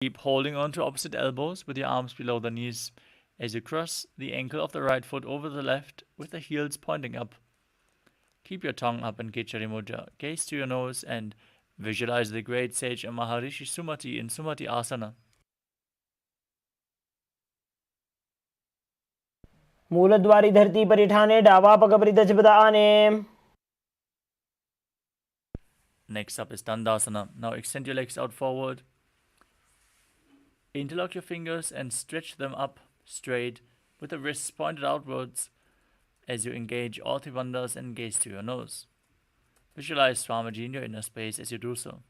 Keep holding on to opposite elbows with your arms below the knees as you cross the ankle of the right foot over the left with the heels pointing up. Keep your tongue up in Kechari Mudra. Gaze to your nose and visualize the great sage and Maharishi Sumati in Sumati Asana. मूलद्वारी धरती परिठाने डावा पग आने. Next up is Dandasana. Now extend your legs out forward. Interlock your fingers and stretch them up straight with the wrists pointed outwards as you engage all three bandhas and gaze to your nose. Visualize Swamiji in your inner space as you do so.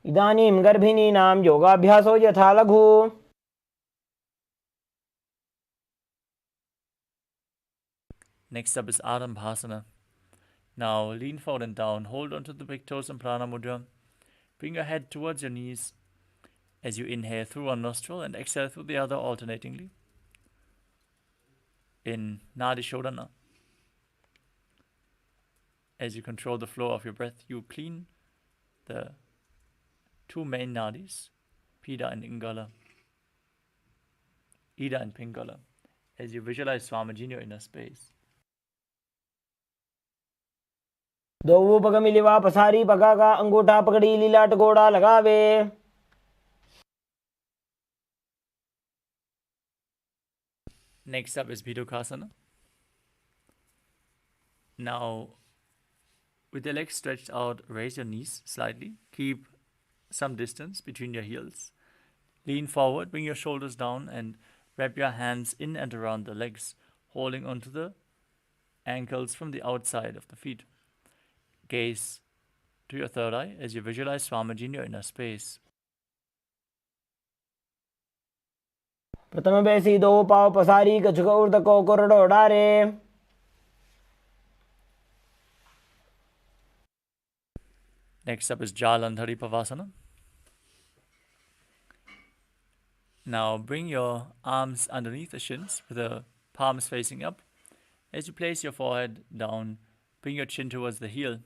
इदानीं गर्भिणीनां योगाभ्यासो यथा लघु. Next up is Adambhasana. Now lean forward and down, hold onto the big toes in Prana Mudra. Bring your head towards your knees as you inhale through one nostril and exhale through the other alternatingly. In Nadi Shodhana. As you control the flow of your breath, you clean the two main nadis, Pida and Ingala, Ida and Pingala, as you visualize Swamiji in your inner space. दो पग मिलिवा पसारी पगा का अंगूठा पकड़ी लीलाट गोड़ा लगावे. Next up is Bidukasana. Now, with your legs stretched out, raise your knees slightly. Keep some distance between your heels. Lean forward, bring your shoulders down and wrap your hands in and around the legs, holding onto the ankles from the outside of the feet. Gaze to your third eye as you visualize Swamiji in your inner space. प्रथम बैसी दो पाव पसारी कछुक उर्द को कोरडो डारे. Next up is Jalandhari Pavasana. Now bring your arms underneath the shins with the palms facing up. As you place your forehead down, bring your chin towards the heel.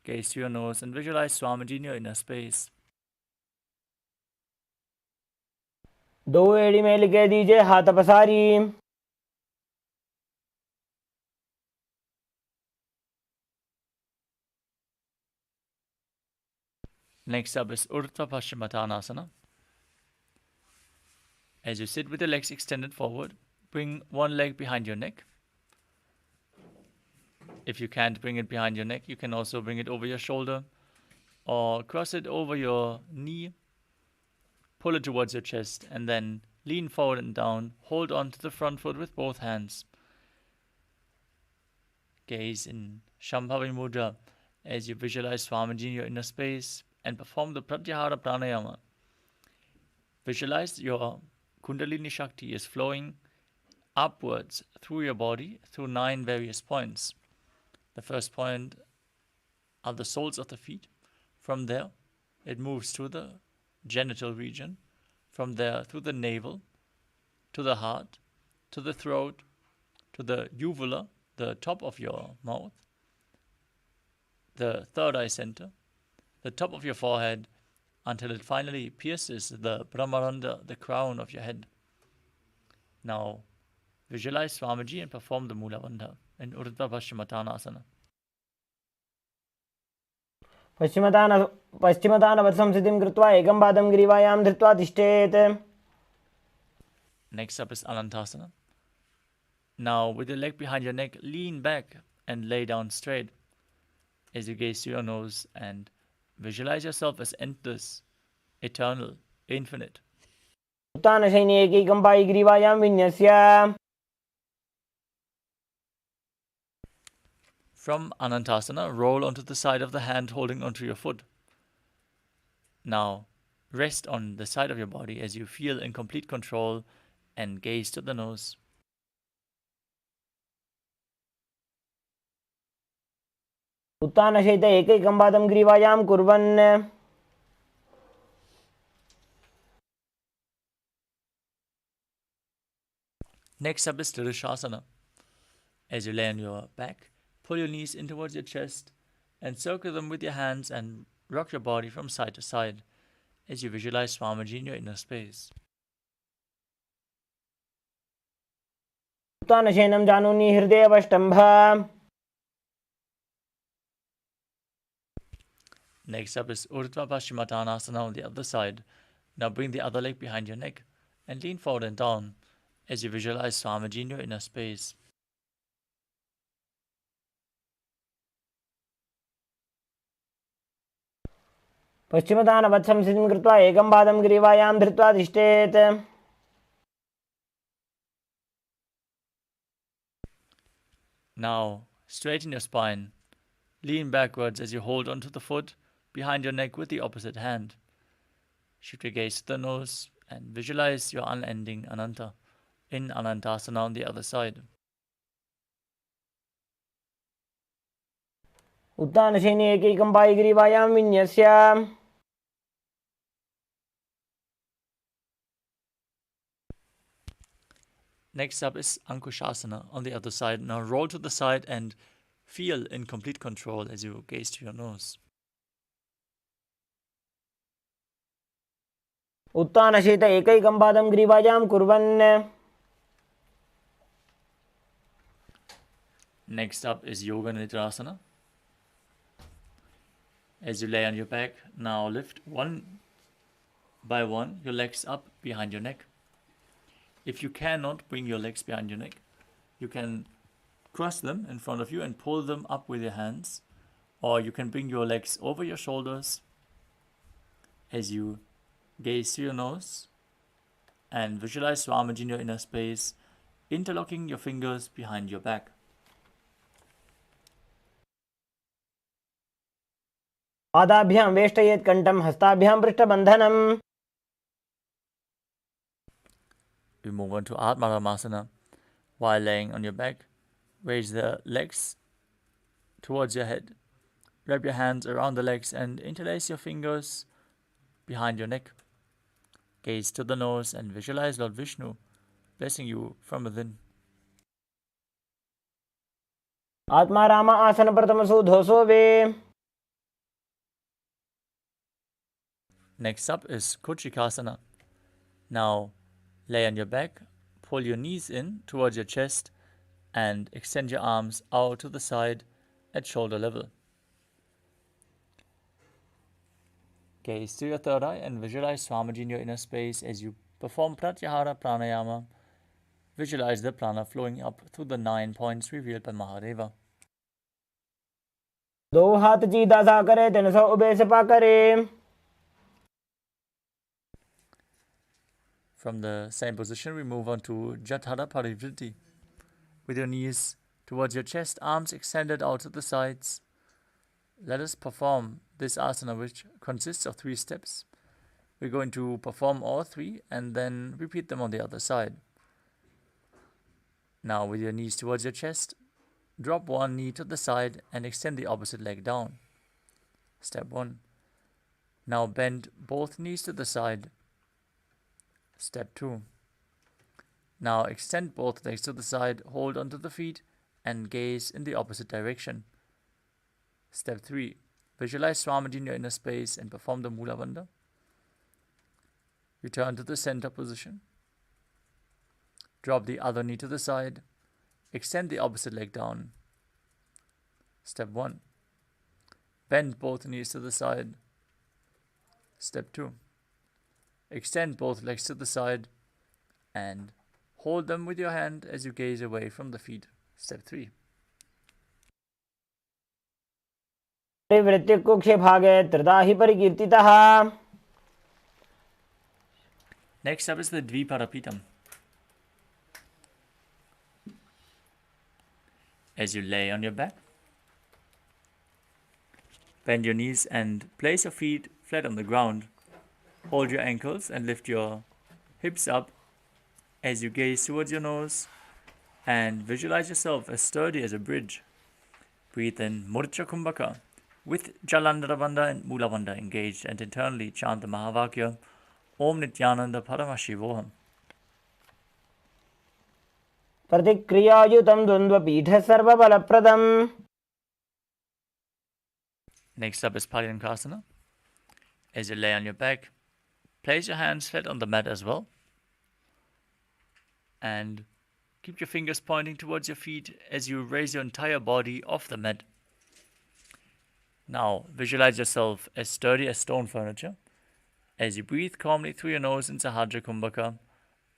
Gaze to your nose and visualize Swamiji in your inner space. दो एड़ी में लिखे दीजिए हाथ पसारी. Next up is Urdhva Paschimottanasana. As you sit with your legs extended forward, bring one leg behind your neck. If you can't bring it behind your neck, you can also bring it over your shoulder or cross it over your knee, pull it towards your chest, and then lean forward and down. Hold on to the front foot with both hands. Gaze in Shambhavi Mudra as you visualize Swamiji in your inner space and perform the Pratyahara Pranayama. Visualize your Kundalini Shakti is flowing upwards through your body through 9 various points. The first point are the soles of the feet. From there, it moves to the genital region. From there, through the navel, to the heart, to the throat, to the uvula, the top of your mouth, the third eye center, the top of your forehead, until it finally pierces the Brahmaranda, the crown of your head. Now, visualize Swamiji and perform the Mula Bandha in Urdhva Paschimottanasana. पश्चिमतानवत् संस्थितिं कृत्वा एकं पादं ग्रीवायां धृत्वा तिष्ठेत्. Next up is Anantasana. Now, with your leg behind your neck, lean back and lay down straight as you gaze to your nose and visualize yourself as endless, eternal, infinite. उत्तानशयने एकैकं Pai ग्रीवायां विन्यस्य. From Anantasana, roll onto the side of the hand holding onto your foot. Now, rest on the side of your body as you feel in complete control and gaze to the nose. उत्तानशयित एकैकं पादं ग्रीवायां कुर्वन्. Next up is Tirishasana. As you lay on your back, pull your knees in towards your chest Encircle them with your hands and rock your body from side to side as you visualize Swamiji in your inner space. उत्तानशयनं जानुनि हृदयवष्टम्भ. Next up is Urdhva Paschimottanasana on the other side. Now bring the other leg behind your neck and lean forward and down as you visualize Swamiji in your inner space. पश्चिमदानवत्सं स्थितिं कृत्वा एकं पादं ग्रीवायां धृत्वा तिष्ठेत्. Now straighten your spine. Lean backwards as you hold onto the foot behind your neck with the opposite hand. Shift your gaze to the nose and visualize your unending Ananta in Anantasana on the other side. उत्तानशयने एकैकं पायिग्रीवायां विन्यस्य. Next up is Ankushasana on the other side. Now roll to the side and feel in complete control as you gaze to your nose. उत्तानशयित एकैकं पादं ग्रीवायां कुर्वन्. Next up is Yoga Nidrasana. As you lay on your back, now lift one by one your legs up behind your neck. If you cannot bring your legs behind your neck, you can cross them in front of you and pull them up with your hands, or you can bring your legs over your shoulders as you gaze to your nose and visualize Swamiji in your inner space, interlocking your fingers behind your back. पादाभ्यां वेष्टयेत् कण्ठं हस्ताभ्यां पृष्ठबन्धनम्. We move on to Atmaramasana. While laying on your back, raise the legs towards your head. Wrap your hands around the legs and interlace your fingers behind your neck. Gaze to the nose and visualize Lord Vishnu blessing you from within. आत्मा राम आसन प्रथमसु धोसो वे. Next up is Kuchikasana. Now lay on your back, pull your knees in towards your chest and extend your arms out to the side at shoulder level. Gaze to your third eye and visualize Swamiji in your inner space as you perform Pratyahara Pranayama. Visualize the prana flowing up through the 9 points revealed by Mahadeva. दो हाथ सीधा सा करे तेन सो ube Sapa करे. From the same position, we move on to Jatara Parivritti. With your knees towards your chest, arms extended out to the sides. Let us perform this asana, which consists of 3 steps. We're going to perform all 3 and then repeat them on the other side. Now, with your knees towards your chest, drop one knee to the side and extend the opposite leg down. Step 1. Now bend both knees to the side. Step 2. Now extend both legs to the side, hold onto the feet, and gaze in the opposite direction. Step 3. Visualize Swamiji in your inner space and perform the Mula Bandha. Return to the center position. Drop the other knee to the side. Extend the opposite leg down. Step 1. Bend both knees to the side. Step 2. Extend both legs to the side and hold them with your hand as you gaze away from the feet. Step 3. वृत्तिकुक्षे भागे त्रिधा हि परिकीर्तितः. Next up is the Dviparapitam. As you lay on your back, bend your knees and place your feet flat on the ground. Hold your ankles and lift your hips up as you gaze towards your nose and visualize yourself as sturdy as a bridge. Breathe in Murcha Kumbhaka with Jalandhara Bandha and Mula Bandha engaged, and internally chant the Mahavakya Om Nithyananda Paramashivoham. प्रतिक्रियायुतं द्वन्द्वपीठ सर्वबलप्रदम्. Next up is Paryankasana. As you lay on your back, place your hands flat on the mat as well. And keep your fingers pointing towards your feet as you raise your entire body off the mat. Now, visualize yourself as sturdy as stone furniture as you breathe calmly through your nose in Sahajra Kumbhaka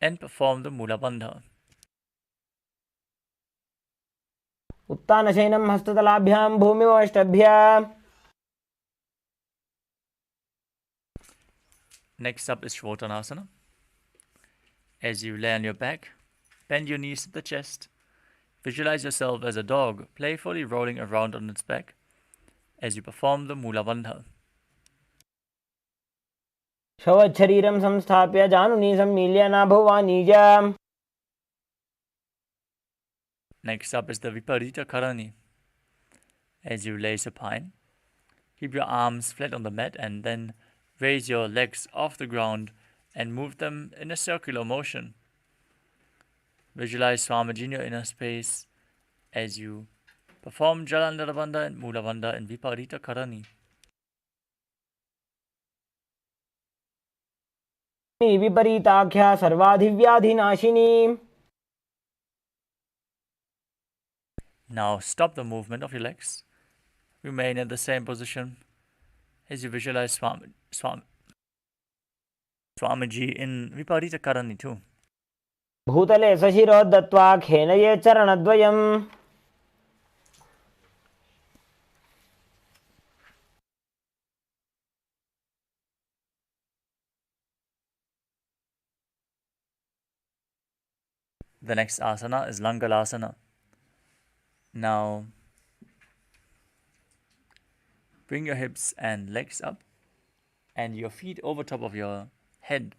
and perform the Mula Bandha. उत्तानशयनं हस्ततलाभ्यां भूमिमवष्टभ्य. Next up is Shvotanasana. As you lay on your back, bend your knees to the chest. Visualize yourself as a dog playfully rolling around on its back as you perform the Mula Bandha. शवच्छरीरं संस्थाप्य जानुनी सम्मील्य नाभवानीजा. Next up is the Viparita Karani. As you lay supine, keep your arms flat on the mat and then raise your legs off the ground and move them in a circular motion. Visualize Swamiji in your inner space as you perform Jalandhara Bandha and Mula Bandha in Viparita Karani. विपरीताख्या सर्वाधिव्याधिनाशिनी. Now stop the movement of your legs. Remain in the same position as you visualize Swamiji in Viparita Karani too. भूतले सशिरो दत्त्वा खेनये चरणद्वयम्. The next asana is Langalasana. Now, bring your hips and legs up and your feet over top of your head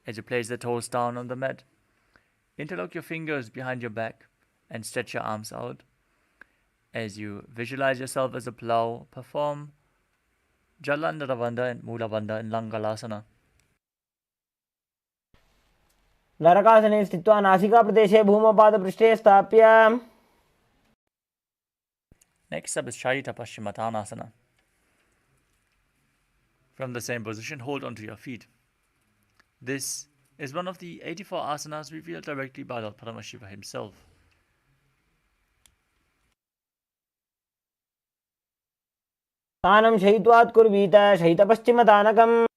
as you place the toes down on the mat. Interlock your fingers behind your back and stretch your arms out. As you visualize yourself as a plow, perform Jalandhara Bandha and Mula Bandha in Langalasana. नरकासने स्थित्वा नासिकाप्रदेशे भूमपादपृष्ठे स्थाप्य. Next up is Sharita Paschimottanasana. From the same position, hold onto your feet. This is one of the 84 asanas revealed directly by Lord Paramashiva himself. तानं शयित्वात् कुर्वीत शयितपश्चिमतानकम्.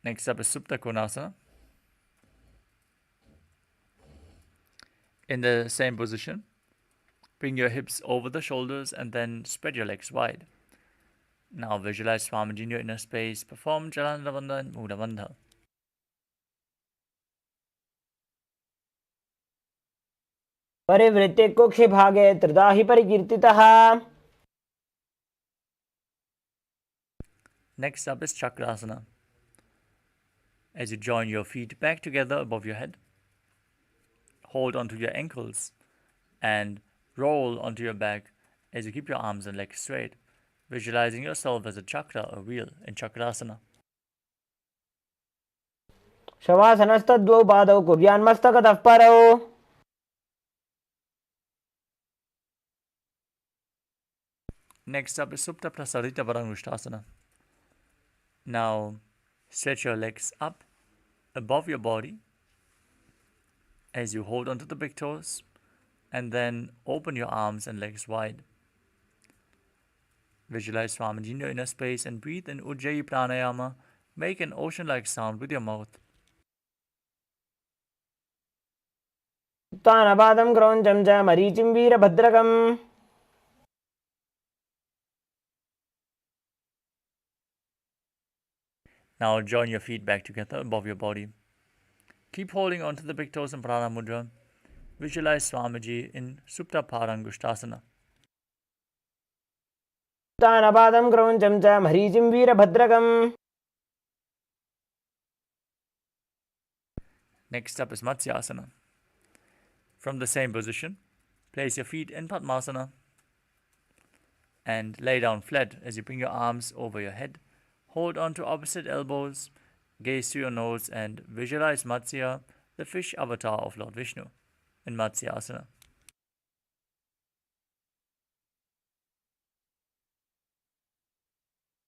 Next up is Supta Konasana. In the same position, bring your hips over the shoulders and then spread your legs wide. Now visualize Swamiji in your inner space. Perform Jalandhara Bandha and Mula Bandha. परिवृत्ते कुक्षि भागे त्रिधा हि परिकीर्तितः. Next up is Chakrasana. As you join your feet back together above your head, hold onto your ankles and roll onto your back as you keep your arms and legs straight, visualizing yourself as a chakra or wheel in Chakrasana. शवासनस्तद्वौ पादौ कुर्यान्मस्तकतः परौ. Next up is Supta Prasarita Varangushtasana. Now stretch your legs up above your body as you hold onto the big toes and then open your arms and legs wide. Visualize Swamiji in your inner space and breathe in Ujjayi Pranayama. Make an ocean-like sound with your mouth. उत्तानपादं क्रौञ्चं च मरीचिं वीरभद्रकम्. Now join your feet back together above your body. Keep holding on to the big toes in Prana Mudra. Visualize Swamiji in Supta Parangushtasana. उत्तानपादं क्रौञ्चं च मरीचिं वीरभद्रकम्. Next up is Matsyasana. From the same position, place your feet in Padmasana and lay down flat as you bring your arms over your head. Hold on to opposite elbows, gaze to your nose and visualize Matsya, the fish avatar of Lord Vishnu. in Matsyasana.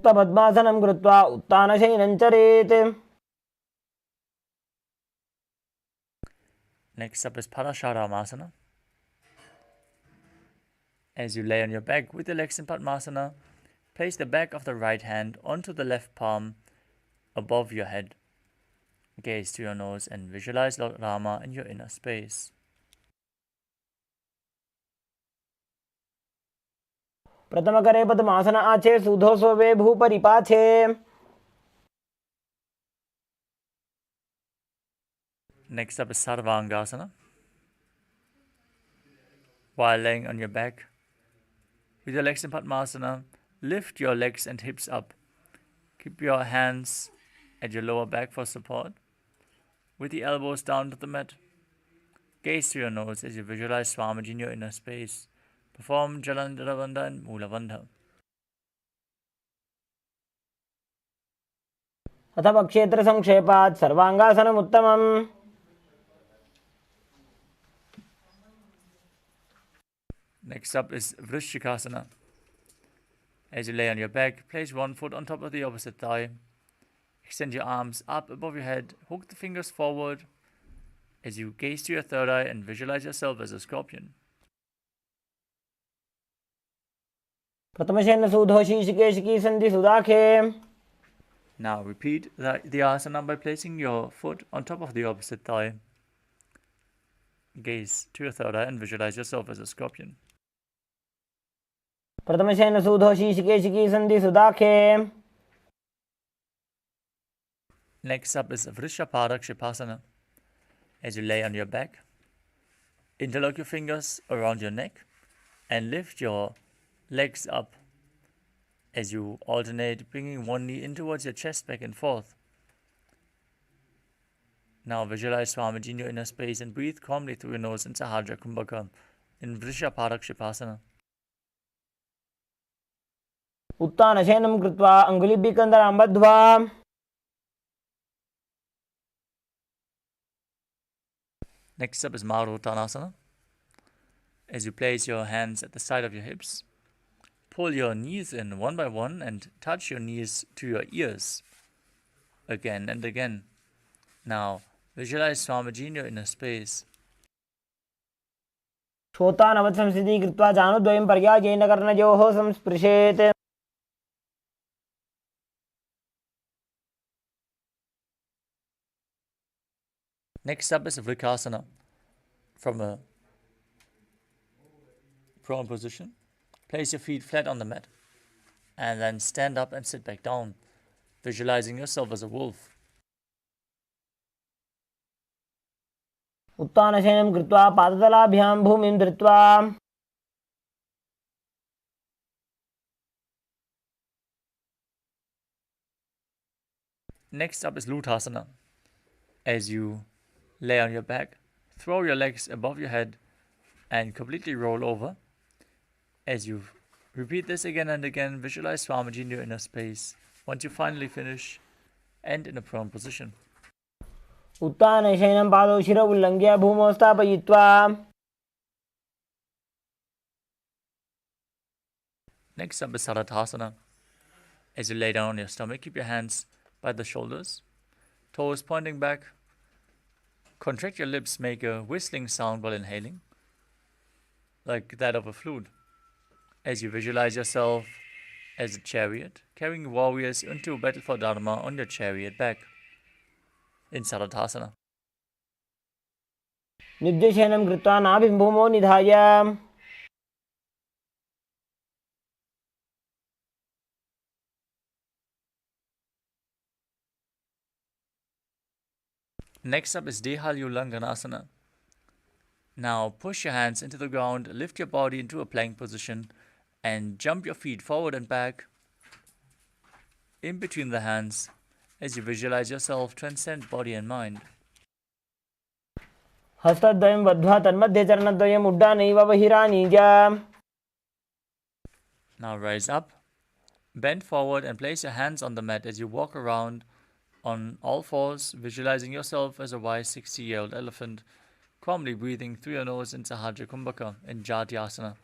पद्मासनं कृत्वा उत्तानशयनं चरेत्. Next up is Parasharamasana. As you lay on your back with your legs in Padmasana, place the back of the right hand onto the left palm above your head. Gaze to your nose and visualize Lord Rama in your inner space. प्रथमकरे पद्मासन आचे सुधो सोवे भूपरिपाछे. Next up is Sarvangasana. While laying on your back, with your legs in Padmasana, lift your legs and hips up. Keep your hands at your lower back for support, with the elbows down to the mat. Gaze to your nose as you visualize Swamiji in your inner space. Perform Jalandhara Bandha and Mula Bandha. अथ क्षेत्र संक्षेपात् सर्वांगासनम् उत्तमम्. Next up is Vrishikasana. As you lay on your back, place one foot on top of the opposite thigh. Extend your arms up above your head. Hook the fingers forward as you gaze to your third eye and visualize yourself as a scorpion. प्रथमशयन सुधो शीर्षकेशिकी संधि सुदाखे. Now repeat the asana by placing your foot on top of the opposite thigh. Gaze to your third eye and visualize yourself as a scorpion. प्रथमशयन सुधो शीर्षकेशिकी संधि सुदाखे. Next up is Vrishaparakshitasana. As you lay on your back, interlock your fingers around your neck and lift your legs up as you alternate, bringing one knee in towards your chest back and forth. Now visualize Swamiji in your inner space and breathe calmly through your nose in Sahadra Kumbhaka in Vrishaparakshitasana. उत्तानशयनं कृत्वा अङ्गुलिभिः कन्दरां बद्ध्वा. Next up is Maruttanasana. As you place your hands at the side of your hips, pull your knees in one by one and touch your knees to your ears again and again. Now visualize Swamiji in your inner space. श्रोतानवत् संस्थितिः कृत्वा जानुद्वयं पर्यायेन कर्णयोः संस्पृशेत्. Next up is Vrikasana. From a prone position, place your feet flat on the mat and then stand up and sit back down, visualizing yourself as a wolf. उत्तानशयनं कृत्वा पादतलाभ्यां भूमिं धृत्वा. Next up is Luthasana. As you lay on your back, throw your legs above your head and completely roll over. As you repeat this again and again, visualize Swamiji in your inner space. Once you finally finish, end in a prone position. उत्तानशयनं पादौ शिर उल्लङ्घ्य भूमौ स्थापयित्वा. Next up is Saradhasana. As you lay down on your stomach, keep your hands by the shoulders, toes pointing back. Contract your lips, make a whistling sound while inhaling, like that of a flute. As you visualize yourself as a chariot, carrying warriors into battle for Dharma on your chariot back in Saradhasana. निद्यशयनं कृत्वा नाभिं भूमौ निधाय. Next up is Dehalyulanganasana. Now push your hands into the ground, lift your body into a plank position, and jump your feet forward and back in between the hands as you visualize yourself transcend body and mind. हस्तद्वयं बद्ध्वा तन्मध्ये चरणद्वयम् उड्डानैव बहिरानीय. Now rise up, bend forward and place your hands on the mat as you walk around on all fours, visualizing yourself as a wise 60-year-old elephant calmly breathing through your nose in Sahajra Kumbhaka in Jatyasana.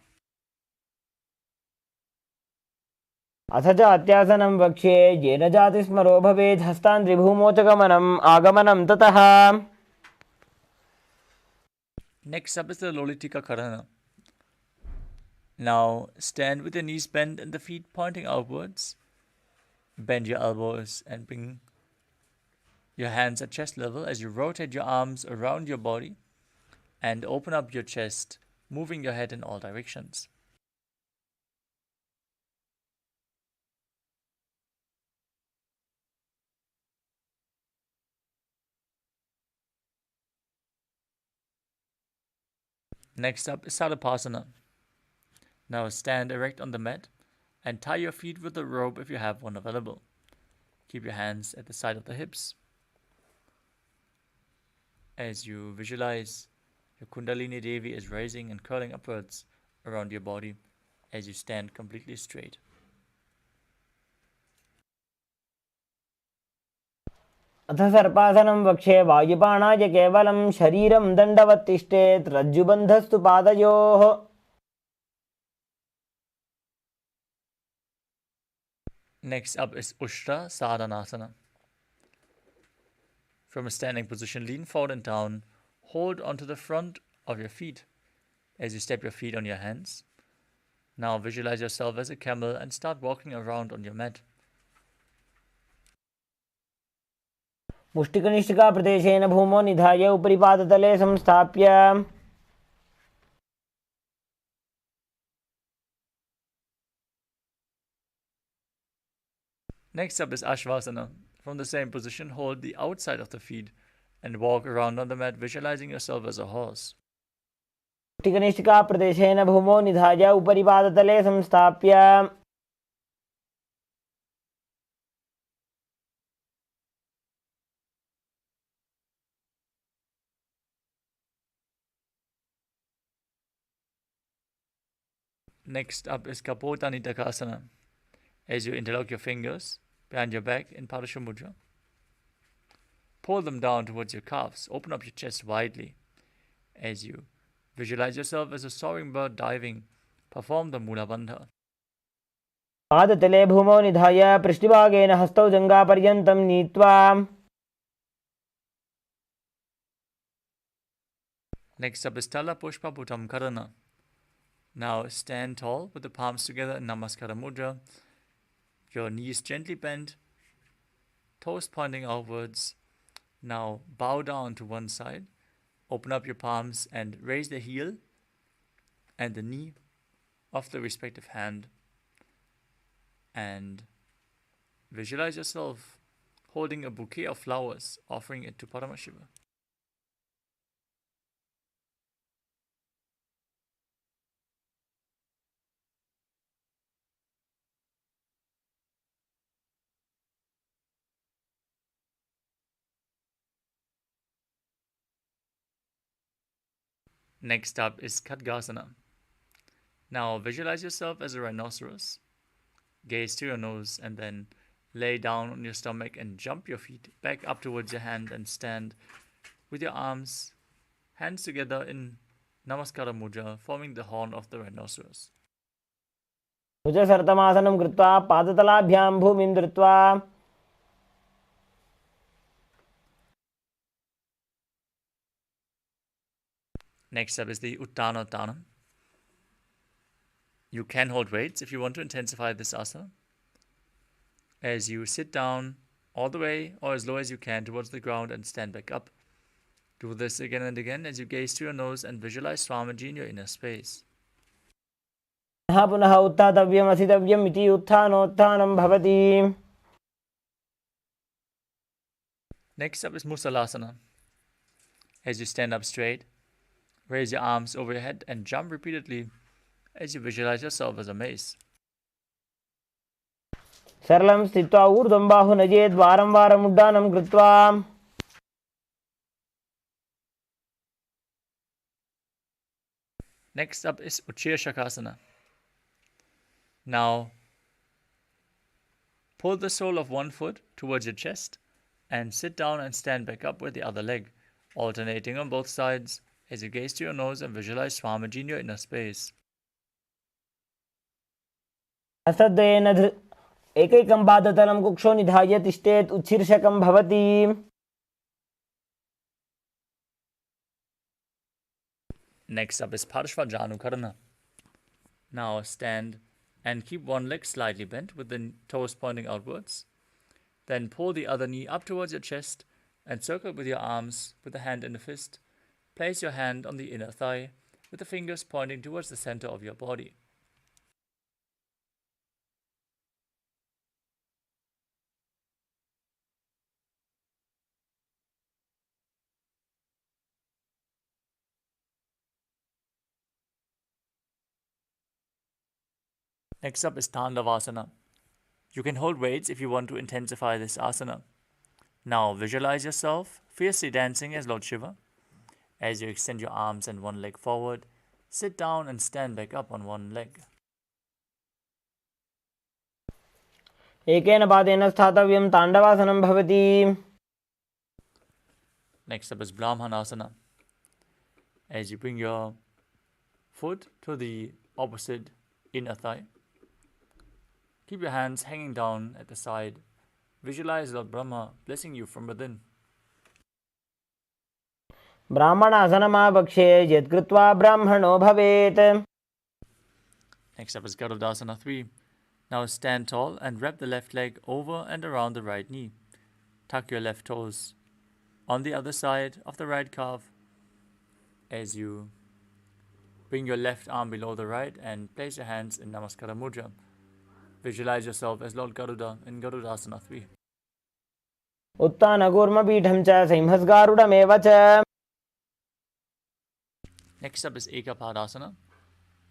अथ च अत्यासनं वक्ष्ये येन जातिस्मरो भवेत् हस्तान्द्रिभूमो च गमनम् आगमनं ततः. Next up is the Lolitika Karana. Now stand with your knees bent and the feet pointing outwards. Bend your elbows and bring your hands at chest level as you rotate your arms around your body and open up your chest, moving your head in all directions. Next up is Sadapasana. Now stand erect on the mat and tie your feet with a rope if you have one available. Keep your hands at the side of the hips. As you visualize, your Kundalini Devi is rising and curling upwards around your body as you stand completely straight. अथ सर्पासनं वक्ष्ये वायुपाणाय केवलं शरीरं दण्डवत् तिष्ठेत् रज्जुबन्धस्तु पादयोः. Next up is Ushtra Sadhanasana. From a standing position, lean forward and down. Hold onto the front of your feet as you step your feet on your hands. Now visualize yourself as a camel and start walking around on your mat. मुष्टिकनिष्ठिकाप्रदेशेन भूमौ निधाय उपरि पादतले संस्थाप्य. Next up is Ashvasana. From the same position, hold the outside of the feet and walk around on the mat, visualizing yourself as a horse. मुष्टिकनिष्ठिकाप्रदेशेन भूमौ निधाय उपरि पादतले संस्थाप्य. Next up is Kapota Nitakasana. As you interlock your fingers behind your back in Parasha Mudra, pull them down towards your calves. Open up your chest widely. As you visualize yourself as a soaring bird diving, perform the Mula Bandha. पादतले भूमौ निधाय पृष्ठभागेन हस्तौ जङ्घापर्यन्तं नीत्वा. Next up is Tala Pushpa Bhutam Karana. Now stand tall with the palms together in Namaskara Mudra. Your knees gently bent, toes pointing outwards. Now bow down to one side. Open up your palms and raise the heel and the knee of the respective hand. And visualize yourself holding a bouquet of flowers, offering it to Paramashiva. Next up is Khadgasana. Now visualize yourself as a rhinoceros. Gaze to your nose and then lay down on your stomach and jump your feet back up towards your hand and stand with your arms, hands together in Namaskara Mudra, forming the horn of the rhinoceros. भुजसर्तमासनं कृत्वा पादतलाभ्यां भूमिं धृत्वा. Next up is the Uttanottanam. You can hold weights if you want to intensify this asana. As you sit down all the way or as low as you can towards the ground and stand back up. Do this again and again as you gaze to your nose and visualize Swamiji in your inner space. पुनः उत्थातव्यम् असितव्यम् इति उत्थानोत्थानं भवति. Next up is Musalasana. As you stand up straight, raise your arms over your head and jump repeatedly as you visualize yourself as a mace. सरलं स्थित्वा ऊर्ध्वं बाहु नजेत् वारं वारम् उड्डानं कृत्वा. Next up is Uchirshakasana. Now, pull the sole of one foot towards your chest and sit down and stand back up with the other leg, alternating on both sides as you gaze to your nose and visualize Swamiji in your inner space. हस्तद्वयेन एकैकं पादतलं कुक्षो निधाय तिष्ठेत् उच्छीर्षकं भवति. Next up is Parshvajanukarana. Now stand and keep one leg slightly bent with the toes pointing outwards. Then pull the other knee up towards your chest and circle with your arms with the hand in a fist. Place your hand on the inner thigh with the fingers pointing towards the center of your body. Next up is Tandavasana. You can hold weights if you want to intensify this asana. Now visualize yourself fiercely dancing as Lord Shiva. As you extend your arms and one leg forward, sit down and stand back up on one leg. एकेन पादेन स्थातव्यं ताण्डवासनं भवति. Next up is Brahmanasana. As you bring your foot to the opposite inner thigh, keep your hands hanging down at the side. Visualize Lord Brahma blessing you from within. ब्राह्मणासनमावक्षे यत्कृत्वा ब्राह्मणो भवेत्. Next up is Garudasana 3. Now stand tall and wrap the left leg over and around the right knee. Tuck your left toes on the other side of the right calf as you bring your left arm below the right and place your hands in Namaskara Mudra. Visualize yourself as Lord Garuda in Garudasana 3. उत्तानकूर्मपीठं च सिंहस्गारुडमेव च. Next up is Ekapadasana.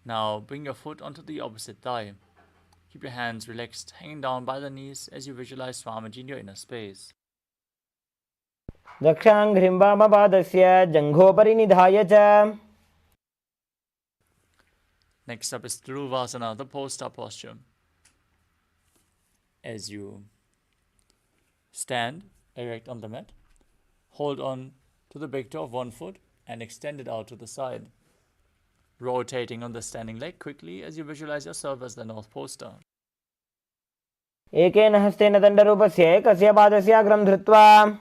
Now bring your foot onto the opposite thigh. Keep your hands relaxed, hanging down by the knees as you visualize Swamiji in your inner space. दक्षाङ्घ्रिं वामपादस्य जङ्घोपरि निधाय च. Next up is Dhiruvasana, the pole-star posture. As you stand erect on the mat, hold on to the big toe of one foot and extend it out to the side, rotating on the standing leg quickly as you visualize yourself as the North Pole Star. एकेन हस्तेन दण्डरूपस्य एकस्य पादस्य अग्रं धृत्वा.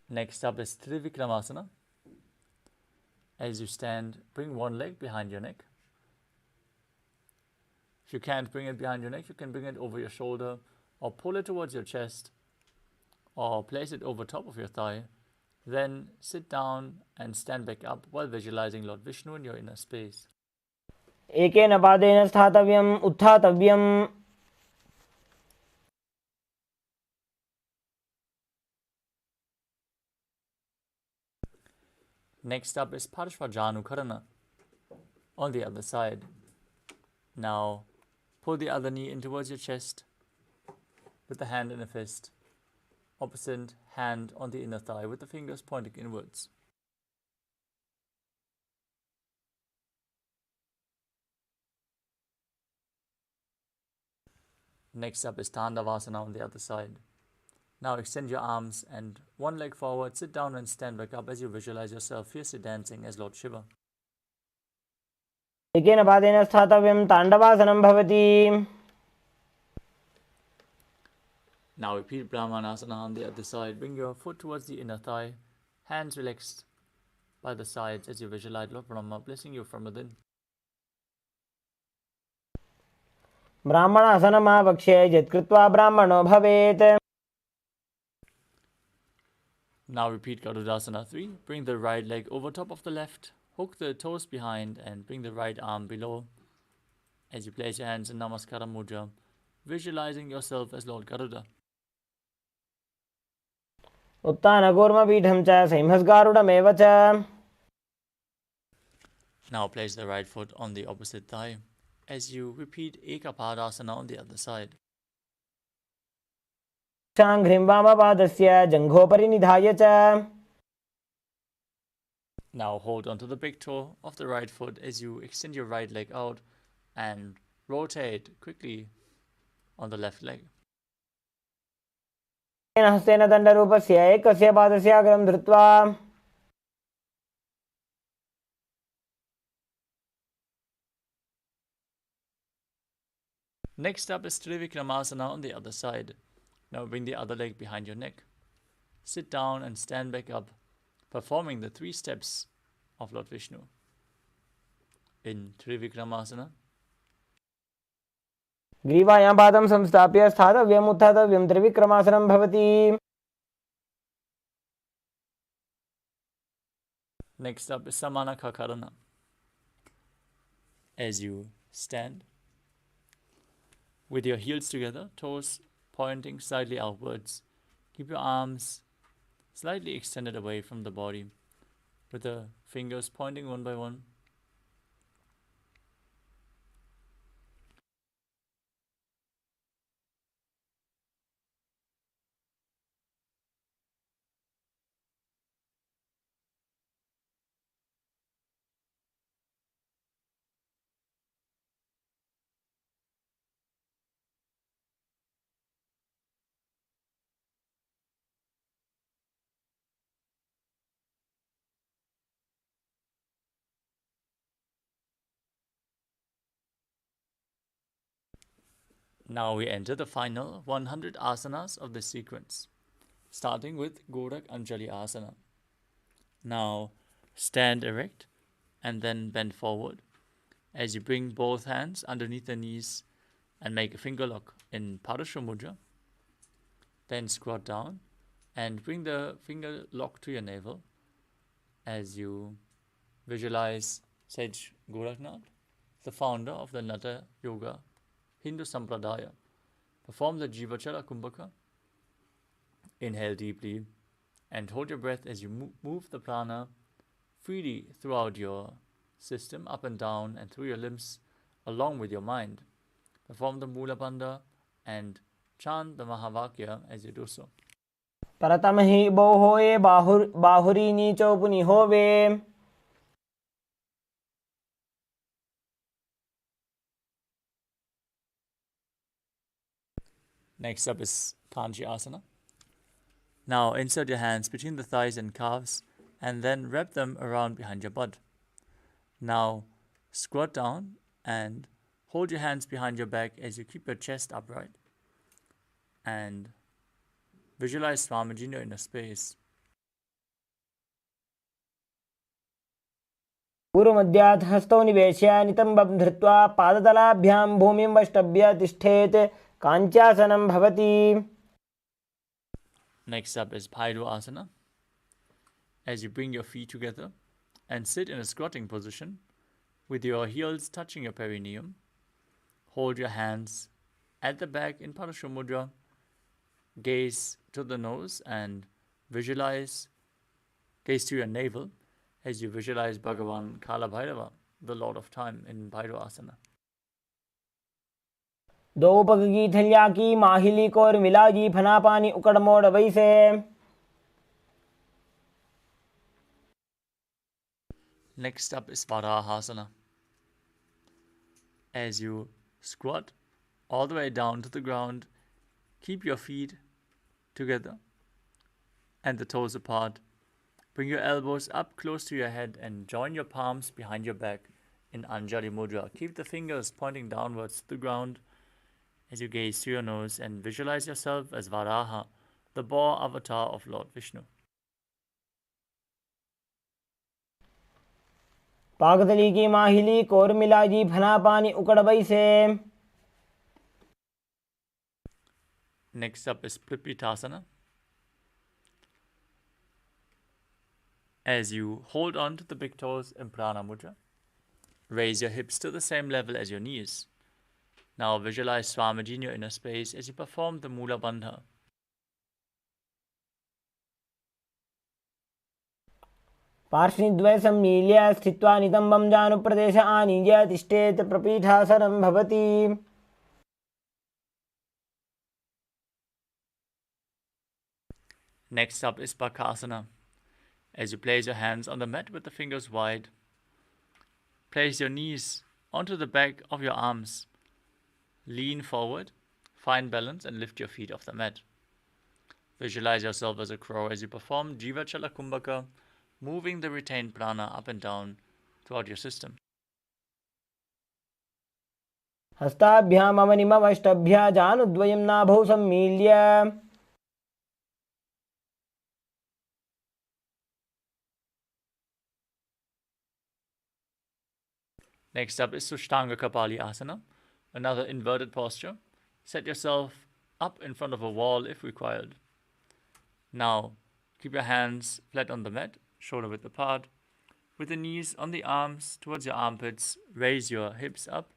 Next up is Trivikramasana. As you stand, bring one leg behind your neck. If you can't bring it behind your neck, you can bring it over your shoulder or pull it towards your chest or place it over top of your thigh. Then sit down and stand back up while visualizing Lord Vishnu in your inner space. एकेन पादेन स्थातव्यम् उत्थातव्यम्. Next up is Parshvajanukarana on the other side. Now pull the other knee in towards your chest with the hand in a fist. Opposite hand on the inner thigh with the fingers pointing inwards. Next up is Tandavasana on the other side. Now extend your arms and one leg forward, sit down and stand back up as you visualize yourself fiercely dancing as Lord Shiva. एकेन पादेन स्थातव्यं ताण्डवासनं भवति. Now repeat Brahmanasana on the other side. Bring your foot towards the inner thigh, hands relaxed by the sides as you visualize Lord Brahma blessing you from within. ब्राह्मणासनमावक्षे यत्कृत्वा ब्राह्मणो भवेत्. Now repeat Garudasana 3. Bring the right leg over top of the left. Hook the toes behind and bring the right arm below as you place your hands in Namaskara Mudra, visualizing yourself as Lord Garuda. उत्तानकूर्मपीठं च सिंहस्गारुडमेव च. Now place the right foot on the opposite thigh as you repeat Ekapadasana on the other side. दक्षाङ्घ्रिं वामपादस्य जङ्घोपरि निधाय च. Now hold onto the big toe of the right foot as you extend your right leg out and rotate quickly on the left leg. हस्तेन दण्डरूपस्य एकस्य पादस्य अग्रं धृत्वा Next up is Trivikramasana on the other side. Now bring the other leg behind your neck. Sit down and stand back up, performing the 3 steps of Lord Vishnu. In Trivikramasana, ग्रीवायां पादं संस्थाप्य स्थातव्यम् उत्थातव्यं त्रिविक्रमासनं भवति. next up is Samanakakarana. As you stand, with your heels together, toes pointing slightly outwards, keep your arms slightly extended away from the body, with the fingers pointing one by one. Now we enter the final 100 asanas of this sequence, starting with Gorak Anjali Asana. Now stand erect and then bend forward as you bring both hands underneath the knees and make a finger lock in Parashu Mudra. Then squat down and bring the finger lock to your navel as you visualize Sage Goraknath, the founder of the Nata Yoga Hindu Sampradaya. Perform the Jivachala Kumbhaka. Inhale deeply and hold your breath as you move the prana freely throughout your system, up and down and through your limbs, along with your mind. Perform the Mula Bandha and chant the Mahavakya as you do so. परतम हि बोहोये बाहुरी नीचो पुनि होवे. Next up is Kanchi Asana. Now insert your hands between the thighs and calves and then wrap them around behind your butt. Now squat down and hold your hands behind your back as you keep your chest upright. And visualize Swamiji in your inner space. पूर्वमध्यात् हस्तौ निवेश्य नितम्बं धृत्वा पादतलाभ्यां भूमिं वष्टभ्य तिष्ठेत्. काञ्चासनं भवति. Next up is Bhairu Asana. As you bring your feet together and sit in a squatting position with your heels touching your perineum, hold your hands at the back in Parashu Mudra, gaze to the nose and gaze to your navel as you visualize Bhagavan Kala Bhairava, the Lord of Time, in Bhairu Asana. दो पग की थलिया की माहिली को और मिला जी फना पानी उकड़ मोड़ वैसे. Next up is Varahasana. As you squat all the way down to the ground, keep your feet together and the toes apart. Bring your elbows up close to your head and join your palms behind your back in Anjali Mudra. Keep the fingers pointing downwards to the ground as you gaze to your nose and visualize yourself as Varaha, the boar avatar of Lord Vishnu. पागतली की माहिली core मिला जी फना पानी उकड़ वैसे. Next up is Plipitasana. As you hold on to the big toes in Prana Mudra, raise your hips to the same level as your knees. Now visualize Swamiji in your inner space as you perform the Mula Bandha. पार्श्वद्वय सम्मील्य स्थित्वा नितम्बं जानुप्रदेश आनीय तिष्ठेत्. प्रपीठासनं भवति. Next up is Bakasana. As you place your hands on the mat with the fingers wide, place your knees onto the back of your arms. Lean forward, find balance and lift your feet off the mat. Visualize yourself as a crow as you perform Jiva Chala Kumbhaka, moving the retained prana up and down throughout your system. हस्ताभ्यामवनिमवष्टभ्या जानुद्वयं नाभौ सम्मील्य Next up is Sushtanga Kapali Asana, another inverted posture. Set yourself up in front of a wall if required. Now, keep your hands flat on the mat, shoulder width apart. With the knees on the arms towards your armpits, raise your hips up,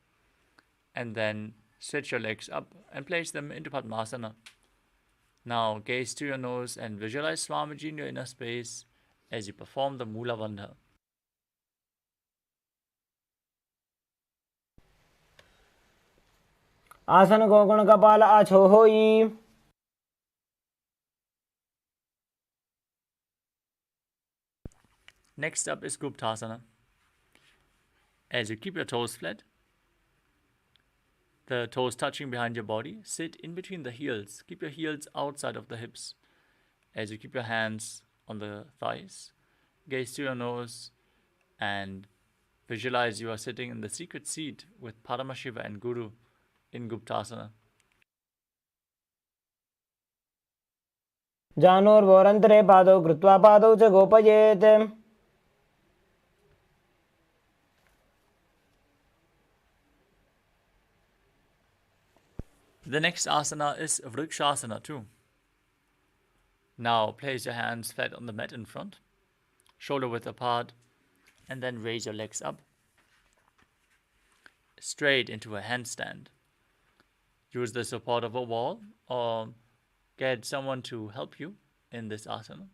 and then stretch your legs up and place them into Padmasana. Now, gaze to your nose and visualize Swamiji in your inner space as you perform the Mula Bandha. आसन कोकण कपाल आछो होई. Next up is Guptasana. As you keep your toes flat, the toes touching behind your body, sit in between the heels. Keep your heels outside of the hips. As you keep your hands on the thighs, gaze to your nose and visualize you are sitting in the secret seat with Paramashiva and Guru in Guptasana. जानोर्वोरन्तरे पादौ कृत्वा पादौ च गोपयेत्. The next asana is Vrikshasana too. Now place your hands flat on the mat in front, shoulder width apart, and then raise your legs up, straight into a handstand. Use the support of a wall or get someone to help you in this asana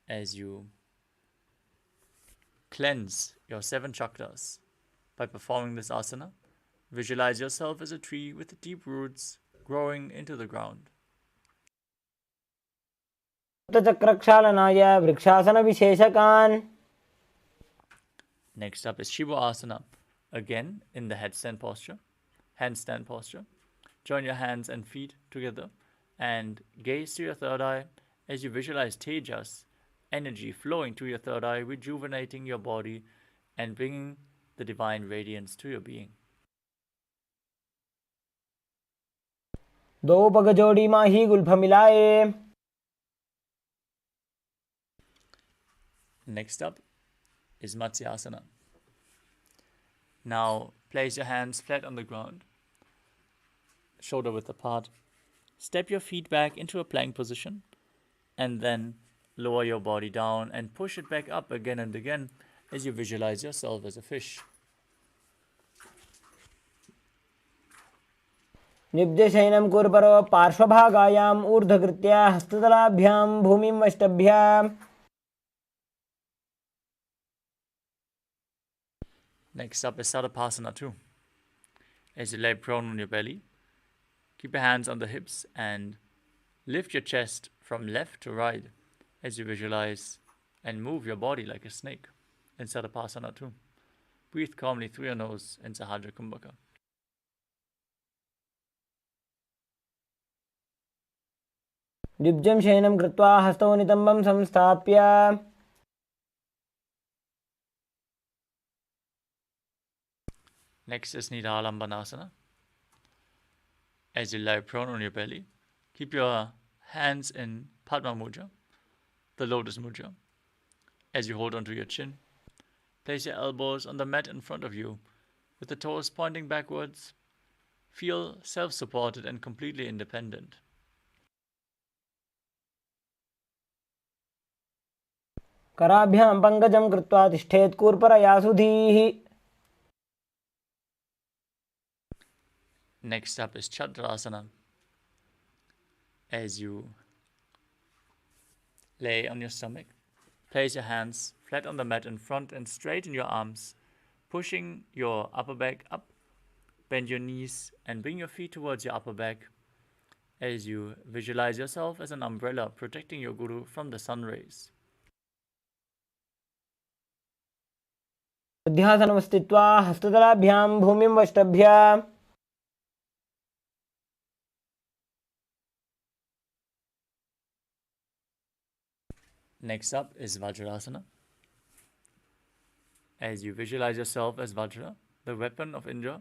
as you cleanse your 7 chakras. By performing this asana, visualize yourself as a tree with deep roots growing into the ground. चक्रक्षालनाय वृक्षासनविशेषकान्. Next up is Shiva Asana, again in the handstand posture. Join your hands and feet together and gaze to your third eye as you visualize Tejas, energy flowing to your third eye, rejuvenating your body and bringing the divine radiance to your being. दो पग जोड़ी माही Gulf मिलाए. Next up is Matsyasana. Now place your hands flat on the ground, shoulder width apart. Step your feet back into a plank position and then lower your body down and push it back up again and again as you visualize yourself as a fish. निब्जशयनं कुर्परो पार्श्वभागायाम् ऊर्ध्वकृत्या हस्ततलाभ्यां भूमिं वष्टभ्या. Next up is Sadapasana too. As you lay prone on your belly, keep your hands on the hips and lift your chest from left to right as you visualize and move your body like a snake in Sadapasana too. Breathe calmly through your nose in Sahajra Kumbhaka. दिब्जं शयनं कृत्वा हस्तौ नितम्बं संस्थाप्य. Next is Nidhalambanasana. As you lie prone on your belly, keep your hands in Padma Mudra, the lotus mudra. As you hold onto your chin, place your elbows on the mat in front of you, with the toes pointing backwards. Feel self-supported and completely independent. कराभ्यां पङ्कजं कृत्वा तिष्ठेत् कूर्परया सुधीः. Next up is Chadrasana. As you lay on your stomach, place your hands flat on the mat in front and straighten your arms, pushing your upper back up. Bend your knees and bring your feet towards your upper back as you visualize yourself as an umbrella protecting your Guru from the sun rays. ध्यासनं स्थित्वा हस्ततलाभ्यां भूमिं वष्टभ्य. Next up is Vajrasana. As you visualize yourself as Vajra, the weapon of Indra,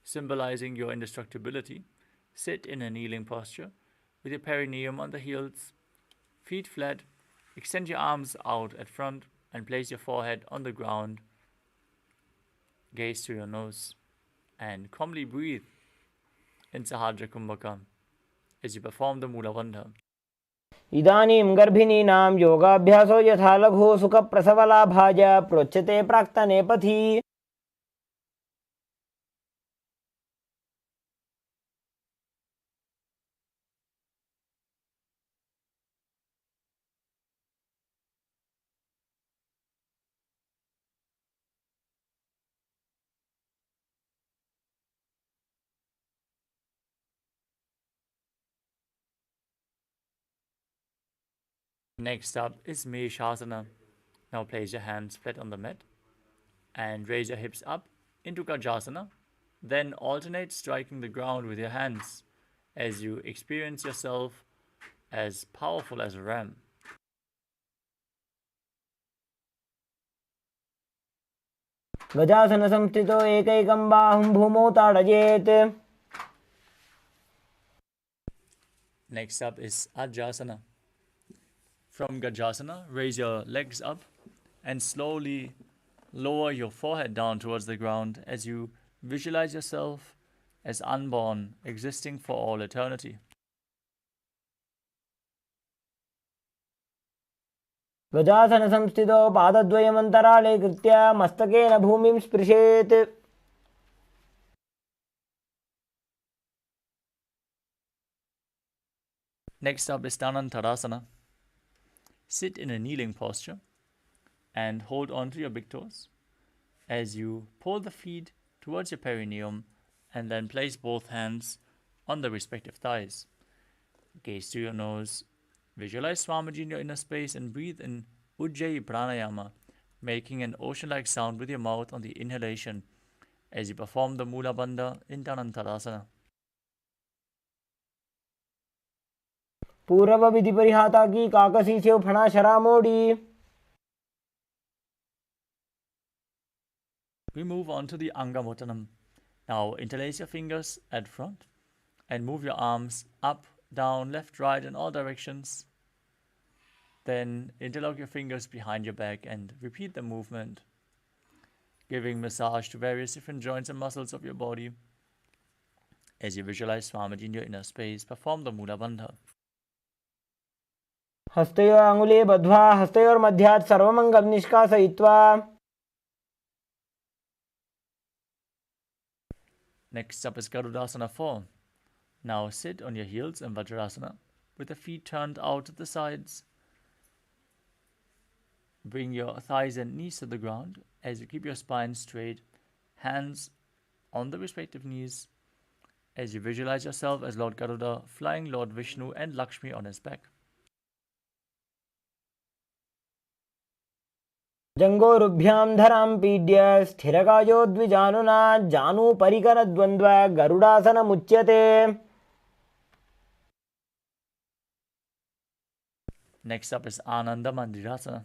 symbolizing your indestructibility, sit in a kneeling posture with your perineum on the heels, feet flat, extend your arms out at front and place your forehead on the ground. Gaze to your nose and calmly breathe in Sahadra Kumbhaka as you perform the Mula Bandha. इदानीं गर्भिणीनां योगाभ्यासो यथा लघु सुखप्रसवलाभाय प्रोच्यते प्राक्तने पथि. Next up is Meshasana. Now place your hands flat on the mat and raise your hips up into Gajasana. Then alternate striking the ground with your hands as you experience yourself as powerful as a ram. गजासन संस्थितो एकैकं बाहुं भूमौ ताडयेत्. Next up is Ajasana. From Gajasana, raise your legs up and slowly lower your forehead down towards the ground as you visualize yourself as unborn, existing for all eternity. गजासन संस्थितो पादद्वयमन्तराळे कृत्य मस्तकेन भूमिं स्पृशेत्. Next up is Dhanantarasana. Sit in a kneeling posture and hold on to your big toes as you pull the feet towards your perineum and then place both hands on the respective thighs. Gaze to your nose, visualize Swamiji in your inner space and breathe in Ujjayi Pranayama, making an ocean-like sound with your mouth on the inhalation as you perform the Mula Bandha in Dhanantarasana. पूर्व विधि परिहाता की काकसी से फणा शरा मोड़ी. We move on to the Angamotanam. Now interlace your fingers at front and move your arms up, down, left, right in all directions. Then interlock your fingers behind your back and repeat the movement, giving massage to various different joints and muscles of your body. As you visualize Swamiji in your inner space, perform the Mula Bandha. हस्तयोः अङ्गुले बद्ध्वा हस्तयोर्मध्यात् सर्वमङ्गं निष्कासयित्वा. Next up is Garudasana 4. Now sit on your heels in Vajrasana with the feet turned out to the sides. Bring your thighs and knees to the ground as you keep your spine straight, hands on the respective knees, as you visualize yourself as Lord Garuda flying Lord Vishnu and Lakshmi on his back. जङ्गोरुभ्यां धरां पीड्य स्थिरकायो द्विजानुना जानुपरिकरद्वन्द्व गरुडासनमुच्यते. Next up is Ananda Mandirasana.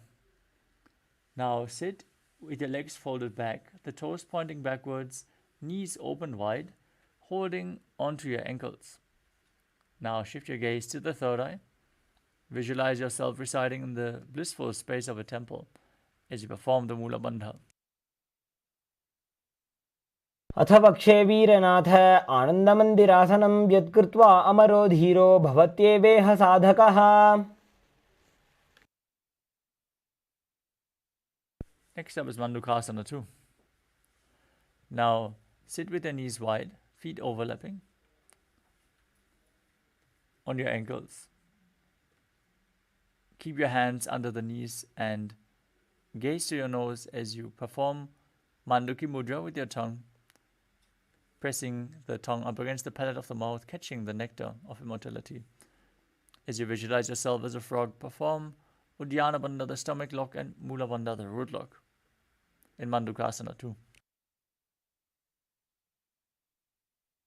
Now sit with your legs folded back, the toes pointing backwards, knees open wide, holding onto your ankles. Now shift your gaze to the third eye. Visualize yourself residing in the blissful space of a temple as you perform the Mula Bandha. अथ वक्षे वीरनाथ आनन्दमन्दिरासनं यत्कृत्वा अमरो धीरो भवत्येवेह साधकः. Next up is Mandukasana 2. Now sit with your knees wide, feet overlapping on your ankles. Keep your hands under the knees and gaze to your nose as you perform Manduki Mudra with your tongue, pressing the tongue up against the palate of the mouth, catching the nectar of immortality. As you visualize yourself as a frog, perform Uddiyana Bandha, the stomach lock, and Mula Bandha, the root lock, in Mandukasana 2.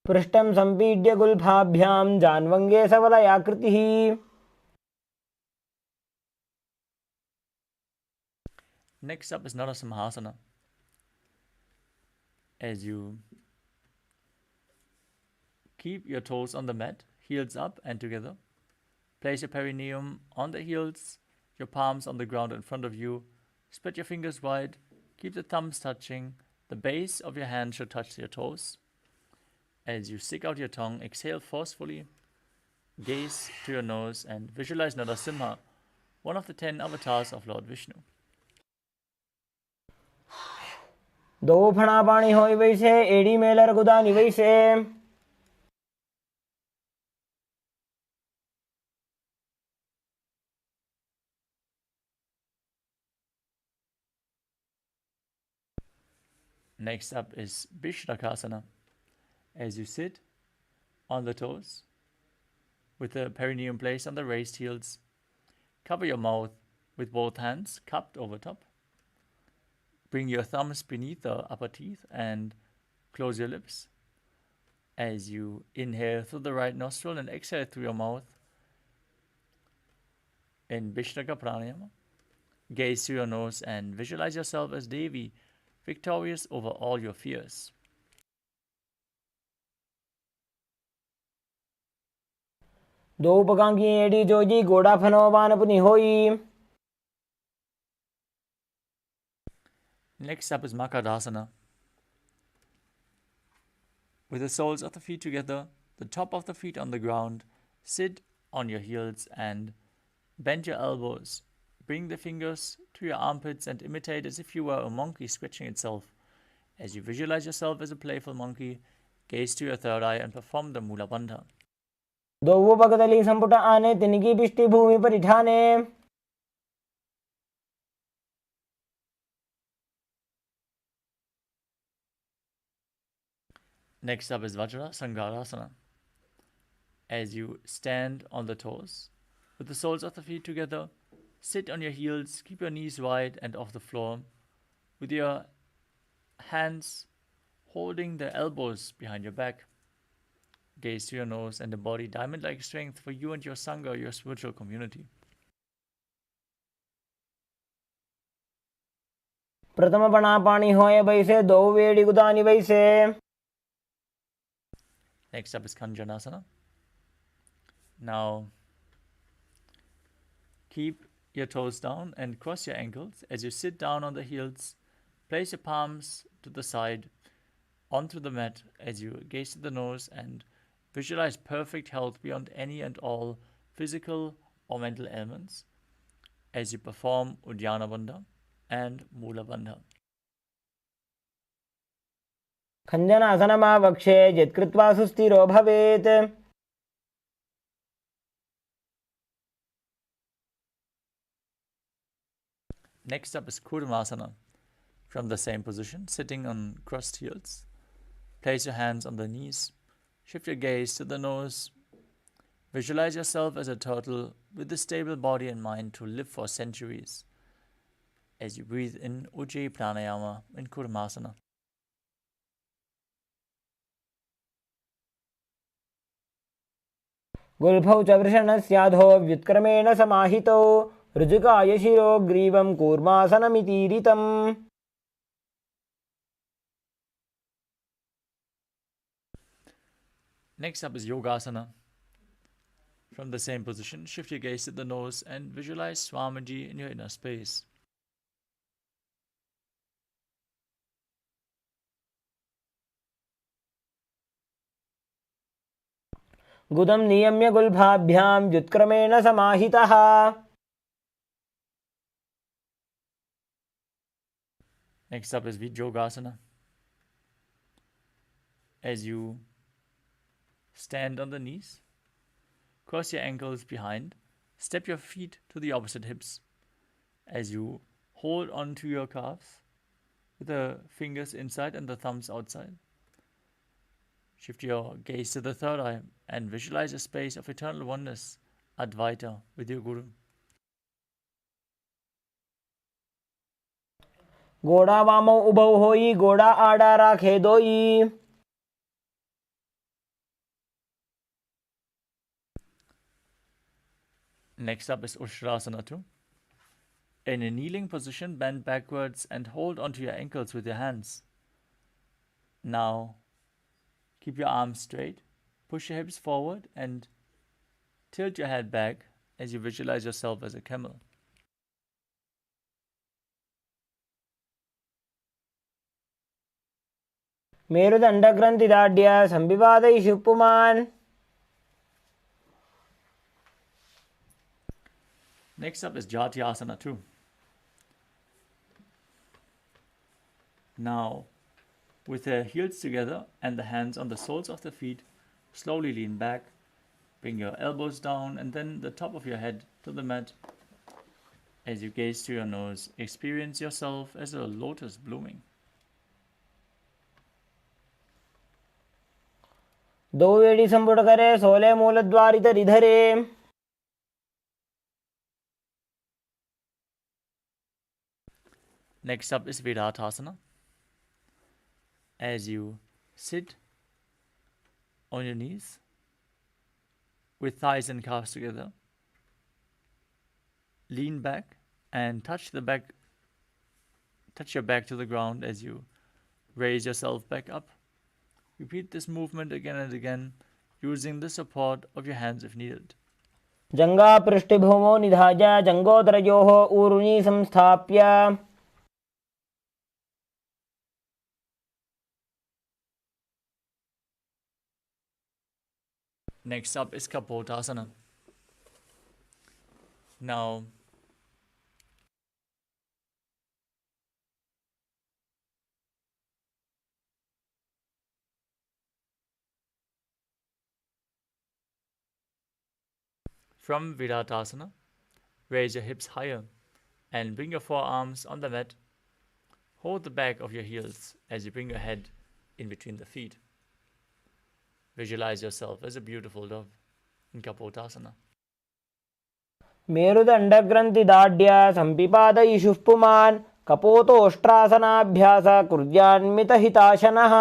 पृष्ठं सम्पीड्य गुल्फाभ्यां जान्वङ्गे सबलयाकृतिः. Next up is Narasimhasana. As you keep your toes on the mat, heels up and together. Place your perineum on the heels, your palms on the ground in front of you. Spread your fingers wide. Keep the thumbs touching. The base of your hand should touch your toes. As you stick out your tongue, exhale forcefully. Gaze to your nose and visualize Narasimha, one of the 10 avatars of Lord Vishnu. दो फणा पाणी होय वैसे AD Mailer गुदानी वैसे Next up is Bishrakasana. As you sit on the toes, with the perineum placed on the raised heels, cover your mouth with both hands cupped over top. Bring your thumbs beneath the upper teeth and close your lips. As you inhale through the right nostril and exhale through your mouth in Vishnaka Pranayama, gaze to your nose and visualize yourself as Devi, victorious over all your fears. दो पकांगी AD Joji गोड़ा फनो बान पुनी होई. Next up is Makadasana. With the soles of the feet together, the top of the feet on the ground, sit on your heels and bend your elbows. Bring the fingers to your armpits and imitate as if you were a monkey scratching itself. As you visualize yourself as a playful monkey, gaze to your third eye and perform the Mula Bandha. दो पगदली संपुट आने तिनकी पिष्टि भूमि पर इठाने. Next up is Vajra Sangarasana. As you stand on the toes, with the soles of the feet together, sit on your heels, keep your knees wide and off the floor, with your hands holding the elbows behind your back. Gaze to your nose and embody diamond-like strength for you and your Sangha, your spiritual community. प्रथम पणा पाणी होय वैसे दो वेड़ी गुदानी वैसे. Next up is Kanjanasana. Now, keep your toes down and cross your ankles. As you sit down on the heels, place your palms to the side onto the mat as you gaze to the nose and visualize perfect health beyond any and all physical or mental ailments as you perform Uddiyana Bandha and Mula Bandha. खञ्जनासनमावक्षे यत्कृत्वा सुस्थिरो भवेत्. Next up is Kurmasana. From the same position, sitting on crossed heels, place your hands on the knees, shift your gaze to the nose, visualize yourself as a turtle with a stable body and mind to live for centuries as you breathe in Ujjayi Pranayama in Kurmasana. गुल्फौ च वृषणस्याधो व्युत्क्रमेण समाहितौ ऋजुकाय शिरो ग्रीवं कूर्मासनमितीरितम्. Next up is Yogasana. From the same position, shift your gaze to the nose and visualize Swamiji in your inner space. गुदं नियम्य गुल्फाभ्यां व्युत्क्रमेण समाहितः. Next up is Vijyogasana. As you stand on the knees, cross your ankles behind, step your feet to the opposite hips. As you hold onto your calves with the fingers inside and the thumbs outside. Shift your gaze to the third eye and visualize a space of eternal oneness, Advaita, with your Guru. गोड़ा वामौ उभौ होई गोड़ा आड़ा राखे दोई. Next up is Ushtrasana too. In a kneeling position, bend backwards and hold onto your ankles with your hands. Now, keep your arms straight, push your hips forward and tilt your head back as you visualize yourself as a camel. मेरुदण्डग्रन्थिदाढ्य संविवादयिषु पुमान्. Next up is Jatyasana 2. Now, with the heels together and the hands on the soles of the feet, slowly lean back, bring your elbows down and then the top of your head to the mat. As you gaze to your nose, experience yourself as a lotus blooming. दोवेडी संपुटकरे Sole मूलद्वारितरिधरे. Next up is Virātasana. As you sit on your knees with thighs and calves together, lean back and touch your back to the ground as you raise yourself back up. Repeat this movement again and again, using the support of your hands if needed. जंगा पृष्ठभूमौ निधाय जंगोदरयोः ऊरुनी संस्थाप्य. Next up is Kapotasana. Now, from Virātasana, raise your hips higher and bring your forearms on the mat. Hold the back of your heels as you bring your head in between the feet. Visualize yourself as a beautiful dove in Kapotasana. मेरुदण्डग्रन्थिदाढ्य संपिपादयिषुः पुमान्. कपोतोष्ट्रासनाभ्यास कुर्यान्मितहिताशनः.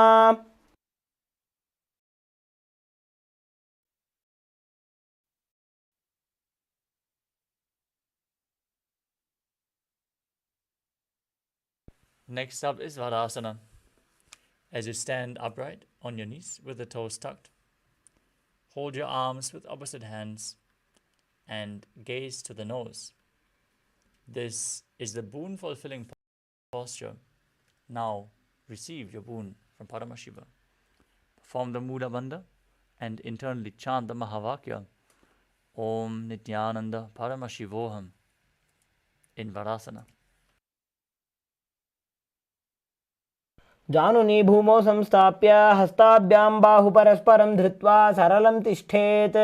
Next up is Varasana. As you stand upright on your knees with the toes tucked, hold your arms with opposite hands and gaze to the nose. This is the boon-fulfilling posture. Now receive your boon from Paramashiva. Perform the Mula Bandha and internally chant the Mahavakya Om Nithyananda Paramashivoham in Varasana. जानुनी भूमौ संस्थाप्य हस्ताभ्यां बाहु परस्परं धृत्वा सरलं तिष्ठेत्.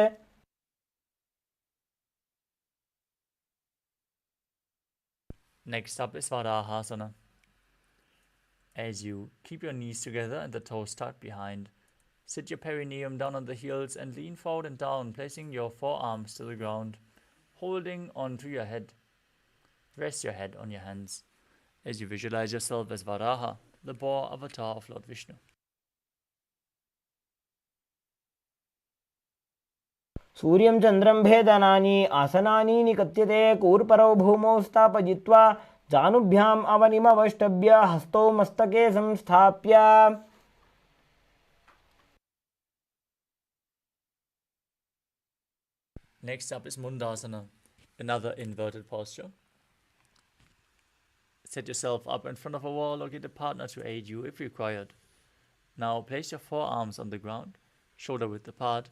Next up is Varahasana. As you keep your knees together and the toes tucked behind, sit your perineum down on the heels and lean forward and down, placing your forearms to the ground, holding onto your head. Rest your head on your hands as you visualize yourself as Varaha, the boar avatar of Lord Vishnu. सूर्यं चन्द्रं भेदनानि आसनानि निकत्यते. कूर्परौ भूमौ स्थापयित्वा जानुभ्याम् अवनिमवष्टभ्य हस्तौ मस्तके संस्थाप्य. Next up is Mundasana, another inverted posture. Set yourself up in front of a wall or get a partner to aid you if required. Now place your forearms on the ground, shoulder width apart.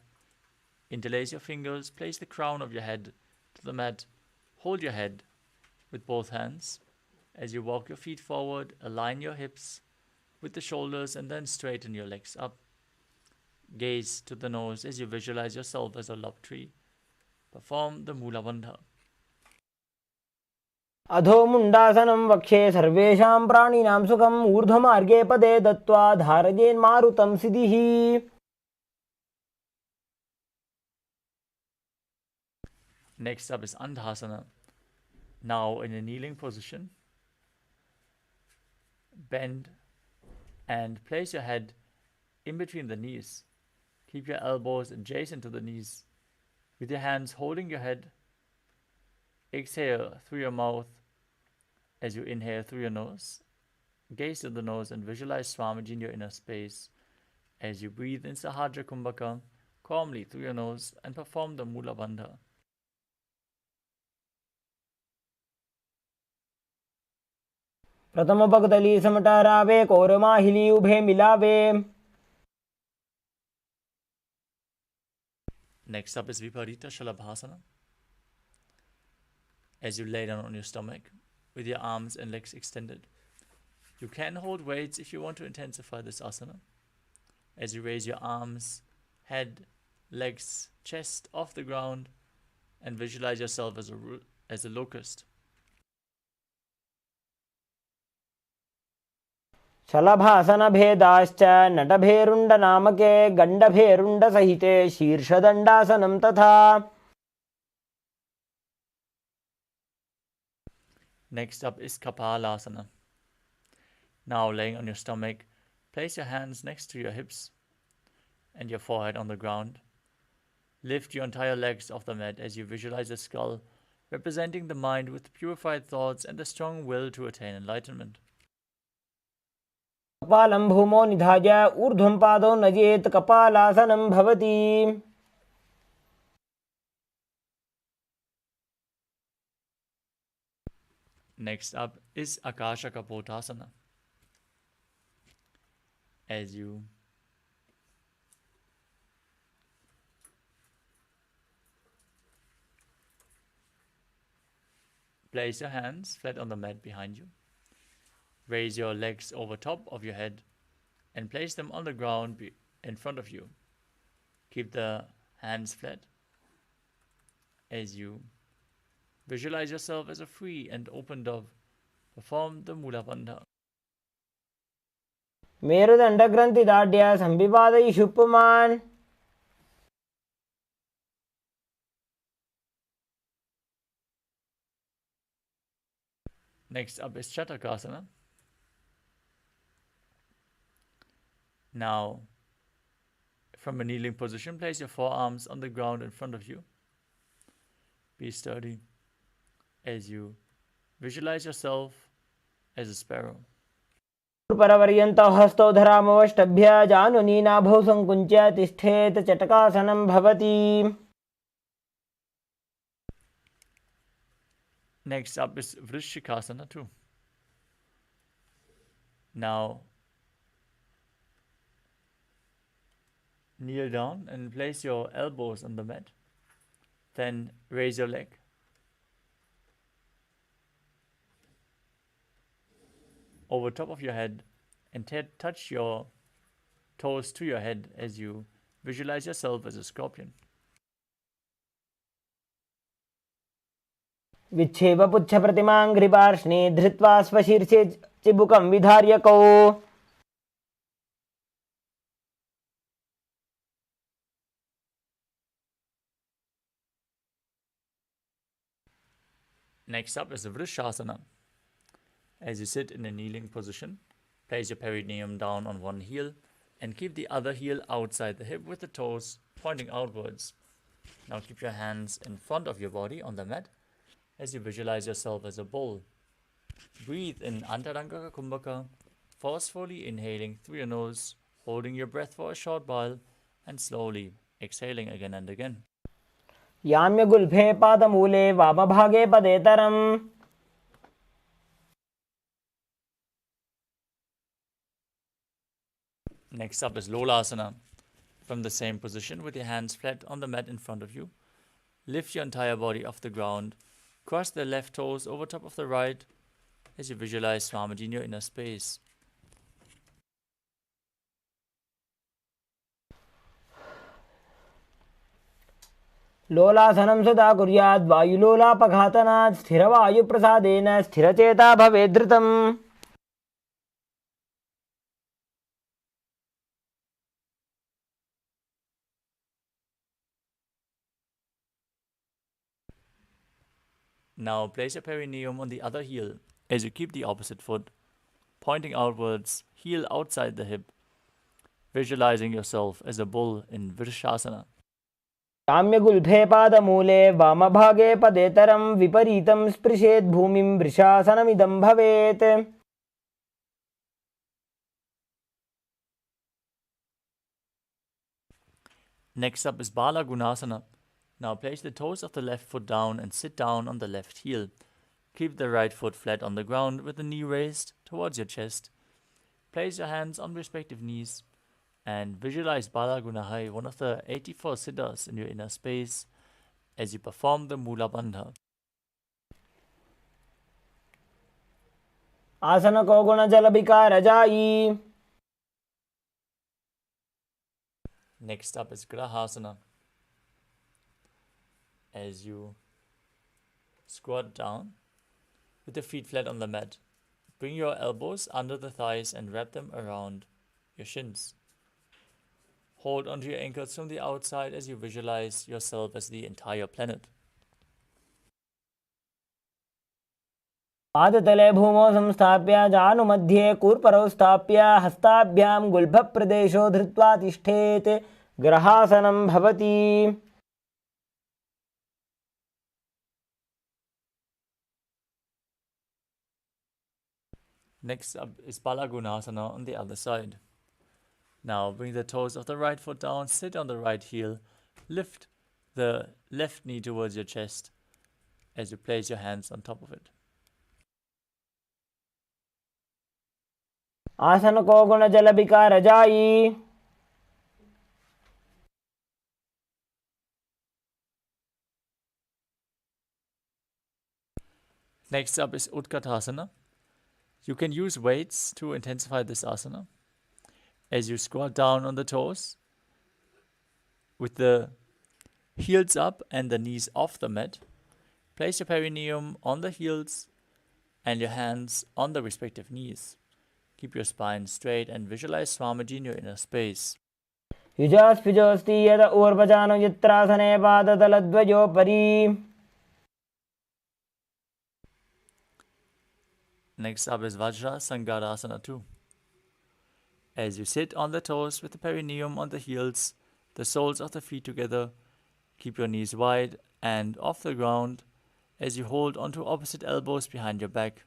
Interlace your fingers, place the crown of your head to the mat. Hold your head with both hands. As you walk your feet forward, align your hips with the shoulders and then straighten your legs up. Gaze to the nose as you visualize yourself as a love tree. Perform the Mula Bandha. अधो मुण्डासनं वक्षे सर्वेषां प्राणिनां सुखम्. ऊर्ध्वमार्गे पदे दत्त्वा धारयेन्मारुतं सिद्धिः. Next up is Andhasana. Now in a kneeling position, bend and place your head in between the knees. Keep your elbows adjacent to the knees. With your hands holding your head, exhale through your mouth As you inhale through your nose, gaze to the nose and visualize Swamiji in your inner space. As you breathe in Sahadra Kumbhaka, calmly through your nose and perform the Mula Bandha. प्रथम पगतली समटारावे कोरमाहिली उभे मिलावे. Next up is Viparita Shalabhasana. As you lay down on your stomach with your arms and legs extended. You can hold weights if you want to intensify this asana. As you raise your arms, head, legs, chest off the ground and visualize yourself as a locust. शलभासन भेदाश्च नटभेरुण्ड नामके गण्डभेरुण्ड सहिते शीर्षदण्डासनं तथा. Next up is Kapalasana. Now laying on your stomach, place your hands next to your hips and your forehead on the ground. Lift your entire legs off the mat as you visualize a skull representing the mind with purified thoughts and the strong will to attain enlightenment. कपालं भूमौ निधाय ऊर्ध्वं पादौ नजेत् कपालासनं भवति. Next up is Akasha Kapotasana. As you place your hands flat on the mat behind you. Raise your legs over top of your head and place them on the ground in front of you. Keep the hands flat as you visualize yourself as a free and open dove. Perform the Mula Bandha. मेरुदण्डग्रन्थिदाढ्य संविवादयिषु पुमान्. Next up is Chatakasana. Now, from a kneeling position, place your forearms on the ground in front of you. Be sturdy as you visualize yourself as a sparrow. परवर्यन्तौ हस्तौ धरामवष्टभ्य जानुनी नाभौ संकुञ्च्य तिष्ठेत् चटकासनं भवति. Next up is Vrishikasana too. Now, kneel down and place your elbows on the mat. Then raise your leg. Over top of your head and touch your toes to your head as you visualize yourself as a scorpion. विच्छेव पुच्छ प्रतिमां घ्रिपार्ष्णे धृत्वा स्वशीर्षे चिबुकं विधार्यकौ. Next up is the Vrishasana. As you sit in a kneeling position, place your perineum down on one heel and keep the other heel outside the hip with the toes pointing outwards. Now keep your hands in front of your body on the mat as you visualize yourself as a bull. Breathe in Antaranga Kumbhaka, forcefully inhaling through your nose, holding your breath for a short while and slowly exhaling again and again. याम्यगुल्फे पादमूले वामभागे पदेतरम्. Next up is Lolasana. From the same position with your hands flat on the mat in front of you, lift your entire body off the ground, cross the left toes over top of the right as you visualize Swamiji in your inner space. लोलासनं सदा कुर्याद् वायुलोलापघातनात् स्थिरवायुप्रसादेन स्थिरचेता भवेत् धृतम्. Now place your perineum on the other heel as you keep the opposite foot pointing outwards, heel outside the hip, visualizing yourself as a bull in Vrishasana. साम्यगुल्फे पादमूले वामभागे पदेतरं विपरीतं स्पृशेत् भूमिं वृषासनमिदं भवेत्. Next up is Bala Gunasana. Now place the toes of the left foot down and sit down on the left heel. Keep the right foot flat on the ground with the knee raised towards your chest. Place your hands on respective knees and visualize Bala Gunahai, one of the 84 siddhas in your inner space, as you perform the Mula Bandha. आसन को गुण जल विकार जाई. Next up is Grahasana. As you squat down with the feet flat on the mat, bring your elbows under the thighs and wrap them around your shins. Hold onto your ankles from the outside as you visualize yourself as the entire planet. पादतले भूमौ संस्थाप्य जानुमध्ये कूर्परौ स्थाप्य हस्ताभ्यां गुल्भप्रदेशो धृत्वा तिष्ठेत्. ग्रहासनं भवति. Next up is Balagunasana on the other side. Now bring the toes of the right foot down, sit on the right heel, lift the left knee towards your chest as you place your hands on top of it. आसन को गुण जल विकार जाई. Next up is Utkatasana. You can use weights to intensify this asana. As you squat down on the toes, with the heels up and the knees off the mat, place your perineum on the heels and your hands on the respective knees. Keep your spine straight and visualize Swamiji in your inner space. युजास्पिजोऽस्ति यद ऊर्वजानो यत्रासने पादतलद्वयोपरि. Next up is Vajra Sangarasana 2. As you sit on the toes with the perineum on the heels, the soles of the feet together, keep your knees wide and off the ground as you hold onto opposite elbows behind your back.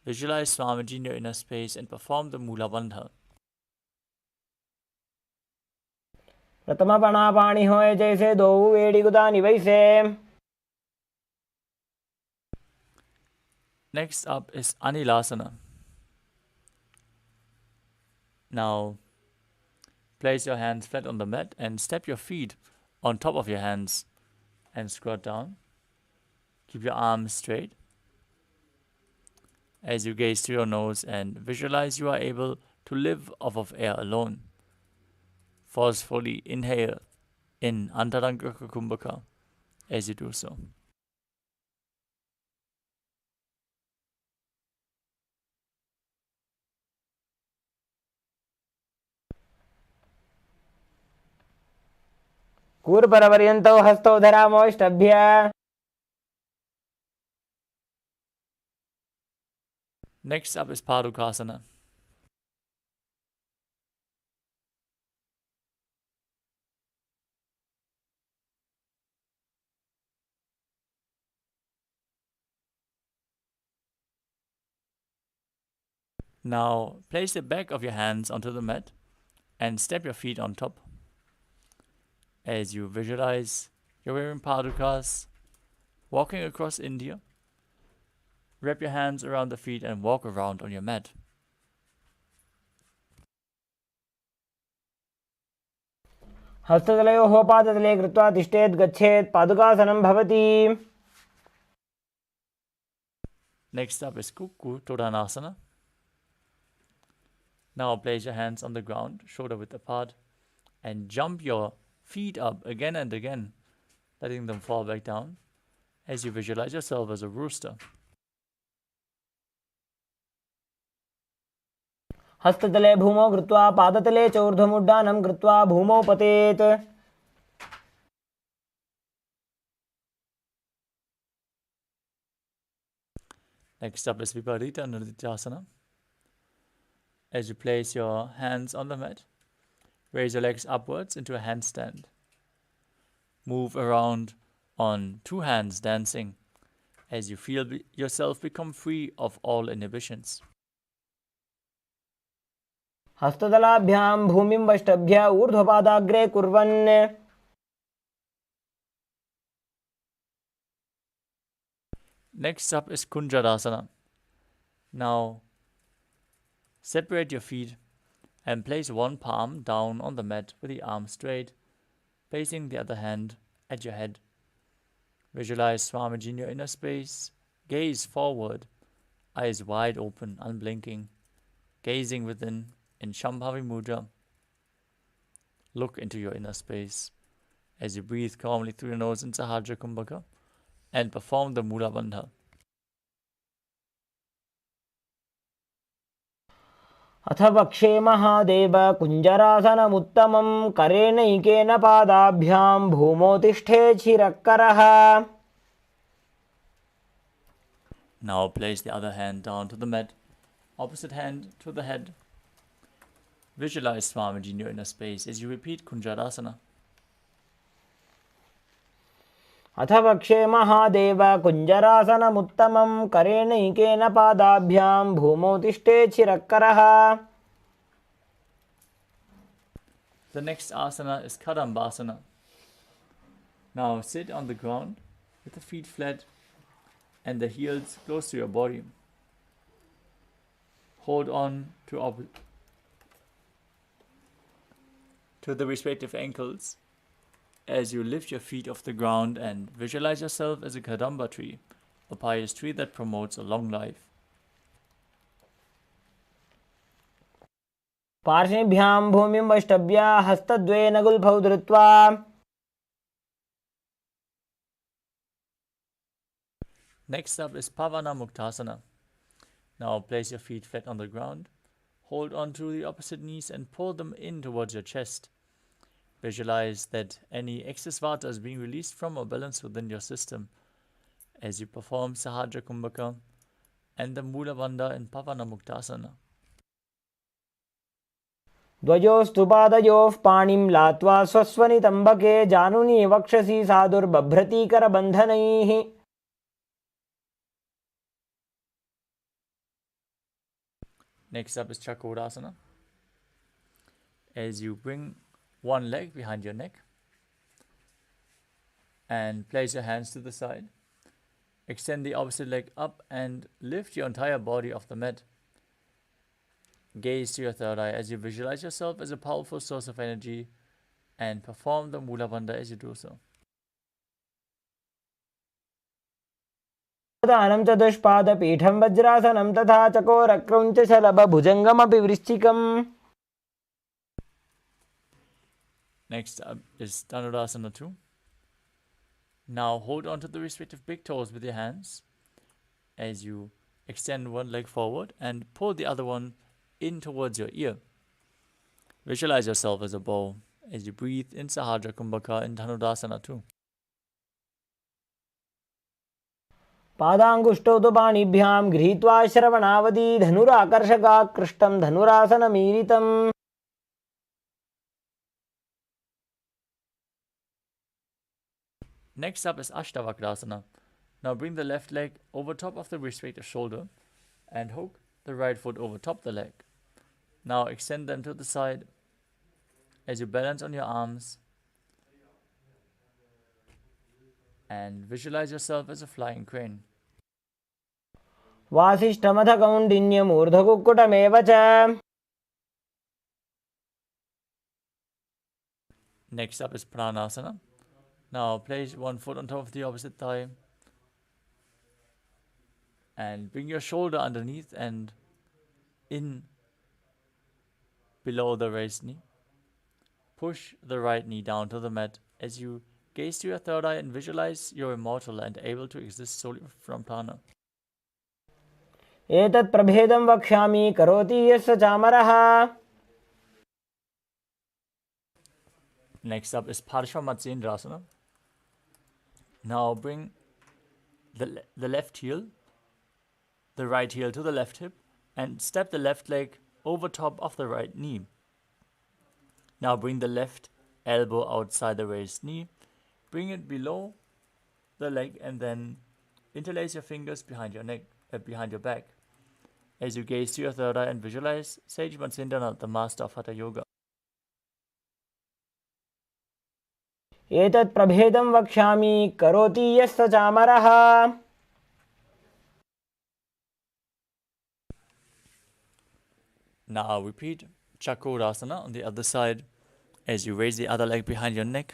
Visualize Swamiji in your inner space and perform the Mula Bandha. प्रथम पणापाणि होए जैसे दो वेड़ी गुदानी वैसे. Next up is Anilasana. Now, place your hands flat on the mat and step your feet on top of your hands and squat down. Keep your arms straight as you gaze through your nose and visualize you are able to live off of air alone. Forcefully inhale in Antaranga Kumbhaka as you do so. कूर्परपर्यन्तौ हस्तौ धरामोष्टभ्य. Next up is Padukasana. Now, place the back of your hands onto the mat and step your feet on top. As you visualize, you're wearing padukas, walking across India. Wrap your hands around the feet and walk around on your mat. हस्ततलयोः पादतले कृत्वा तिष्ठेत् गच्छेत्. पादुकासनं भवति. Next up is Kukku Todanasana. Now place your hands on the ground, shoulder width apart, and jump your feet up again and again, letting them fall back down as you visualize yourself as a rooster. हस्ततले भूमौ कृत्वा पादतले च ऊर्ध्वमुड्डानं कृत्वा भूमौ पतेत्. Next up is Viparita Nrityasana. As you place your hands on the mat, raise your legs upwards into a handstand. Move around on two hands dancing as you feel yourself become free of all inhibitions. हस्तदलाभ्यां भूमिं वष्टभ्य ऊर्ध्वपादाग्रे कुर्वन् Next up is Kunjarasana. Now, separate your feet and place one palm down on the mat with the arm straight, placing the other hand at your head. Visualize Swamiji in your inner space. Gaze forward, eyes wide open, unblinking, gazing within in Shambhavi Mudra. Look into your inner space as you breathe calmly through your nose in Sahajra Kumbhaka and perform the Mula Bandha. अथ वक्षे महादेव कुञ्जरासनमुत्तमं करेणैकेन पादाभ्यां भूमौ तिष्ठेच्छिरक्करः. Now place the other hand down to the mat, opposite hand to the head. Visualize Swamiji in your inner space as you repeat Kunjarasana. अथ वक्षे महादेव कुञ्जरासनमुत्तमं करेणैकेन पादाभ्यां भूमौ तिष्ठेच्छिरक्करः. The next asana is Kadambasana. Now sit on the ground with the feet flat and the heels close to your body. Hold on to the respective ankles as you lift your feet off the ground and visualize yourself as a Kadamba tree, a pious tree that promotes a long life. पार्श्वेभ्यां भूमिं वष्टभ्य हस्तद्वयेन गुल्फौ धृत्वा Next up is Pavana Muktasana. Now place your feet flat on the ground. Hold on to the opposite knees and pull them in towards your chest. Visualize that any excess vata is being released from or balanced within your system as you perform Sahajra Kumbhaka and the Mula Bandha in Pavana Muktasana. द्वयोस्तु पादयोः पाणिं लात्वा स्वस्वनितम्बके जानुनी वक्षसि साधुर्बभ्रतीकरबन्धनैः. Next up is Chakodasana. As you bring one leg behind your neck and place your hands to the side, extend the opposite leg up and lift your entire body off the mat. Gaze to your third eye as you visualize yourself as a powerful source of energy and perform the Mula Bandha as you do so. दानं चतुष्पादपीठं वज्रासनं तथा चकोरक्रौञ्चशलभभुजङ्गमपि वृश्चिकम्. Next up is Dhanurasana 2. Now hold on to the respective big toes with your hands as you extend one leg forward and pull the other one in towards your ear. Visualize yourself as a bow as you breathe in Sahajra Kumbhaka in Dhanurasana 2. पादाङ्गुष्ठौ तु पाणिभ्यां गृहीत्वा श्रवणावधि धनुराकर्षकाकृष्टं धनुरासनमीलितम्. Next up is Ashtavakrasana. Now bring the left leg over top of the respective shoulder and hook the right foot over top the leg. Now extend them to the side as you balance on your arms and visualize yourself as a flying crane. वासिष्ठमथ कौण्डिन्यमूर्धकुक्कुटमेव च. Next up is Pranasana. Now place one foot on top of the opposite thigh and bring your shoulder underneath and in below the raised knee. Push the right knee down to the mat as you gaze to your third eye and visualize you're immortal and able to exist solely from prana. एतत् प्रभेदं वक्ष्यामि करोति यस्य चामरः. Next up is Parshvamatsendrasana. Now bring the left heel, the right heel to the left hip and step the left leg over top of the right knee. Now bring the left elbow outside the raised knee. bring it below the leg and then interlace your fingers behind your neck, behind your back. As you gaze to your third eye and visualize Sage Matsindana, the master of Hatha Yoga. एतत् प्रभेदं वक्ष्यामि करोति यस्य चामरः. Now repeat Chakrasana on the other side. As you raise the other leg behind your neck,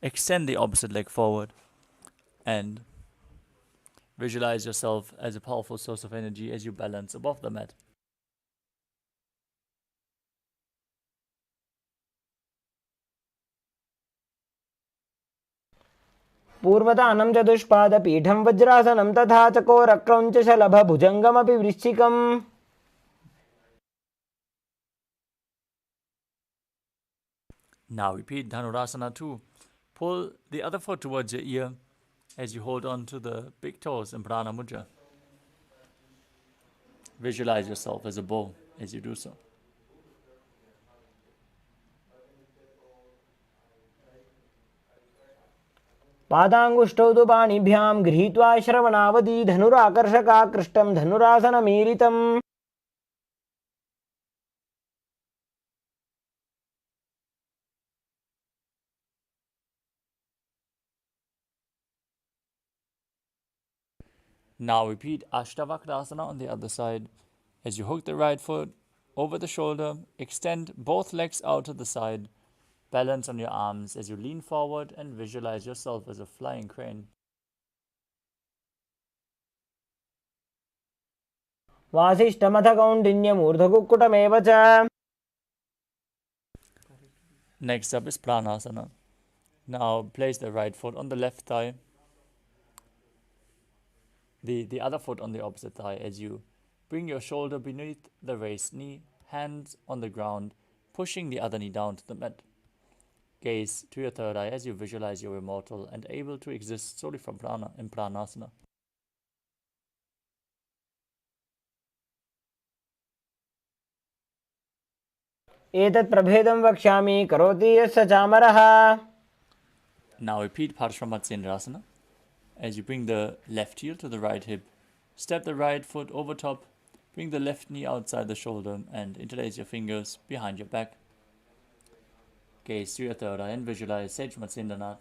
extend the opposite leg forward and visualize yourself as a powerful source of energy as you balance above the mat. पूर्वतानं चतुष्पादपीठं वज्रासनं तथा चकोरक्रौञ्चशलभभुजङ्गमपि वृश्चिकम्. Now repeat Dhanurasana 2. Pull the other foot towards your ear as you hold on to the big toes in Prana Mudra. Visualize yourself as a bow as you do so. पादाङ्गुष्ठौ तु पाणिभ्यां गृहीत्वा श्रवणावधि धनुराकर्षकाकृष्टं धनुरासनमीरितम्. Now repeat Ashtavakrasana on the other side. As you hook the right foot over the shoulder, extend both legs out to the side. Balance on your arms as you lean forward and visualize yourself as a flying crane. वासिष्ठमथ कौण्डिन्यमूर्धकुक्कुटमेव च. Next up is Pranasana. Now place the right foot on the left thigh. The other foot on the opposite thigh as you bring your shoulder beneath the raised knee, hands on the ground, pushing the other knee down to the mat. Gaze to your third eye as you visualize you're immortal and able to exist solely from prana in Pranasana. एतत् प्रभेदं वक्ष्यामि करोति यस्य चामरः. Now repeat Paramātma S as you bring the left heel to the right hip. Step the right foot over top, bring the left knee outside the shoulder and interlace your fingers behind your back. Gaze to your third eye and visualize Sage Matsindana.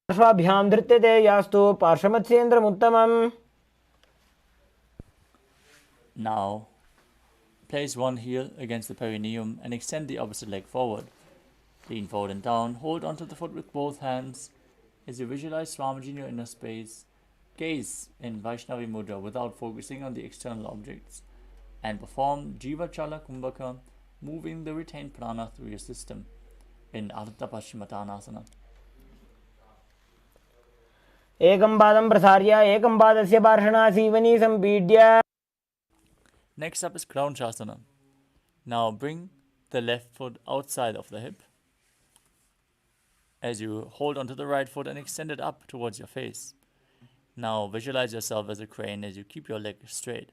पार्श्वाभ्यां धृत्यते यास्तु पार्श्वमत्स्येन्द्रमुत्तमम्. Now place one heel against the perineum and extend the opposite leg forward. Lean forward and down, hold onto the foot with both hands as you visualize Swamiji in your inner space. Gaze in Vaishnavi Mudra without focusing on the external objects and perform Jiva Chala Kumbhaka, moving the retained prana through your system in Ardha Paschimottanasana. एकं पादं प्रसार्य एकं पादस्य पार्श्वनासीवनी सम्पीड्य. Next up is Kraunchasana. Now bring the left foot outside of the hip as you hold onto the right foot and extend it up towards your face. Now visualize yourself as a crane as you keep your leg straight.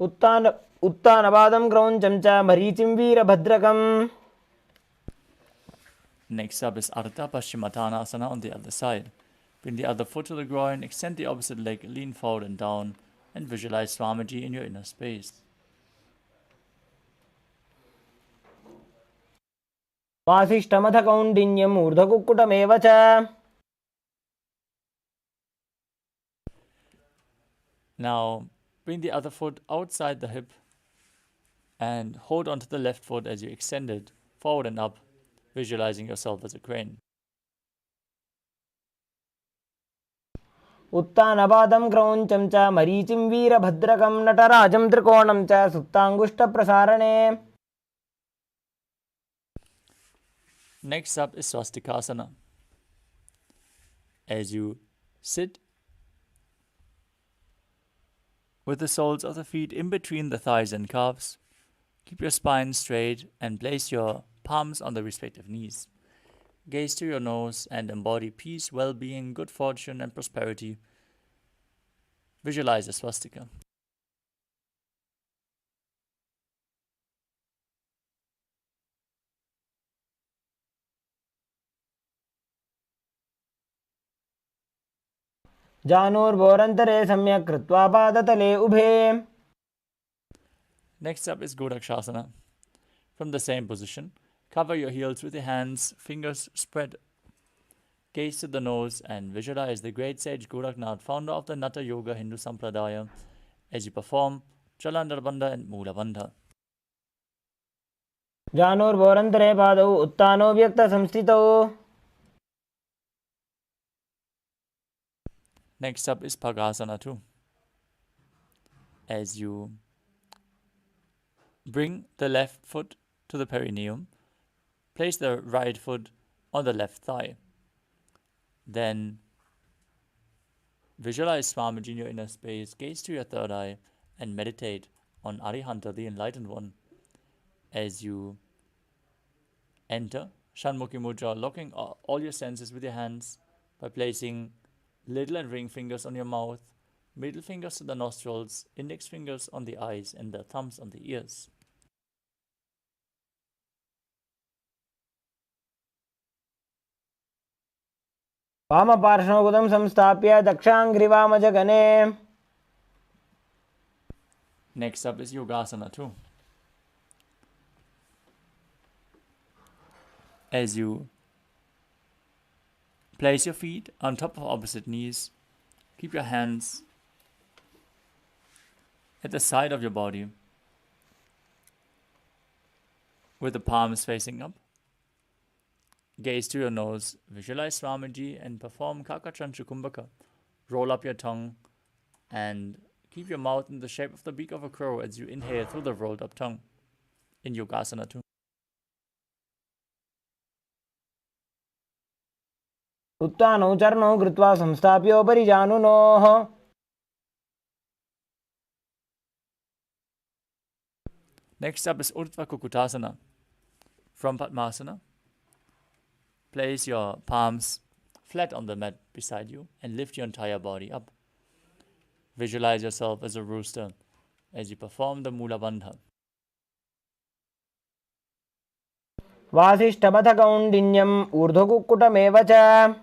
उत्तानपादं क्रौञ्चं च मरीचिं वीरभद्रकम्. Next up is Ardha Paschimottanasana on the other side. Bring the other foot to the groin, extend the opposite leg, lean forward and down, and visualize Swamiji in your inner space. वासिष्ठमथ कौण्डिन्यम् ऊर्ध्वकुक्कुटमेव च. Now bring the other foot outside the hip and hold onto the left foot as you extend it forward and up, visualizing yourself as a crane. उत्तानपादं क्रौञ्चं च मरीचिं वीरभद्रकं नटराजं त्रिकोणं च सुप्ताङ्गुष्ठप्रसारणे. Next up is Swastikasana. As you sit with the soles of the feet in between the thighs and calves, keep your spine straight and place your palms on the respective knees. Gaze to your nose and embody peace, well-being, good fortune and prosperity Visualize a swastika. जानुर्भोरन्तरे सम्यक् कृत्वा पादतले उभे. Next up is Godakshasana. From the same position, cover your heels with your hands, fingers spread. Gaze to the nose and visualize the great sage Goraknath, founder of the Natha Yoga Hindu Sampradaya, as you perform Jalandhar Bandha and Moola Bandha. जानुर्भोरन्तरे पादौ उत्तानो व्यक्तसंस्थितौ. Next up is Bhagasana 2. As you bring the left foot to the perineum, place the right foot on the left thigh. Then visualize Swamiji in your inner space, gaze to your third eye, and meditate on Arihanta, the enlightened one. As you enter Shanmukhi Mudra, locking all your senses with your hands by placing little and ring fingers on your mouth, middle fingers to the nostrils, index fingers on the eyes, and the thumbs on the ears. वामपार्श्वगुदं संस्थाप्य दक्षाङ्घ्रिवामजगने. Next up is Yogasana 2. As you place your feet on top of opposite knees, keep your hands at the side of your body with the palms facing up. Gaze to your nose, visualize Swamiji and perform Kakachanchu Kumbhaka. Roll up your tongue and keep your mouth in the shape of the beak of a crow as you inhale through the rolled up tongue in Yogasana 2. उत्तानौ चरणौ कृत्वा संस्थाप्योपरि जानुनोः. Next up is Urdhva Kukutasana. From Padmasana, place your palms flat on the mat beside you and lift your entire body up. Visualize yourself as a rooster as you perform the Moola Bandha. वासिष्ठपथकौण्डिन्यम् ऊर्ध्वकुक्कुटमेव च.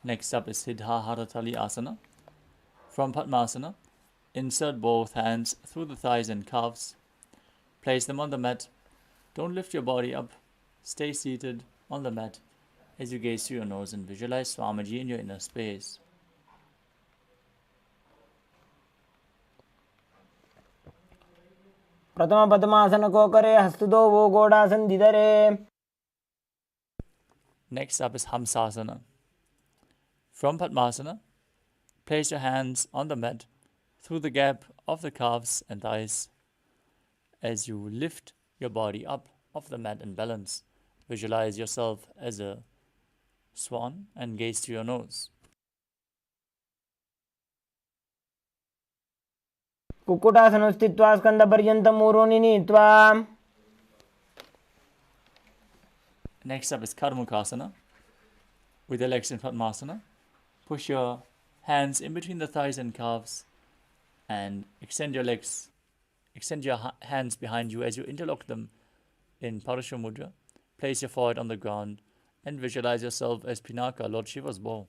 Next up is Siddha Haratali Asana. From Padmasana, insert both hands through the thighs and calves. Place them on the mat. Don't lift your body up. Stay seated on the mat as you gaze through your nose and visualize Swamiji in your inner space. प्रथम पद्मासनकोकरे हस्तुतो वो गोडासन्दिधरे. Next up is Hamsasana. From Padmasana, place your hands on the mat through the gap of the calves and thighs. As you lift your body up off the mat and balance, visualize yourself as a swan and gaze to your nose. कुक्कुटासनं स्थित्वा स्कन्दपर्यन्तं ऊरोनि नीत्वा. Next up is Karmukasana. With your legs in Padmasana, push your hands in between the thighs and calves and extend your legs. Extend your hands behind you as you interlock them in Parashu Mudra. Place your forehead on the ground and visualize yourself as Pinaka, Lord Shiva's bow.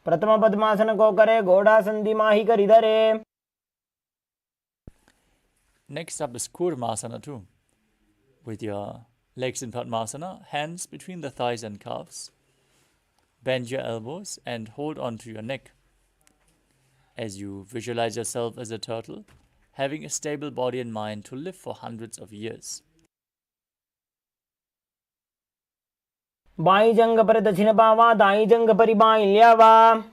प्रथम पद्मासनकोकरे गोडासन्दिमाहिकरिधरे. Next up is Kurmasana 2. With your legs in Padmasana, hands between the thighs and calves. Bend your elbows and hold on to your neck. As you visualize yourself as a turtle, having a stable body and mind to live for hundreds of years. By जंग पर दक्षिण पावा दाई जंग परि by ल्यावा.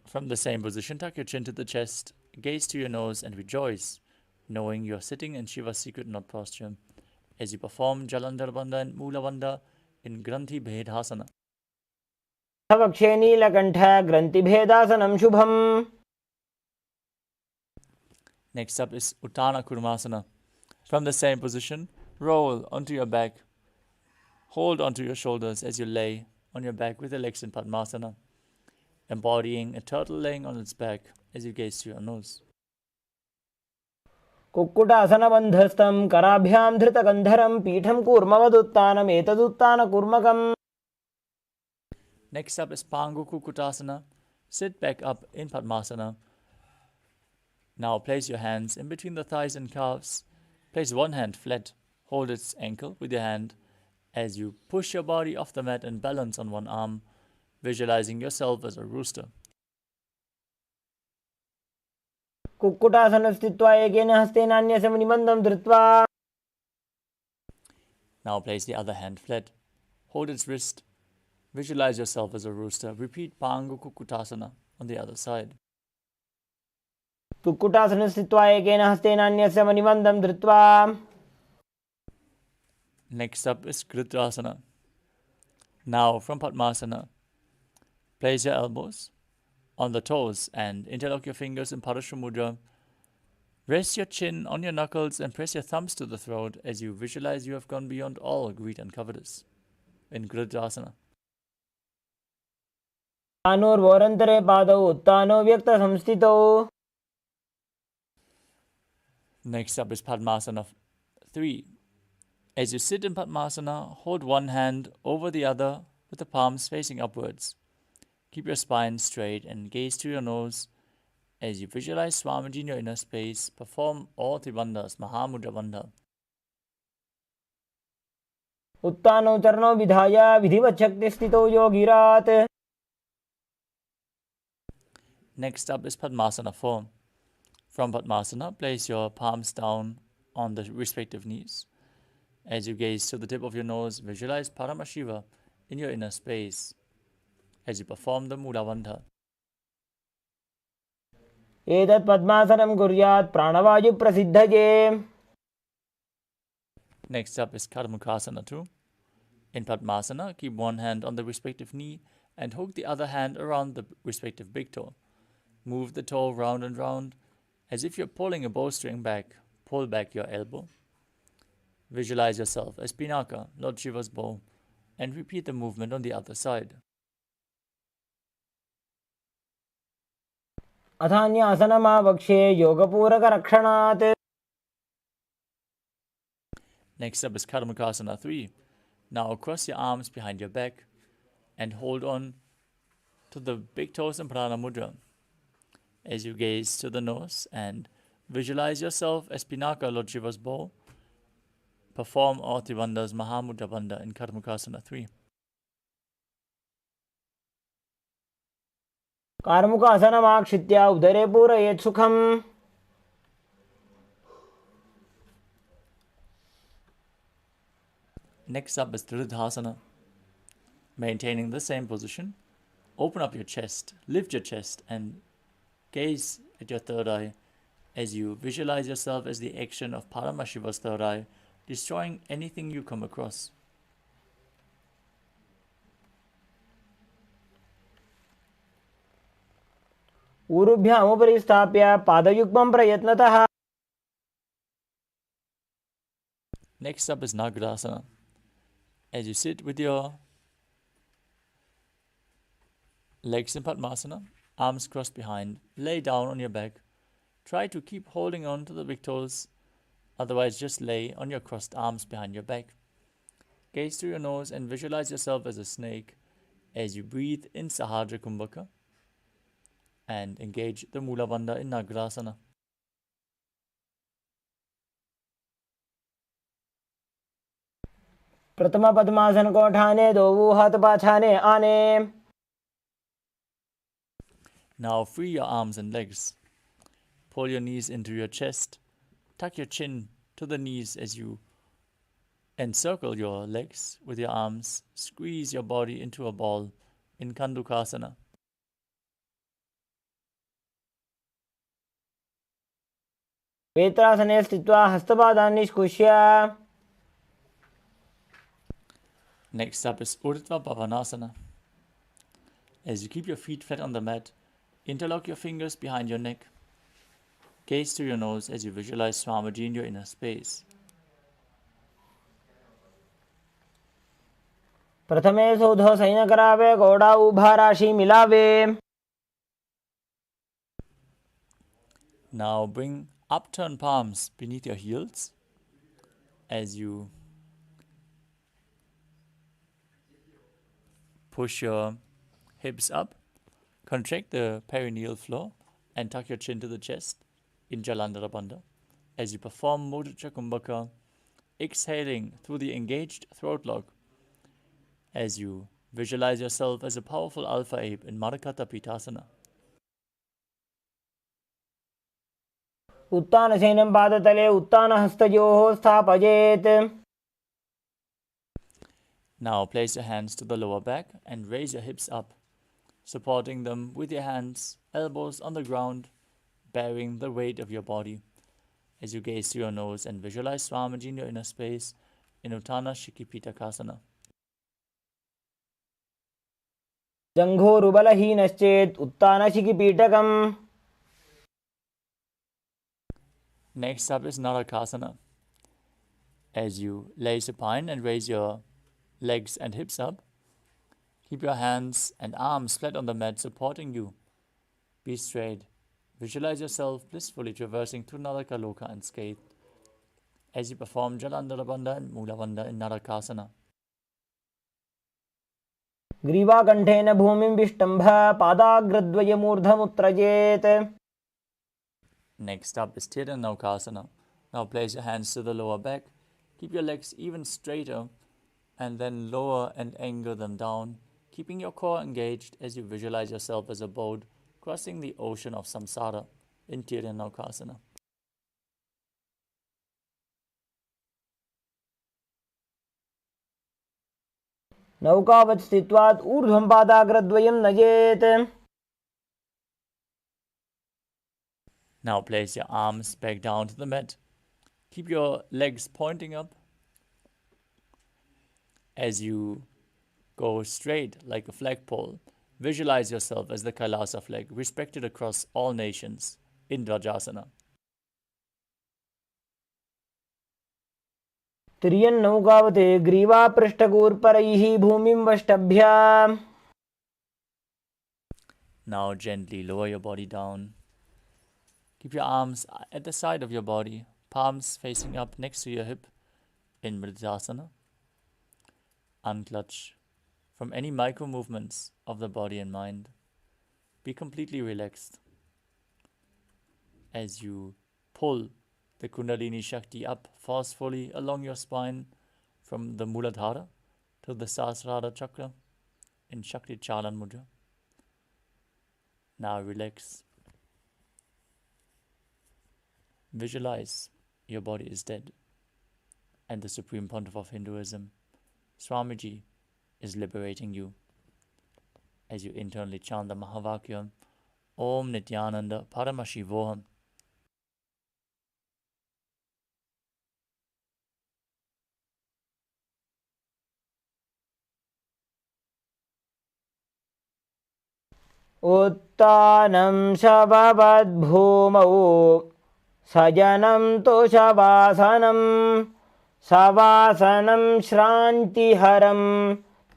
From the same position, tuck your chin to the chest, gaze to your nose and rejoice, knowing you are sitting in Shiva's secret knot posture as you perform Jalandhar Bandha and Moola Bandha in Granthi Bhedhasana. वक्षे नीलकण्ठ ग्रन्थिभेदासनं शुभम्. Next up is Uttana Kurmasana. From the same position, Roll onto your back. Hold onto your shoulders as you lay on your back with your legs in Padmasana, embodying a turtle laying on its back as you gaze to your nose. कुक्कुटासनबन्धस्थं कराभ्यां धृतगन्धरं पीठं कूर्मवदुत्तानम् एतदुत्तानकूर्मकम्. Next up is Pangu Kukutasana. Sit back up in Padmasana. Now place your hands in between the thighs and calves. Place one hand flat. Hold its ankle with your hand as you push your body off the mat and balance on one arm, visualizing yourself as a rooster. कुक्कुटासनस्थित्वा एकेन हस्तेन अन्यस्य मुनिबन्धं धृत्वा. Now place the other hand flat. Hold its wrist. Visualize yourself as a rooster. Repeat Pangu Kukutasana on the other side. कुक्कुटासनस्थित्वा एकेन हस्तेन अन्यस्य मुनिबन्धं धृत्वा. Next up is Kritrasana. Now from Padmasana, place your elbows on the toes and interlock your fingers in Parashamudra. Rest your chin on your knuckles and press your thumbs to the throat as you visualize you have gone beyond all greed and covetous in Kritrasana. तानोर्वोरन्तरे पादौ उत्तानो व्यक्तसंस्थितौ. Next up is Padmasana 3. As you sit in Padmasana, hold one hand over the other with the palms facing upwards. Keep your spine straight and gaze to your nose as you visualize Swamiji in your inner space. Perform all Tribandhas, Mahamudra Bandha. उत्तानौ चरणौ विधाय विधिवत् शक्तिस्थितौ योगिरात्. Next up is Padmasana 4. From Padmasana, place your palms down on the respective knees. As you gaze to the tip of your nose, visualize Paramashiva in your inner space as you perform the Mula Bandha. एतत् पद्मासनं कुर्यात् प्राणवायुप्रसिद्धये. Next up is Karmukasana 2. In Padmasana, keep one hand on the respective knee and hook the other hand around the respective big toe. Move the toe round and round as if you're pulling a bowstring back. Pull back your elbow. Visualize yourself as Pinaka, Lord Shiva's bow, and repeat the movement on the other side. अथान्यासनमावक्ष्ये योगपूरकरक्षणात्. Next up is Karmakasana 3. Now cross your arms behind your back and hold on to the big toes in Prana Mudra as you gaze to the nose and visualize yourself as Pinaka, Lord Shiva's bow. Perform all Tribandhas, Mahamudra Bandha in Karmakasana 3. कार्मुकासनमाक्षित्य उदरे पूरयेत् सुखम्. Next up is Dridhasana. Maintaining the same position, open up your chest, lift your chest, and gaze at your third eye as you visualize yourself as the action of Paramashiva's third eye, destroying anything you come across. ऊरुभ्यामुपरि स्थाप्य पादयुग्मं प्रयत्नतः. Next up is Nagrasana. As you sit with your legs in Padmasana, arms crossed behind, lay down on your back. Try to keep holding on to the big toes, otherwise just lay on your crossed arms behind your back. Gaze through your nose and visualize yourself as a snake as you breathe in Sahadra Kumbhaka and engage the Mula Bandha in Nagrasana. प्रथम पद्मासन को ठाने दो हाथ पाछाने आने. Now free your arms and legs. Pull your knees into your chest. Tuck your chin to the knees as you encircle your legs with your arms. Squeeze your body into a ball in Kandukasana. वेत्रासने स्थित्वा हस्तपादान् निष्कुष्य. Next up is Urdhva Bhavanasana. As you keep your feet flat on the mat, interlock your fingers behind your neck. Gaze to your nose as you visualize Swamiji in your inner space. प्रथमे सौधो सैन्य करावे घोड़ा उभा राशि मिलावे. Now bring upturned palms beneath your heels as you push your hips up. Contract the perineal floor and tuck your chin to the chest in Jalandhara Bandha as you perform Mudra Kumbhaka, exhaling through the engaged throat lock as you visualize yourself as a powerful alpha ape in Marakata Pitasana. उत्तानशयनं पादतले उत्तानहस्तयोः स्थापयेत्. Now place your hands to the lower back and raise your hips up, supporting them with your hands, elbows on the ground, bearing the weight of your body. As you gaze through your nose and visualize Swamiji in your inner space in Uttana Shikipitakasana. जङ्घोरुबलहीनश्चेत् उत्तानशिखिपीठकम्. Next up is Narakasana. As you lay supine and raise your legs and hips up, keep your hands and arms flat on the mat supporting you. Be straight. Visualize yourself blissfully traversing through Naraka Loka unscathed as you perform Jalandhara Bandha and Mula Bandha in Narakasana. ग्रीवाकण्ठेन भूमिं विष्टम्भ पादाग्रद्वयमूर्धमुत्रजेत्. Next up is Tirthanukasana. Now place your hands to the lower back. Keep your legs even straighter and then lower and angle them down, keeping your core engaged as you visualize yourself as a boat crossing the ocean of samsara in Tirthanukasana. नौकावत् स्थित्वात् ऊर्ध्वं पादाग्रद्वयं नयेत्. Now place your arms back down to the mat. Keep your legs pointing up as you go straight like a flagpole. Visualize yourself as the KAILASA flag, respected across all nations in Dvajasana. तिर्यन्नौकावत् ग्रीवापृष्ठगोर्परैः भूमिं वष्टभ्य. Now gently lower your body down. Keep your arms at the side of your body, palms facing up next to your hip in Mridasana. Unclutch from any micro movements of the body and mind. Be completely relaxed as you pull the Kundalini Shakti up forcefully along your spine from the Muladhara to the Sahasrara Chakra in Shakti Chalan Mudra. Now relax. Visualize your body is dead and the Supreme Pontiff of Hinduism, Swamiji, is liberating you as you internally chant the Mahavakya Om Nithyananda Paramashivoham. उत्तानं शववद्भूमौ सजनं तोषवासनं सवासनं श्रान्तिहरं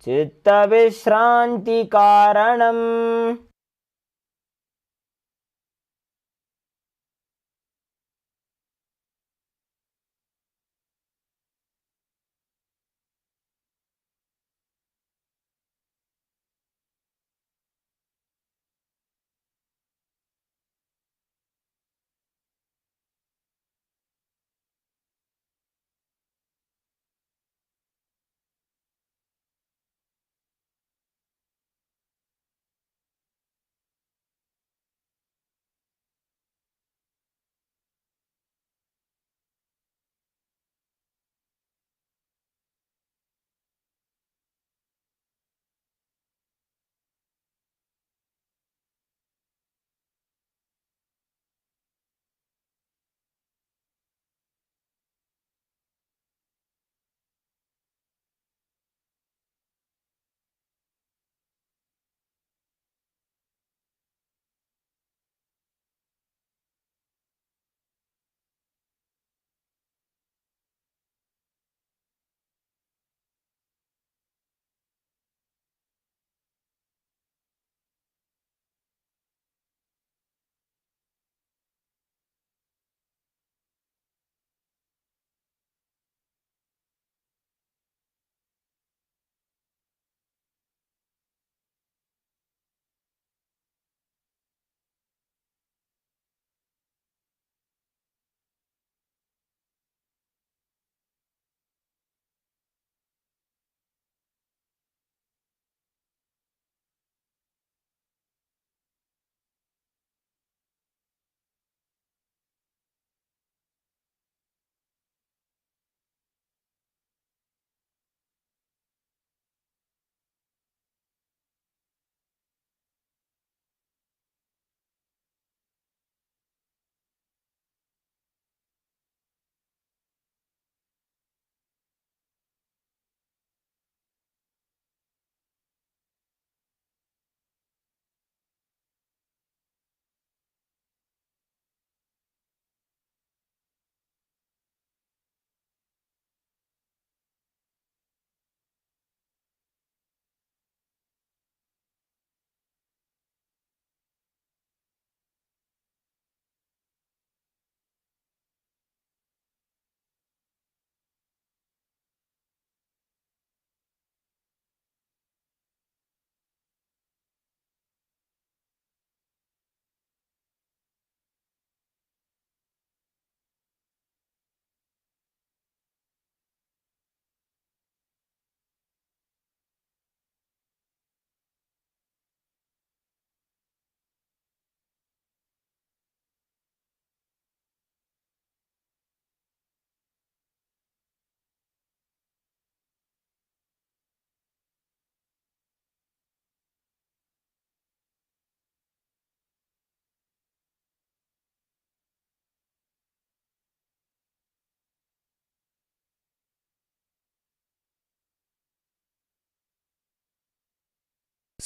चित्तविश्रान्तिकारणम्.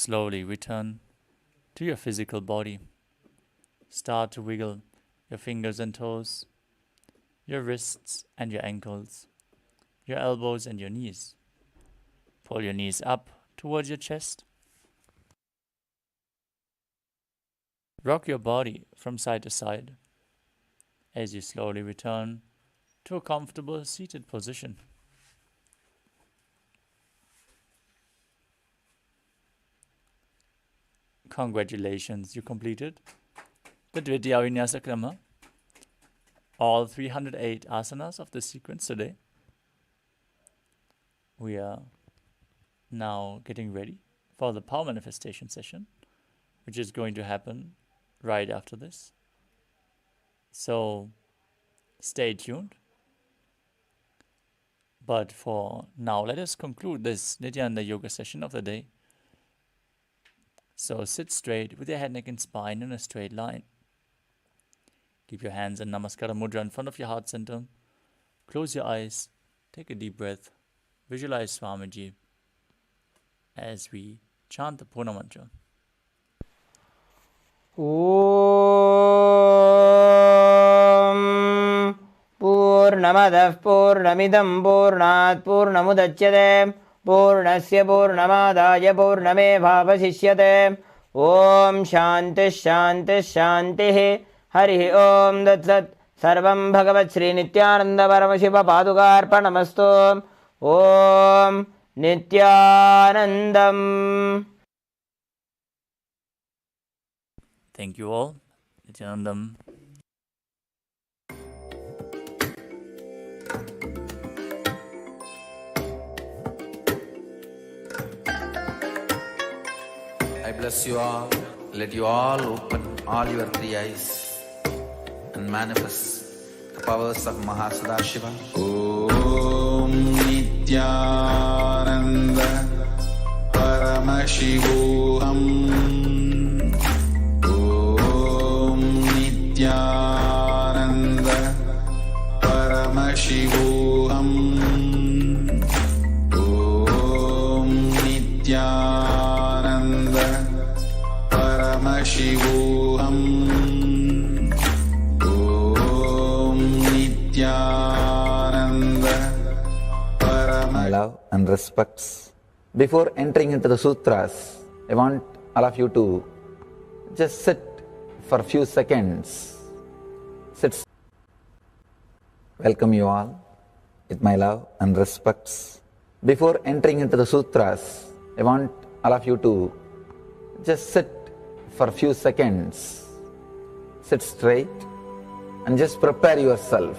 Slowly return to your physical body. Start to wiggle your fingers and toes, your wrists and your ankles, your elbows and your knees. Pull your knees up towards your chest. Rock your body from side to side as you slowly return to a comfortable seated position. Congratulations, you completed the Dvitiya Vinyasa Krama, all 308 asanas of this sequence today. We are now getting ready for the power manifestation session, which is going to happen right after this. So stay tuned. But for now, let us conclude this Nithyananda Yoga session of the day. So sit straight with your head, neck and spine in a straight line. Keep your hands in Namaskara Mudra in front of your heart center. Close your eyes, take a deep breath, visualize Swamiji as we chant the Purna Mantra. Om Purnamadah Purnamidam Purnat Purnamudachyate Purnasya Purnamadaya Purnamevavasishyate. Om Shanti Shanti Shanti. Hari Om Tat Sat. Sarvam Bhagavat Sri Nithyananda Paramashiva Padukarpanamastu. Om Nithyanandam. Thank you all. Nithyanandam. I bless you all. Let you all open all your three eyes and manifest the powers of Mahasadashiva. Om Nithyananda Paramashivoham. Om Nithyananda Paramashivoham. Om Nithyananda Paramashivoham. Om Nithyananda Paramashivoham. My love and respects. Before entering into the sutras, I want all of you to just sit for a few seconds. Sit. Welcome you all with my love and respects. Before entering into the sutras, I want all of you to just sit for a few seconds. Sit straight and just prepare yourself.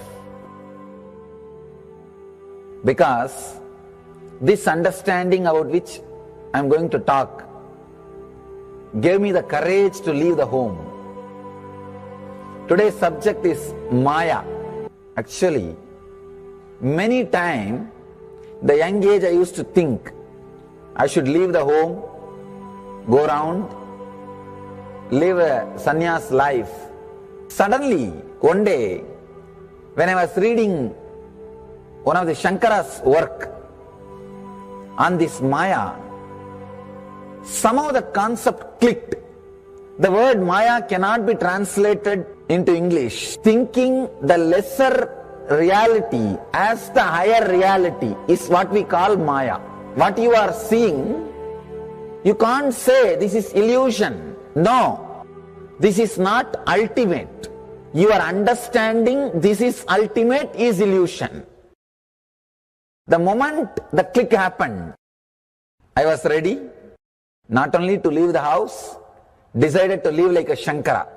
Because this understanding about which I am going to talk gave me the courage to leave the home. Today's subject is Maya. Actually, many times, the young age I used to think I should leave the home, go around, live a sannyas life. Suddenly, one day, when I was reading one of the Shankara's work on this Maya, somehow the concept clicked. The word Maya cannot be translated into English. Thinking the lesser reality as the higher reality is what we call Maya. What you are seeing, you can't say this is illusion. No, this is not ultimate. Your understanding this is ultimate is illusion. The moment the click happened, I was ready not only to leave the house, decided to live like a Shankara.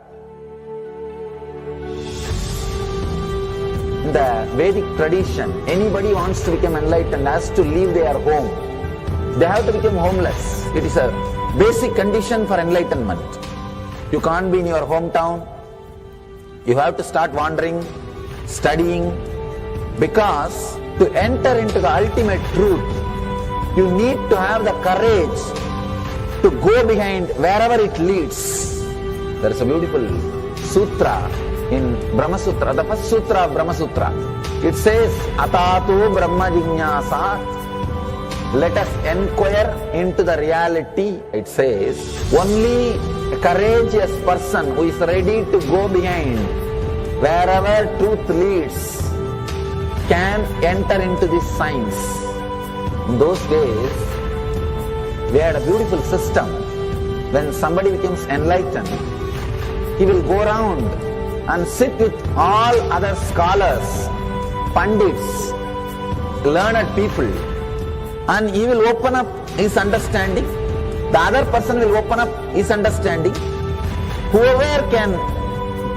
In the Vedic tradition, anybody wants to become enlightened has to leave their home. They have to become homeless. It is a basic condition for enlightenment. You can't be in your hometown. You have to start wandering, studying, because to enter into the ultimate truth, you need to have the courage to go behind wherever it leads. There is a beautiful sutra in Brahma Sutra, the first sutra of Brahma Sutra. It says, Atatu Brahma Jinyasa let us inquire into the reality. It says, only a courageous person who is ready to go behind wherever truth leads can enter into this science. In those days, we had a beautiful system. When somebody becomes enlightened, he will go around and sit with all other scholars, pandits, learned people, and he will open up his understanding. The other person will open up his understanding. Whoever can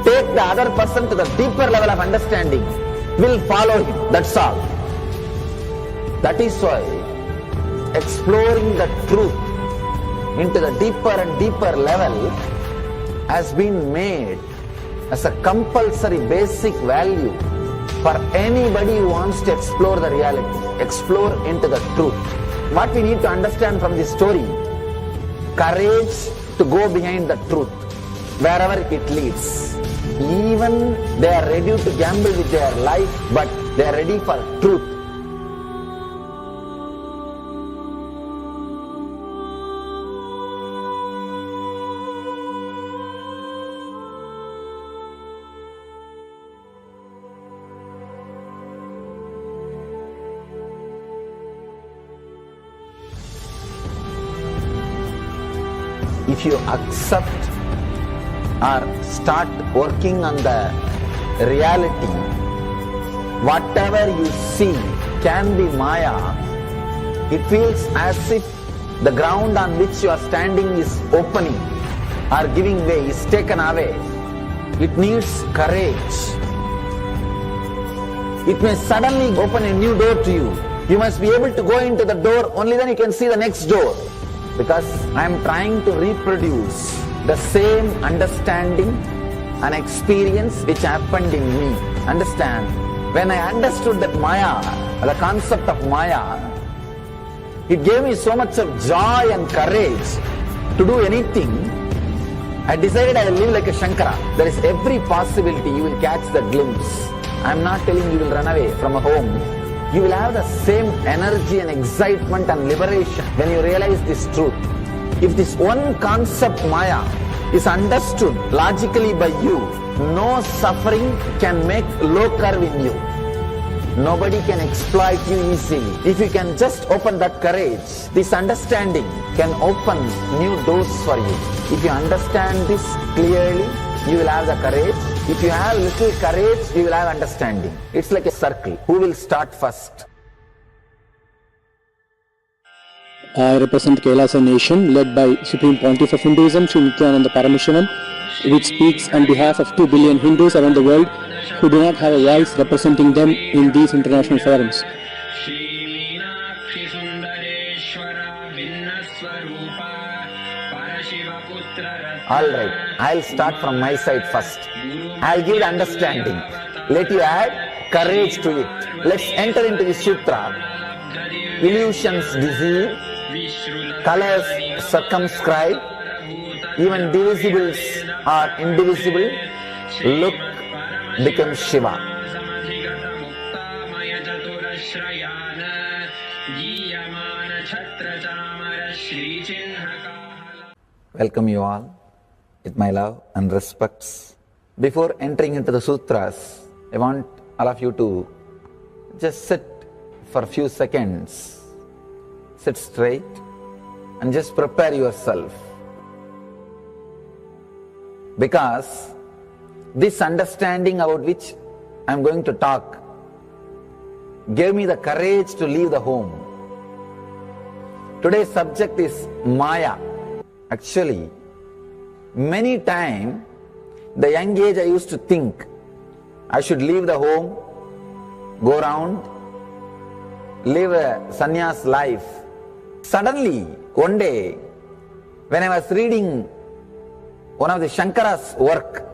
take the other person to the deeper level of understanding will follow him. That's all. That is why exploring the truth into the deeper and deeper level has been made as a compulsory basic value for anybody who wants to explore the reality, explore into the truth. What we need to understand from this story, courage to go behind the truth, wherever it leads. Even they are ready to gamble with their life, but they are ready for truth. If you accept or start working on the reality, whatever you see can be Maya. It feels as if the ground on which you are standing is opening or giving way, is taken away. It needs courage. It may suddenly open a new door to you. You must be able to go into the door, only then you can see the next door. Because I am trying to reproduce the same understanding and experience which happened in me. Understand? When I understood that Maya, the concept of Maya, it gave me so much of joy and courage to do anything. I decided I will live like a Shankara. There is every possibility you will catch the glimpse. I am not telling you will run away from a home. You will have the same energy and excitement and liberation when you realize this truth. If this one concept Maya is understood logically by you, no suffering can make low curve in you. Nobody can exploit you easily. If you can just open that courage, this understanding can open new doors for you. If you understand this clearly, you will have the courage. If you have little courage, you will have understanding. It's like a circle. Who will start first? I represent KAILASA nation led by Supreme Pontiff of Hinduism, Sri Nithyananda Paramashivam, which speaks on behalf of 2 billion Hindus around the world who do not have a voice representing them in these international forums. Alright, I'll start from my side first. I'll give the understanding. Let you add courage to it. Let's enter into the sutra. Illusions deceive, colors circumscribe, even divisibles are indivisible. Look becomes Shiva. Welcome you all with my love and respects. Before entering into the sutras, I want all of you to just sit for a few seconds. Sit straight and just prepare yourself. Because this understanding about which I am going to talk gave me the courage to leave the home. Today's subject is Maya. Actually, many times, the young age I used to think I should leave the home, go around, live a sannyas life. Suddenly, one day, when I was reading one of the Shankara's work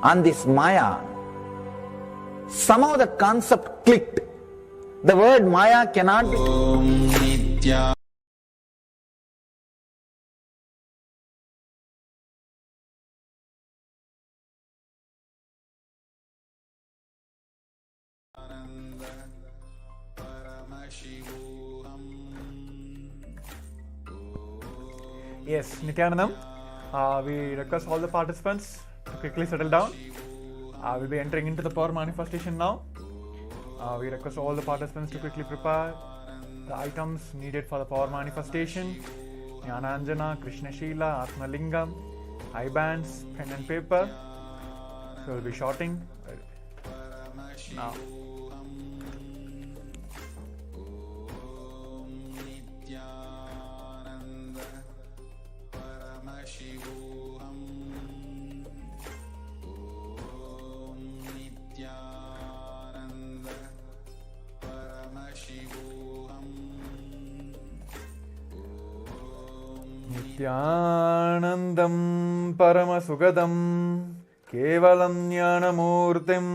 on this Maya, somehow the concept clicked. The word Maya cannot be... Paramashivoham Yes, Nithyanandam. We request all the participants to quickly settle down. We'll be entering into the power manifestation now. We request all the participants to quickly prepare the items needed for the power manifestation. Jnananjana, Krishna Shila, Atmalingam, eye bands, pen and paper. So we'll be shorting now. Nithyanandam Paramasugadam Kevalam Jnanamurtim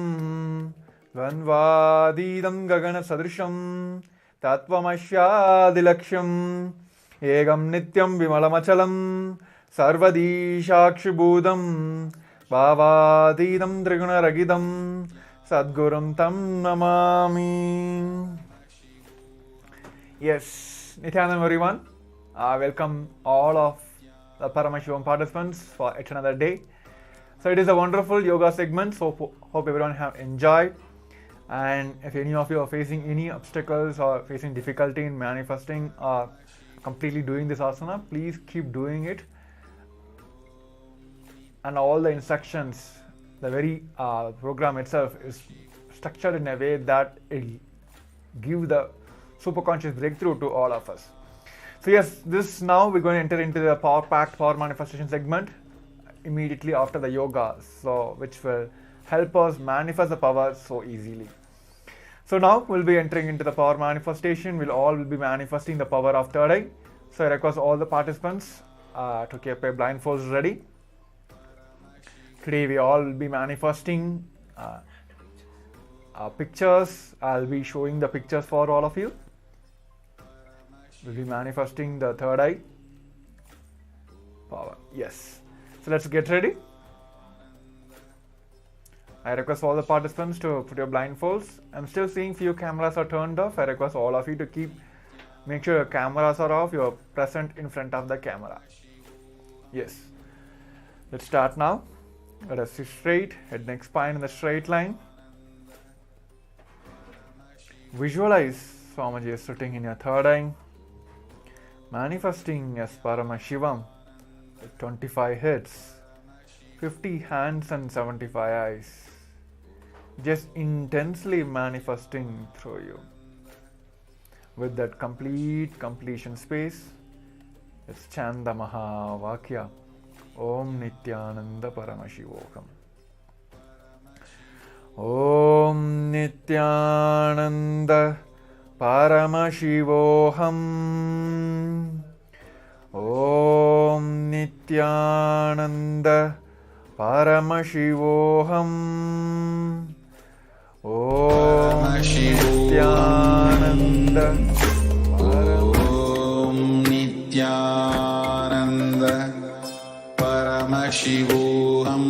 Dvanvadidam Gagana Sadrisham Tatvamashyadilaksham Egam Nityam Vimalamachalam Sarvadishakshibudam Bhavadidam Trigunaragidam Sadgurum Tam Namami. Yes, Nithyanandam everyone. Welcome all of the Paramashivoham participants for yet another day. So it is a wonderful yoga segment, so hope everyone have enjoyed. And if any of you are facing any obstacles or facing difficulty in manifesting or completely doing this asana, please keep doing it. And all the instructions, the very program itself is structured in a way that it will give the superconscious breakthrough to all of us. So yes, now we're going to enter into the power-packed power manifestation segment immediately after the yoga, so which will help us manifest the power so easily. So now we'll be entering into the power manifestation. We'll all be manifesting the power of third eye. So I request all the participants to keep their blindfolds ready. Today we all will be manifesting pictures. I'll be showing the pictures for all of you. We'll be manifesting the third eye power. Yes. So let's get ready. I request all the participants to put your blindfolds. I'm still seeing few cameras are turned off. I request all of you to make sure your cameras are off. You're present in front of the camera. Yes. Let's start now. Let us sit straight, head, neck, spine in the straight line. Visualize Swamiji is sitting in your third eye, manifesting as Paramashivam with 25 heads, 50 hands and 75 eyes, just intensely manifesting through you. With that completion space, let's chant the Mahavakya. Om Nithyananda Paramashivoham. Om Nithyananda Paramashivoham. Om Nithyananda Paramashivoham. Om Nithyananda Paramashivoham.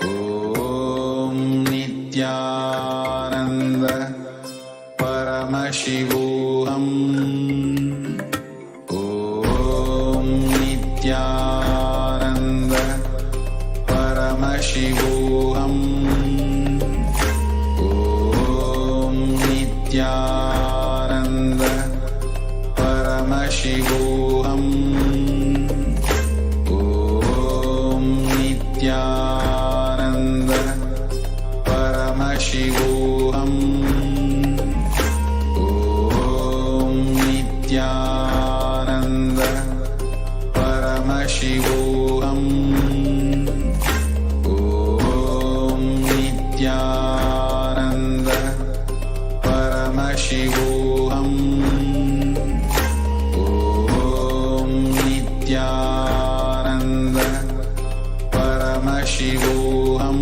Om Nithyananda Paramashivoham. Om Nithyananda Paramashivoham. Om Nithyananda Paramashivoham. Nithyananda Paramashivoham. Om Nithyananda Paramashivoham. Om Nithyananda Paramashivoham. Om Nithyananda Paramashivoham.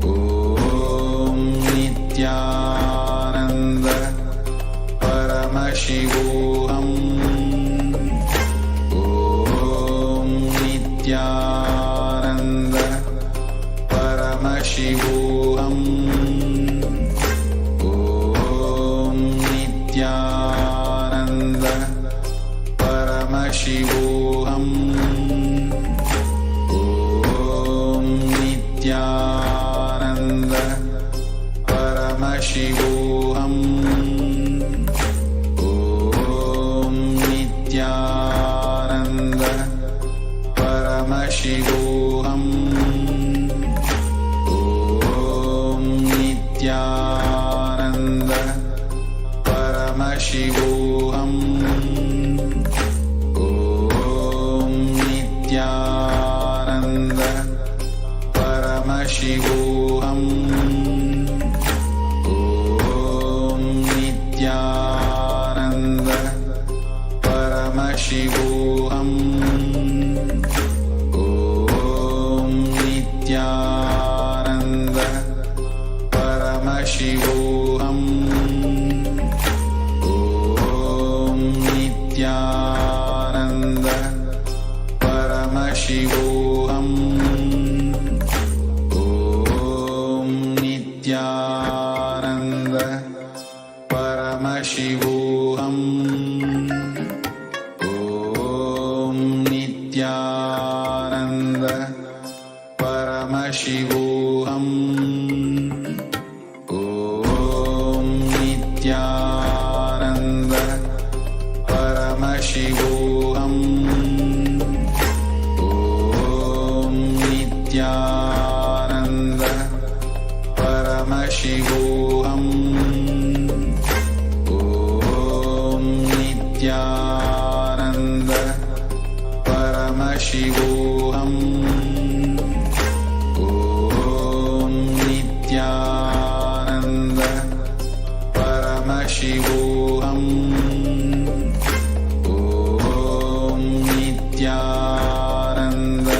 Om Nithyananda Paramashivoham. Om Nithyananda Paramashivoham. Om Nithyananda Paramashivoham. Om Nithyananda Paramashivoham. Om Nithyananda Paramashivoham. Om Nithyananda Paramashivoham. Om Nithyananda Paramashivoham. Om Nithyananda Paramashivoham. Om Nithyananda Paramashivoham. Om Nithyananda Paramashivoham. Om Nithyananda Paramashivoham. Om Nithyananda Paramashivoham. Om Nithyananda Paramashivoham. Om Nithyananda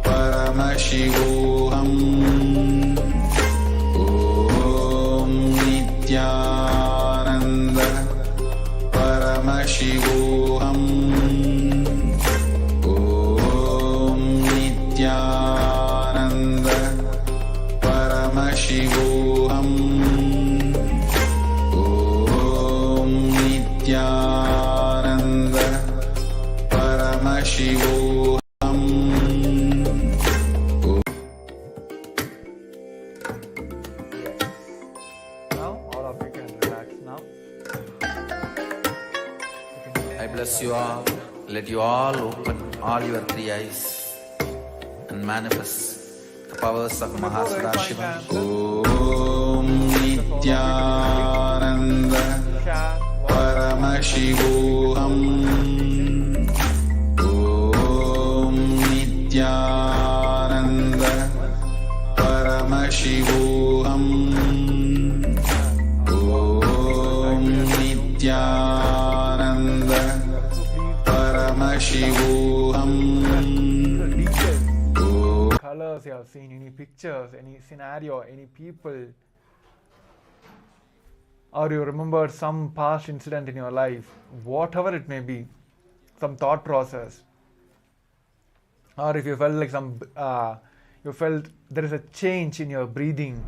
Paramashivoham. Om Nithyananda Paramashivoham. Om Nithyananda Paramashivoham. Om Nithyananda Paramashivoham. Om Nithyananda Paramashivoham. Now, all of you can relax now. I bless you all. Let you all open all your three eyes and manifest the powers of Mahasadashiva. Om Nithyananda Paramashivoham. Om Nithyananda Paramashivoham. Om Nithyananda Paramashivoham. Colors you have seen, any pictures, any scenario, any people, or you remember some past incident in your life, whatever it may be, some thought process, or if you felt like you felt there is a change in your breathing,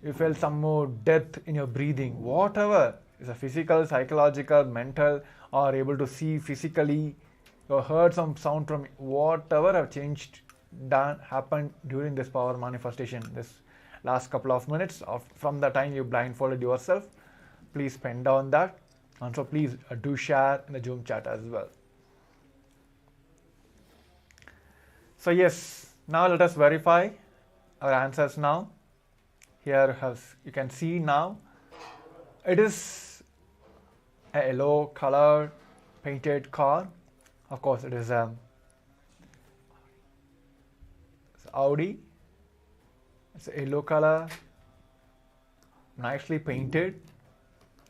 you felt some more depth in your breathing, whatever is a physical, psychological, mental, or able to see physically, or heard some sound from whatever have changed, done, happened during this power manifestation, this last couple of minutes from the time you blindfolded yourself, please pen down that. And so please do share in the Zoom chat as well. So yes, now let us verify our answers now. Here you can see now, it is a yellow color painted car. Of course, it is Audi. It's a yellow color, nicely painted.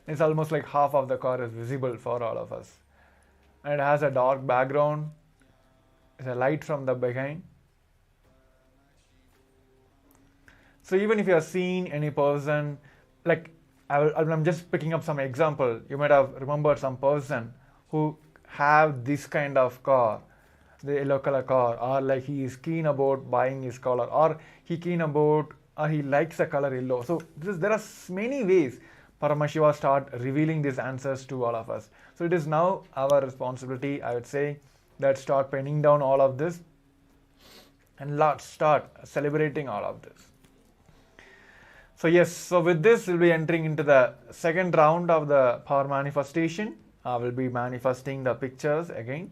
It's almost like half of the car is visible for all of us. And it has a dark background. It's a light from the behind. So even if you are seeing any person, like I'm just picking up some example. You might have remembered some person who have this kind of car, the yellow color car, or like he is keen about buying his color, or he likes the color yellow. So there are many ways Paramashiva start revealing these answers to all of us. So it is now our responsibility, I would say, that start penning down all of this and let's start celebrating all of this. So yes, so with this we'll be entering into the second round of the power manifestation. We'll be manifesting the pictures again.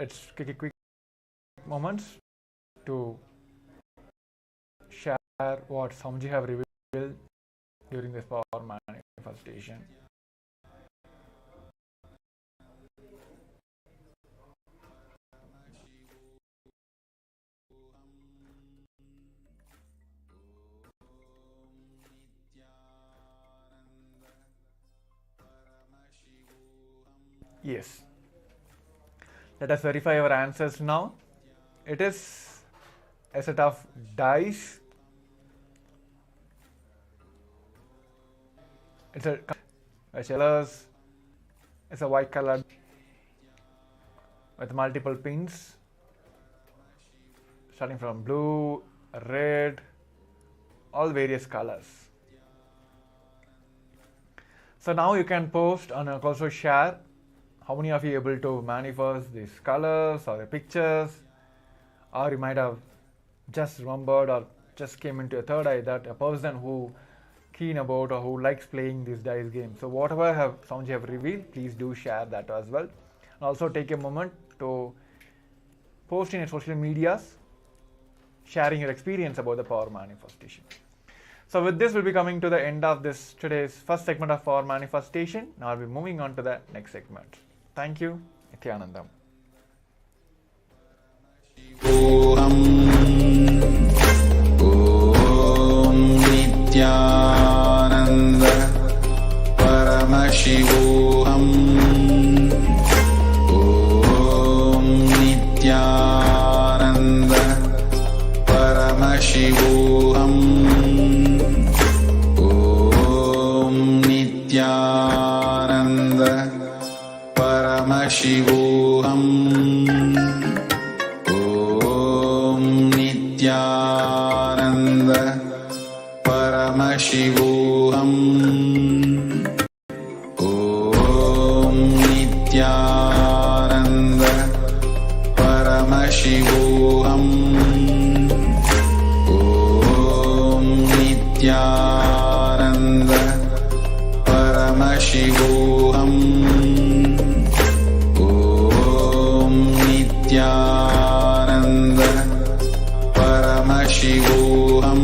let's take a quick moments to share what Swamiji have revealed during this power manifestation. Yes. Let us verify our answers now. It is a set of dice. It's a colors. It's a white color with multiple pins, starting from blue, red, all various colors. So now you can post and also share how many of you are able to manifest these colors or the pictures, or you might have just remembered or just came into a third eye that a person who keen about or who likes playing this dice game. So whatever Swamiji have revealed, please do share that as well. And also take a moment to post in your social medias, sharing your experience about the power manifestation. So with this, we'll be coming to the end of this today's first segment of power manifestation. Now I'll be moving on to the next segment. Thank you. Nithyanandam. Nithyananda Paramashivoham. Om Nithyananda Paramashivoham. Om Nithyananda Paramashivoham. Om Nithyananda Paramashivoham. Om Nithyananda Paramashivoham. Om Nithyananda Paramashivoham. Om Nithyananda Paramashivoham. Om Nithyananda Paramashivoham. Om Nithyananda Paramashivoham.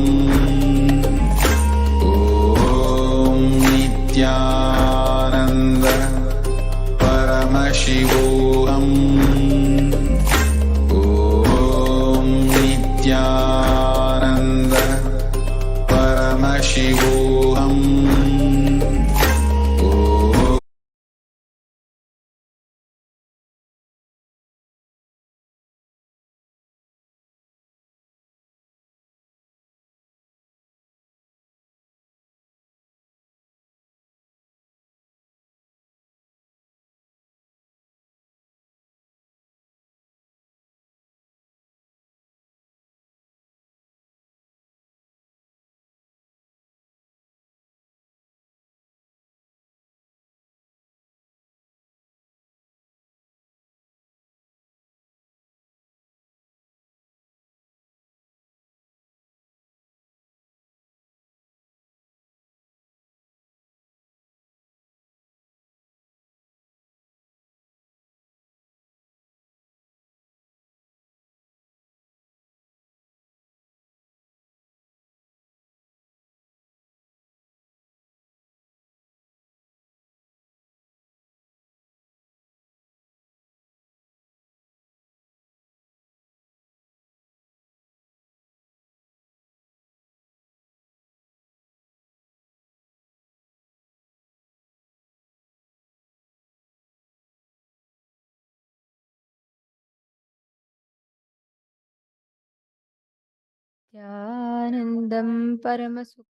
Nithyanandam Paramashivoham.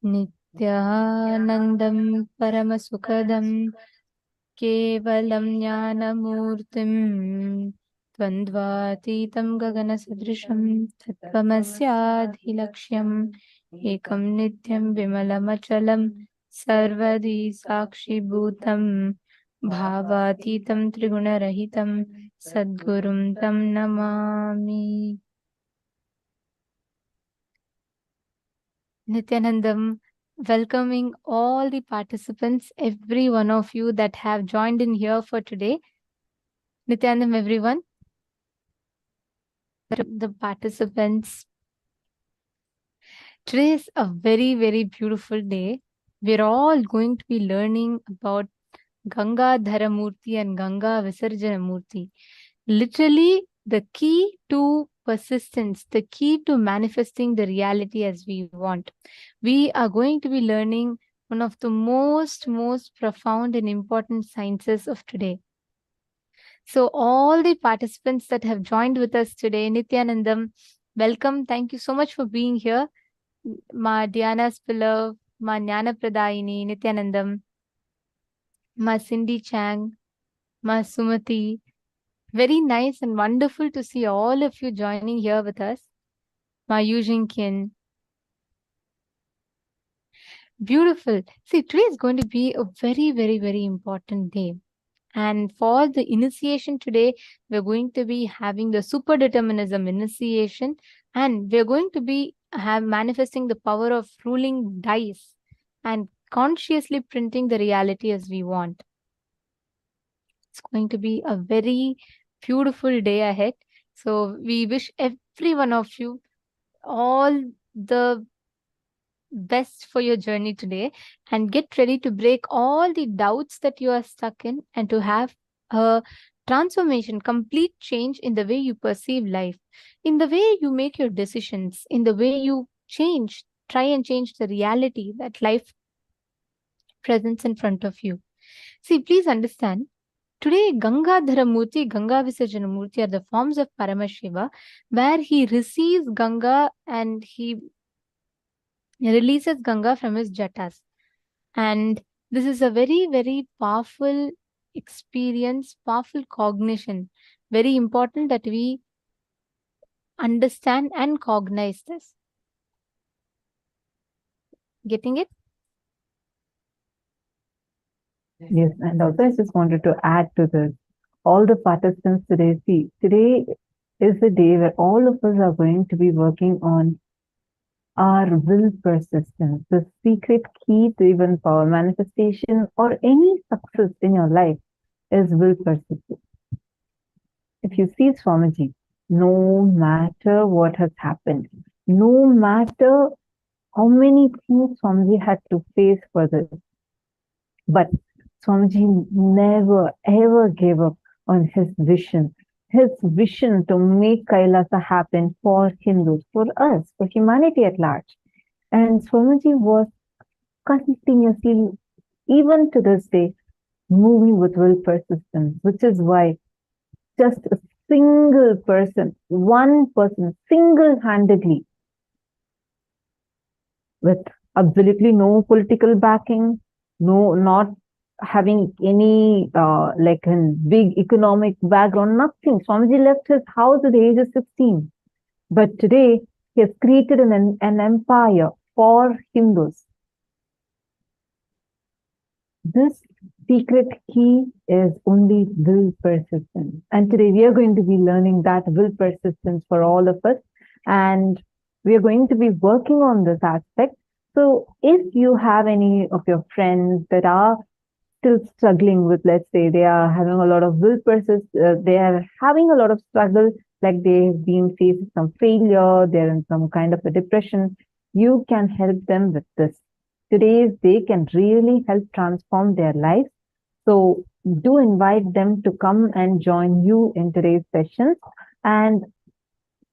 Nithyanandam Paramasukhadam Kevalam Jnanamurtim Tvandvatitam Gaganasadrisham Tattvamasyaadhilaksham Ekam Nityam Vimalamachalam Sarvadi Sakshi Bhutam Bhavatitam Trigunarahitam Sadgurum Tam Namami. Nithyanandam, welcoming all the participants, every one of you that have joined in here for today. Nithyanandam, everyone. The participants. Today is a very, very beautiful day. We're all going to be learning about Ganga Dharamurti and Ganga Visarjanamurti. Literally, the key to persistence, the key to manifesting the reality as we want. We are going to be learning one of the most profound and important sciences of today. So all the participants that have joined with us today, Nithyanandam, welcome. Thank you so much for being here. Ma Diana Spillav, Ma Jnana Pradayini, Nithyanandam, Ma Cindy Chang, Ma Sumati. Very nice and wonderful to see all of you joining here with us. Ma Yujin Kin. Beautiful. See, today is going to be a very, very important day. And for the initiation today, we're going to be having the super-determinism initiation, and we're going to be manifesting the power of ruling dice and consciously printing the reality as we want. It's going to be a very beautiful day ahead. So we wish every one of you all the best for your journey today, and get ready to break all the doubts that you are stuck in and to have a transformation, complete change in the way you perceive life, in the way you make your decisions, in the way you try and change the reality that life presents in front of you. See, please understand, today Ganga Dharamurti, Ganga Visarjanamurti are the forms of Paramashiva, where he receives Ganga and he releases Ganga from his jatas. And this is a very, very powerful experience, powerful cognition. Very important that we understand and cognize this. Getting it? Yes, and also I just wanted to add to this. All the participants today, see, today is the day where all of us are going to be working on our will persistence. The secret key to even power manifestation or any success in your life is will persistence. If you see Swamiji, no matter what has happened, no matter how many things Swamiji had to face for this, but Swamiji never ever gave up on his vision to make KAILASA happen for Hindus, for us, for humanity at large. And Swamiji was continuously, even to this day, moving with will persistence, which is why just a single person, one person, single-handedly, with absolutely no political backing, not having any like a big economic background, nothing. Swamiji left his house at the age of 16. But today, he has created an empire for Hindus. This secret key is only will persistence. And today we are going to be learning that will persistence for all of us. And we are going to be working on this aspect. So if you have any of your friends that are still struggling with, let's say, they are having a lot of will persist, they are having a lot of struggle, like they've been facing some failure, they're in some kind of a depression, you can help them with this. Today, they can really help transform their life. So do invite them to come and join you in today's sessions. And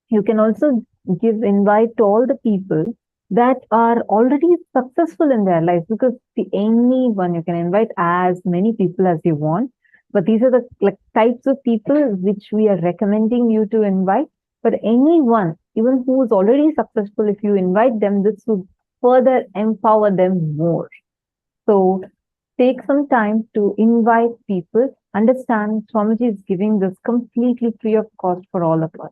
you can also give invite to all the people that are already successful in their lives, because anyone, you can invite as many people as you want, but these are the types of people which we are recommending you to invite. But anyone, even who is already successful, if you invite them, this will further empower them more. So take some time to invite people. Understand, Swamiji is giving this completely free of cost for all of us.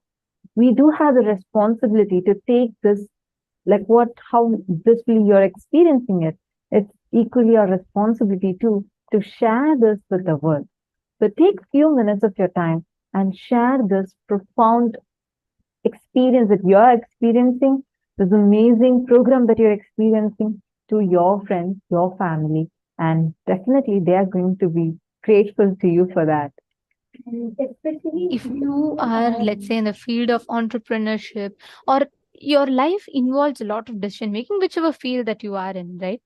We do have the responsibility to take this, like how this will you're experiencing it. It's equally our responsibility to share this with the world. So take few minutes of your time and share this profound experience that you're experiencing this amazing program that you're experiencing to your friends, your family, and definitely they are going to be grateful to you for that. Especially if you are, let's say, in the field of entrepreneurship, or your life involves a lot of decision making, whichever field that you are in, right?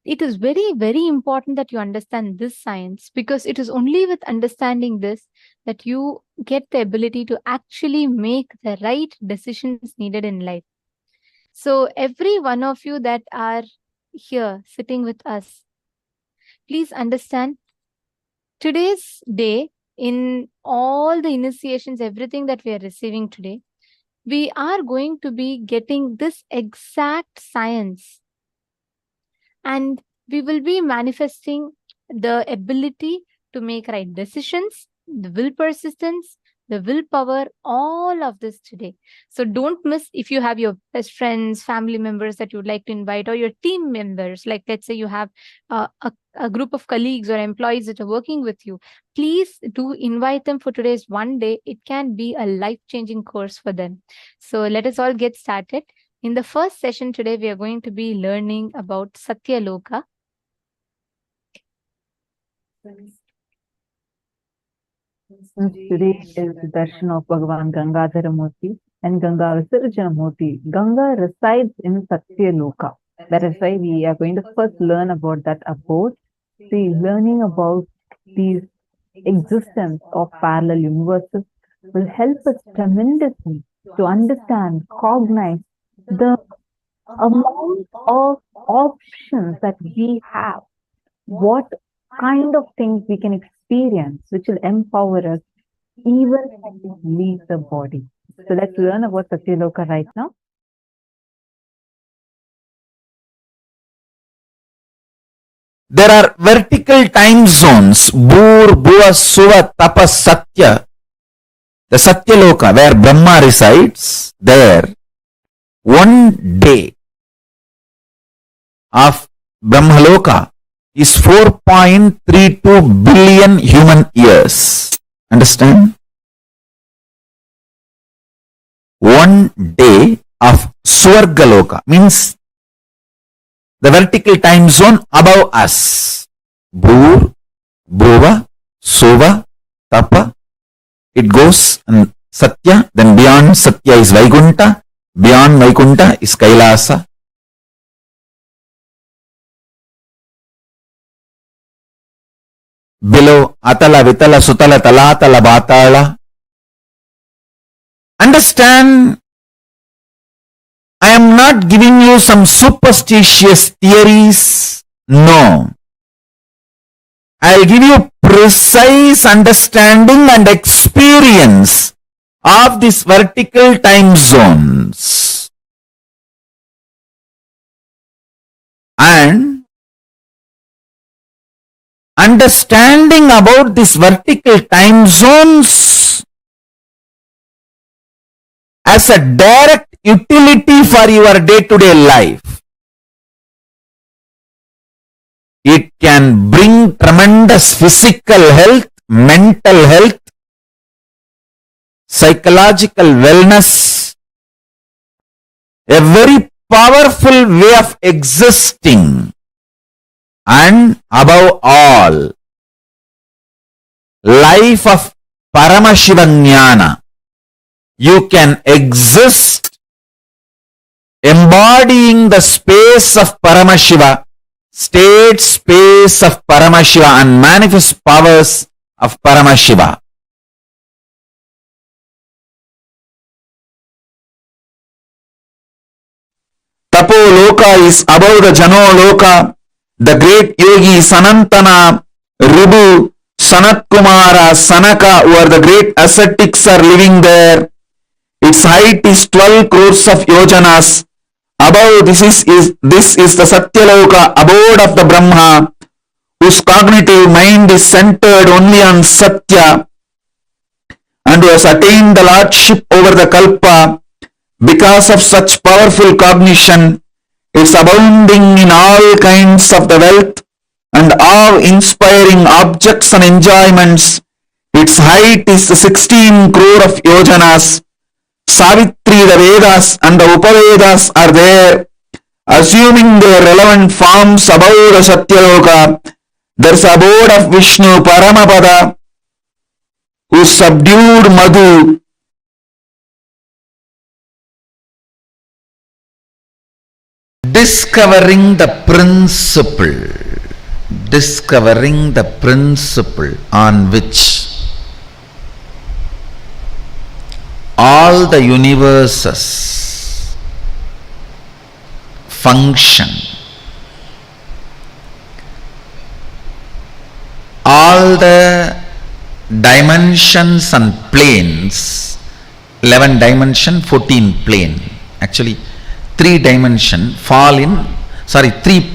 It is very, very important that you understand this science, because it is only with understanding this that you get the ability to actually make the right decisions needed in life. So every one of you that are here sitting with us, please understand today's day, in all the initiations, everything that we are receiving today, we are going to be getting this exact science, and we will be manifesting the ability to make right decisions, the will persistence, the willpower, all of this today. So don't miss. If you have your best friends, family members that you would like to invite, or your team members, like let's say you have a group of colleagues or employees that are working with you, please do invite them for today's one day. It can be a life-changing course for them. So let us all get started. In the first session today, we are going to be learning about Satya Loka. Since today is the darshan of Bhagavan Gangadhara Murti and Ganga Visarjana Murti, Ganga resides in Satya Loka. That is why we are going to first learn about that abode. See, learning about these existence of parallel universes will help us tremendously to understand, cognize the amount of options that we have, what kind of things we can experience, which will empower us even when we leave the body. So let's learn about Satya Loka right now. There are vertical time zones, Bhur, Bhuva, Suva, Tapa, Satya. The Satya Loka, where Brahma resides, there, one day of Brahmaloka is 4.32 billion human years. Understand? One day of Swargaloka means the vertical time zone above us. Bhur, Bhuva, Suva, Tapa. It goes and Satya, then beyond Satya is Vaikunta, beyond Vaikunta is KAILASA. Below Atala, Vitala, Sutala, Talatala, Batala. Understand, I am not giving you some superstitious theories. No. I will give you precise understanding and experience of these vertical time zones. And understanding about these vertical time zones as a direct utility for your day-to-day life. It can bring tremendous physical health, mental health, psychological wellness, a very powerful way of existing, and above all, life of Paramashivoham. You can exist embodying the space of Paramashiva, state space of Paramashiva, and manifest powers of Paramashiva. Tapo Loka is above the Jano Loka. The great yogi Sanantana, Ribu, Sanat Kumara, Sanaka, who are the great ascetics, are living there. Its height is 12 crores of yojanas. Above this is the Satya Loka, abode of the Brahma, whose cognitive mind is centered only on Satya, and who has attained the lordship over the Kalpa. Because of such powerful cognition, it's abounding in all kinds of the wealth and awe-inspiring objects and enjoyments. Its height is 16 crore of yojanas. Savitri, the Vedas and the Upavedas are there, assuming their relevant forms above the Satya Loka. There is abode of Vishnu, Paramapada, who subdued Madhu. Discovering the principle on which all the universes function, all the dimensions and planes, 11 dimension, 14 plane, actually 3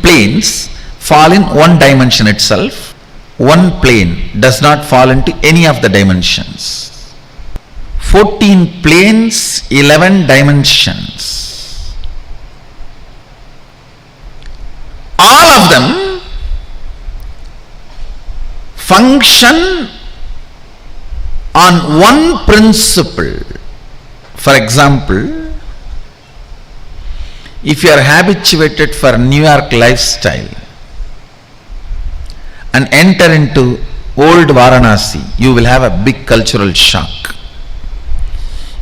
planes fall in one dimension itself. One plane does not fall into any of the dimensions. 14 planes, 11 dimensions. All of them function on one principle. For example, if you are habituated for New York lifestyle and enter into old Varanasi, you will have a big cultural shock.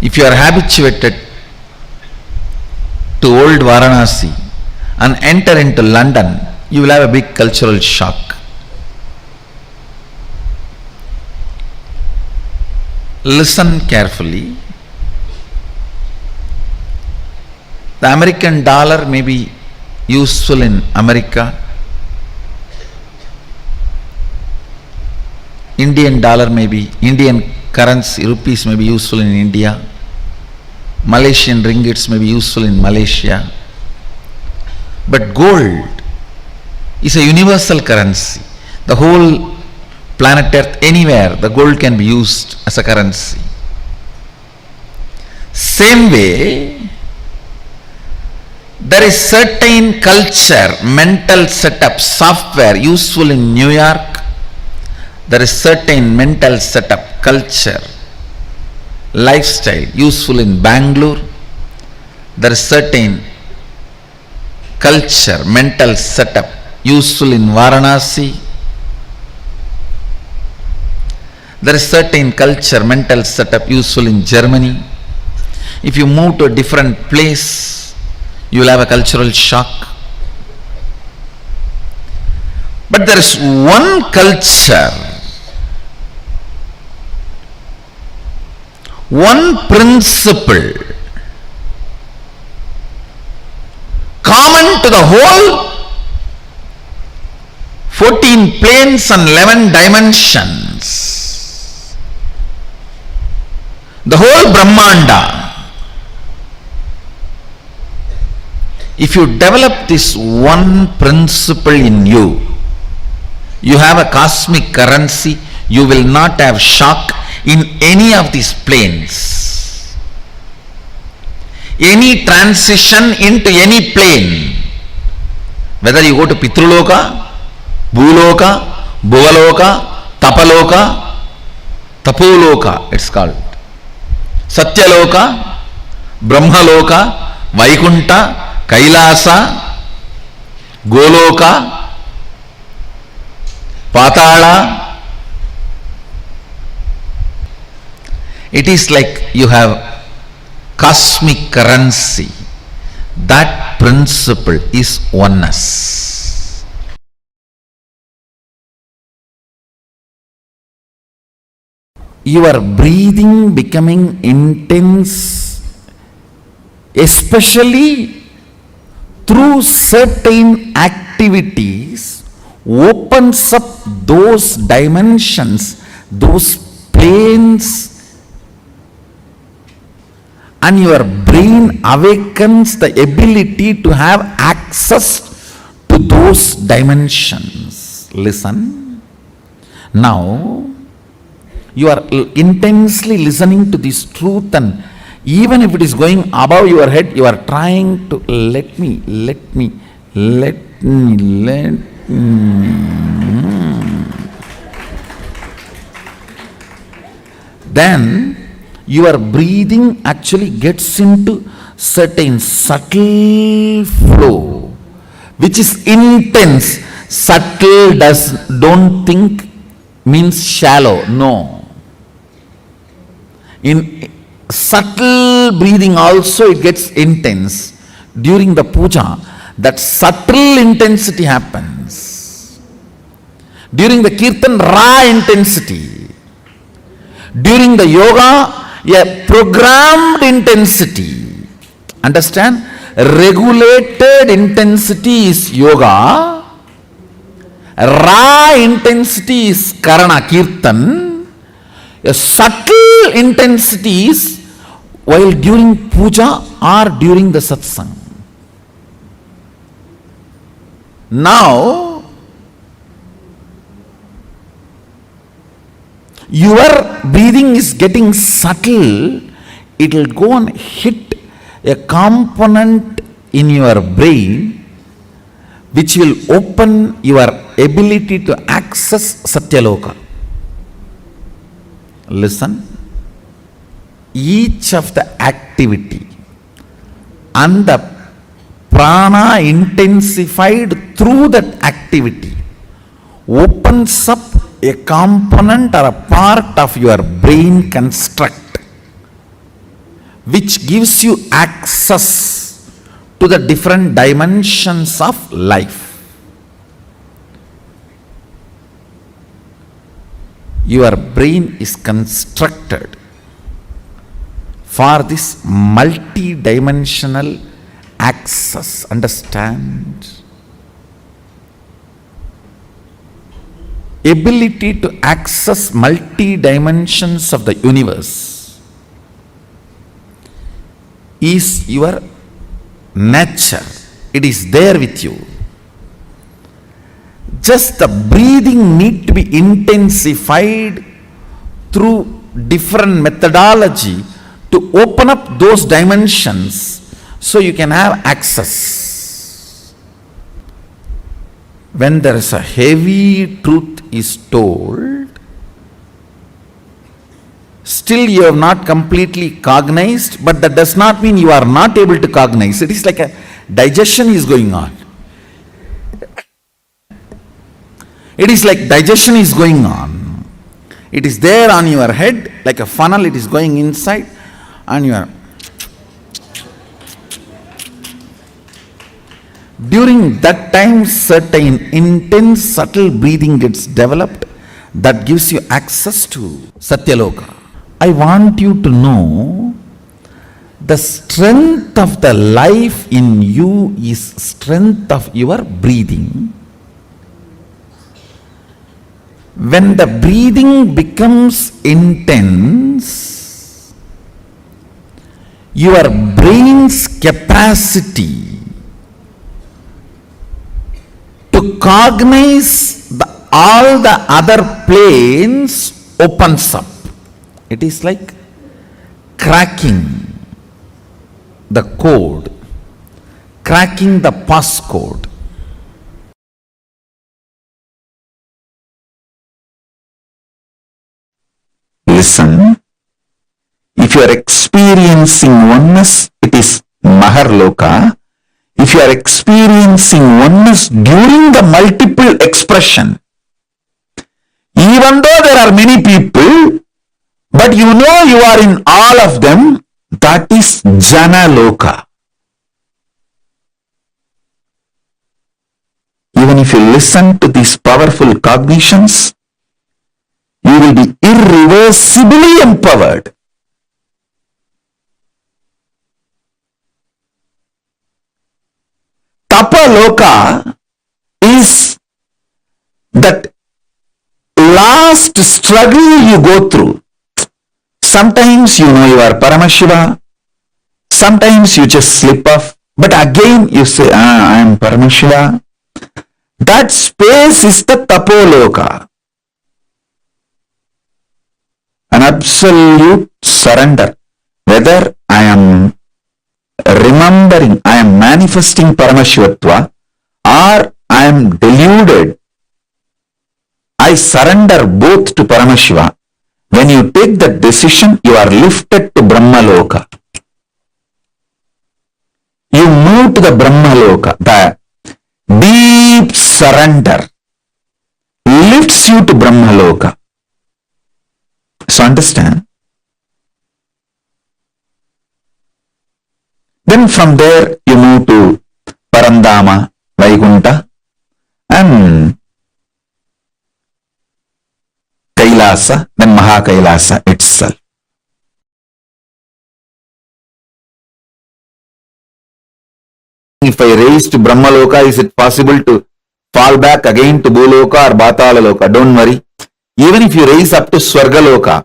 If you are habituated to old Varanasi and enter into London, you will have a big cultural shock. Listen carefully. The American dollar may be useful in America. Indian dollar may be, Indian currency, rupees may be useful in India. Malaysian ringgits may be useful in Malaysia. But gold is a universal currency. The whole planet Earth, anywhere, the gold can be used as a currency. Same way, there is certain culture, mental setup, software useful in New York. There is certain mental setup, culture, lifestyle useful in Bangalore. There is certain culture, mental setup useful in Varanasi. There is certain culture, mental setup useful in Germany. If you move to a different place, you will have a cultural shock. But there is one culture, one principle common to the whole 14 planes and 11 dimensions, the whole Brahmanda. If you develop this one principle in you, you have a cosmic currency, you will not have shock in any of these planes. Any transition into any plane, whether you go to Pitruloka, Bhuloka, Bhuvaloka, Tapaloka, Tapuloka it's called, Satya Loka, Brahmaloka, Vaikunta, KAILASA, Goloka, Patala. It is like you have cosmic currency. That principle is oneness. Your breathing becoming intense, especially through certain activities, opens up those dimensions, those planes, and your brain awakens the ability to have access to those dimensions. Listen. Now, you are intensely listening to this truth, and even if it is going above your head, you are trying to let me. Then your breathing actually gets into certain subtle flow, which is intense. Subtle don't think means shallow. No. In subtle breathing also it gets intense. During the puja, that subtle intensity happens. During the kirtan, raw intensity. During the yoga, a programmed intensity. Understand? Regulated intensity is yoga. Raw intensity is karana, kirtan. A subtle intensity is while during puja or during the satsang. Now, your breathing is getting subtle. It will go and hit a component in your brain which will open your ability to access Satya Loka. Listen. Each of the activity and the prana intensified through that activity opens up a component or a part of your brain construct which gives you access to the different dimensions of life. Your brain is constructed for this multi-dimensional access. Understand? Ability to access multi-dimensions of the universe is your nature. It is there with you. Just the breathing need to be intensified through different methodology to open up those dimensions so you can have access. When there is a heavy truth is told, still you have not completely cognized, but that does not mean you are not able to cognize. It is like a digestion is going on. It is like digestion is going on. It is there on your head like a funnel, it is going inside and you are. During that time, certain intense, subtle breathing gets developed that gives you access to Satya Loka. I want you to know the strength of the life in you is strength of your breathing. When the breathing becomes intense, your brain's capacity to cognize all the other planes opens up. It is like cracking the code, cracking the passcode. Listen, if you are experiencing oneness, it is Maharloka. If you are experiencing oneness during the multiple expression, even though there are many people, but you know you are in all of them, that is Jana Loka. Even if you listen to these powerful cognitions, you will be irreversibly empowered. Tapaloka is that last struggle you go through. Sometimes you know you are Paramashiva, sometimes you just slip off, but again you say, I am Paramashiva. That space is the Tapoloka. An absolute surrender. Whether I am remembering, I am manifesting Paramashivatva, or I am deluded, I surrender both to Paramashiva. When you take that decision, you are lifted to Brahma Loka. You move to the Brahma Loka. The deep surrender lifts you to Brahma Loka. So understand? Then from there you move to Parandama, Vaikunta, and Kailasa, then Mahakailasa itself. If I raise to Brahma Loka, is it possible to fall back again to Bhuloka or Batala Loka? Don't worry. Even if you raise up to Swarga Loka,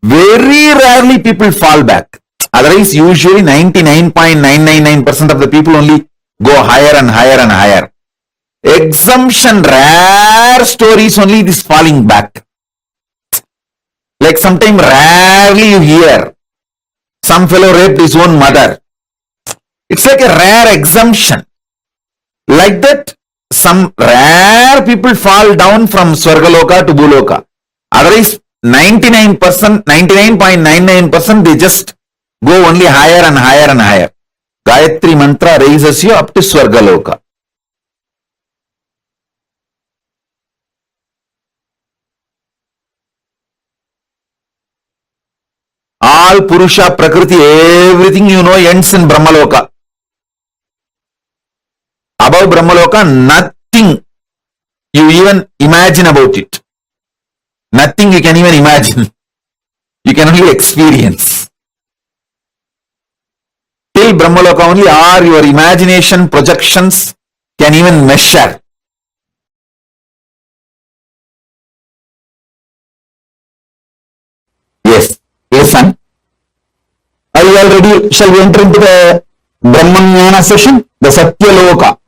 very rarely people fall back. Otherwise, usually 99.999% of the people only go higher and higher and higher. Exemption, rare stories only this falling back. Like sometime rarely you hear some fellow raped his own mother. It's like a rare exemption. Like that, some rare people fall down from Swargaloka to Bhuloka. Otherwise, 99.99% they just go only higher and higher and higher. Gayatri mantra raises you up to Swargaloka. All Purusha, Prakriti, everything you know ends in Brahmaloka. Above Brahmaloka, nothing you even imagine about it. Nothing you can even imagine. You can only experience. Till Brahmaloka only are your imagination projections can even measure. Yes, listen. Are you all ready? Shall we enter into the Brahmanyana session? The Satya Loka,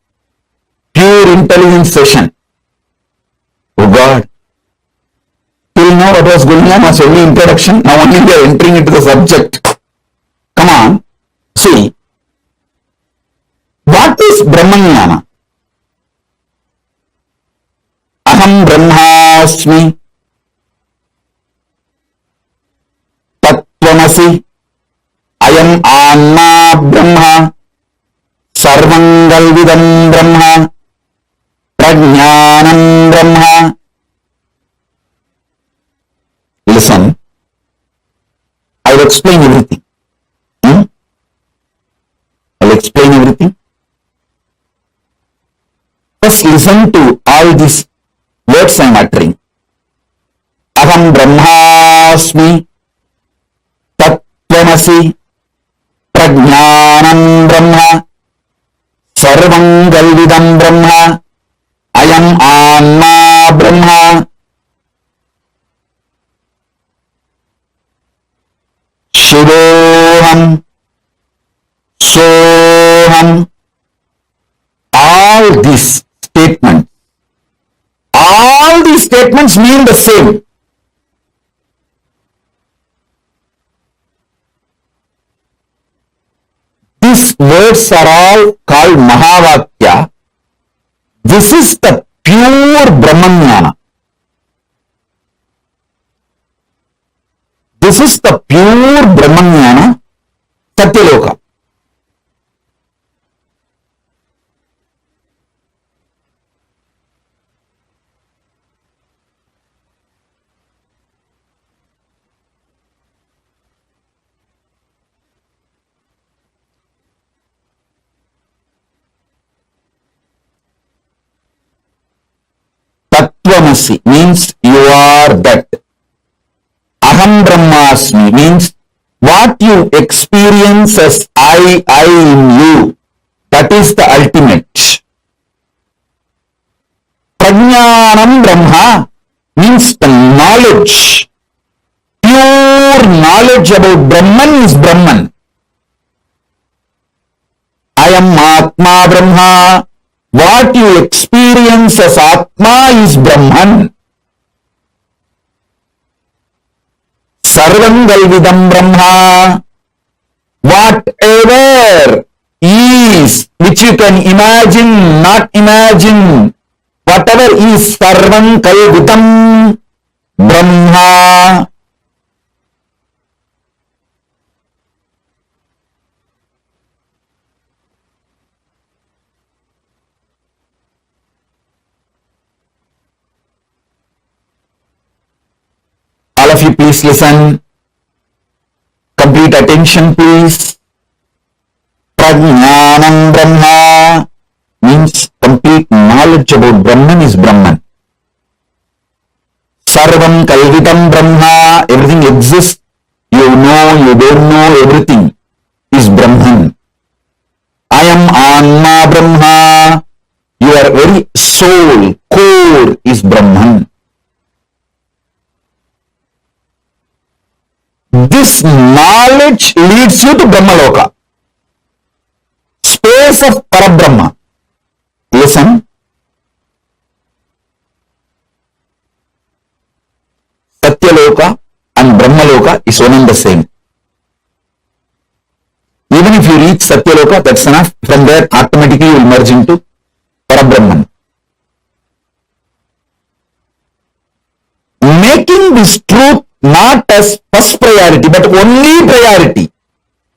pure intelligence session. Oh God. Till now what was going on was only introduction. Now only we are entering into the subject. Come on. See. What is Brahmanyana? Aham Brahmasmi. Tattvamasi. Ayam Anma Brahma. Sarvangalvidam Brahma. Prajnanam Brahma. Listen, I will explain everything. I will explain everything. First listen to all these words I am uttering. Aham Brahmasmi. Tattvamasi. Prajnanam Brahma. Sarvangalvidam Brahma. Ayam Anma Brahma. Shivoham. Soham. All these statements mean the same. These words are all called Mahavakya. This is the pure Brahmanyana. This is the pure Brahmanyana, Satya Loka. Tattvamasi means you are that. Aham Brahmasmi means what you experience as I in you. That is the ultimate. Prajnanam Brahma means the knowledge. Pure knowledge about Brahman is Brahman. I am Atma Brahma. What you experience as Atma is Brahman. Sarvangalvidam Brahma. Whatever is, which you can imagine, not imagine, whatever is Sarvangalvidam Brahma. All of you please listen. Complete attention please. Prajnanam Brahma means complete knowledge about Brahman is Brahman. Sarvam Kalvitam Brahma, everything exists. You know, you don't know, everything is Brahman. I am Anma Brahma. Your very soul, core is Brahman. This knowledge leads you to Brahmaloka, space of Parabrahma. Listen. Satya Loka and Brahmaloka is one and the same. Even if you reach Satya Loka, that's enough. From there, automatically you will merge into Parabrahman. Making this truth not as first priority, but only priority,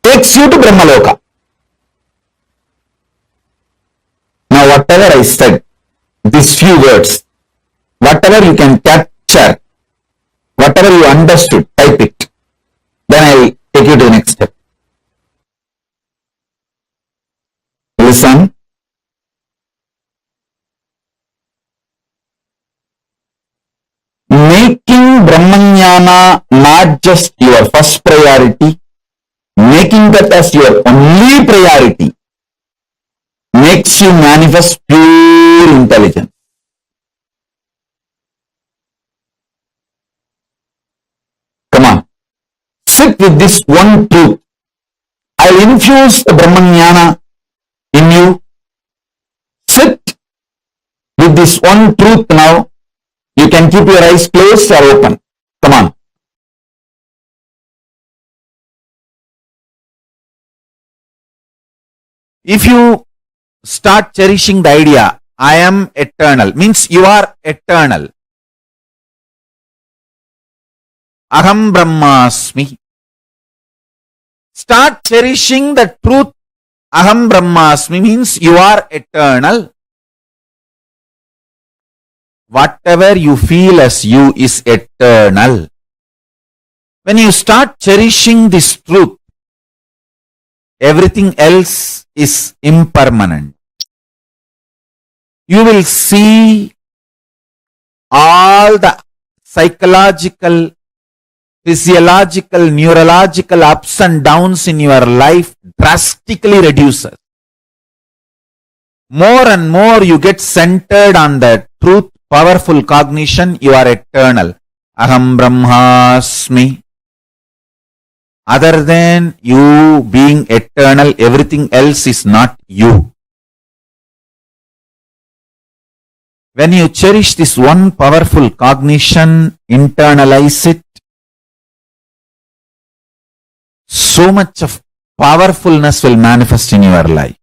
takes you to Brahmaloka. Now, whatever I said, these few words, whatever you can capture, whatever you understood, type it. Then I will take you to the next step. Listen. Making Brahmanyana not just your first priority, making that as your only priority, makes you manifest pure intelligence. Come on. Sit with this one truth. I'll infuse the Brahmanyana in you. Sit with this one truth now. You can keep your eyes closed or open. Come on. If you start cherishing the idea, I am eternal, means you are eternal. Aham Brahmasmi. Start cherishing the truth. Aham Brahmasmi means you are eternal. Whatever you feel as you is eternal. When you start cherishing this truth, everything else is impermanent. You will see all the psychological, physiological, neurological ups and downs in your life drastically reduces. More and more you get centered on the truth, powerful cognition, you are eternal. Aham Brahmasmi. Other than you being eternal, everything else is not you. When you cherish this one powerful cognition, internalize it, so much of powerfulness will manifest in your life.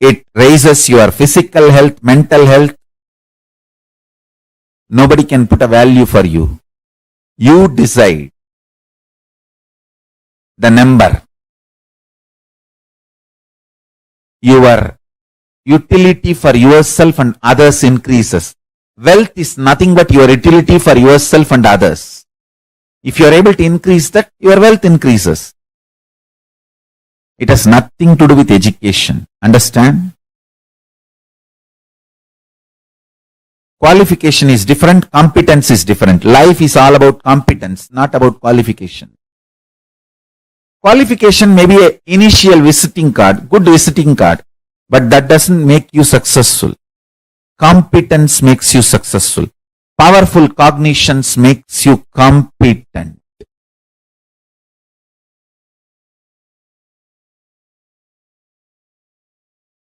It raises your physical health, mental health. Nobody can put a value for you. You decide the number. Your utility for yourself and others increases. Wealth is nothing but your utility for yourself and others. If you are able to increase that, your wealth increases. It has nothing to do with education. Understand? Qualification is different, competence is different. Life is all about competence, not about qualification. Qualification may be an initial visiting card, good visiting card, but that doesn't make you successful. Competence makes you successful. Powerful cognitions makes you competent.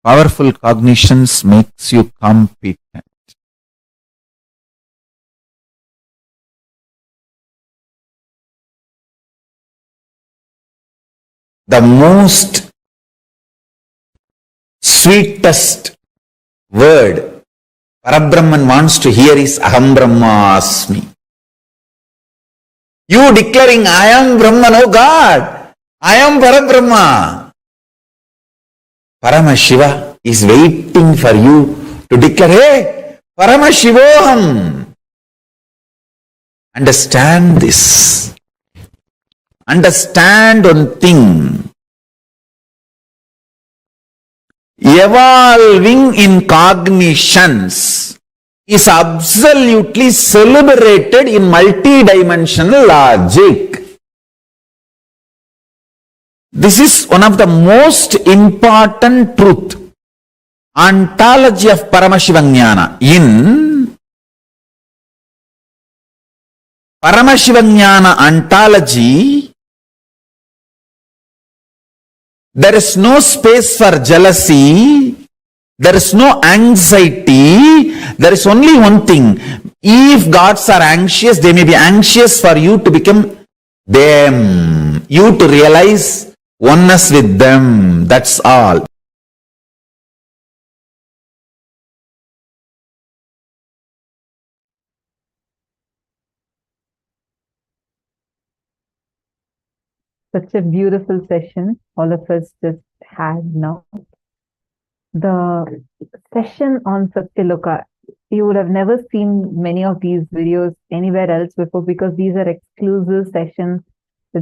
Powerful cognitions makes you competent. The most sweetest word Parabrahman wants to hear is Aham Brahmasmi. You declaring I am Brahman, oh God, I am Parabrahma. Paramashiva is waiting for you to declare, hey, Paramashivoham. Understand this. Understand one thing. Evolving in cognitions is absolutely celebrated in multidimensional logic. This is one of the most important truth. Ontology of Paramashivoham. In Paramashivoham ontology, there is no space for jealousy, there is no anxiety, there is only one thing. If gods are anxious, they may be anxious for you to become them, you to realize oneness with them, that's all. Such a beautiful session all of us just had now. The session on Satya Loka, you would have never seen many of these videos anywhere else before, because these are exclusive sessions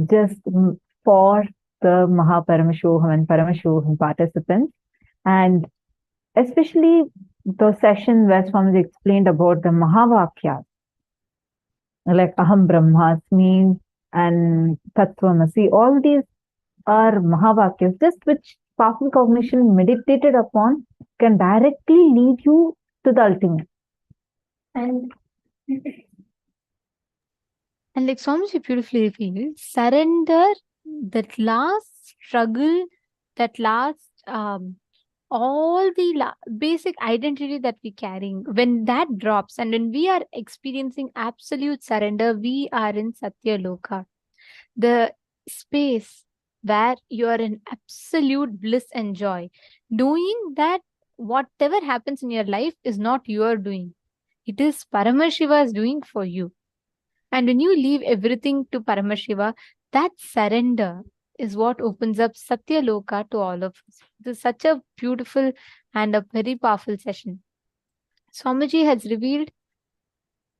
just for the Paramashivoham and Paramashivoham participants. And especially the session where Swamiji explained about the Mahavakyas, like Aham Brahmasmi and Tattvamasi, all these are Mahavakyas, just which powerful cognition meditated upon can directly lead you to the ultimate. And like Swamiji beautifully revealed, surrender, that last struggle, that last all the basic identity that we're carrying, when that drops and when we are experiencing absolute surrender, we are in Satya Loka, the space where you are in absolute bliss and joy, knowing that whatever happens in your life is not your doing. It is Paramashiva's doing for you. And when you leave everything to Paramashiva, that surrender is what opens up Satya Loka to all of us. This is such a beautiful and a very powerful session. Swamiji has revealed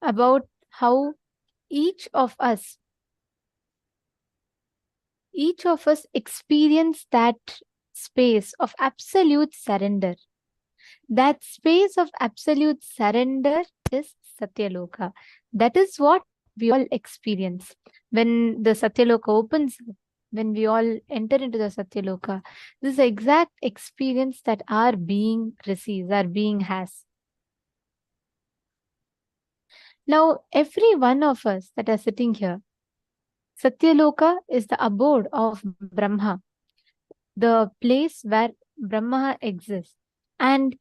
about how each of us experience that space of absolute surrender. That space of absolute surrender is Satya Loka. That is what we all experience. When the Satya Loka opens, when we all enter into the Satya Loka, this is the exact experience that our being receives, our being has. Now, every one of us that are sitting here, Satya Loka is the abode of Brahma, the place where Brahma exists. And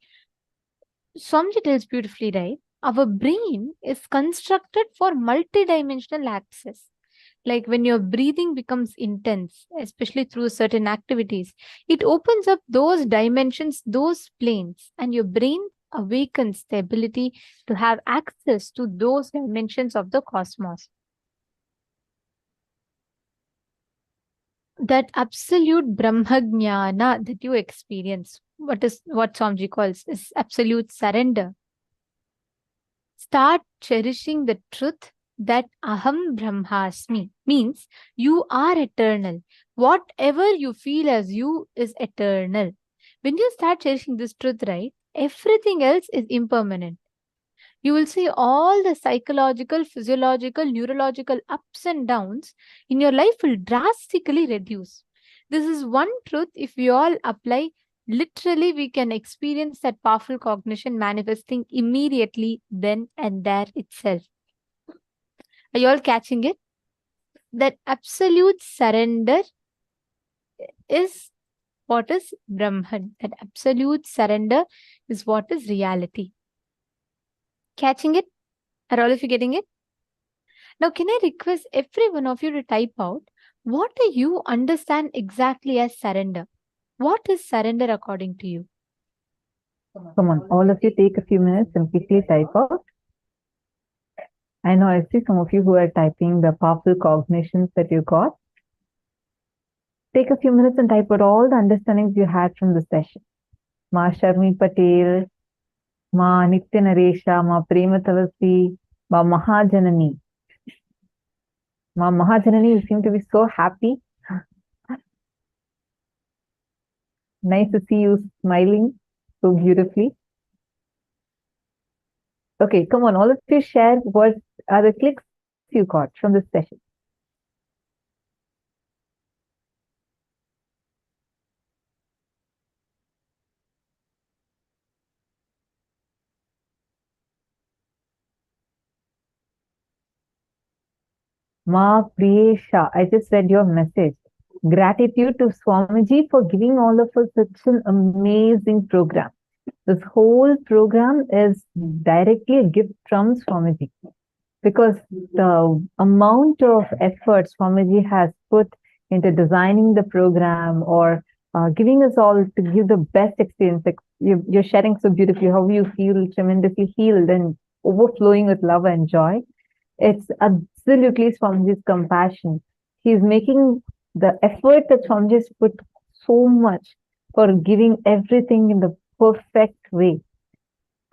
Swamiji tells beautifully, right? Our brain is constructed for multidimensional access. Like when your breathing becomes intense, especially through certain activities, it opens up those dimensions, those planes, and your brain awakens the ability to have access to those dimensions of the cosmos. That absolute Brahmajnana that you experience, what Swamiji calls is absolute surrender. Start cherishing the truth that Aham Brahmasmi, means you are eternal. Whatever you feel as you is eternal. When you start cherishing this truth, right, everything else is impermanent. You will see all the psychological, physiological, neurological ups and downs in your life will drastically reduce. This is one truth, if we all apply, literally we can experience that powerful cognition manifesting immediately then and there itself. Are you all catching it? That absolute surrender is what is Brahman. That absolute surrender is what is reality. Catching it? Are all of you getting it? Now, can I request every one of you to type out, what do you understand exactly as surrender? What is surrender according to you? Come on, all of you take a few minutes and quickly type out. I know I see some of you who are typing the powerful cognitions that you got. Take a few minutes and type out all the understandings you had from the session. Ma Sharmi Patel, Ma Nithyananda, Ma Prematavasi, Ma Mahajanani. Mahajanani, you seem to be so happy. Nice to see you smiling so beautifully. Okay, come on, all of you share what are the clicks you got from this session. Ma Priyesha, I just read your message. Gratitude to Swamiji for giving all of us such an amazing program. This whole program is directly a gift from Swamiji, because the amount of effort Swamiji has put into designing the program, or giving us all to give the best experience. Like you're sharing so beautifully how you feel tremendously healed and overflowing with love and joy. It's absolutely Swamiji's compassion. He's making the effort that Swamiji's put so much for giving everything in the perfect way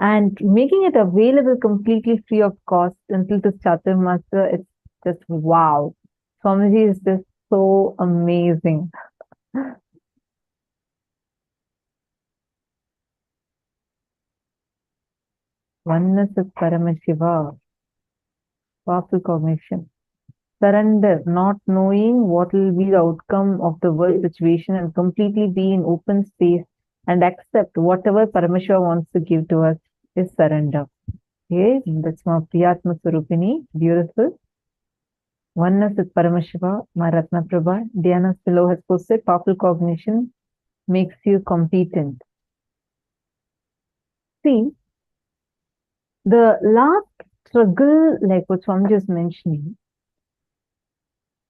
and making it available completely free of cost until this Chaturmasya. It's just wow. Swamiji is just so amazing. Oneness with Paramashiva. Powerful cognition. Surrender, not knowing what will be the outcome of the world situation, and completely be in open space and accept whatever Paramashiva wants to give to us is surrender. Okay, that's my Priyatma Swarupini. Beautiful. Oneness with Paramashiva, my Ratna Prabha. Diana below has posted, powerful cognition makes you competent. See, the last struggle, like what Swami is mentioning,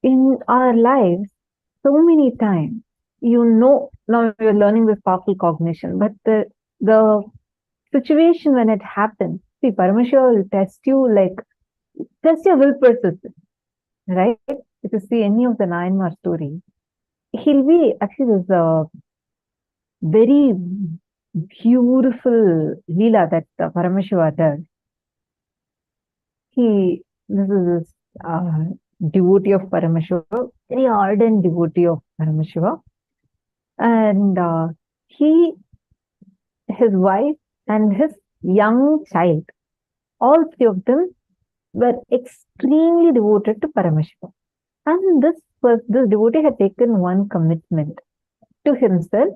in our lives, so many times, now we're learning this powerful cognition, but the situation when it happens, see, Paramashiva will test your will persistence, right? If you see any of the Nayanmar stories, he'll be, actually there's a very beautiful Leela that Paramashiva does. This is this devotee of Paramashiva, very ardent devotee of Paramashiva. And his wife and his young child, all three of them were extremely devoted to Paramashiva. And this devotee had taken one commitment to himself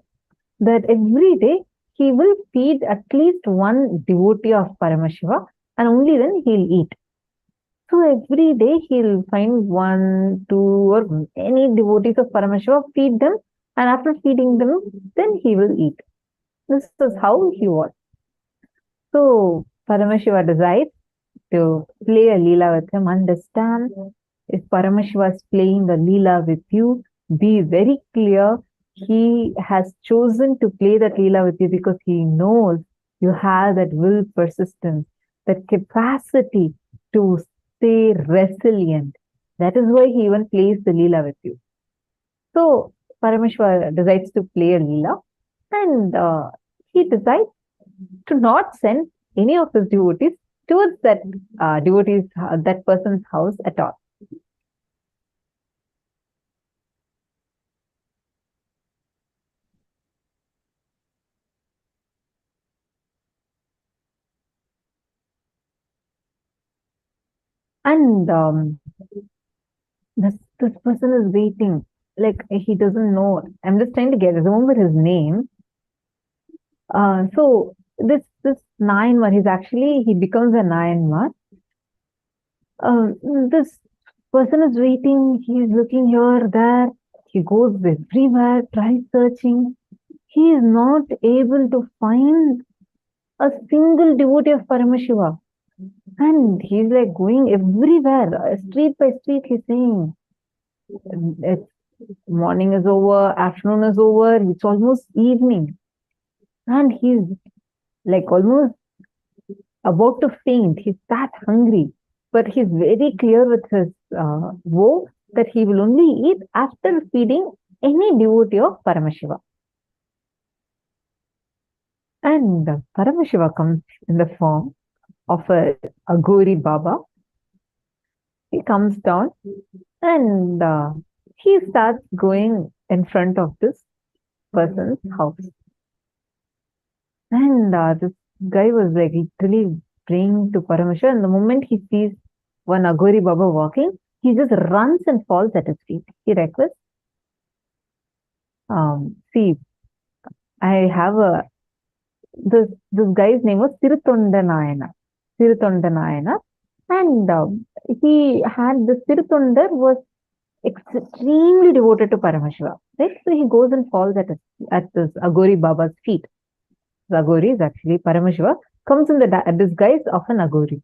that every day he will feed at least one devotee of Paramashiva, and only then he'll eat. So every day he'll find 1, 2, or any devotees of Paramashiva, feed them, and after feeding them, then he will eat. This is how he was. So Paramashiva decides to play a Leela with him. Understand, if Paramashiva is playing a Leela with you, be very clear. He has chosen to play that Leela with you because he knows you have that will persistence, that capacity to stay resilient. That is why he even plays the Leela with you. So Paramashiva decides to play a Leela, and he decides to not send any of his devotees towards that that person's house at all. And this person is waiting, like he doesn't know. I'm just trying to remember his name. So this Nayanmar, he becomes a Nayanmar. This person is waiting. He's looking here, there. He goes everywhere, tries searching. He is not able to find a single devotee of Paramashiva. And he's like going everywhere, street by street, he's saying, it's morning is over, afternoon is over, it's almost evening. And he's like almost about to faint. He's that hungry. But he's very clear with his vow that he will only eat after feeding any devotee of Paramashiva. And Paramashiva comes in the form of a Ghori Baba. He comes down And he starts going in front of this person's house. And this guy was like literally praying to Paramashiva. And the moment he sees one Aghori Baba walking, he just runs and falls at his feet. He requests, see, I have this guy's name was Tirutondanaayana. And he had this Tirutondar was extremely devoted to Paramashiva. Right? So he goes and falls at this Aghori Baba's feet. The Aghori is actually Paramashiva, comes in the disguise of an Aghori.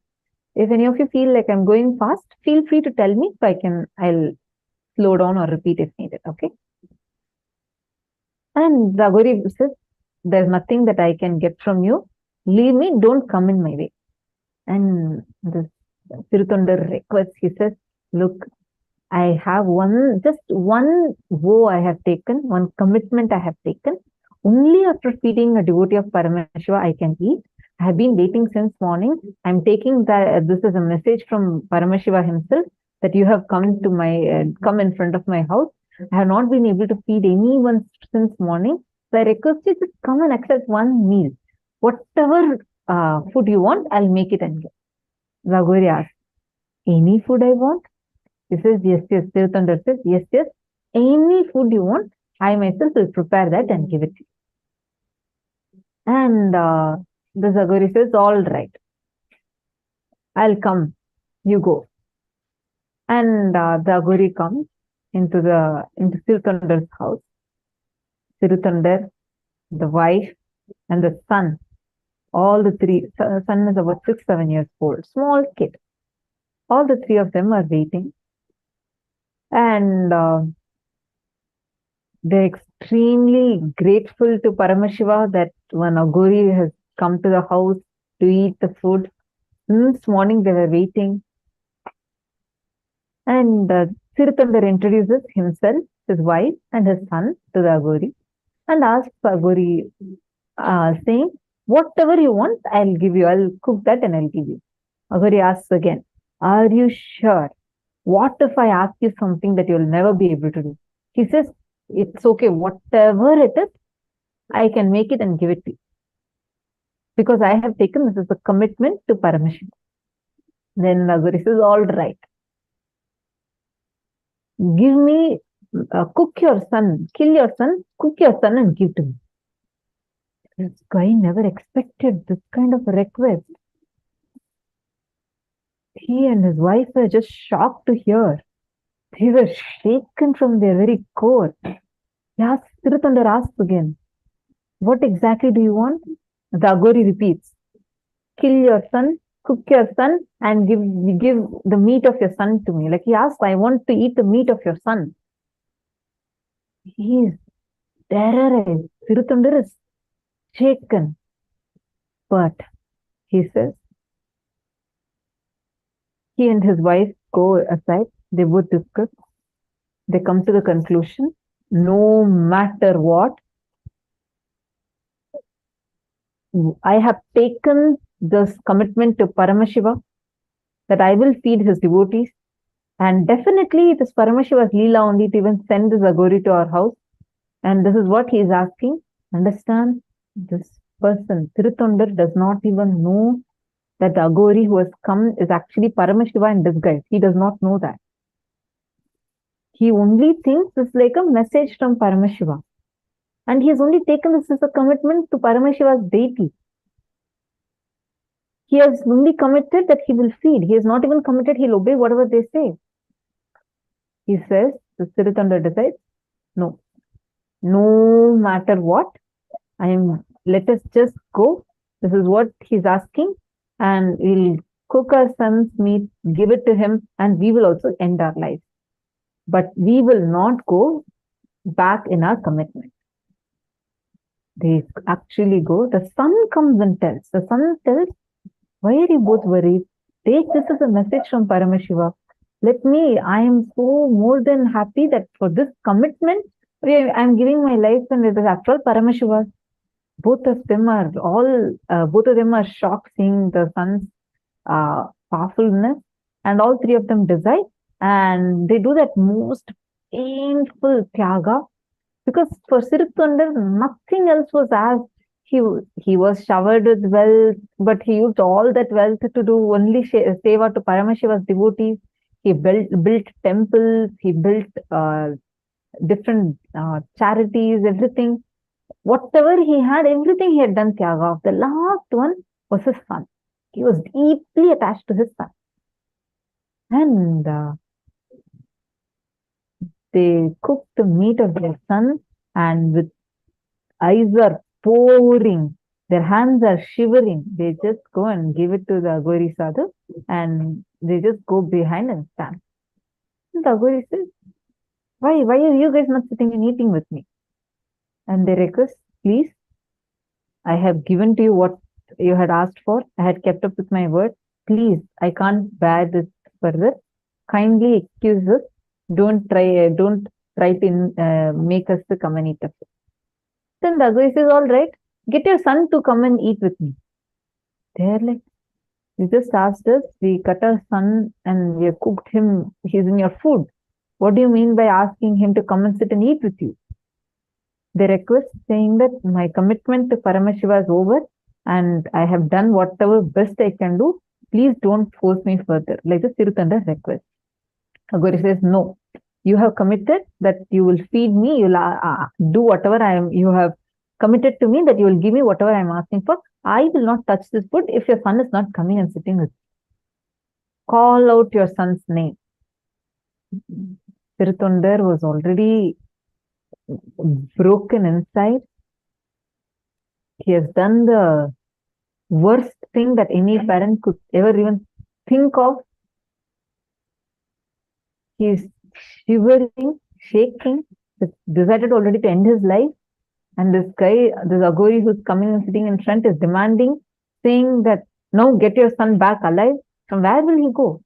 If any of you feel like I'm going fast, feel free to tell me so I'll slow down or repeat if needed. Okay. And the Aghori says, there's nothing that I can get from you. Leave me, don't come in my way. And this Tirutondar requests, he says, look, I have just one vow I have taken, one commitment I have taken. Only after feeding a devotee of Paramashiva I can eat. I have been waiting since morning. I'm taking that this is a message from Paramashiva himself that you have come to come in front of my house. I have not been able to feed anyone since morning. So I request you to come and accept one meal. Whatever food you want, I'll make it and give. Aghori asks, any food I want? He says, yes. Tirutondar says, yes. Any food you want, I myself will prepare that and give it to you. And the Aghori says, all right, I'll come, you go. And the Aghori comes into Tirutondar's house. Tirutondar, the wife, and the son, all the three, son is about 6-7 years old, small kid. All the three of them are waiting. And they're extremely grateful to Paramashiva that one Aghori has come to the house to eat the food. This morning they were waiting. And Tirutondar introduces himself, his wife, and his son to the Aghori and asks Aghori, saying, whatever you want, I'll give you. I'll cook that and I'll give you. Aghori asks again, are you sure? What if I ask you something that you'll never be able to do? He says, it's okay. Whatever it is, I can make it and give it to you. Because I have taken this as a commitment to Paramashiva. Then Aghori says, all right. Give me, cook your son, kill your son, cook your son and give to me. This guy never expected this kind of a request. He and his wife were just shocked to hear. They were shaken from their very core. Tirutondar asks again, what exactly do you want? The Aghori repeats, kill your son, cook your son, and give the meat of your son to me. Like he asks, I want to eat the meat of your son. He is terrorized. Tirutondar is shaken. But he says, he and his wife go aside. They both discuss. They come to the conclusion, no matter what, I have taken this commitment to Paramashiva that I will feed his devotees. And definitely it is Paramashiva's Leela only to even send this Aghori to our house. And this is what he is asking. Understand, this person, Tirutondar, does not even know that the Aghori who has come is actually Paramashiva in disguise. He does not know that. He only thinks it's like a message from Paramashiva. And he has only taken this as a commitment to Paramashiva's deity. He has only committed that he will feed. He has not even committed he'll obey whatever they say. He says, the Tirutondar decides, no matter what, let us just go. This is what he's asking. And we'll cook our son's meat, give it to him, and we will also end our life. But we will not go back in our commitment. They actually go. The son comes and tells. The son tells, why are you both worried? Take this as a message from Paramashiva. I am so more than happy that for this commitment, I am giving my life, and it is after all Paramashiva. Both of them are shocked seeing the son's powerfulness, and all three of them decide and they do that most painful tyaga, because for Sirutondar, nothing else was asked. He was showered with wealth, but he used all that wealth to do only seva to Paramashiva's devotees. He built temples, he built different charities, everything. Whatever he had, everything he had done tyaga. The last one was his son. He was deeply attached to his son. And they cooked the meat of their son, and with eyes are pouring, their hands are shivering, they just go and give it to the Aghori Sadhu, and they just go behind and stand. And the Aghori says, why are you guys not sitting and eating with me? And they request, please, I have given to you what you had asked for. I had kept up with my word. Please, I can't bear this further. Kindly excuse us. Don't try to make us to come and eat us. Then the Aghori says, all right, get your son to come and eat with me. They're like, you just asked us, we cut our son and we have cooked him, he's in your food. What do you mean by asking him to come and sit and eat with you? They request, saying that my commitment to Paramashiva is over and I have done whatever best I can do. Please don't force me further, like the Sirutanda request. Aghori says, no, you have committed that you will feed me, you will do whatever you have committed to me, that you will give me whatever I am asking for. I will not touch this food if your son is not coming and sitting with me. Call out your son's name. Sirutondar was already broken inside. He has done the worst thing that any parent could ever even think of. He is shivering, shaking, decided already to end his life. And this guy, this Aghori who's coming and sitting in front, is demanding, saying that, no, get your son back alive. From where will he go?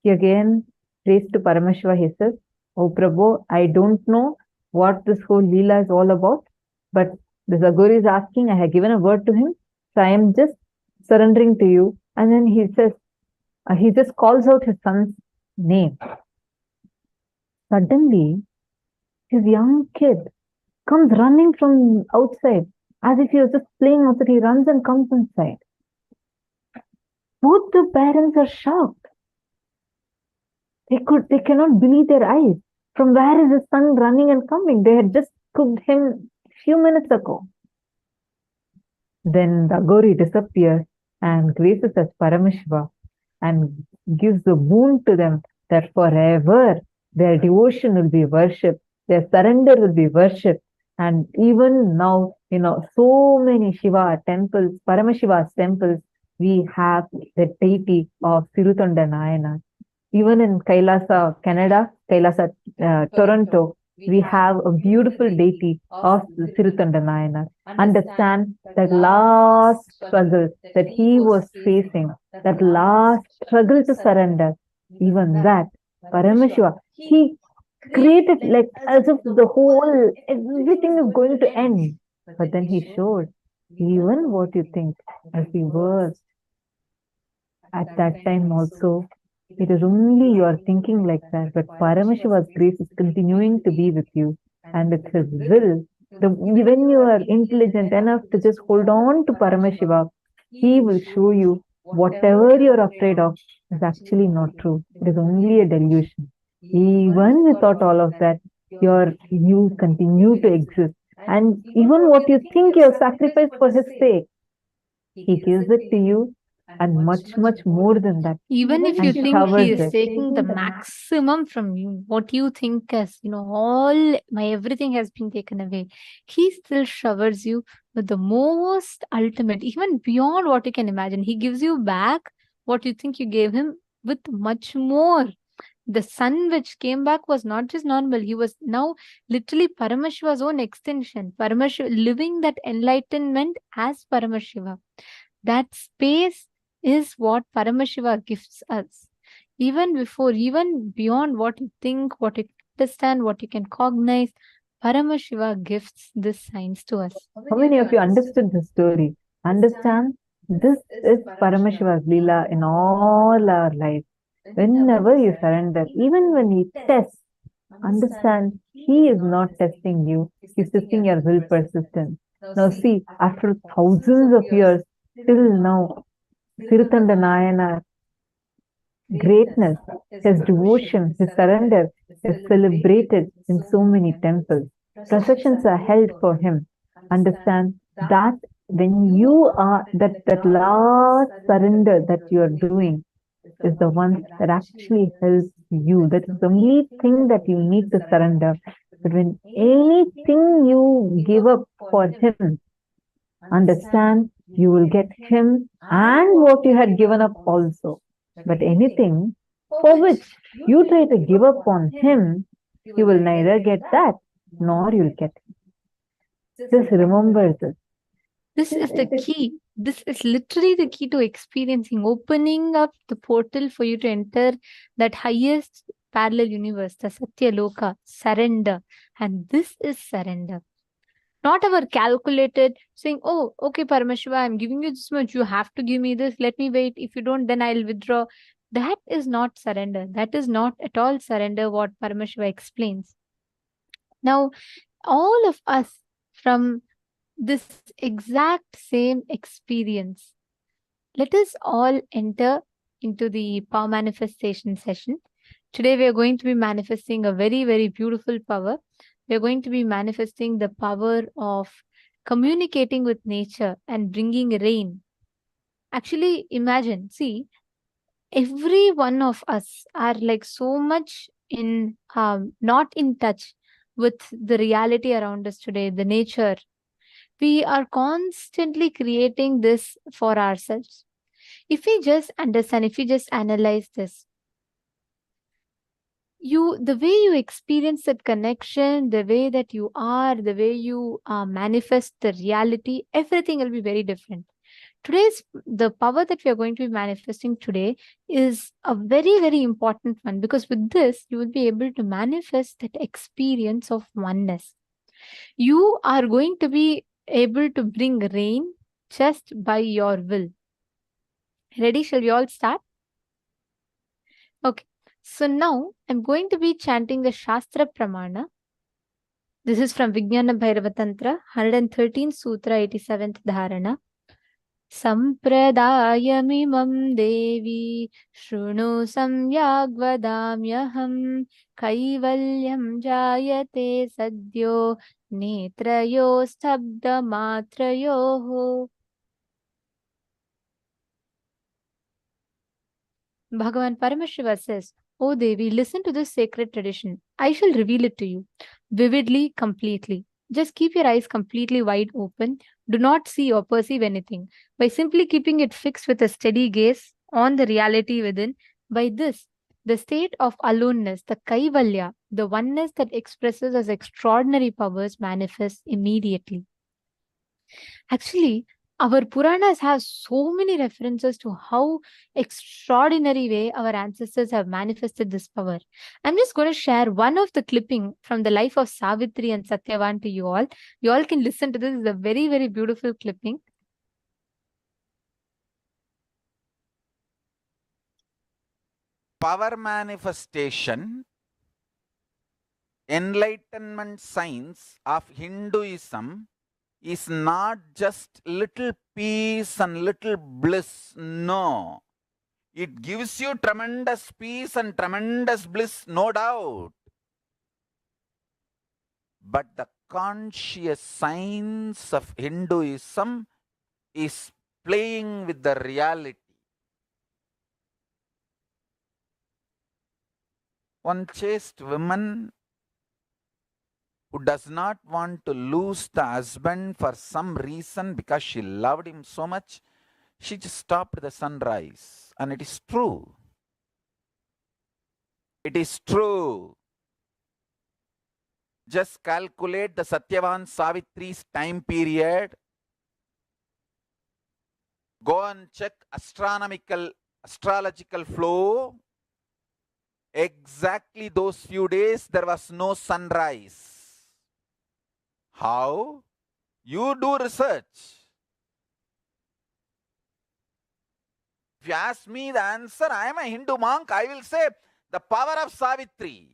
He again prays to Paramashiva. He says, oh Prabhu, I don't know what this whole Leela is all about, but this Aghori is asking, I have given a word to him, so I am just surrendering to you. And then he says, he just calls out his son's name. Suddenly, his young kid comes running from outside, as if he was just playing outside. He runs and comes inside. Both the parents are shocked. They cannot believe their eyes. From where is his son running and coming? They had just cooked him a few minutes ago. Then the Aghori disappears and graces as Paramashiva and gives the boon to them that forever their devotion will be worshipped, their surrender will be worshipped. And even now, so many Shiva temples, Paramashiva's temples, we have the deity of Sirutanda Nayanar. Even in KAILASA, Canada, KAILASA, Toronto, we have a beautiful deity of Sirutanda Nayanar. Understand that last struggle that he was facing, that last struggle to surrender, even that, Paramashiva, he created like as if everything is going to end. But then he showed, even what you think, as he was at that time also, it is only you are thinking like that, but Paramashiva's grace is continuing to be with you, and with his will, when you are intelligent enough to just hold on to Paramashiva, he will show you whatever you're afraid of is actually not true. It is only a delusion. Even without all of that, you continue to exist. And even what you think you have sacrificed for his sake, he gives it to you, and much, much more than that. Even if And you think showers he is it. taking the maximum from you, what you think as, all my everything has been taken away, he still showers you with the most ultimate, even beyond what you can imagine. He gives you back what you think you gave him with much more. The sun which came back was not just normal. He was now literally Paramashiva's own extension. Paramashiva, living that enlightenment as Paramashiva. That space is what Paramashiva gifts us. Even beyond what you think, what you understand, what you can cognize, Paramashiva gifts this science to us. How many of you understood the story? Understand? This is Paramashiva's Leela in all our lives. Whenever you surrender, even when he tests, understand he is not testing you, he's testing your will persistence. Now see, after thousands of years, till now, Tirthanda Nayanar, greatness, his devotion, his surrender is celebrated in so many temples. Processions are held for him. Understand that when you are that last surrender that you are doing is the one that actually helps you. That is the only thing that you need to surrender. But when anything you give up for him, understand you will get him and what you had given up also. But anything for which you try to give up on him, you will neither get that nor you'll get him. Just remember this. This is the key. This is literally the key to experiencing, opening up the portal for you to enter that highest parallel universe, the Satya Loka, surrender. And this is surrender. Not our calculated saying, oh, okay, Paramashiva, I'm giving you this much. You have to give me this. Let me wait. If you don't, then I'll withdraw. That is not surrender. That is not at all surrender, what Paramashiva explains. Now, all of us from this exact same experience, let us all enter into the power manifestation session. Today, we are going to be manifesting a very, very beautiful power. We are going to be manifesting the power of communicating with nature and bringing rain. Actually, imagine, see, every one of us are like so much in, not in touch with the reality around us today, the nature. We are constantly creating this for ourselves. If we just understand, if we just analyze this, the way you experience that connection, the way that you are, the way you manifest the reality, everything will be very different. The power that we are going to be manifesting today is a very, very important one, because with this, you will be able to manifest that experience of oneness. You are going to be able to bring rain just by your will. Ready? Shall we all start? Okay. So now I'm going to be chanting the Shastra Pramana. This is from Vijnana Bhairava Tantra, 113th Sutra, 87th Dharana. Sampradayamimam devi shruno samyagvadamyaham kaivalyam jayate sadyo netrayo stabda matrayoho. Bhagavan Paramashiva says, O Devi, listen to this sacred tradition. I shall reveal it to you vividly, completely. Just keep your eyes completely wide open. Do not see or perceive anything. By simply keeping it fixed with a steady gaze on the reality within, by this, the state of aloneness, the kaivalya, the oneness that expresses as extraordinary powers, manifests immediately. Actually, our Puranas have so many references to how extraordinary way our ancestors have manifested this power. I'm just going to share one of the clipping from the life of Savitri and Satyavan to you all. You all can listen to this. It's a very, very beautiful clipping. Power manifestation, enlightenment science of Hinduism is not just little peace and little bliss. No. It gives you tremendous peace and tremendous bliss, no doubt. But the conscious science of Hinduism is playing with the reality. One chaste woman who does not want to lose the husband for some reason because she loved him so much, she just stopped the sunrise. And it is true. It is true. Just calculate the Satyavan Savitri's time period. Go and check astrological flow. Exactly those few days there was no sunrise. How? You do research. If you ask me the answer, I am a Hindu monk, I will say the power of Savitri.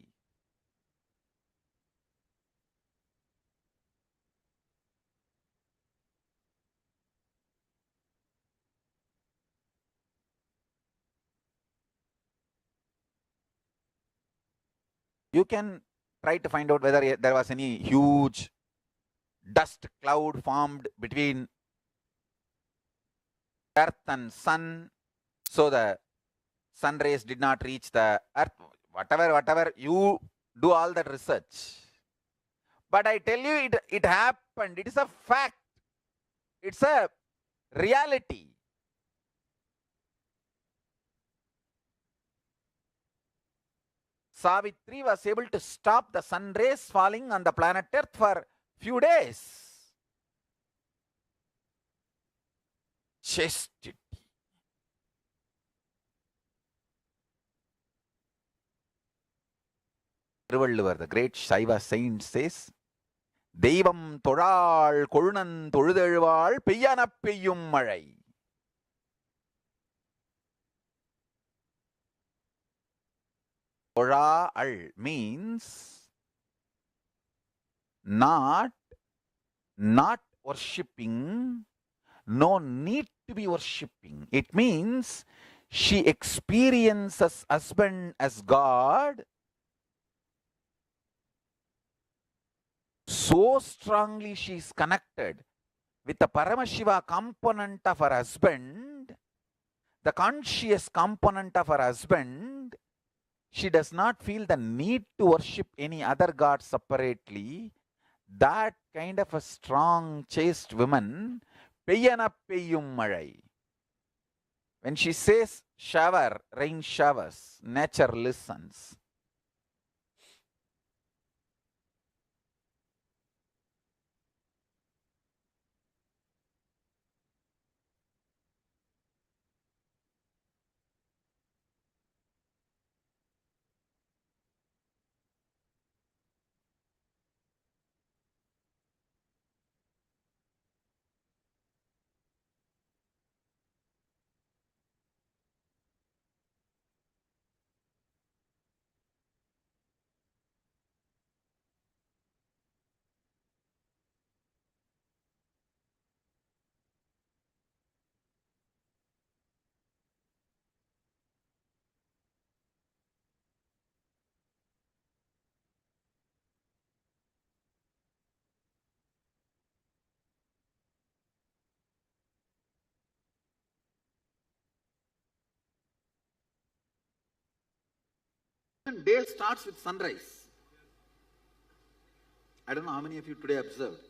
You can try to find out whether there was any huge dust cloud formed between earth and sun, so the sun rays did not reach the earth. Whatever, you do all that research. But I tell you, it happened. It is a fact. It's a reality. Savitri was able to stop the sun rays falling on the planet Earth for few days. Chastity. The great Shaiva saint says, Devam Toral Korunan Toludezhuvazh Peyyana Peyyum Mazhai. Toral means not worshipping, no need to be worshipping. It means she experiences husband as God so strongly, she is connected with the Paramashiva component of her husband, the conscious component of her husband. She does not feel the need to worship any other god separately. That kind of a strong, chaste woman, Peyyana Peyyum Mazhai. When she says shower, rain showers, nature listens. Day starts with sunrise. I don't know how many of you today observed.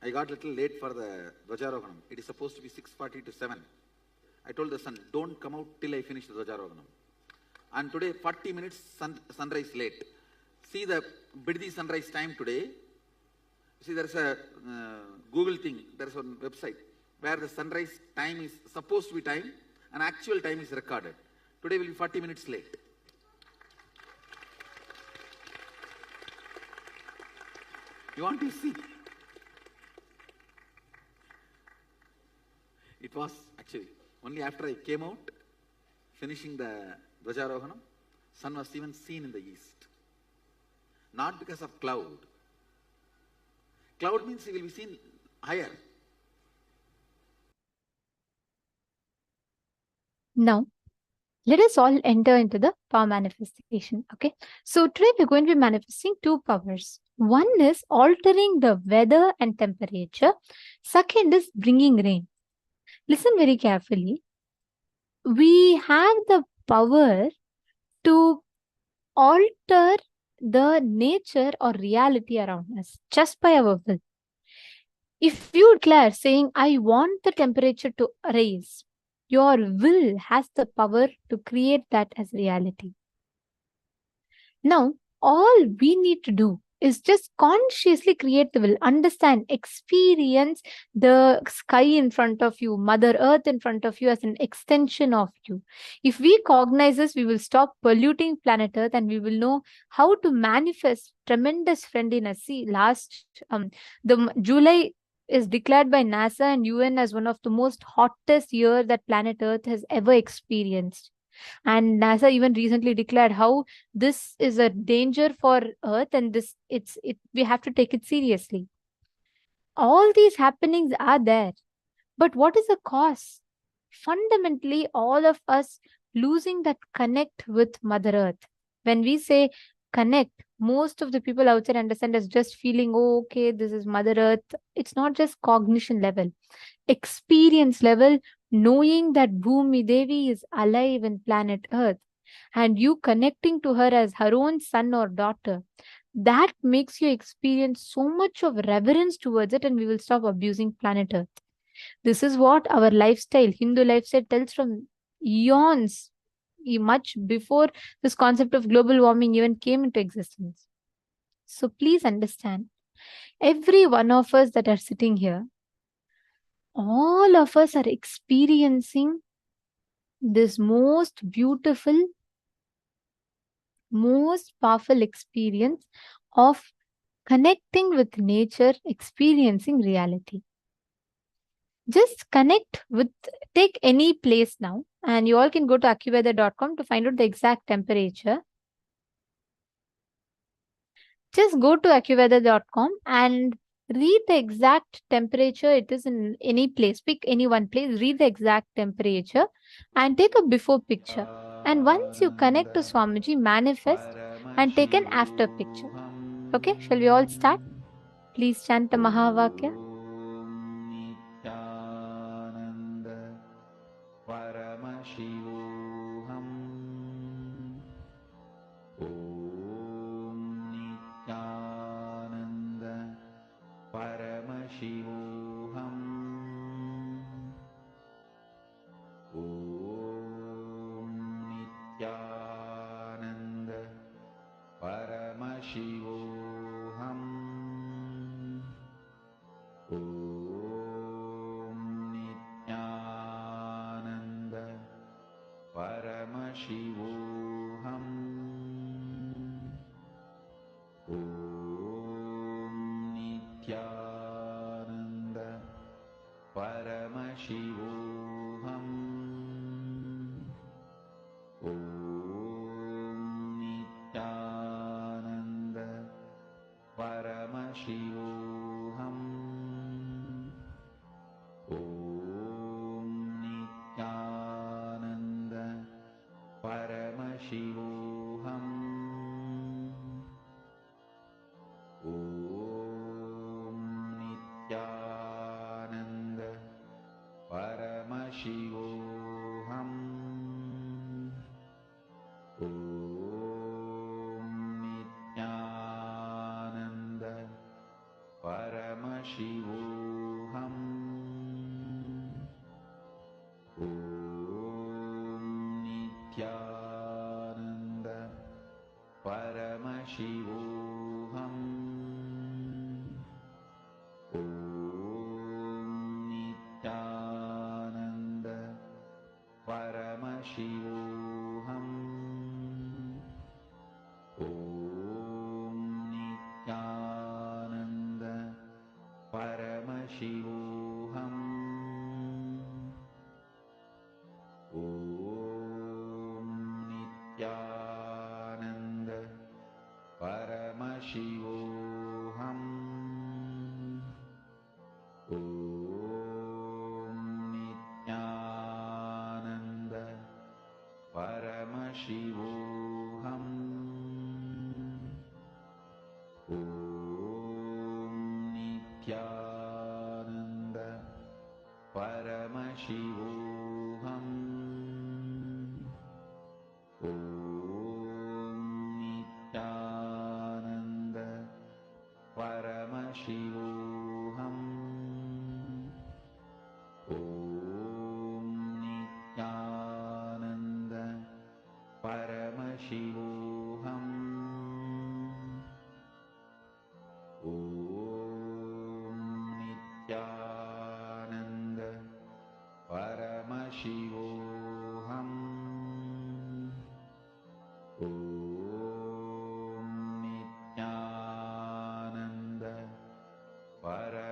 I got a little late for the Dvajarohanam. It is supposed to be 6:40 to 7. I told the son, don't come out till I finish the Dvajarohanam. And today, 40 minutes sunrise late. See the Biddi sunrise time today. See, there's a Google thing, there's a website where the sunrise time is supposed to be time and actual time is recorded. Today will be 40 minutes late. You want to see? It was actually only after I came out, finishing the Dvajarohanam, sun was even seen in the east. Not because of cloud. Cloud means it will be seen higher. Now, let us all enter into the power manifestation. Okay. So today we're going to be manifesting two powers. One is altering the weather and temperature. Second is bringing rain. Listen very carefully. We have the power to alter the nature or reality around us just by our will. If you declare saying, I want the temperature to rise, your will has the power to create that as reality. Now, all we need to do is just consciously create the will, understand, experience the sky in front of you, Mother Earth in front of you as an extension of you. If we cognize this, we will stop polluting planet Earth and we will know how to manifest tremendous friendliness. See, last the July is declared by NASA and UN as one of the most hottest year that planet Earth has ever experienced. And NASA even recently declared how this is a danger for Earth, and we have to take it seriously. All these happenings are there, but what is the cause? Fundamentally, all of us losing that connect with Mother Earth. When we say connect, most of the people outside understand as just feeling, oh, okay, this is Mother Earth. It's not just cognition level, experience level, knowing that Bhumi Devi is alive in planet Earth and you connecting to her as her own son or daughter. That makes you experience so much of reverence towards it, and we will stop abusing planet Earth. This is what our lifestyle, Hindu lifestyle, tells from eons, much before this concept of global warming even came into existence. So please understand, every one of us that are sitting here, all of us are experiencing this most beautiful, most powerful experience of connecting with nature, experiencing reality. Just connect with, take any place now, and you all can go to accuweather.com to find out the exact temperature. Just go to accuweather.com and read the exact temperature it is in any place. Pick any one place, read the exact temperature, and take a before picture. And once you connect to Swamiji, manifest and take an after picture. Okay, shall we all start? Please chant the Mahavakya. Nithyananda Paramashivoham. Om Nithyananda Paramashivoham. Om Nithyananda Paramashivoham. Om Nithyananda Paramashivoham. Om Nithyananda Paramashivoham. Om Nithyananda Paramashivoham. Om Nithyananda Paramashivoham. Om Nithyananda Paramashivoham. Om Nithyananda Paramashivoham. Om Nithyananda Paramashivoham. Om Nithyananda Paramashivoham. Om Nithyananda Paramashivoham. Om Nithyananda Paramashivoham. Om Nithyananda Paramashivoham. Om Nithyananda Paramashivoham. Om Nithyananda Paramashivoham. Om Nithyananda Paramashivoham. Om Nithyananda Paramashivoham. Om Nithyananda Paramashivoham.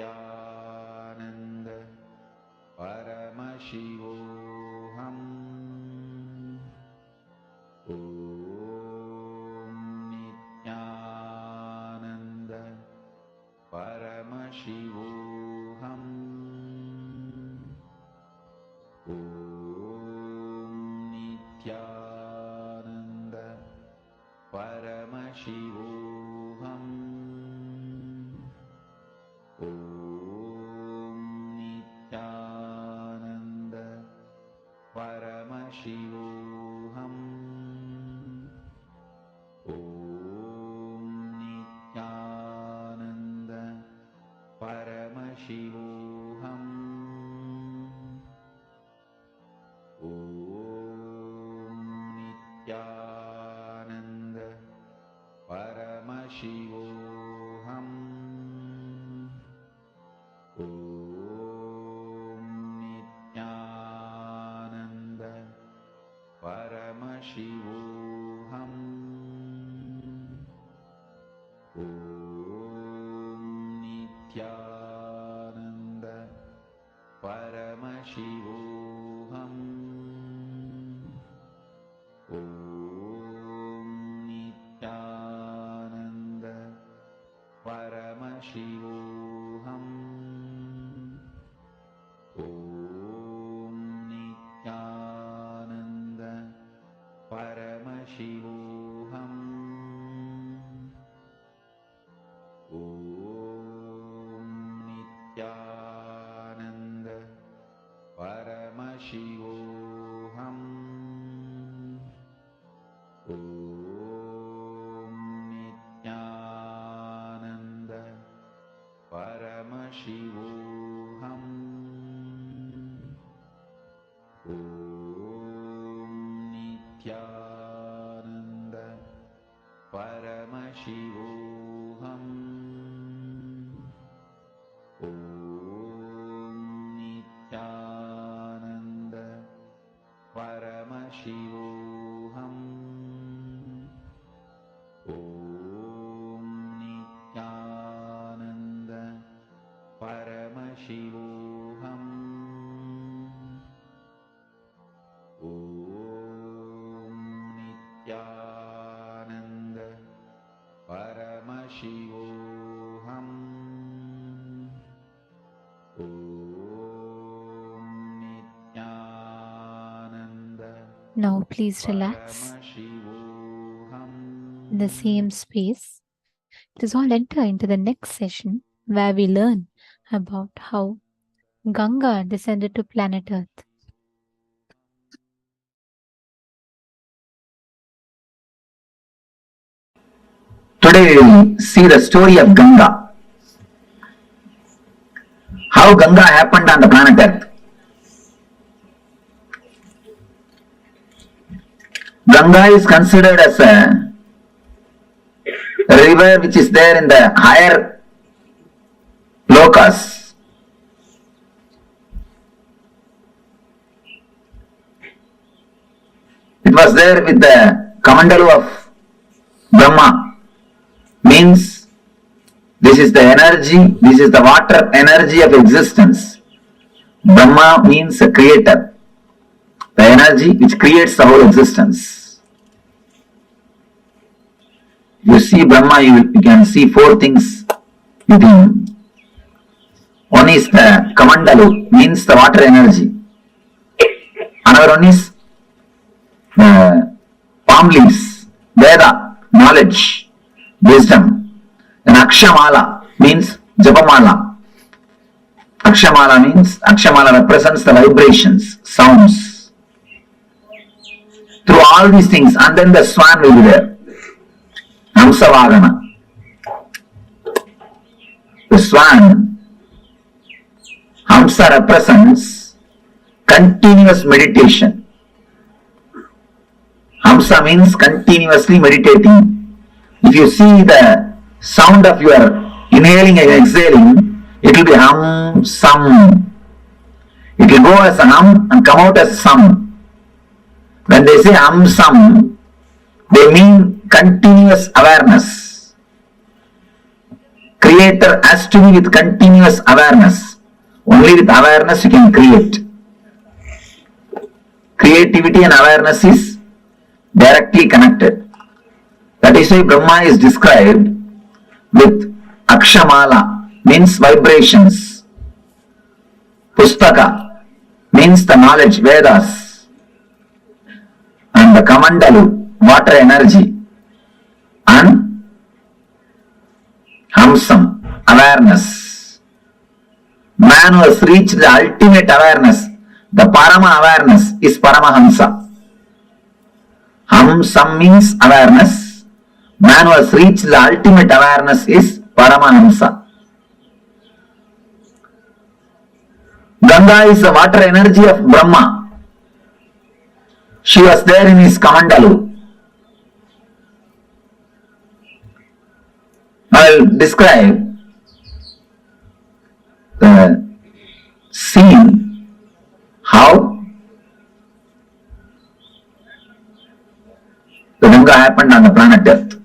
Nithyananda Paramashivoham. Om Nithyananda Paramashivoham. Om Nithyananda Paramashivoham. Om Nithyananda Paramashivoham. Om Nithyananda Paramashivoham. Om Nithyananda Paramashivoham. Om Nithyananda Paramashivoham. Om Nithyananda Paramashivoham. Om Nithyananda Paramashivoham. Om Nithyananda Paramashivoham. Om Nithyananda Paramashivoham. Om Nithyananda Paramashivoham. Om Nithyananda Paramashivoham. Om Nithyananda Paramashivoham. Om Nithyananda Paramashivoham. Om Nithyananda Paramashivoham. Om Nithyananda Now please relax in the same space. Let us all enter into the next session where we learn about how Ganga descended to planet Earth. Today we will see the story of Ganga. How Ganga happened on the planet Earth. Ganga is considered as a river which is there in the higher lokas. It was there with the Kamandalu of Brahma. Means this is the energy, this is the water energy of existence. Brahma means a creator, the energy which creates the whole existence. You see Brahma, you can see four things within. One is the Kamandalu, means the water energy. Another one is palm leaves, Veda, knowledge, wisdom. Then Akshamala means Japamala. Akshamala represents the vibrations, sounds. Through all these things, and then the swan will be there. Hamsavagana. The swan, Hamsa represents continuous meditation. Hamsa means continuously meditating. If you see the sound of your inhaling and exhaling, it will be hum, sum. It will go as a hum and come out as sum. When they say hum, sum, they mean continuous awareness. creator has to be with continuous awareness. Only with awareness you can create. Creativity and awareness is directly connected. That is why Brahma is described with Akshamala, means vibrations. Pustaka means the knowledge, Vedas. And the Kamandalu, water energy. And Hamsam, awareness. Man who has reached the ultimate awareness, the Parama awareness, is Paramahamsa. Hamsam means awareness. Man who has reached the ultimate awareness is Paramahamsa. Ganga is the water energy of Brahma. She was there in his Kamandalu. I will describe the scene, how the Ganga happened on the planet Earth.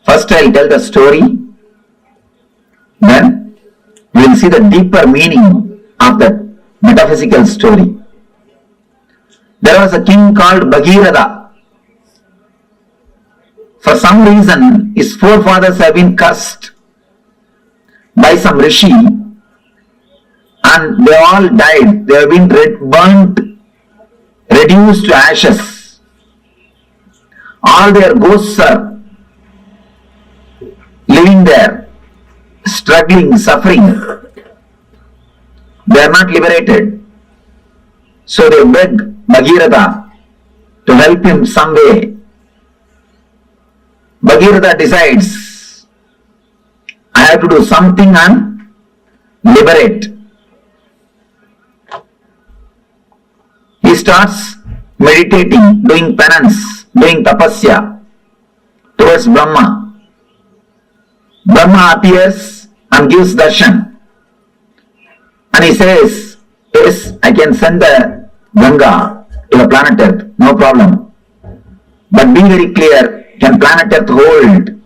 First I will tell the story, then we will see the deeper meaning of that metaphysical story. There was a king called Bhagirath. For some reason, his forefathers have been cursed by some rishi and they all died. They have been burnt, reduced to ashes. All their ghosts are living there, struggling, suffering. They are not liberated. So they beg Bhagirath to help him some way. Bhagirath decides, I have to do something and liberate. He starts meditating, doing penance, doing tapasya towards Brahma. Brahma appears and gives darshan. And he says, yes, I can send the Ganga to the planet Earth, no problem. But be very clear, can planet Earth hold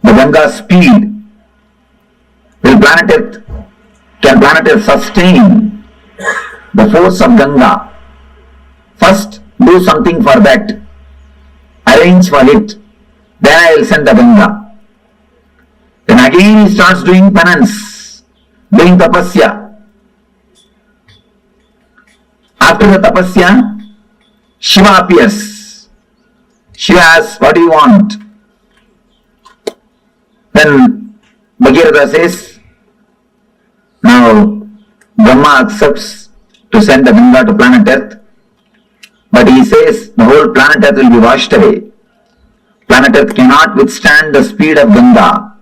the Ganga's speed? Can planet Earth sustain the force of Ganga? First, do something for that. Arrange for it. Then I will send the Ganga. Then again he starts doing penance, doing tapasya. After the tapasya, Shiva appears. Shiva asks, what do you want? Then Bhagirath says, now Brahma accepts to send the Ganga to planet Earth. But he says the whole planet Earth will be washed away. Planet Earth cannot withstand the speed of Ganga.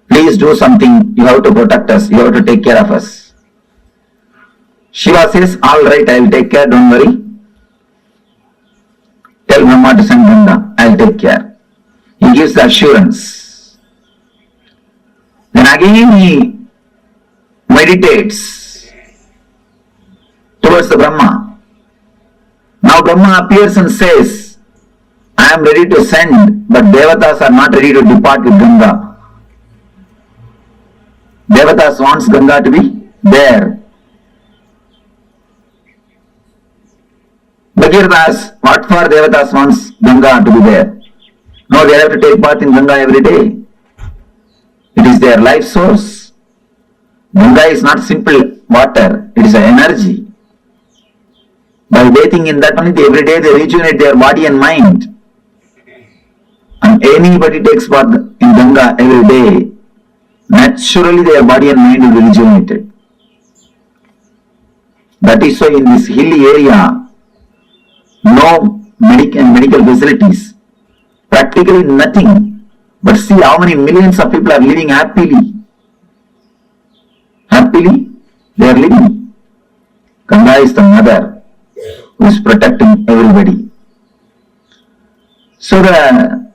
Please do something. You have to protect us. You have to take care of us. Shiva says, all right, I will take care, don't worry. Tell Brahma to send Ganga, I will take care. He gives the assurance. Then again he meditates towards the Brahma. Now Brahma appears and says, I am ready to send, but Devatas are not ready to depart with Ganga. Devatas wants Ganga to be there. Bhagirath asks, what for Devatas wants Ganga to be there? No, they have to take part in Ganga every day. It is their life source. Ganga is not simple water, it is an energy. By bathing in that only, every day they rejuvenate their body and mind. And anybody takes bath in Ganga every day, naturally their body and mind will be rejuvenated. That is why in this hilly area, no medical facilities, practically nothing. But see how many millions of people are living happily. Happily, they are living. Ganga is the mother who is protecting everybody. So the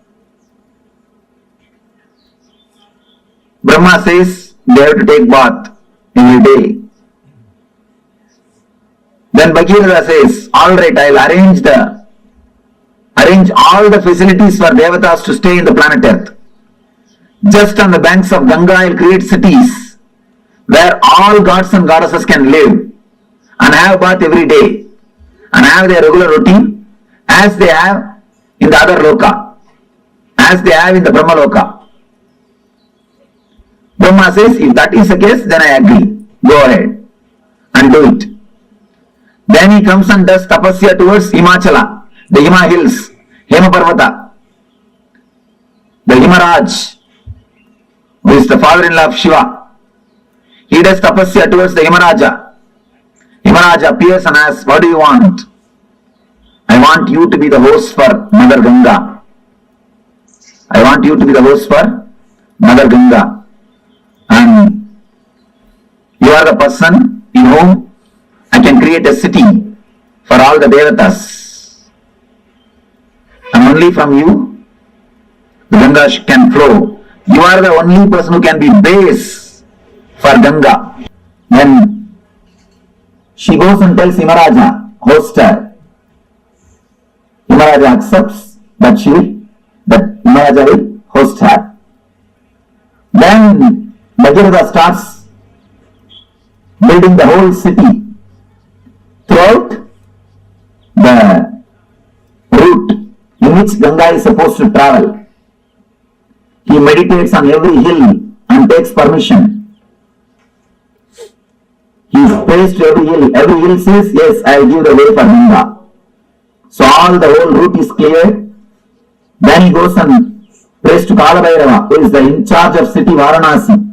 Brahma says they have to take bath every day. Then Bhagirath says, all right, I will arrange the arrange all the facilities for devatas to stay in the planet Earth. Just on the banks of Ganga, I will create cities where all gods and goddesses can live and have bath every day and have their regular routine as they have in the other loka, as they have in the Brahma Loka. Brahma says, if that is the case, then I agree. Go ahead and do it. Then he comes and does tapasya towards Himachala, the Hima hills, Hema Parvata, the Himaraj, who is the father-in-law of Shiva. He does tapasya towards the Himaraja. Himaraja appears and asks, what do you want? I want you to be the host for Mother Ganga. I want you to be the host for Mother Ganga. And you are the person in whom I can create a city for all the devatas. And only from you, the Ganga can flow. You are the only person who can be base for Ganga. Then she goes and tells Himaraja, host her. Himaraja accepts that Himaraja will host her. Then Bhagirata starts building the whole city throughout the route in which Ganga is supposed to travel. He meditates on every hill and takes permission. He prays to every hill. Every hill says, yes, I will give the way for Ganga. So all the whole route is cleared. Then he goes and prays to Kalabhairava, who is the in charge of city Varanasi.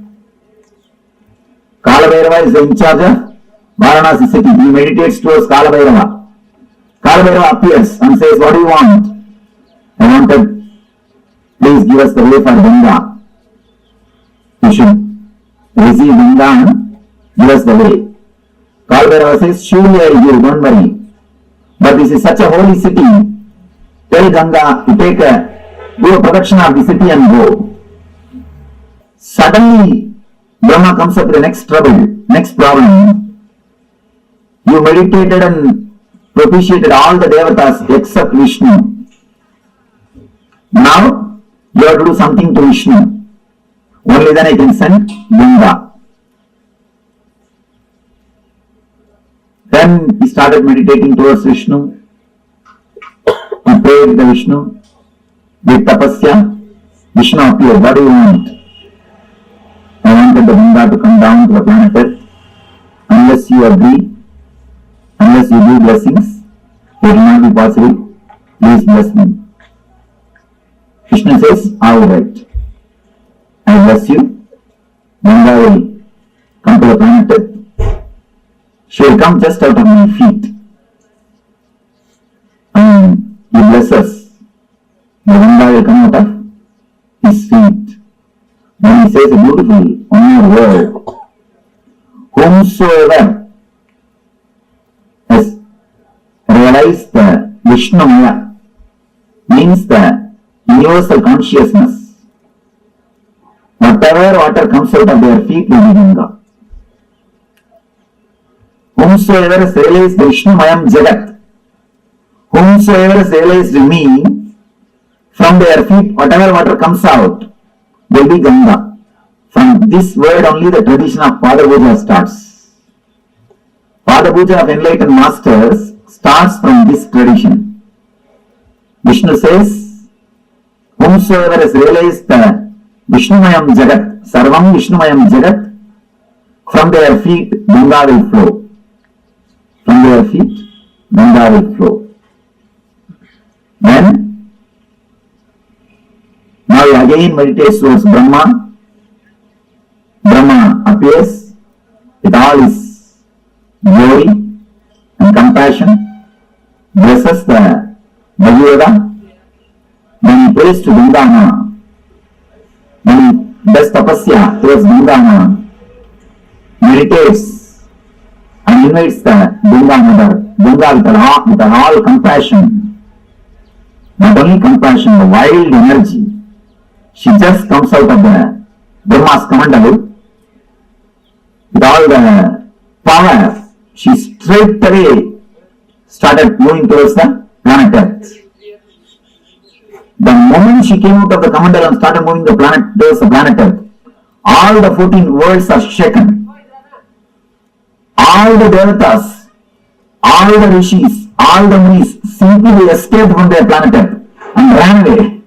Kalabhairava is the in charge of Varanasi city. He meditates towards Kalabhairava. Kalabhairava appears and says, what do you want? I wanted, please give us the way for Ganga. You should receive Ganga and give us the way. Kalabhairava says, surely I will give, don't worry. But this is such a holy city. Tell Ganga to do a protection of the city and go. Suddenly, Brahma comes up with the next problem. You meditated and propitiated all the devatas except Vishnu. Now, you have to do something to Vishnu. Only then I can send Ganga. Then he started meditating towards Vishnu. He prayed to Vishnu. With tapasya, Vishnu appeared. What do you want? I wanted the Ganga to come down to the planet Earth. Unless you agree, unless you do blessings, it will not be possible. Please bless me. Krishna says, all right. I bless you. Ganga will come to the planet Earth. She will come just out of my feet. And he blesses. The Ganga will come out of his feet. Then he says a beautiful one word. Whomsoever has realized the Vishnumaya means the universal consciousness. Whatever water comes out of their feet will be Ganga. Whomsoever has realized the Vishnumayam Jagat, whomsoever has realized me, from their feet, whatever water comes out will be Ganga. From this word only the tradition of Pada Puja starts. Pada Puja of enlightened masters starts from this tradition. Vishnu says, whomsoever has realized the Vishnumayam Jagat, Sarvam Vishnumayam Jagat, from their feet Ganga will flow. From their feet Ganga will flow. Then now he again meditates towards Brahma. Brahma appears with all his glory and compassion, blesses the Bhagavata, then he prays to Ganga. Then he does tapasya towards Ganga, meditates and invites the Ganga mother, Ganga with all compassion, not only compassion, the wild energy. She just comes out of the Brahma's commandable with all the power. She straight away started moving towards the planet Earth. The moment she came out of the Kamandala and started moving the planet towards the planet Earth, all the 14 worlds are shaken. All the Devatas, all the Rishis, all the Munis simply escaped from their planet Earth and ran away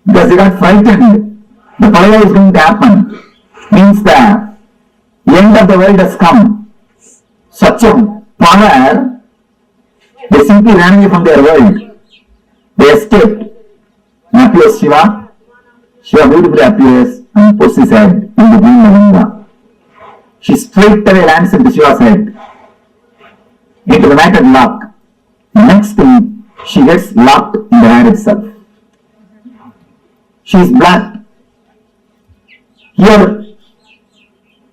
because they got frightened. The Pralaya is going to happen. Means the end of the world has come. Such a power, they simply ran away from their world. They escaped. And appears Shiva. Shiva beautifully appears and puts his head in between the Ganga. She straight away lands into Shiva's head, into the matted lock. Next thing, she gets locked in the hair itself. She is black. Here,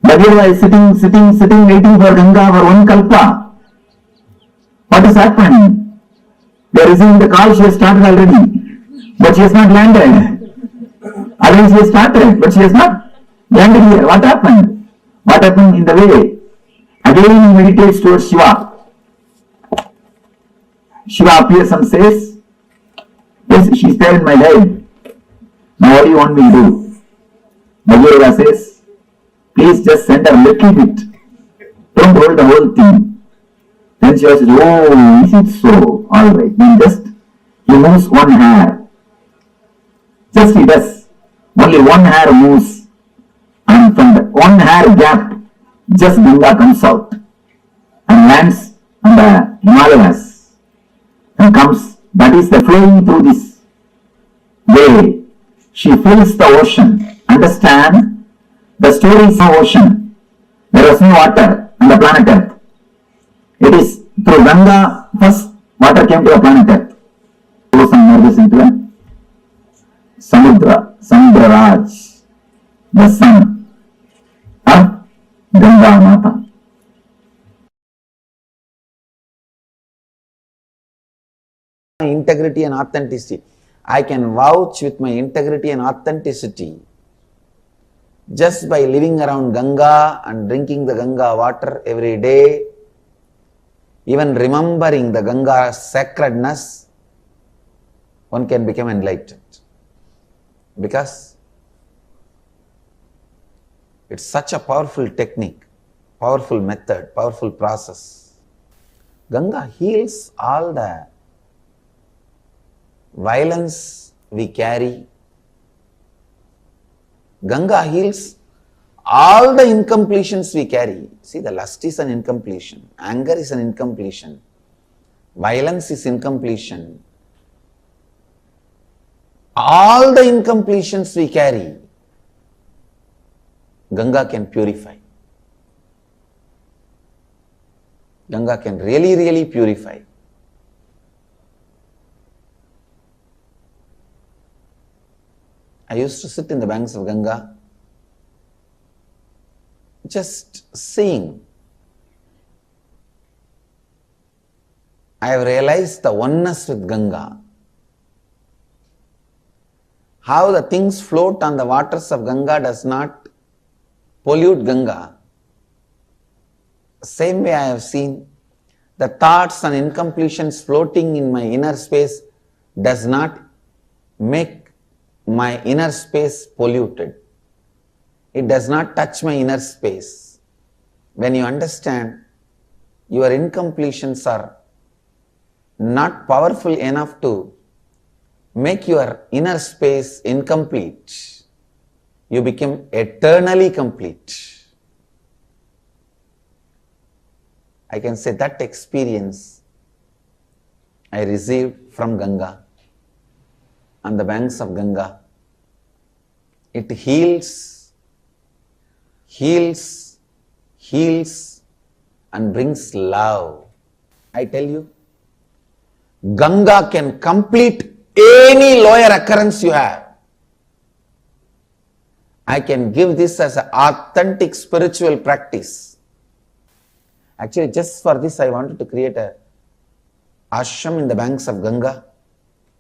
Bhagavan is sitting, waiting for Ganga for one kalpa. What is happening? They are receiving the call, she has started already, but she has not landed. Already she has started, but she has not landed here. What happened? What happened in the way? Again he meditates towards Shiva. Shiva appears and says, yes, she is there in my head. Now what do you want me to do? Bhagavan says, please just send a little bit. Don't hold the whole thing. Then Shiva says, oh, is it so? Alright, then just he moves one hair. Just he does. Only one hair moves. And from the one hair gap, just Ganga comes out and lands on the Himalayas and comes. That is the flowing through this way. She fills the ocean. Understand? The story is no ocean. There was no water on the planet Earth. It is through Ganga, first water came to the planet Earth. Goes and merges into a Samudra, Samudraraj, the son of Ganga Mata. Integrity and authenticity. I can vouch with my integrity and authenticity just by living around Ganga and drinking the Ganga water every day, even remembering the Ganga's sacredness, one can become enlightened. Because it's such a powerful technique, powerful method, powerful process. Ganga heals all the violence we carry. Ganga heals all the incompletions we carry. See, the lust is an incompletion, anger is an incompletion, violence is incompletion. All the incompletions we carry, Ganga can purify. Ganga can really purify. I used to sit in the banks of Ganga, just seeing. I have realized the oneness with Ganga. How the things float on the waters of Ganga does not pollute Ganga. Same way I have seen the thoughts and incompletions floating in my inner space does not make my inner space polluted. It does not touch my inner space. When you understand your incompletions are not powerful enough to make your inner space incomplete, you become eternally complete. I can say that experience I received from Ganga, on the banks of Ganga. It heals and brings love. I tell you, Ganga can complete any lower occurrence you have. I can give this as an authentic spiritual practice. Actually, just for this, I wanted to create a ashram in the banks of Ganga.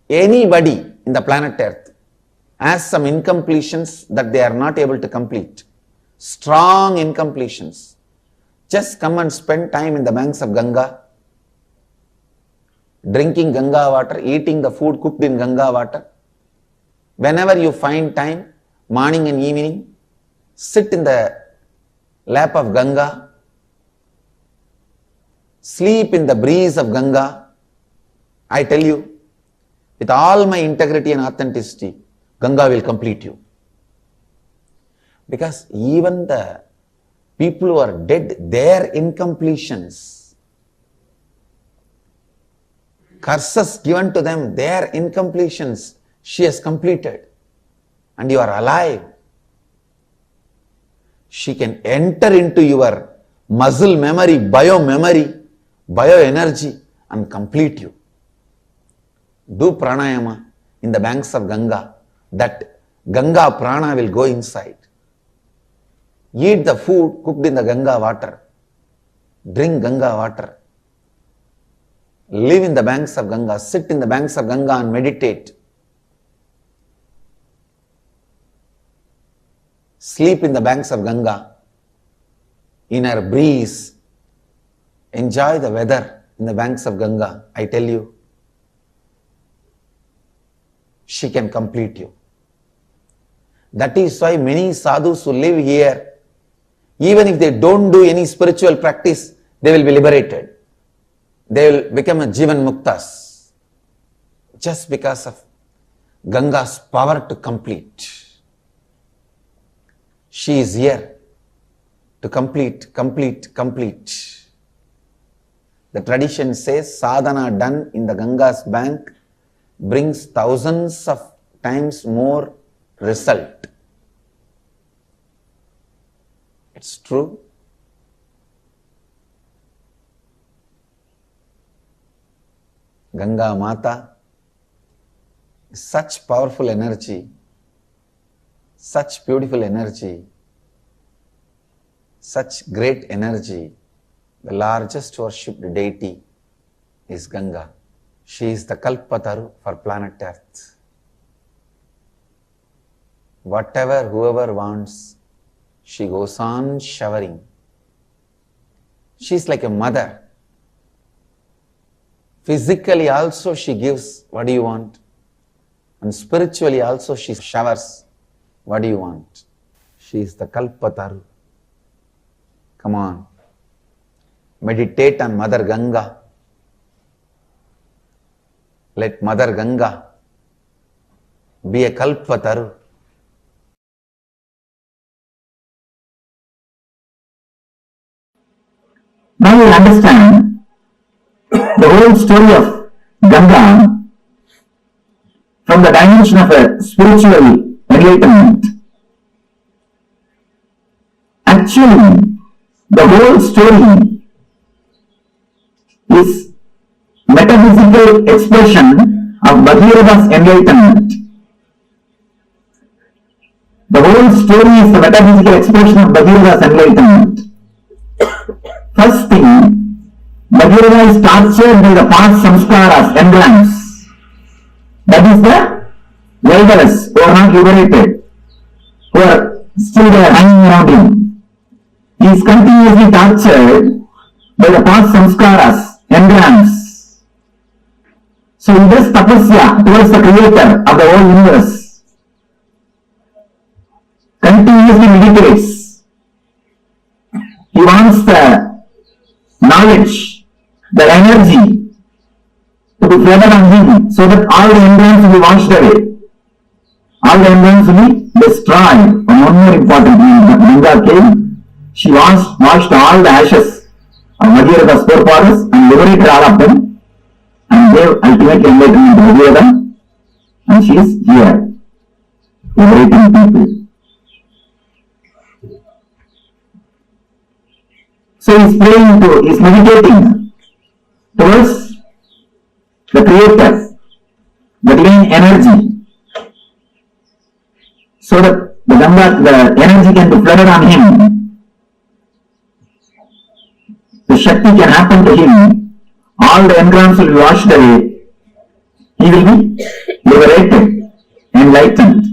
Anybody in the planet Earth has some incompletions that they are not able to complete, strong incompletions. Just come and spend time in the banks of Ganga, drinking Ganga water, eating the food cooked in Ganga water, Whenever you find time, morning and evening, sit in the lap of Ganga, sleep in the breeze of Ganga. I tell you, with all my integrity and authenticity, Ganga will complete you. Because even the people who are dead, their incompletions, curses given to them, their incompletions, she has completed. And you are alive. She can enter into your muscle memory, bioenergy and complete you. Do pranayama in the banks of Ganga. That Ganga prana will go inside. Eat the food cooked in the Ganga water. Drink Ganga water. Live in the banks of Ganga. Sit in the banks of Ganga and meditate. Sleep in the banks of Ganga. In her breeze. Enjoy the weather in the banks of Ganga. I tell you, she can complete you. That is why many sadhus who live here, even if they don't do any spiritual practice, they will be liberated. They will become a Jivan Muktas. Just because of Ganga's power to complete. She is here to complete. The tradition says sadhana done in the Ganga's bank brings thousands of times more result. It's true. Ganga Mata is such powerful energy, such beautiful energy, such great energy. The largest worshipped deity is Ganga. She is the Kalpataru for planet Earth. Whatever whoever wants, she goes on showering. She is like a mother. Physically also she gives what do you want, and spiritually also she showers what do you want. She is the Kalpataru. Come on, meditate on Mother Ganga. Let Mother Ganga be a Kalpataru. Now you understand the whole story of Ganga from the dimension of a spiritual enlightenment. Actually, the whole story is metaphysical expression of Bhagirava's enlightenment. The whole story is the metaphysical expression of Bhagirava's enlightenment. First thing, Bhagirava is tortured by the past samskaras, engrams. That is the elders who are not liberated, who are still there hanging around him. He is continuously tortured by the past samskaras, engrams. So he does tapasya towards the creator of the whole universe. Continuously meditates. He wants the knowledge, the energy to be flooded on him so that all the engrams will be washed away. All the engrams will be destroyed. And one more important thing, Ganga came, she washed all the ashes of Bhagirava's forefathers and liberated all of them and gave ultimate enlightenment to Bhagirava, and she is here, liberating people. So he is praying he is meditating towards the Creator, the divine energy, so that the energy can be flooded on him. The Shakti can happen to him. All the engrams will be washed away. He will be liberated, enlightened.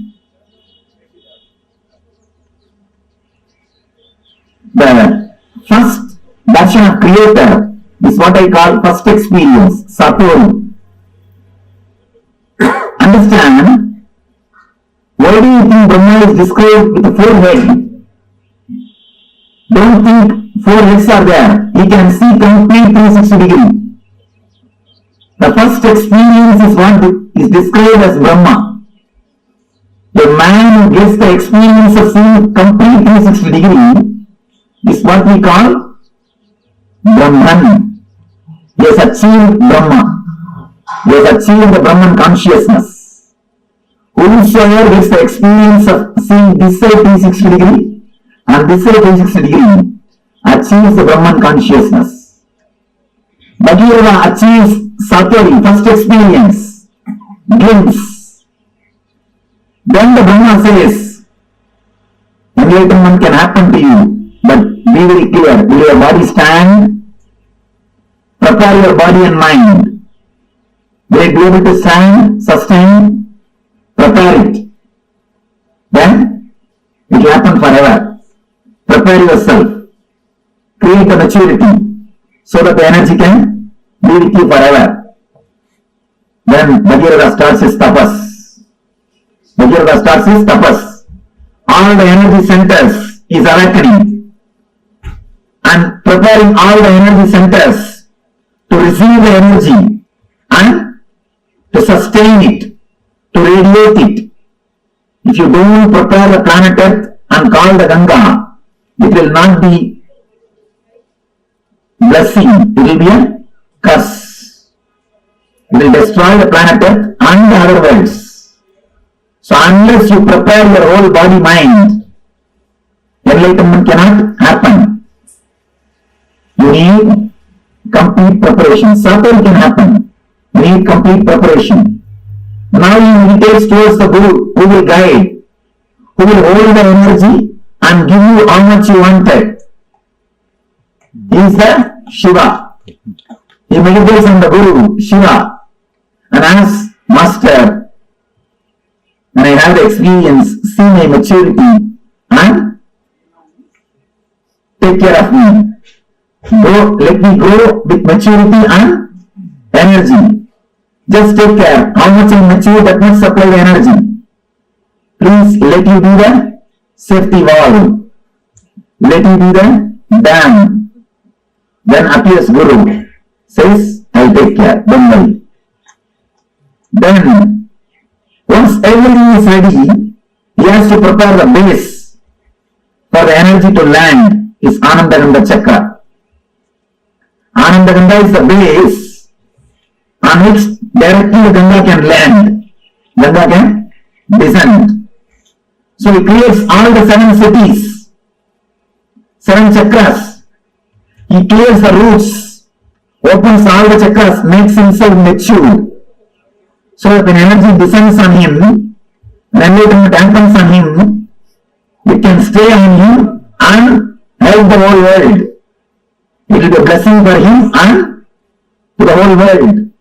The first darshan of Creator is what I call first experience, Satori. Understand, Why do you think Brahma is described with the 4 heads? Don't think 4 heads are there. He can see complete 360 degree. The first experience is what is described as Brahma. The man who gets the experience of seeing complete 360 degree is what we call Brahman. He has achieved Brahma. He has achieved the Brahman consciousness. Whosoever gets the experience of seeing this side 360 degree and this side 360 degree achieves the Brahman consciousness. Bhagavan achieves Satori, first experience, glimpse. Then the Brahma says, enlightenment can happen to you, but be very clear, will your body stand? Prepare your body and mind. Will it be able to stand, sustain? Prepare it. Then it will happen forever. Prepare yourself. Create a maturity so that the energy can be with you forever. Then Bhagirada starts his tapas. Bhagirada starts his tapas. All the energy centers is awakening and preparing all the energy centers to receive the energy and to sustain it, to radiate it. If you don't prepare the planet Earth and call the Ganga, it will not be blessing, it will be a curse. It will destroy the planet Earth and the other worlds. So unless you prepare your whole body mind, enlightenment cannot happen. You need complete preparation. Satori can happen. You need complete preparation. Now you meditate towards the Guru who will guide, who will hold the energy and give you how much you wanted. He is the Shiva. He meditates on the Guru, Shiva, and asks, Master, when I have the experience, see my maturity and take care of me. Let me go with maturity and energy. Just take care. How much I mature, that much supply the energy. Please let you be the safety valve. Let you be the dam. Then appears Guru. Says, I'll take care. Don't worry. Then, once everything is ready, he has to prepare the base for the energy to land is Anandaganda Chakra. Anandaganda is the base on which directly the Ganga can land. Ganga can descend. So he creates all the 7 cities, 7 chakras. He clears the roots, opens all the chakras, makes himself mature. So that when energy descends on him, when enlightenment happens on him, it can stay on him and help the whole world. It will be a blessing for him and to the whole world.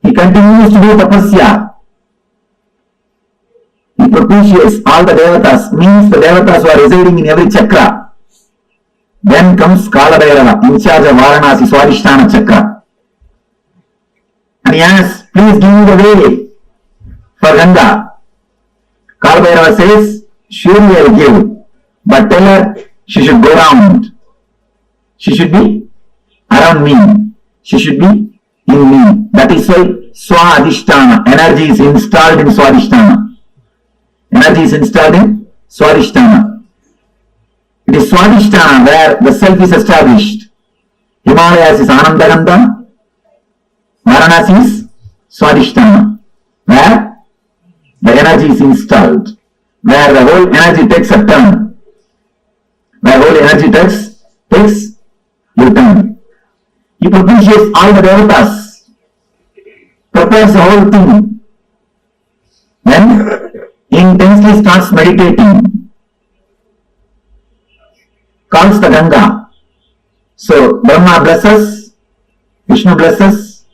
He continues to do tapasya. He propitiates all the devatas, means the devatas who are residing in every chakra. Then comes Kalabhairava, in charge of Varanasi, Swadhisthana chakra. And he asks, please give me the way for Ganga. Kalabhairava says, surely I will give, but tell her she should go round. She should be around me. She should be in me. That is why Swadhisthana, energy is installed in Swadhisthana. Energy is installed in Swadhisthana. It is Swadhisthana where the self is established. Himalayas is Anandaganda. Varanasi is Swadhisthana, where the energy is installed, where the whole energy takes a turn, where whole energy takes a turn. He propitiates all the devatas, prepares the whole thing, then intensely starts meditating, calls the Ganga. So Brahma blesses, Vishnu blesses,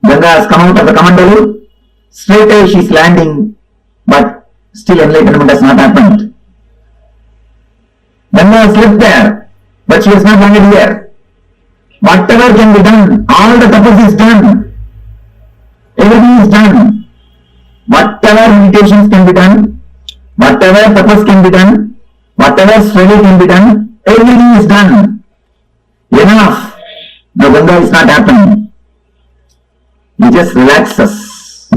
Ganga has come out of the Kamandalu, straight away she is landing, but still enlightenment has not happened. Ganga has lived there, but she has not landed here. Whatever can be done, all the tapas is done, everything is done. Whatever meditations can be done, whatever purpose can be done, whatever struggle can be done, everything is done. Enough. The Ganga is not happening. He just relaxes,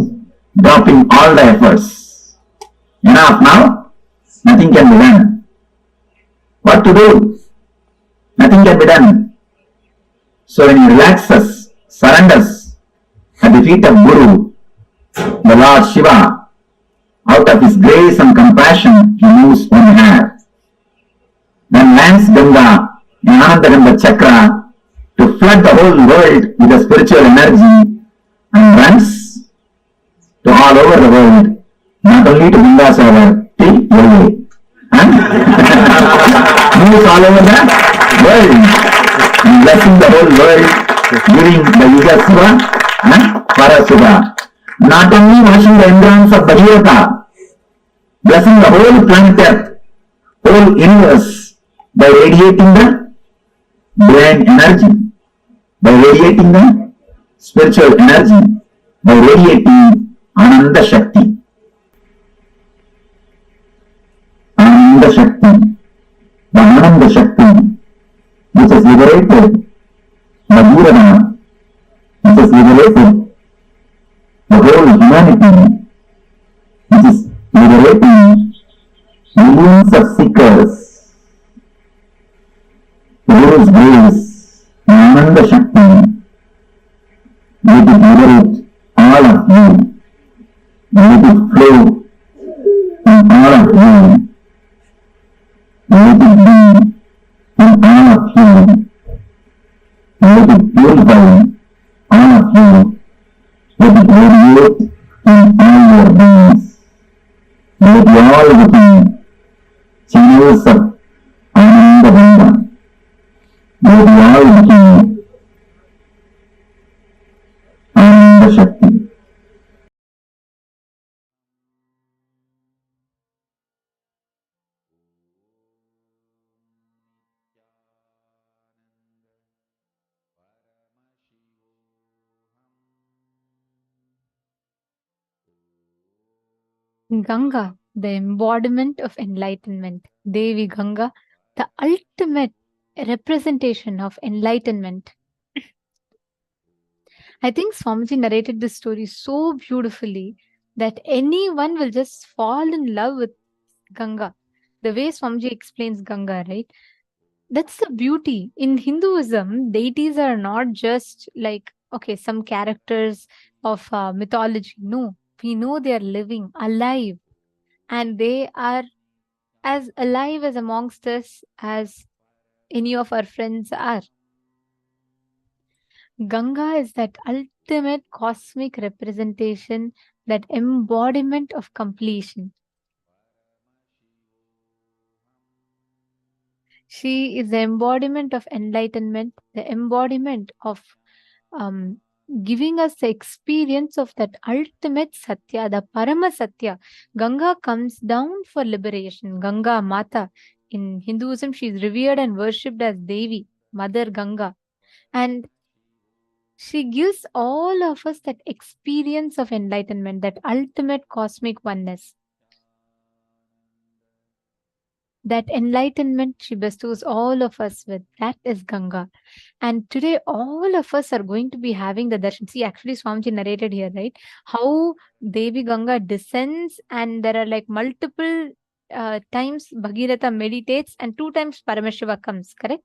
dropping all the efforts. Enough now, nothing can be done. What to do? Nothing can be done. So when he relaxes, surrenders at the feet of Guru, the Lord Shiva, out of his grace and compassion, he moves one hand. Then lands Ganga in Ananda Ganga Chakra to flood the whole world with the spiritual energy and runs to all over the world, not only to Ganga Savarti, and moves all over the world, and blessing the whole world, giving the Yuga Siva and Parasuva. Not only washing the embryons of Bhagavata, blessing the whole planet Earth, whole universe, by radiating the brain energy, by radiating the spiritual energy, by radiating Ananda Shakti. Ananda Shakti, the Ananda Shakti, which has liberated Bhagavata, which has liberated the whole humanity, which is liberating millions of seekers. The Guru's grace, Ananda Shakti, let it liberate all of you, let it flow in all of you, let it be in all of you, let it purify all of you, let it radiate in all your beings, let you all become channels of Ananda Ganga, let you all become Ananda Shakti. Ganga, the embodiment of enlightenment. Devi Ganga, the ultimate representation of enlightenment. I think Swamiji narrated this story so beautifully that anyone will just fall in love with Ganga. The way Swamiji explains Ganga, right? That's the beauty. In Hinduism, deities are not just like, okay, some characters of mythology. No, we know they are living, alive, and they are as alive as amongst us as any of our friends are. Ganga is that ultimate cosmic representation, that embodiment of completion. She is the embodiment of enlightenment, the embodiment of giving us the experience of that ultimate Satya, the Parama Satya. Ganga comes down for liberation. Ganga Mata. In Hinduism, she is revered and worshipped as Devi, Mother Ganga. And she gives all of us that experience of enlightenment, that ultimate cosmic oneness. That enlightenment she bestows all of us with. That is Ganga. And today, all of us are going to be having the darshan. See, actually, Swamiji narrated here, right? How Devi Ganga descends, and there are like multiple times Bhagirath meditates, and 2 times Paramashiva comes, correct?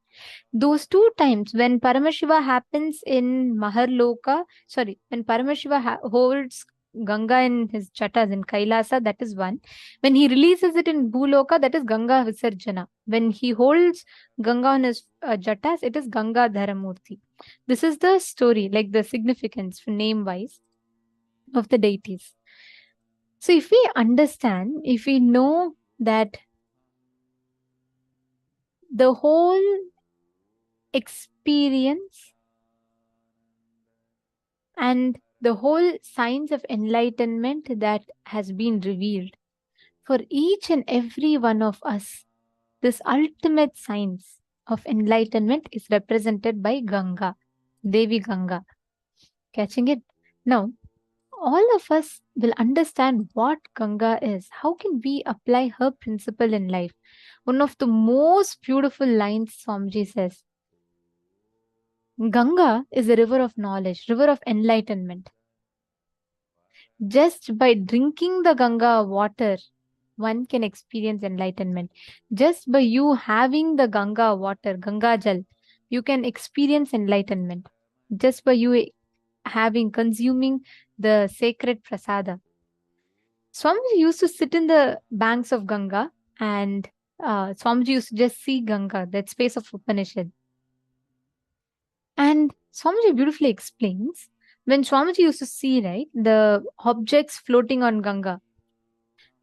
Those 2 times, when Paramashiva happens in Maharloka, when Paramashiva holds Ganga in his chatas in KAILASA, that is one. When he releases it in Bhuloka, that is Ganga Visarjana. When he holds Ganga on his jatas, it is Ganga Dharamurti. This is the story, like the significance name-wise of the deities. So if we understand, if we know that the whole experience and the whole science of enlightenment that has been revealed for each and every one of us, this ultimate science of enlightenment is represented by Ganga, Devi Ganga. Catching it? Now, all of us will understand what Ganga is. How can we apply her principle in life? One of the most beautiful lines Swamiji says, Ganga is a river of knowledge, river of enlightenment. Just by drinking the Ganga water, one can experience enlightenment. Just by you having the Ganga water, Ganga Jal, you can experience enlightenment. Just by you consuming the sacred prasada. Swamiji used to sit in the banks of Ganga, and Swamiji used to just see Ganga, that space of Upanishad. And Swamiji beautifully explains, when Swamiji used to see, right, the objects floating on Ganga,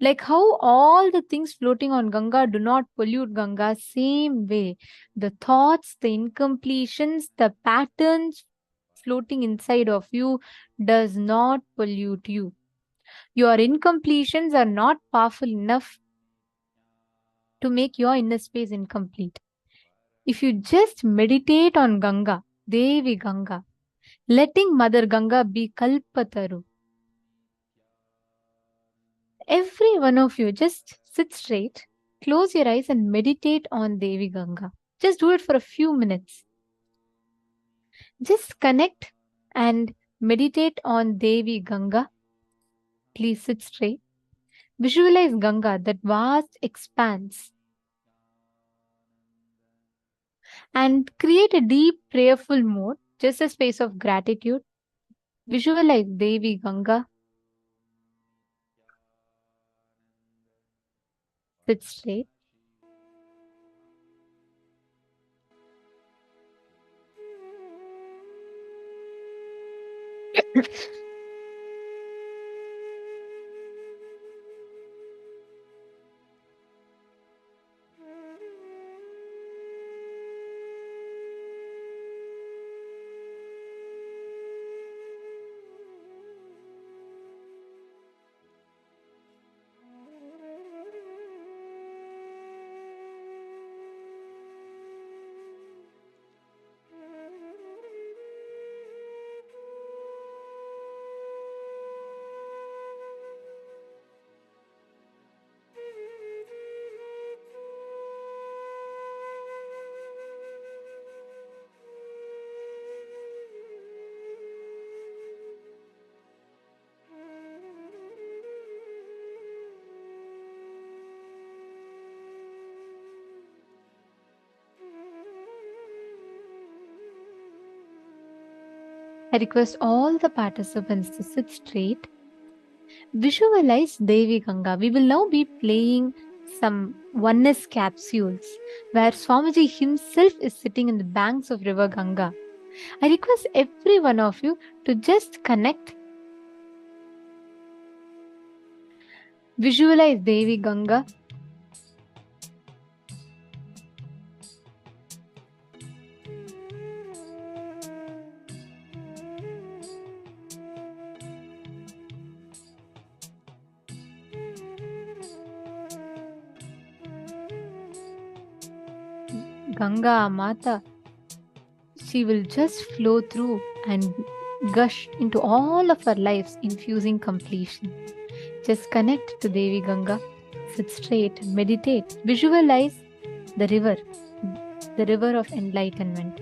like how all the things floating on Ganga do not pollute Ganga, same way the thoughts, the incompletions, the patterns floating inside of you does not pollute you. Your incompletions are not powerful enough to make your inner space incomplete. If you just meditate on Ganga, Devi Ganga, letting Mother Ganga be Kalpataru, every one of you just sit straight, close your eyes and meditate on Devi Ganga. Just do it for a few minutes. Just connect and meditate on Devi Ganga. Please sit straight. Visualize Ganga, that vast expanse. And create a deep prayerful mode, just a space of gratitude. Visualize Devi Ganga. Sit straight. I request all the participants to sit straight. Visualize Devi Ganga. We will now be playing some oneness capsules where Swamiji himself is sitting in the banks of river Ganga. I request every one of you to just connect. Visualize Devi Ganga. Ganga Mata, she will just flow through and gush into all of our lives, infusing completion. Just connect to Devi Ganga, sit straight, meditate, visualize the river of enlightenment.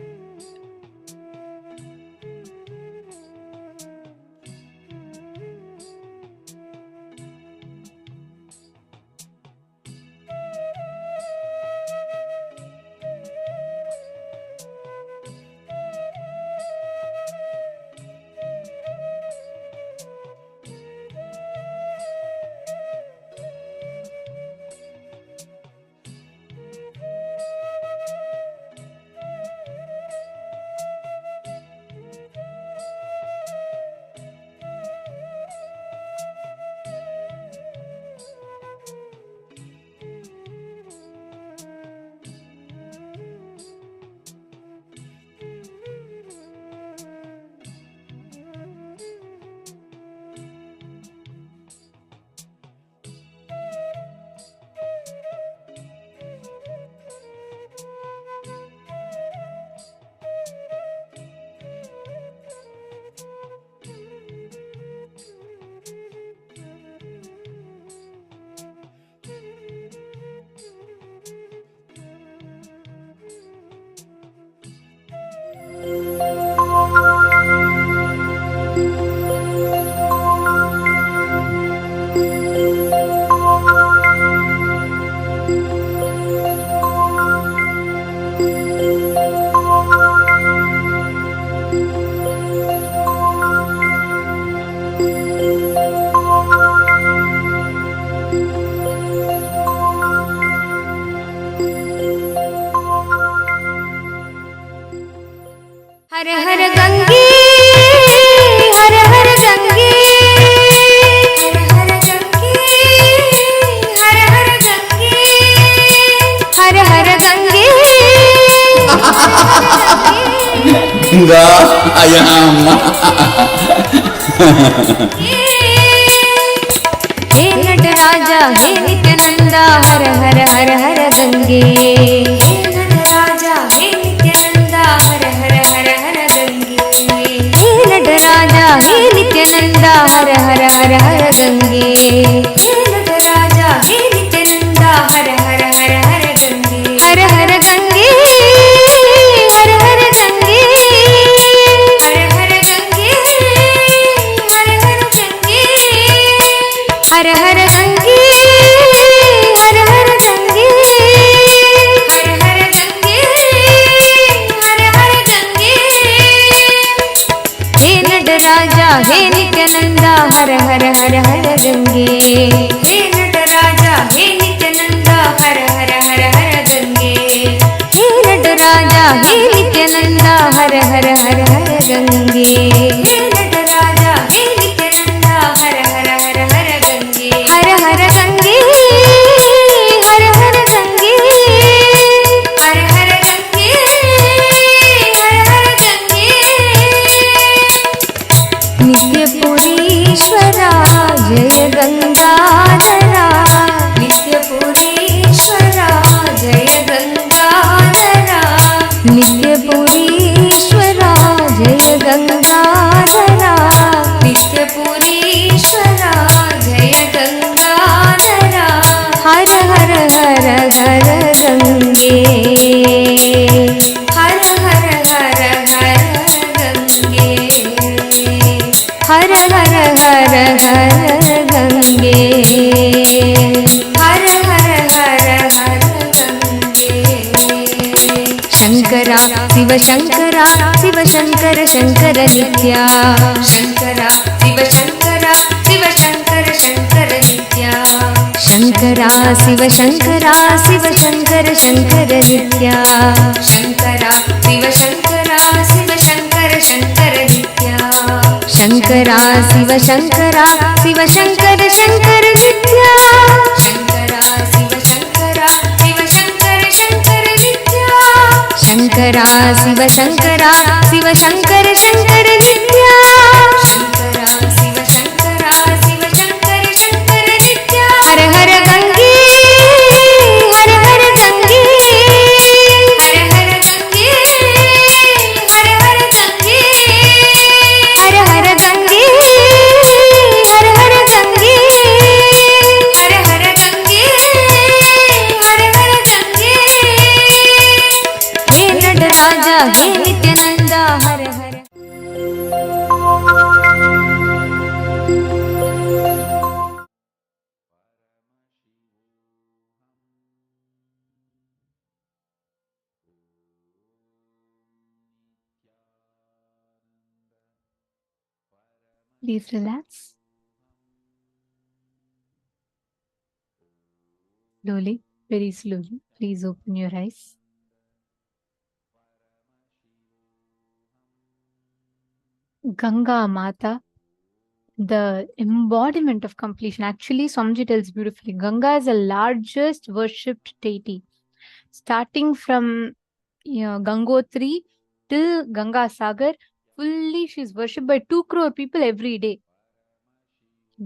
हर हर गंगे, हर हर गंगे, हर हर गंगे, हर हर गंगे, हर हर गंगे, गंगा अयम। हे नटराजा हे नित्यानंदा, हर हर हर हर गंगे। हे नटराजा हे नित्यानंदा, हर हर हर हर गंगे। हे नटराजा हे नित्यानंदा, हर हर हर हर गंगे। हे नटराजा हे नित्यानंदा, हर हर हर हर गंगे। हर हर गंगे, हर हर गंगे, हर हर गंगे, हर हर गंगे, हर हर गंगे, हर हर गंगे, हर हर गंगे, हर हर गंगे। हे नटराजा हे नित्यानंदा, हर हर हर हर गंगे। हे नटराजा हे नित्यानंदा, हर हर हर हर गंगे। हे नटराजा हे नित्यानंदा, हर हर हर हर गंगे। हे नटराजा हे नित्यानंदा, हर हर हर हर गंगे। हर हर गंगे, हर हर गंगे, हर हर गंगे, हर हर गंगे। नित्यपुरीश्वरा जय गंगाधरा, नित्यपुरीश्वरा जय गंगाधरा, नित्यपुरीश्वरा जय गंगाधरा, नित्यपुरीश्वरा जय गंगाधरा। हर हर हर हर गंगे, हर हर हर हर गंगे, हर हर हर हर गंगे, हर हर हर हर गंगे। शंकरा शिव शंकरा शिव शंकर शंकर नित्या, शंकरा शिव शंकरा शिव शंकर शंकर नित्या, शंकरा शिव शंकरा शिव शंकर शंकर नित्या, शंकरा शिव शंकरा शिव शंकर शंकर नित्या, शंकरा शिव शंकरा शिव शंकर शंकर नित्या, शंकरा शिव शंकरा शिव शंकर शंकर नित्या, शंकरा शिव शंकरा शिव शंकर शंकर नित्या, शंकरा शिव शंकरा शिव शंकर शंकर नित्या। हर हर गंगे, हर हर गंगे, हर हर गंगे, हर हर गंगे, हर हर गंगे, हर हर गंगे, हर हर गंगे, हर हर गंगे। हे नटराजा हे नित्यानंदा, हर हर। Please relax. Slowly, very slowly. Please open your eyes. Ganga Mata, the embodiment of completion. Actually, Swamiji tells beautifully, Ganga is the largest worshipped deity. Starting from Gangotri till Ganga Sagar, fully she is worshipped by 2 crore people every day.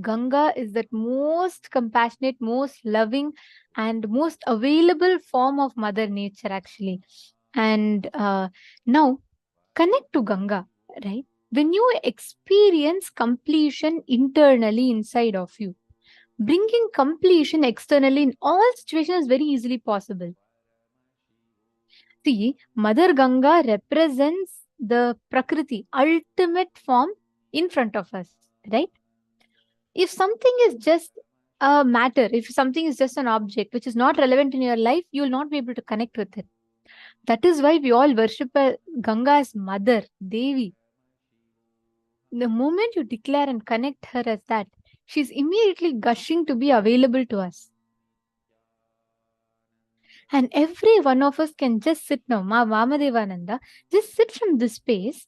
Ganga is that most compassionate, most loving, and most available form of Mother Nature, actually. And now, connect to Ganga, right? When you experience completion internally inside of you, bringing completion externally in all situations is very easily possible. See, Mother Ganga represents the Prakriti, ultimate form in front of us, right? If something is just a matter, if something is just an object which is not relevant in your life, you will not be able to connect with it. That is why we all worship Ganga as Mother, Devi. The moment you declare and connect her as that, she's immediately gushing to be available to us. And every one of us can just sit now. Vamadevananda, just sit from this space.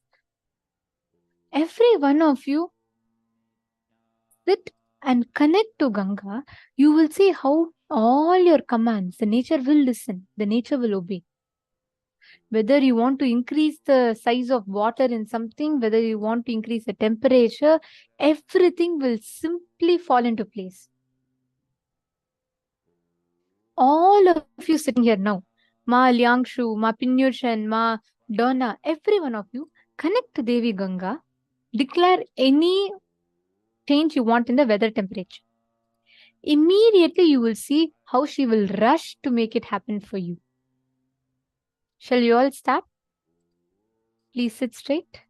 Every one of you sit and connect to Ganga. You will see how all your commands, the nature will listen, the nature will obey. Whether you want to increase the size of water in something, whether you want to increase the temperature, everything will simply fall into place. All of you sitting here now, Ma Liangshu, Ma Pinyushan, Ma Donna, every one of you, connect to Devi Ganga, declare any change you want in the weather temperature. Immediately you will see how she will rush to make it happen for you. Shall you all start? Please sit straight.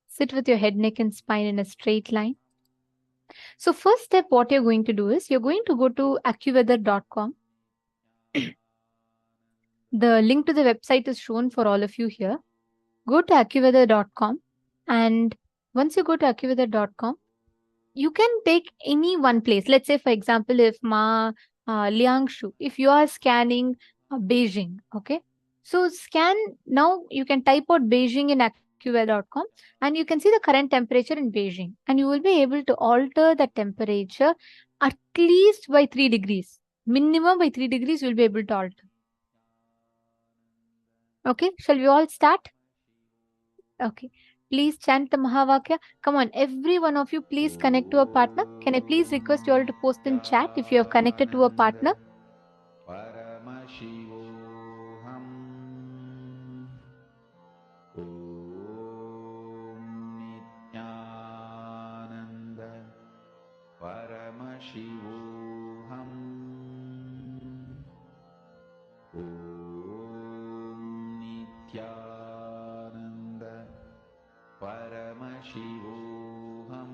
Sit with your head, neck and spine in a straight line. So first step, what you're going to do is, you're going to go to accuweather.com. The link to the website is shown for all of you here. Go to accuweather.com, and once you go to accuweather.com, you can take any one place. Let's say, for example, if Ma Liangshu, if you are scanning Beijing, okay? So scan, now you can type out Beijing in accuweather.com and you can see the current temperature in Beijing, and you will be able to alter the temperature at least by 3 degrees. Minimum by 3 degrees you will be able to alter. Okay, shall we all start? Okay. Please chant the Mahavakya. Come on, every one of you, please connect to a partner. Can I please request you all to post in chat if you have connected to a partner? Paramashivoham. Om Nithyananda Paramashivoham. Om Nithyananda Paramashivoham.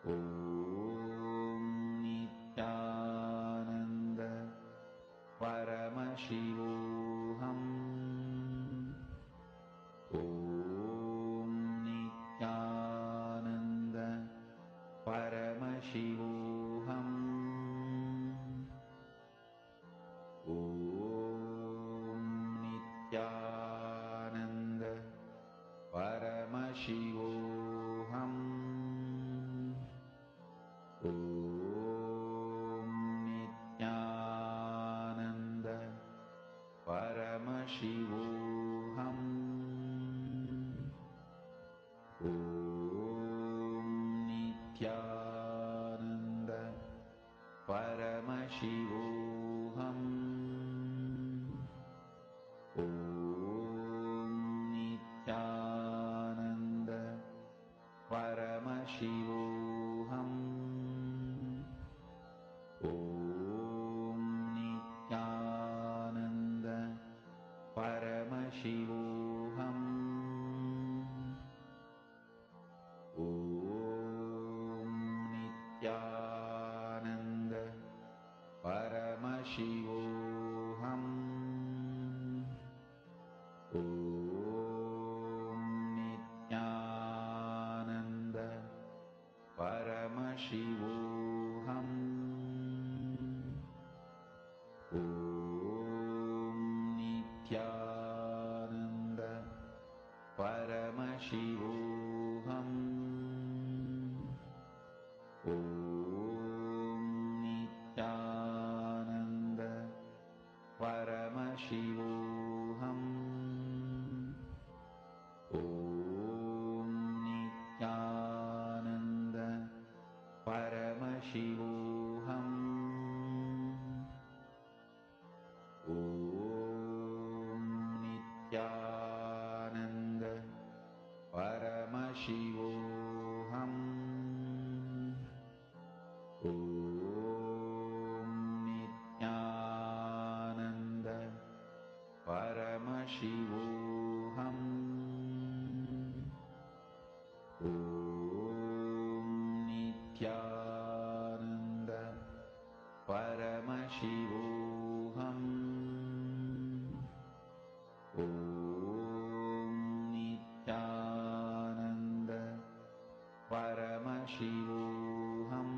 Om Nithyananda Paramashivoham. Om Nithyananda Paramashivoham. Om Nithyananda Paramashivoham. Om Nithyananda Paramashivoham. Om Nithyananda Paramashivoham. Om Nithyananda Paramashivoham. Om Nithyananda Paramashivoham. Om Nithyananda Paramashivoham. Om Nithyananda Paramashivoham. Om Nithyananda Paramashivoham. Om Nithyananda Paramashivoham. Om Nithyananda Paramashivoham. Om Nithyananda Paramashivoham. Om Nithyananda Paramashivoham. Om Nithyananda Paramashivoham. Om Nithyananda Paramashivoham.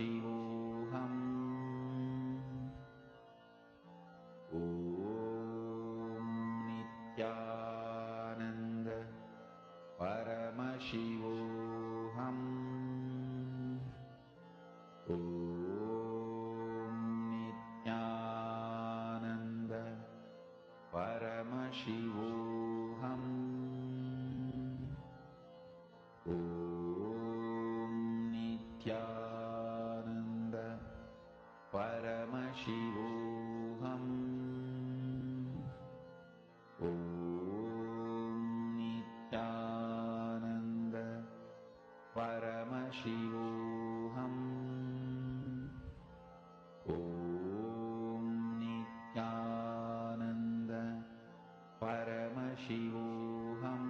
Paramashivoham. Om Nithyananda Paramashivoham. Om Nithyananda Paramashivoham. Om Nithyananda Paramashivoham. Om Nithyananda Paramashivoham. Om Nithyananda Paramashivoham.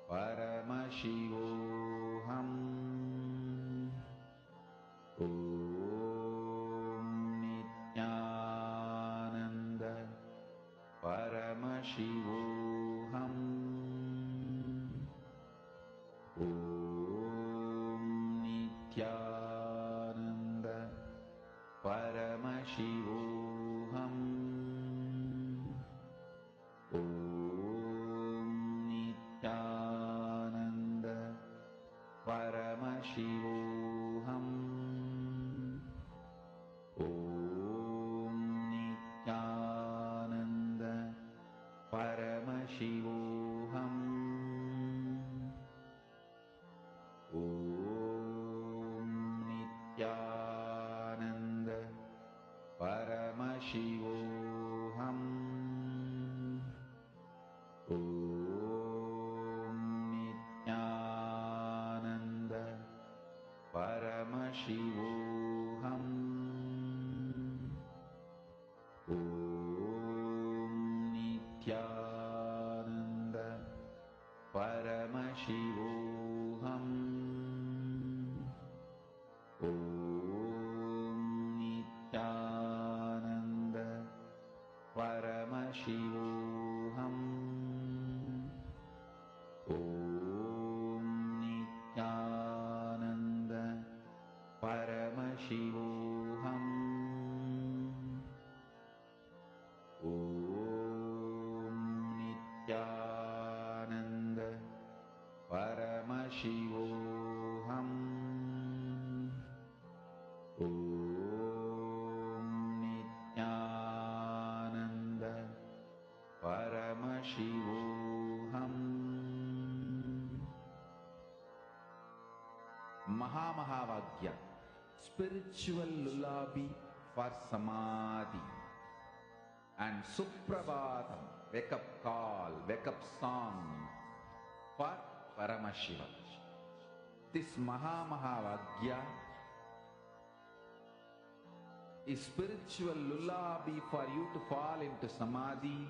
Om Nithyananda Paramashivoham. Om Nithyananda Paramashivoham. Om Nithyananda Paramashivoham. Om Nithyananda Paramashivoham. Om Nithyananda Paramashivoham. Om Nithyananda Paramashivoham. Om Nithyananda Paramashivoham. Om Nithyananda Paramashivoham. Om Nithyananda Paramashivoham. Om Nithyananda Paramashivoham. Om Nithyananda Paramashivoham. Om Nithyananda Paramashivoham. Mahamahavagya, spiritual lullaby for samadhi, and Suprabhatam, wake up call, wake up song for Paramashiva. This Mahamahavagya is spiritual lullaby for you to fall into samadhi.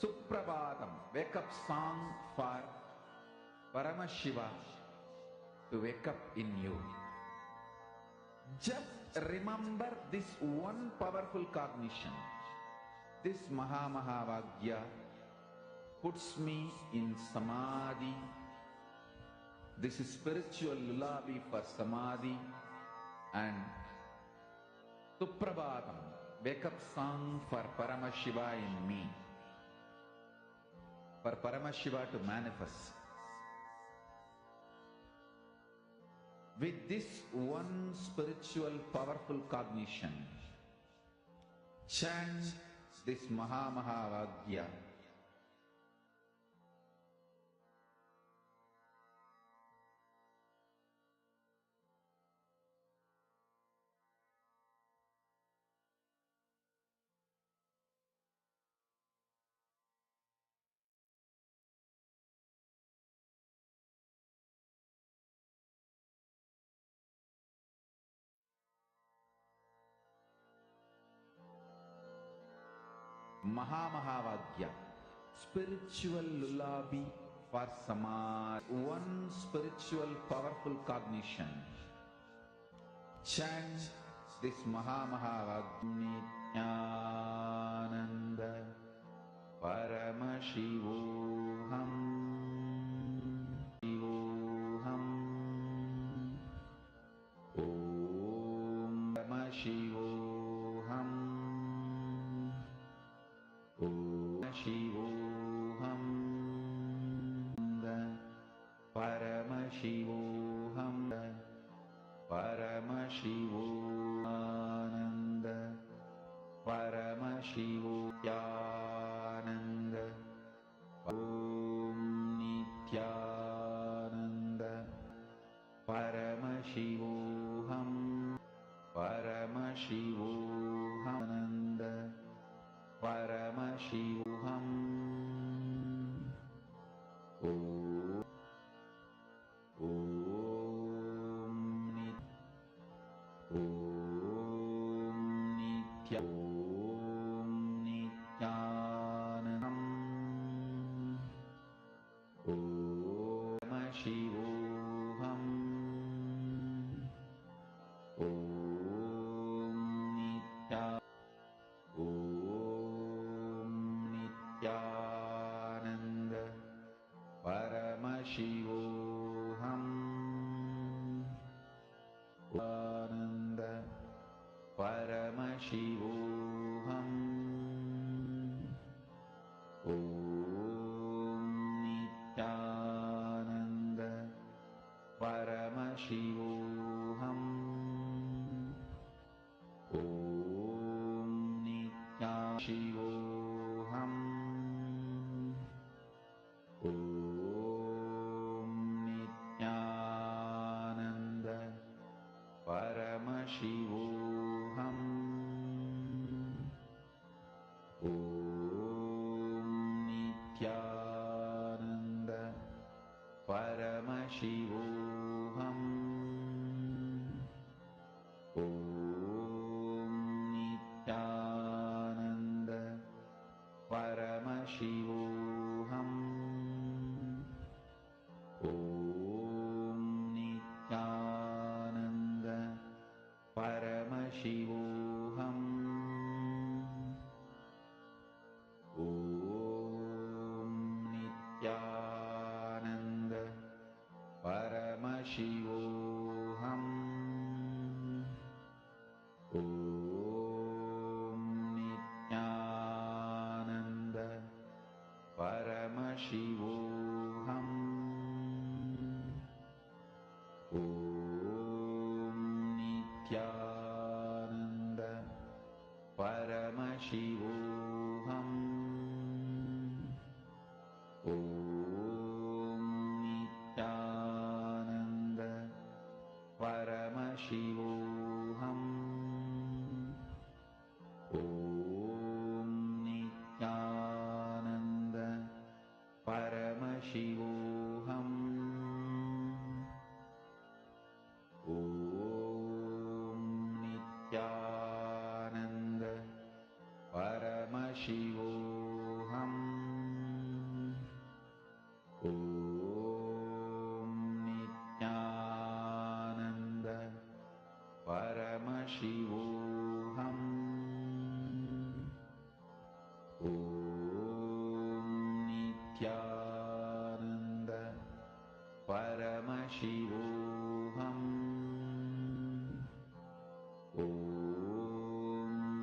Suprabhatam, wake up song for Paramashiva to wake up in you. Just remember this one powerful cognition. This Mahamahavagya puts me in samadhi. This is spiritual lullaby for samadhi, and Suprabhatam, wake up song for Paramashiva in me, for Paramashiva to manifest. With this one spiritual powerful cognition, chant this Mahamahavagya. Mahamahavagya, spiritual lullaby for samadhi, one spiritual powerful cognition. Chant this Mahamahavagya. Nithyananda Paramashivoham. Shivoham. Om Paramashivoham. Om Shivoham. Paramashivoham. Paramashivohananda. Paramashivohyananda. Om Nithyananda Paramashivoham. Paramashivohananda Paramashivoham. Om Nithyanandam. Om Paramashivoham. Om Nithyananda Paramashivoham. Ananda Paramashivoham. Om Nithyananda Paramashivoham. Om Nithyananda Om Nithyananda Paramashivoham. Om Nithyananda Paramashivoham. Om Nithyananda Paramashivoham. Om Nithyananda Paramashivoham. Om Nithyananda Paramashivoham. Om Nithyananda Paramashivoham. Om Nithyananda Paramashivoham. Om Nithyananda Paramashivoham. Om Nithyananda Paramashivoham. Om Nithyananda Paramashivoham. Om Nithyananda Paramashivoham. Om Nithyananda Paramashivoham. Om Nithyananda Paramashivoham. Om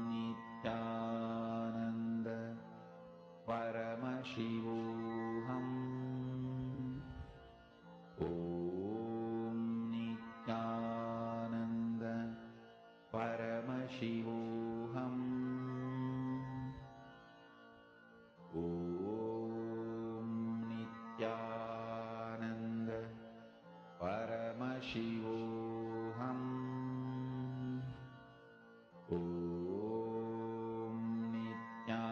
Nithyananda Paramashivoham. Om Nithyananda Paramashivoham. Om Nithyananda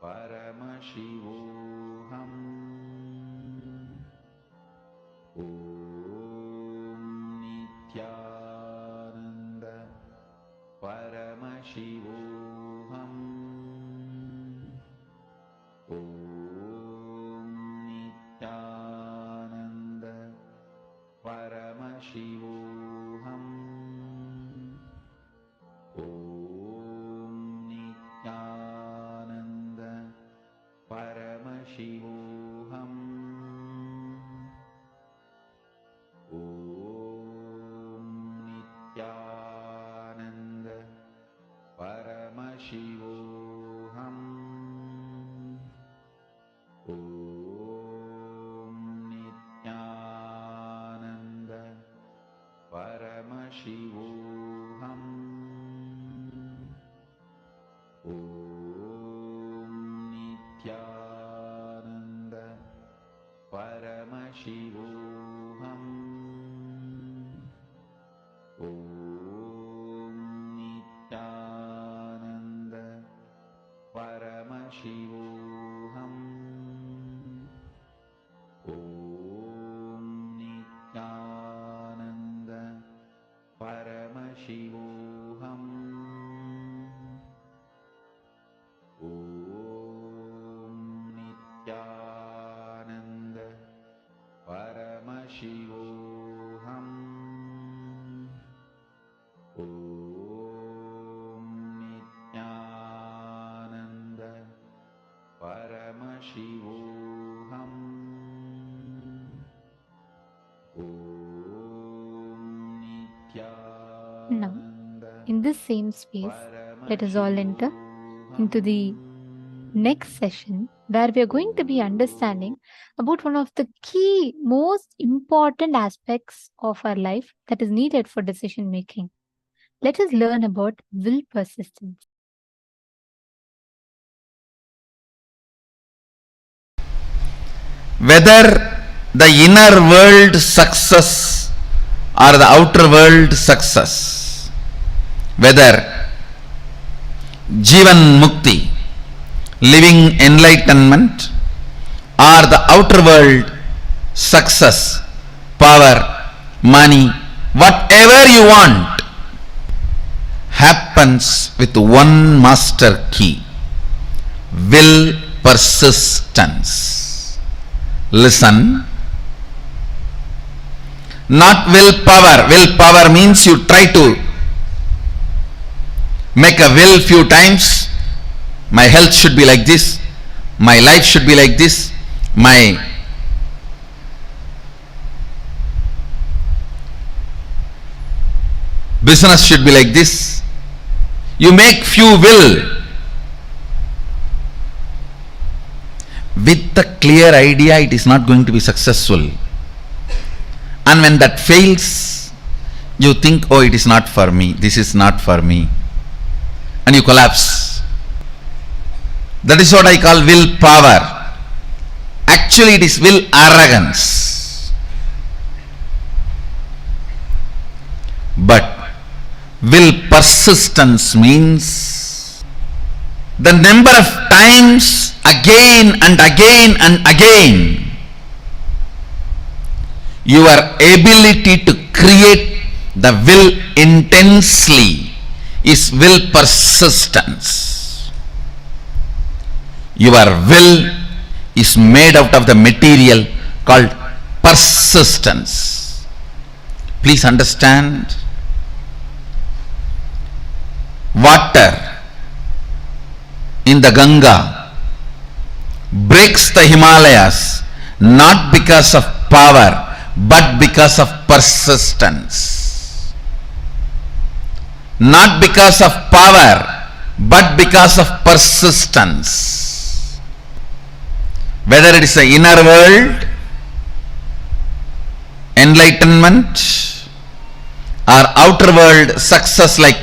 Paramashivoham. Om Nithyananda Paramashivoham. Om Nithyananda Paramashivoham. Om Nithyananda Paramashivoham. Om Nithyananda Paramashivoham. Om Nithyananda Paramashivoham. Om Nithyananda Paramashivoham. Om Nithyananda Paramashivoham. Om Nithyananda Paramashivoham. Om Nithyananda Paramashivoham. Om Nithyananda Paramashivoham. Om Now, Nithyananda in this same space, let us all enter into the next session where we are going to be understanding about one of the key, most important aspects of our life that is needed for decision making. Let us learn about will persistence. Whether the inner world success or the outer world success, whether Jivan Mukti, living enlightenment, or the outer world success, power, money, whatever you want, happens with one master key: will persistence. Listen. Not willpower. Willpower means you try to make a will few times. My health should be like this. My life should be like this. My business should be like this. You make few will with the clear idea it is not going to be successful. And when that fails, you think, oh, it is not for me, this is not for me, and you collapse. That is what I call willpower. Actually, it is will arrogance. But will persistence means the number of times again and again and again your ability to create the will intensely is will persistence. Your will is made out of the material called persistence. Please understand. Water in the Ganga breaks the Himalayas not because of power but because of persistence. Not because of power but because of persistence. Whether it is the inner world, enlightenment, or outer world success like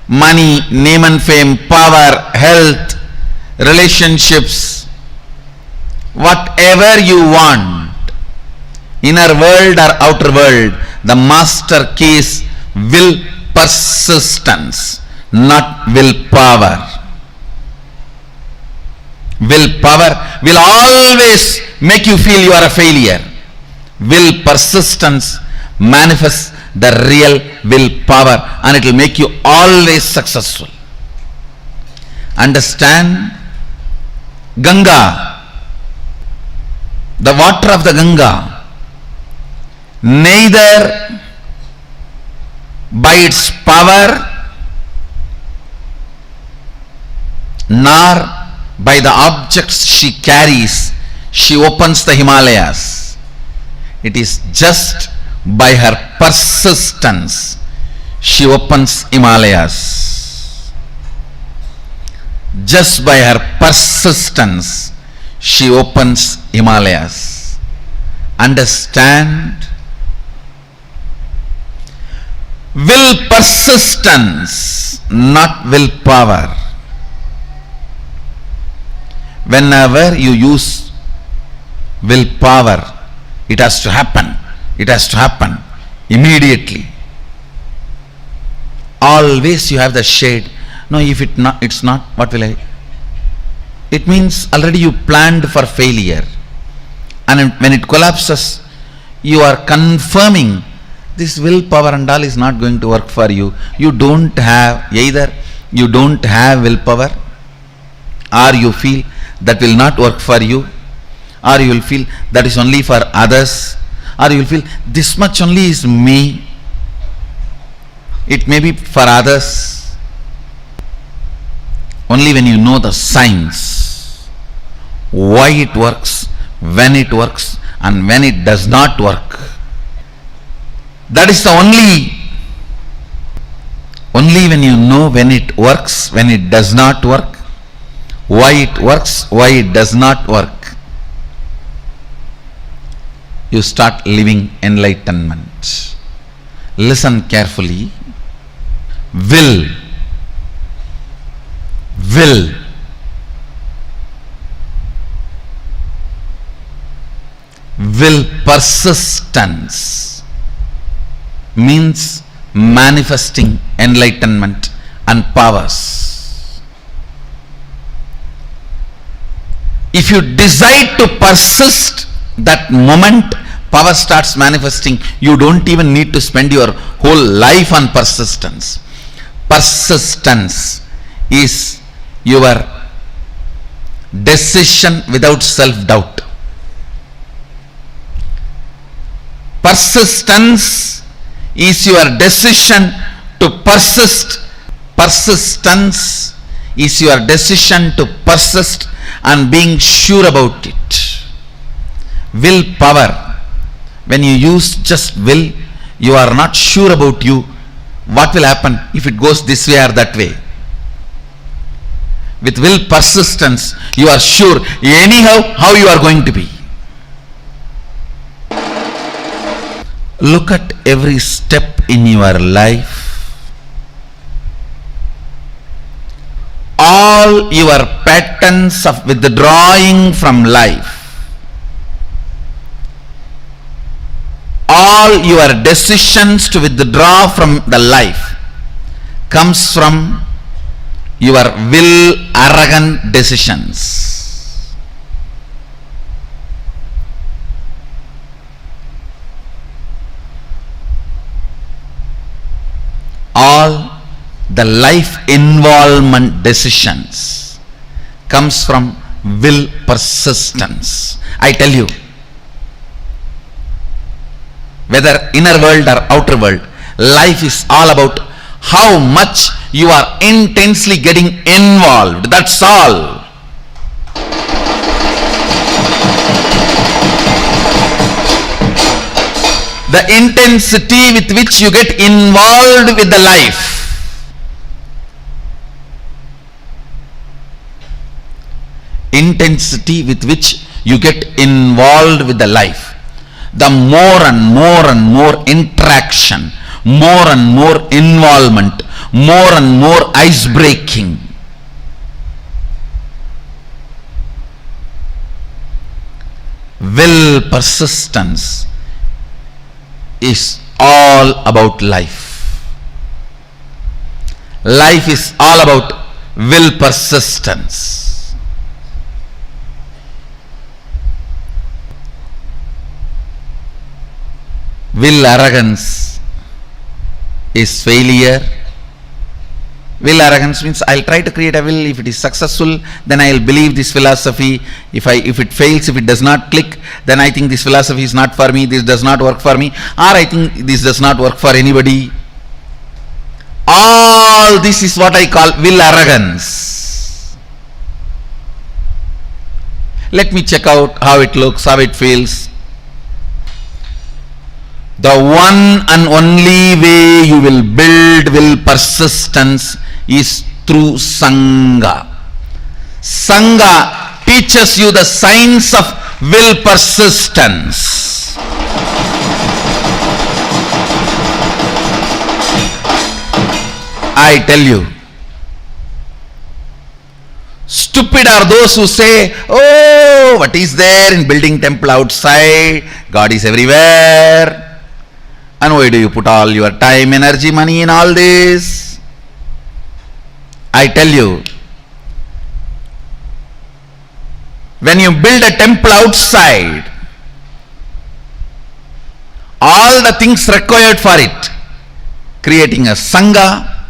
money, name and fame, power, health, relationships, whatever you want, inner world or outer world, the master key is will persistence, not willpower. Willpower will always make you feel you are a failure. Will persistence manifests the real willpower and it will make you always successful. Understand? Ganga, the water of the Ganga, neither by its power nor by the objects she carries she opens the Himalayas. It is just by her persistence she opens Himalayas. Just by her persistence she opens Himalayas. Understand? Will persistence, not willpower. Whenever you use willpower, it has to happen. It has to happen immediately. Always you have the shade. No, if it's not, what will I? It means already you planned for failure. And when it collapses, you are confirming this willpower and all is not going to work for you. You don't have, either you don't have willpower, or you feel that will not work for you, or you will feel that is only for others, or you will feel this much only is me. It may be for others. Only when you know the science, why it works, when it works, and when it does not work. That is the only when you know when it works, when it does not work, why it works, why it does not work, you start living enlightenment. Listen carefully. Will persistence means manifesting enlightenment and powers. If you decide to persist, that moment power starts manifesting. You don't even need to spend your whole life on persistence. Persistence is your decision without self-doubt. Persistence is your decision to persist. Persistence is your decision to persist and being sure about it. Willpower, when you use just will, you are not sure about you. What will happen if it goes this way or that way? With will persistence, you are sure anyhow how you are going to be. Look at every step in your life. All your patterns of withdrawing from life, all your decisions to withdraw from the life comes from your will arrogant decisions. All the life involvement decisions comes from will persistence. I tell you, whether inner world or outer world, life is all about how much you are intensely getting involved. That's all. The intensity with which you get involved with the life. Intensity with which you get involved with the life. The more and more interaction, more and more involvement, more and more ice breaking. Will persistence is all about life. Life is all about will persistence. Will arrogance is failure. Will arrogance means I'll try to create a will. If it is successful, then I'll believe this philosophy. If it fails, if it does not click, then I think this philosophy is not for me, this does not work for me, or I think this does not work for anybody. All this is what I call will arrogance. Let me check out how it looks, how it feels. The one and only way you will build will persistence is through Sangha. Sangha teaches you the science of will persistence. I tell you, stupid are those who say, oh, what is there in building temple outside? God is everywhere. And why do you put all your time, energy, money in all this? I tell you, when you build a temple outside, all the things required for it, creating a Sangha,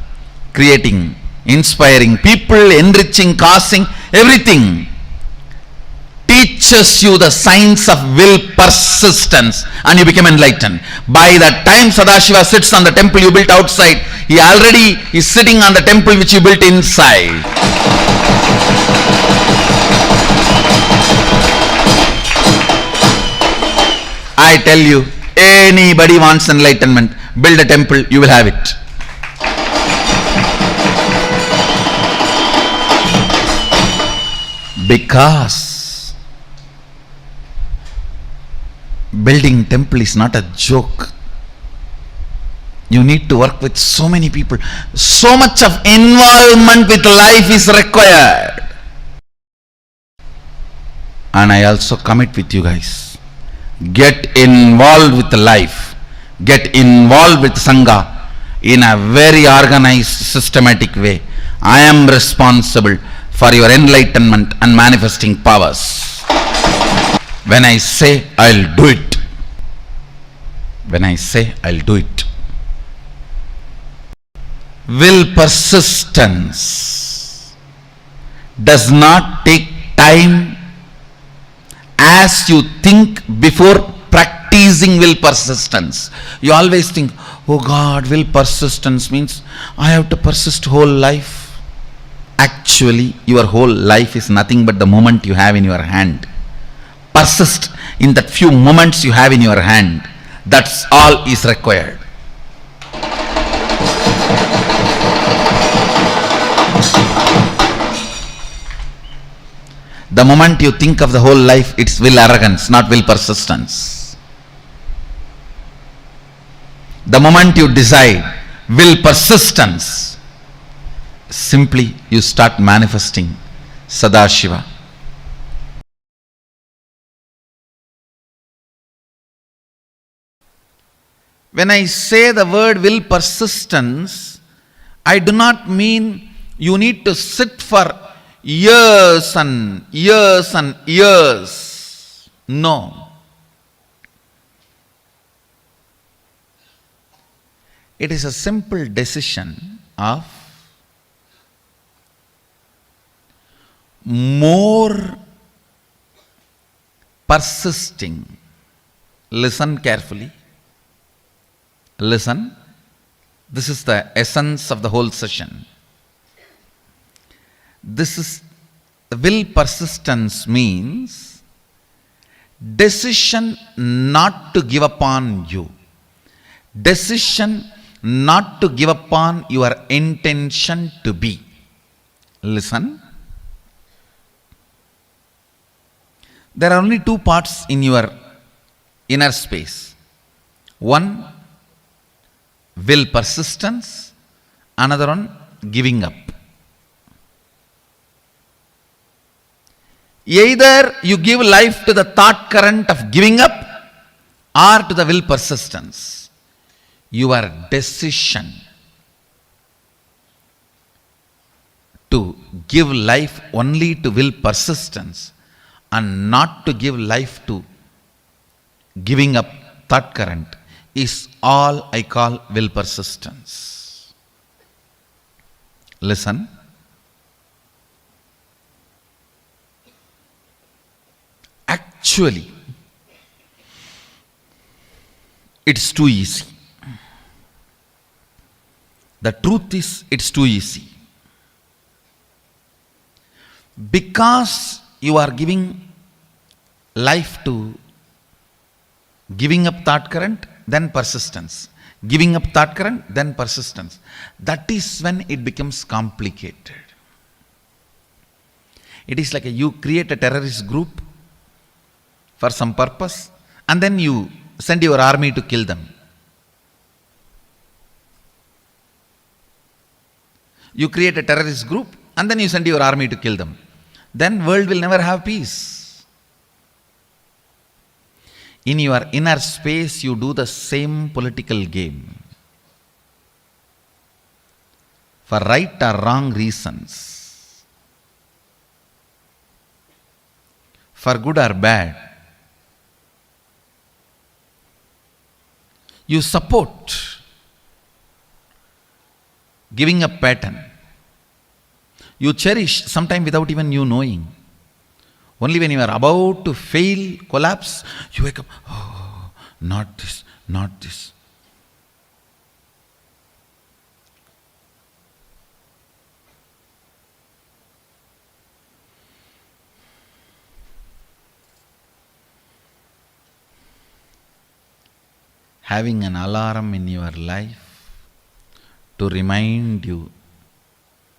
creating, inspiring people, enriching, causing, everything, teaches you the science of will persistence, and you become enlightened. By the time Sadashiva sits on the temple you built outside, he already is sitting on the temple which you built inside. I tell you, anybody wants enlightenment, build a temple, you will have it. Because building temple is not a joke. You need to work with so many people. So much of involvement with life is required. And I also commit with you guys. Get involved with life. Get involved with Sangha in a very organized, systematic way. I am responsible for your enlightenment and manifesting powers. When I say I'll do it. When I say I'll do it. Will persistence does not take time as you think before practicing will persistence. You always think, oh God, will persistence means I have to persist whole life. Actually, your whole life is nothing but the moment you have in your hand. Persist in that few moments you have in your hand. That's all is required. The moment you think of the whole life, it's will arrogance, not will persistence. The moment you decide will persistence, simply you start manifesting Sadashiva. When I say the word will persistence, I do not mean you need to sit for years and years and years. No. It is a simple decision of more persisting. Listen carefully. Listen. This is the essence of the whole session. This is the will persistence means decision not to give up on you. Decision not to give up on your intention to be. Listen. There are only two parts in your inner space. One, will persistence. Another one, giving up. Either you give life to the thought current of giving up or to the will persistence. Your decision to give life only to will persistence and not to give life to giving up thought current is all I call will persistence. Listen. Actually, it's too easy. The truth is, it's too easy. Because you are giving life to giving up thought current, then persistence. Giving up thought current, then persistence. That is when it becomes complicated. It is like you create a terrorist group for some purpose and then you send your army to kill them. You create a terrorist group and then you send your army to kill them. Then world will never have peace. In your inner space, you do the same political game. For right or wrong reasons. For good or bad. You support giving up pattern. You cherish sometime without even you knowing. Only when you are about to fail, collapse, you wake up, oh, not this, not this. Having an alarm in your life to remind you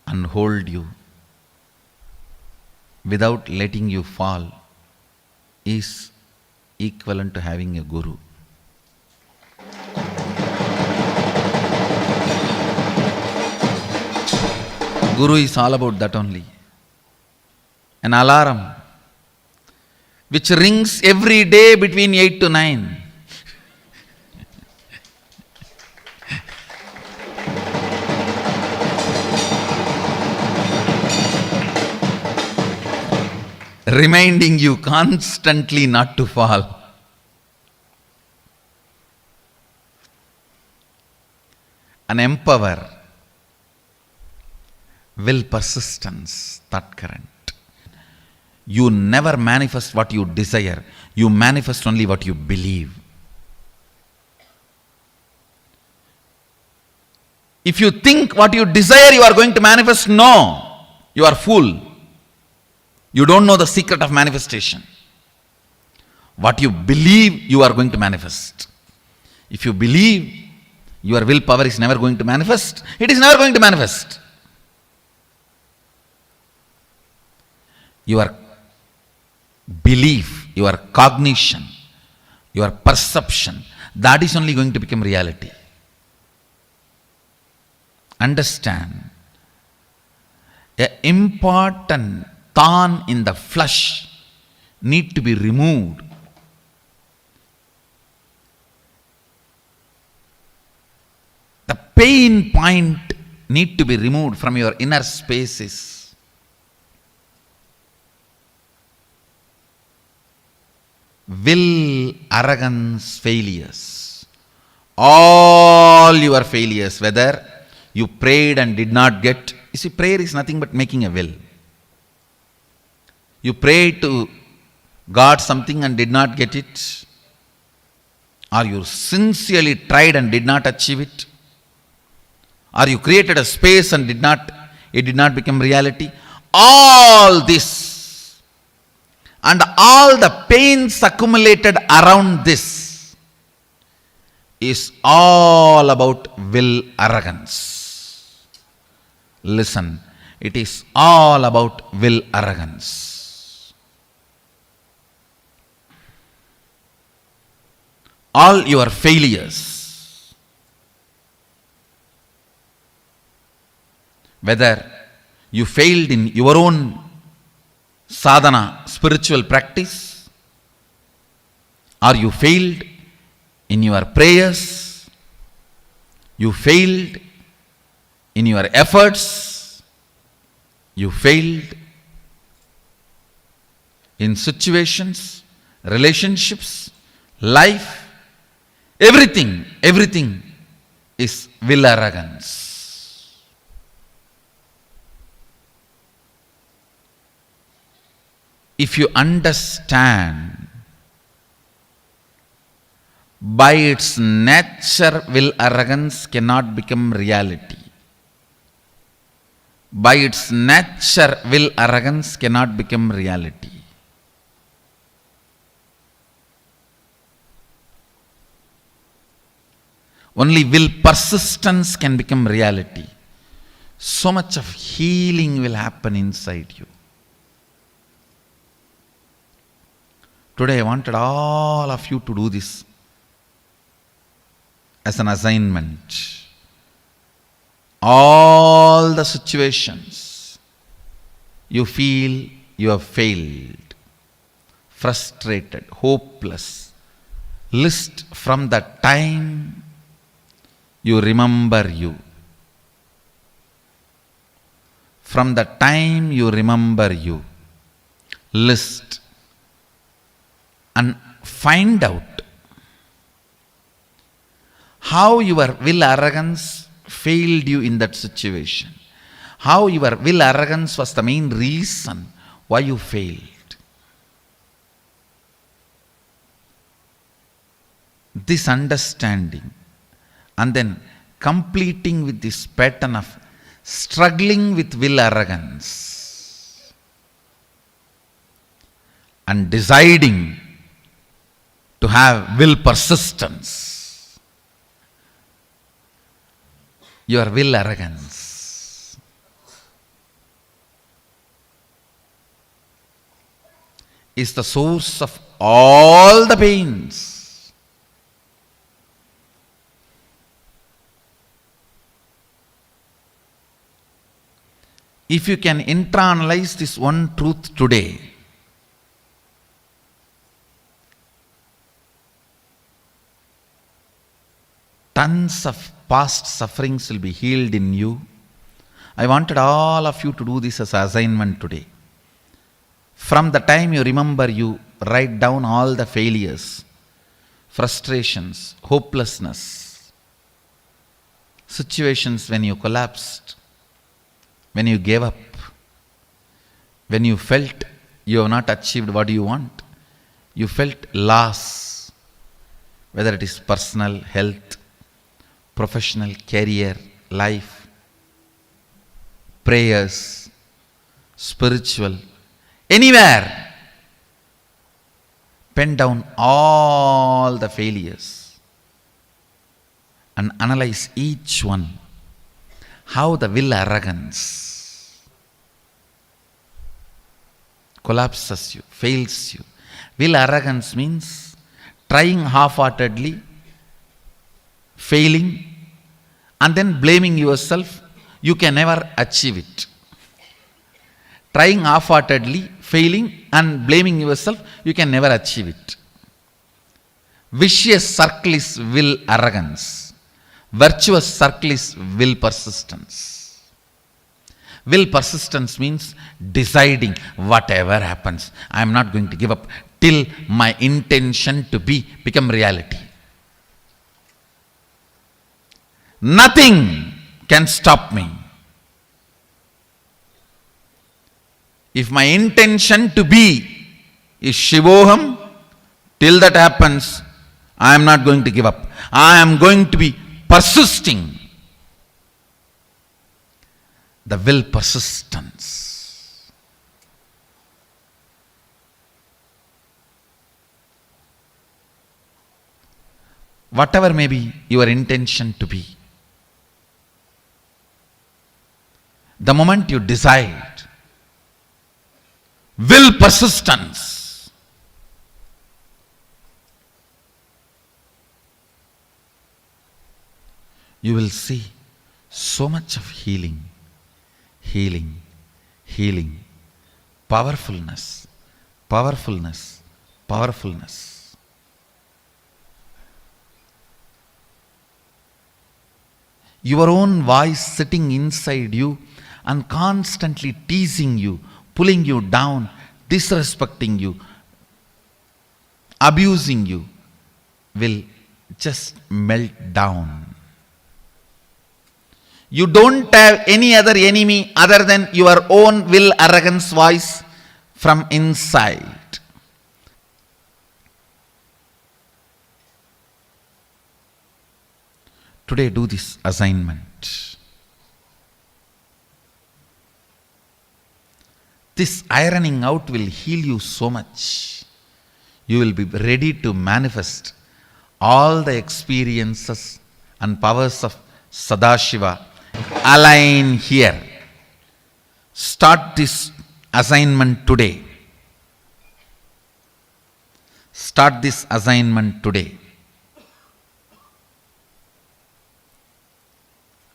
and hold you without letting you fall is equivalent to having a guru. Guru is all about that only. An alarm which rings every day between 8 to 9. Reminding you constantly not to fall. An empower, will persistence, thought current. You never manifest what you desire, you manifest only what you believe. If you think what you desire you are going to manifest, no, you are fool. You don't know the secret of manifestation. What you believe, you are going to manifest. If you believe your willpower is never going to manifest, it is never going to manifest. Your belief, your cognition, your perception, that is only going to become reality. Understand, an important thorn in the flesh need to be removed. The pain point need to be removed from your inner spaces. Will, arrogance, failures. All your failures, whether you prayed and did not get. You see, prayer is nothing but making a will. You prayed to God something and did not get it, or you sincerely tried and did not achieve it, or you created a space and it did not become reality. All this and all the pains accumulated around this is all about will arrogance. Listen, it is all about will arrogance. All your failures, whether you failed in your own sadhana, spiritual practice, or you failed in your prayers, you failed in your efforts, you failed in situations, relationships, life, everything is will arrogance. If you understand, by its nature, will arrogance cannot become reality. By its nature, will arrogance cannot become reality. Only will persistence can become reality. So much of healing will happen inside you. Today I wanted all of you to do this as an assignment. All the situations you feel you have failed, frustrated, hopeless, list from the time you remember you. From the time you remember you, list and find out how your will arrogance failed you in that situation. How your will arrogance was the main reason why you failed. This understanding and then completing with this pattern of struggling with will arrogance and deciding to have will persistence. Your will arrogance is the source of all the pains. If you can internalize this one truth today, tons of past sufferings will be healed in you. I wanted all of you to do this as an assignment today. From the time you remember, you write down all the failures, frustrations, hopelessness, situations when you collapsed, when you gave up, when you felt you have not achieved what you want, you felt loss, whether it is personal, health, professional, career, life, prayers, spiritual, anywhere. Pen down all the failures and analyze each one. How the will arrogance collapses you, fails you. Will arrogance means trying half-heartedly, failing, and then blaming yourself. You can never achieve it. Trying half-heartedly, failing, and blaming yourself, you can never achieve it. Vicious circle is will arrogance. Virtuous circle is will persistence. Will persistence means deciding whatever happens, I am not going to give up till my intention to become reality. Nothing can stop me. If my intention to be is Shivoham, till that happens, I am not going to give up. I am going to be persisting. The will persistence. Whatever may be your intention to be, the moment you decide, will persistence, you will see so much of healing, healing, healing, powerfulness, powerfulness, powerfulness. Your own voice sitting inside you and constantly teasing you, pulling you down, disrespecting you, abusing you, will just melt down. You don't have any other enemy other than your own will arrogance voice from inside. Today do this assignment. This ironing out will heal you so much. You will be ready to manifest all the experiences and powers of Sadashiva align here. Start this assignment today. Start this assignment today.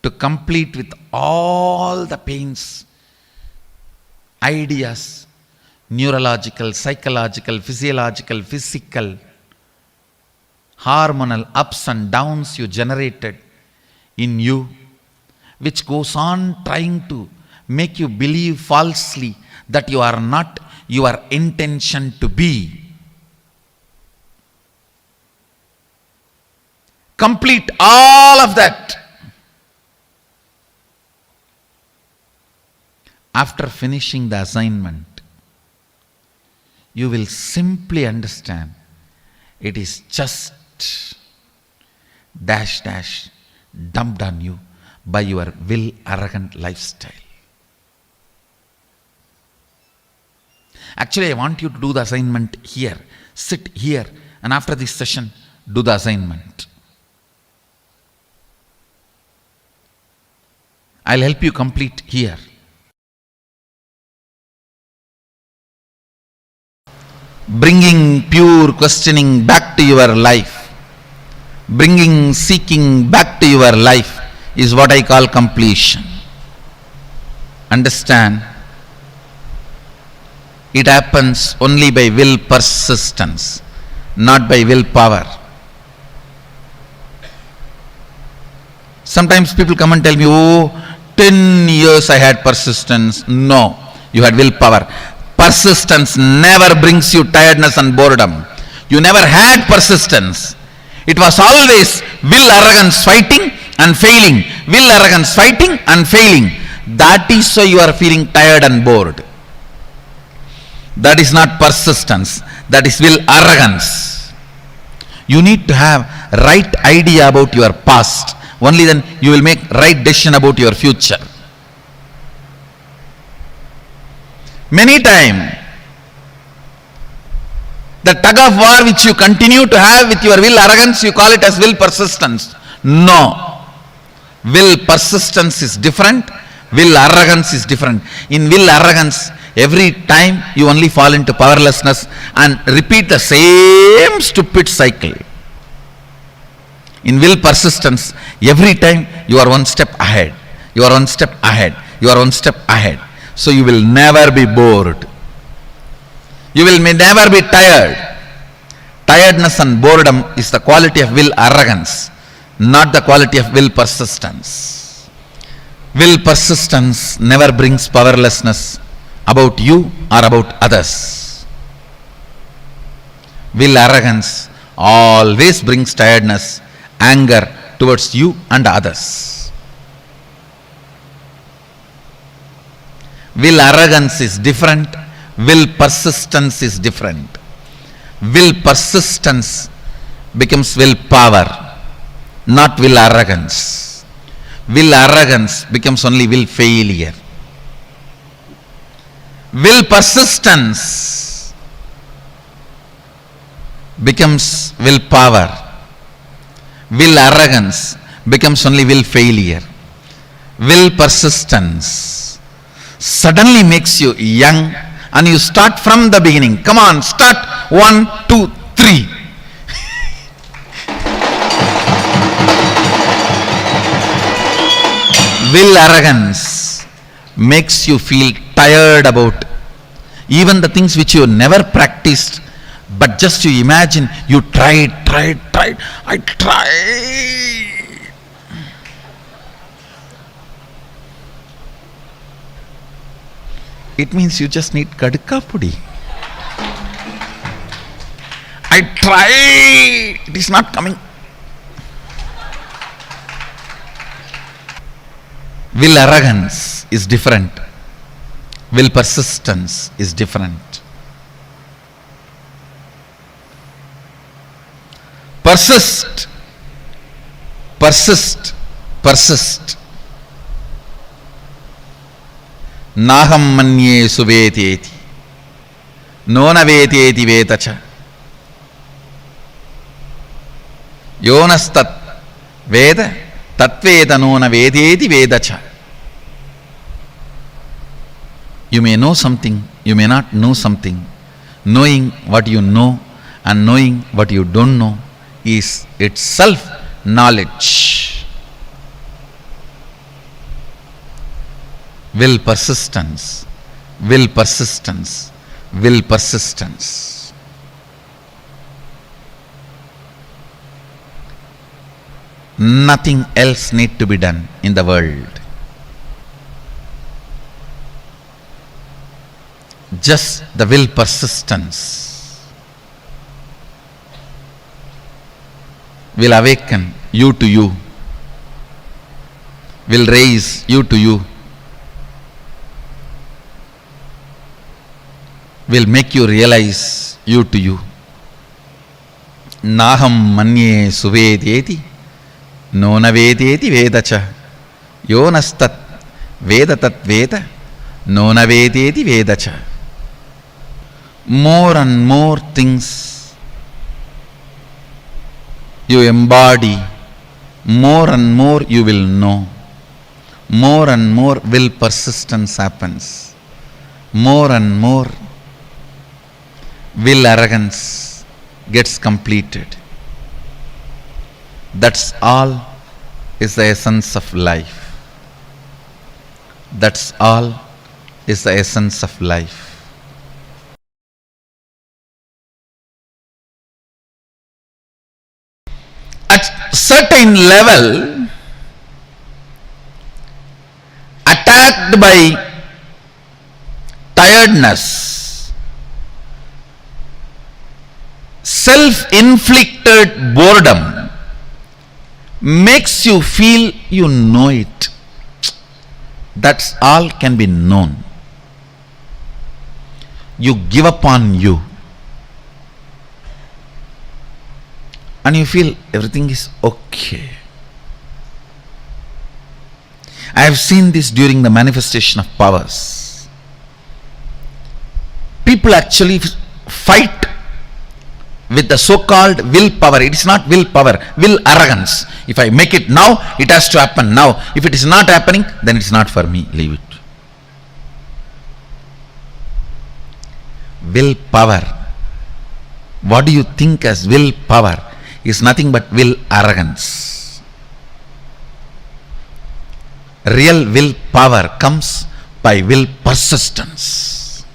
To complete with all the pains, ideas, neurological, psychological, physiological, physical, hormonal ups and downs you generated in you, which goes on trying to make you believe falsely that you are not your intention to be. Complete all of that. After finishing the assignment, you will simply understand it is just dash dash dumped on you by your will arrogant lifestyle. Actually, I want you to do the assignment here. Sit here, and after this session, do the assignment. I'll help you complete here. Bringing pure questioning back to your life, bringing seeking back to your life is what I call completion. Understand? It happens only by will persistence, not by willpower. Sometimes people come and tell me, oh, 10 years I had persistence. No, you had willpower. Persistence never brings you tiredness and boredom. You never had persistence. It was always will arrogance fighting and failing. Will arrogance fighting and failing. That is why you are feeling tired and bored. That is not persistence. That is will arrogance. You need to have right idea about your past. Only then you will make right decision about your future. Many times, the tug of war which you continue to have with your will arrogance, you call it as will persistence. No. Will persistence is different. Will arrogance is different. In will arrogance, every time you only fall into powerlessness and repeat the same stupid cycle. In will persistence, every time you are one step ahead. You are one step ahead. You are one step ahead. So you will never be bored. You will never be tired. Tiredness and boredom is the quality of will arrogance, not the quality of will persistence. Will persistence never brings powerlessness about you or about others. Will arrogance always brings tiredness, anger towards you and others. Will arrogance is different. Will persistence is different. Will persistence becomes will power, not will arrogance. Will arrogance becomes only will failure. Will persistence becomes will power. Will arrogance becomes only will failure. Will persistence suddenly makes you young and you start from the beginning. Come on, start 1, 2, 3. Will arrogance makes you feel tired about even the things which you never practiced, but just you imagine you tried. I tried. It means you just need kadka pudi. I tried. It is not coming. Will arrogance is different. Will persistence is different. Persist. Persist. Persist. Naham manye suveteti. Nona veteti vetacha. Yonastat Veda tatveda nona vedeti vedacha. You may know something, you may not know something. Knowing what you know and knowing what you don't know is itself knowledge. Will persistence, will persistence, will persistence. Nothing else need to be done in the world. Just the will persistence will awaken you to you, will raise you to you, will make you realize you to you. Naham manye suvedeti nona vedeti vedacha yonastat vedatat veda nona vedeti vedacha. More and more things you embody, more and more you will know, more and more will persistence happens, more and more will arrogance gets completed. That's all is the essence of life. That's all is the essence of life. At certain level, attacked by tiredness, self-inflicted boredom makes you feel you know it. That's all can be known. You give up on you. And you feel everything is okay. I have seen this during the manifestation of powers. People actually fight with the so-called willpower. It is not willpower, will arrogance. If I make it now, it has to happen now. If it is not happening, then it is not for me. Leave it. Willpower. What do you think as willpower? Is nothing but will arrogance. Real willpower comes by will persistence.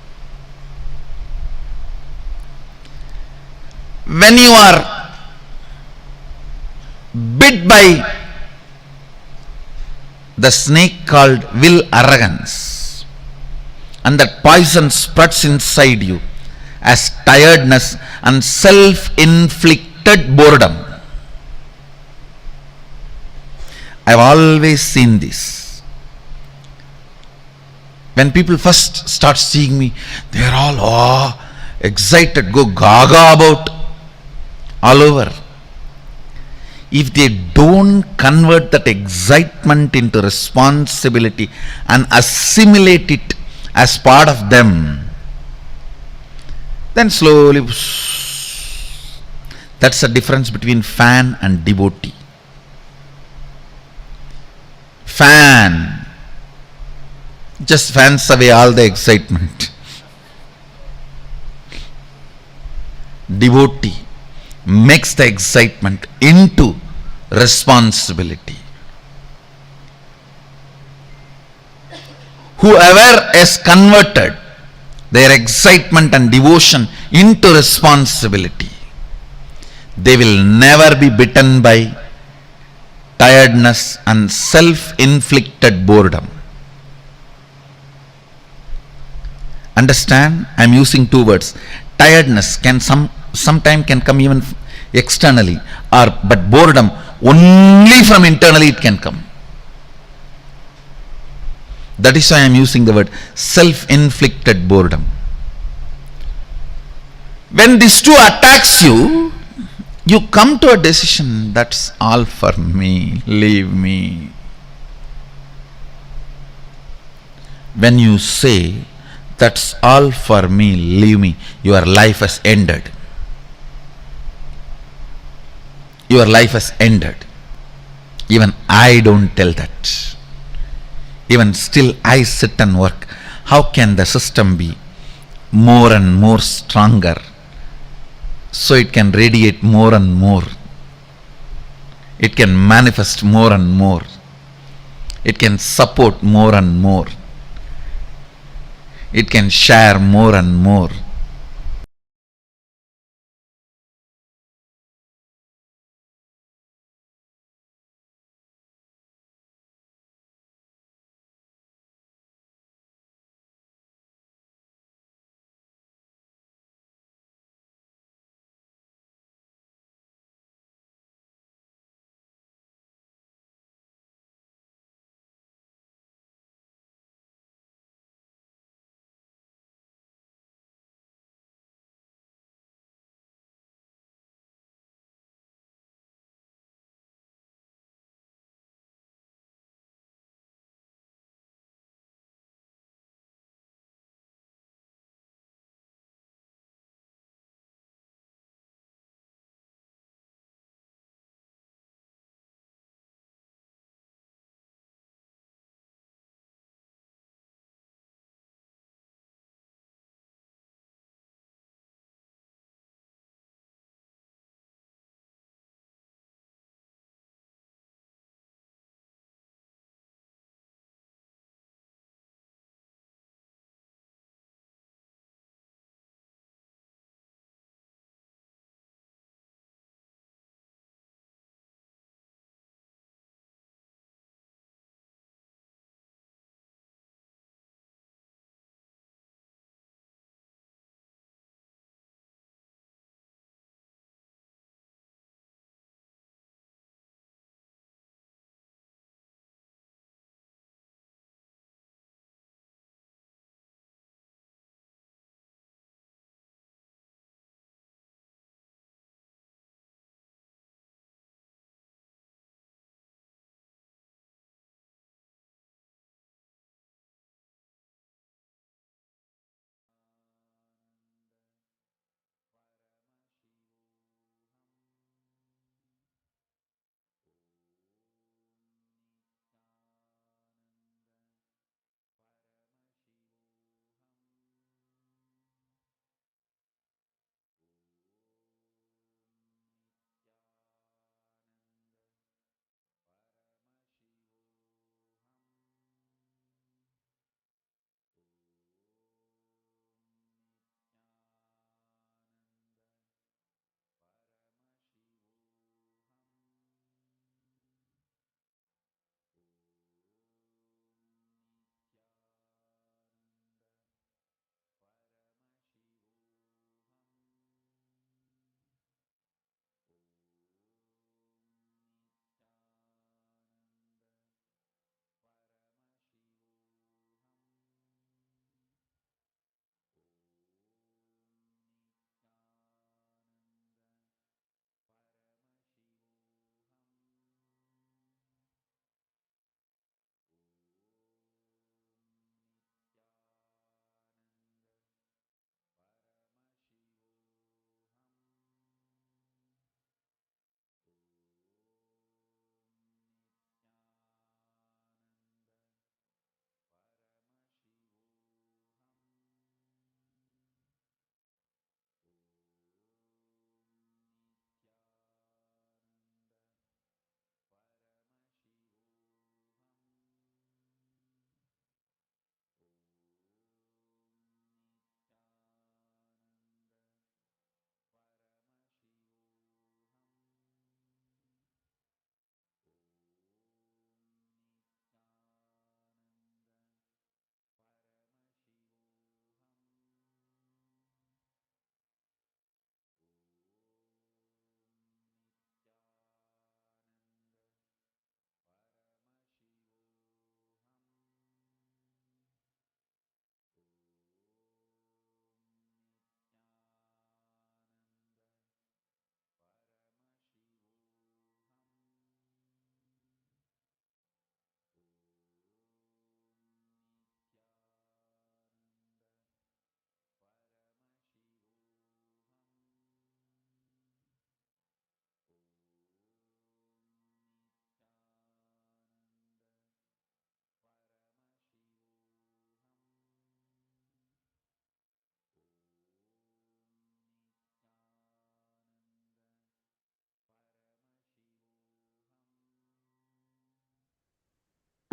When you are bit by the snake called will arrogance, and that poison spreads inside you as tiredness and self-inflicted boredom. I've always seen this. When people first start seeing me, they are all excited, go gaga about all over. If they don't convert that excitement into responsibility and assimilate it as part of them, then slowly. That's the difference between fan and devotee. Fan just fans away all the excitement. Devotee makes the excitement into responsibility. Whoever has converted their excitement and devotion into responsibility, they will never be bitten by tiredness and self-inflicted boredom. Understand? I am using two words. Tiredness can sometime can come even externally, but boredom only from internally it can come. That is why I am using the word self-inflicted boredom. When these two attacks you, you come to a decision, that's all for me, leave me. When you say, that's all for me, leave me, your life has ended. Your life has ended. Even I don't tell that. Even still I sit and work. How can the system be more and more stronger so it can radiate more and more? It can manifest more and more. It can support more and more. It can share more and more.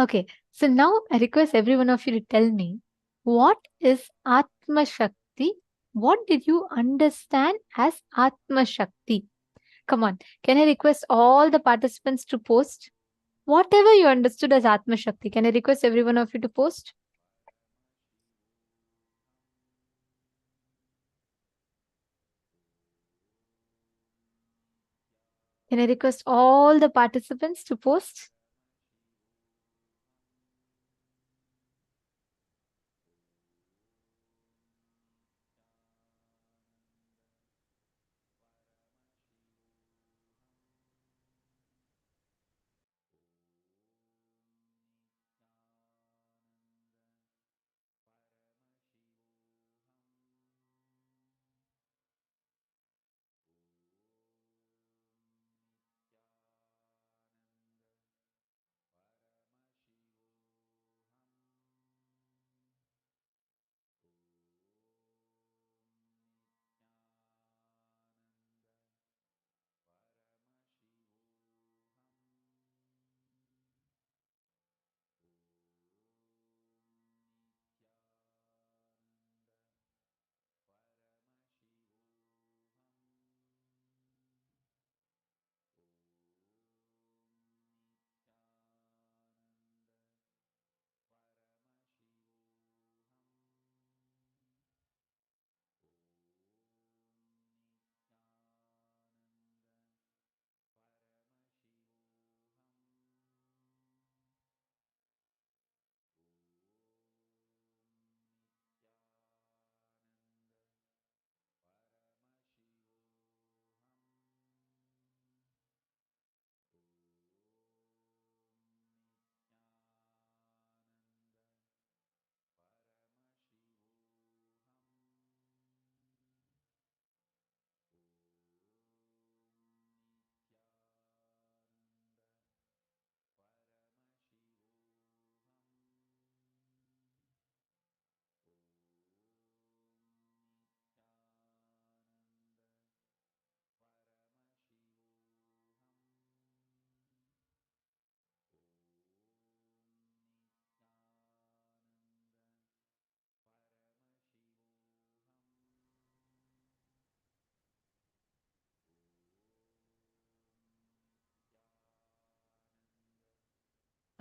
Okay, so now I request every one of you to tell me, what is Atma Shakti? What did you understand as Atma Shakti? Come on, can I request all the participants to post? Whatever you understood as Atma Shakti, can I request every one of you to post? Can I request all the participants to post?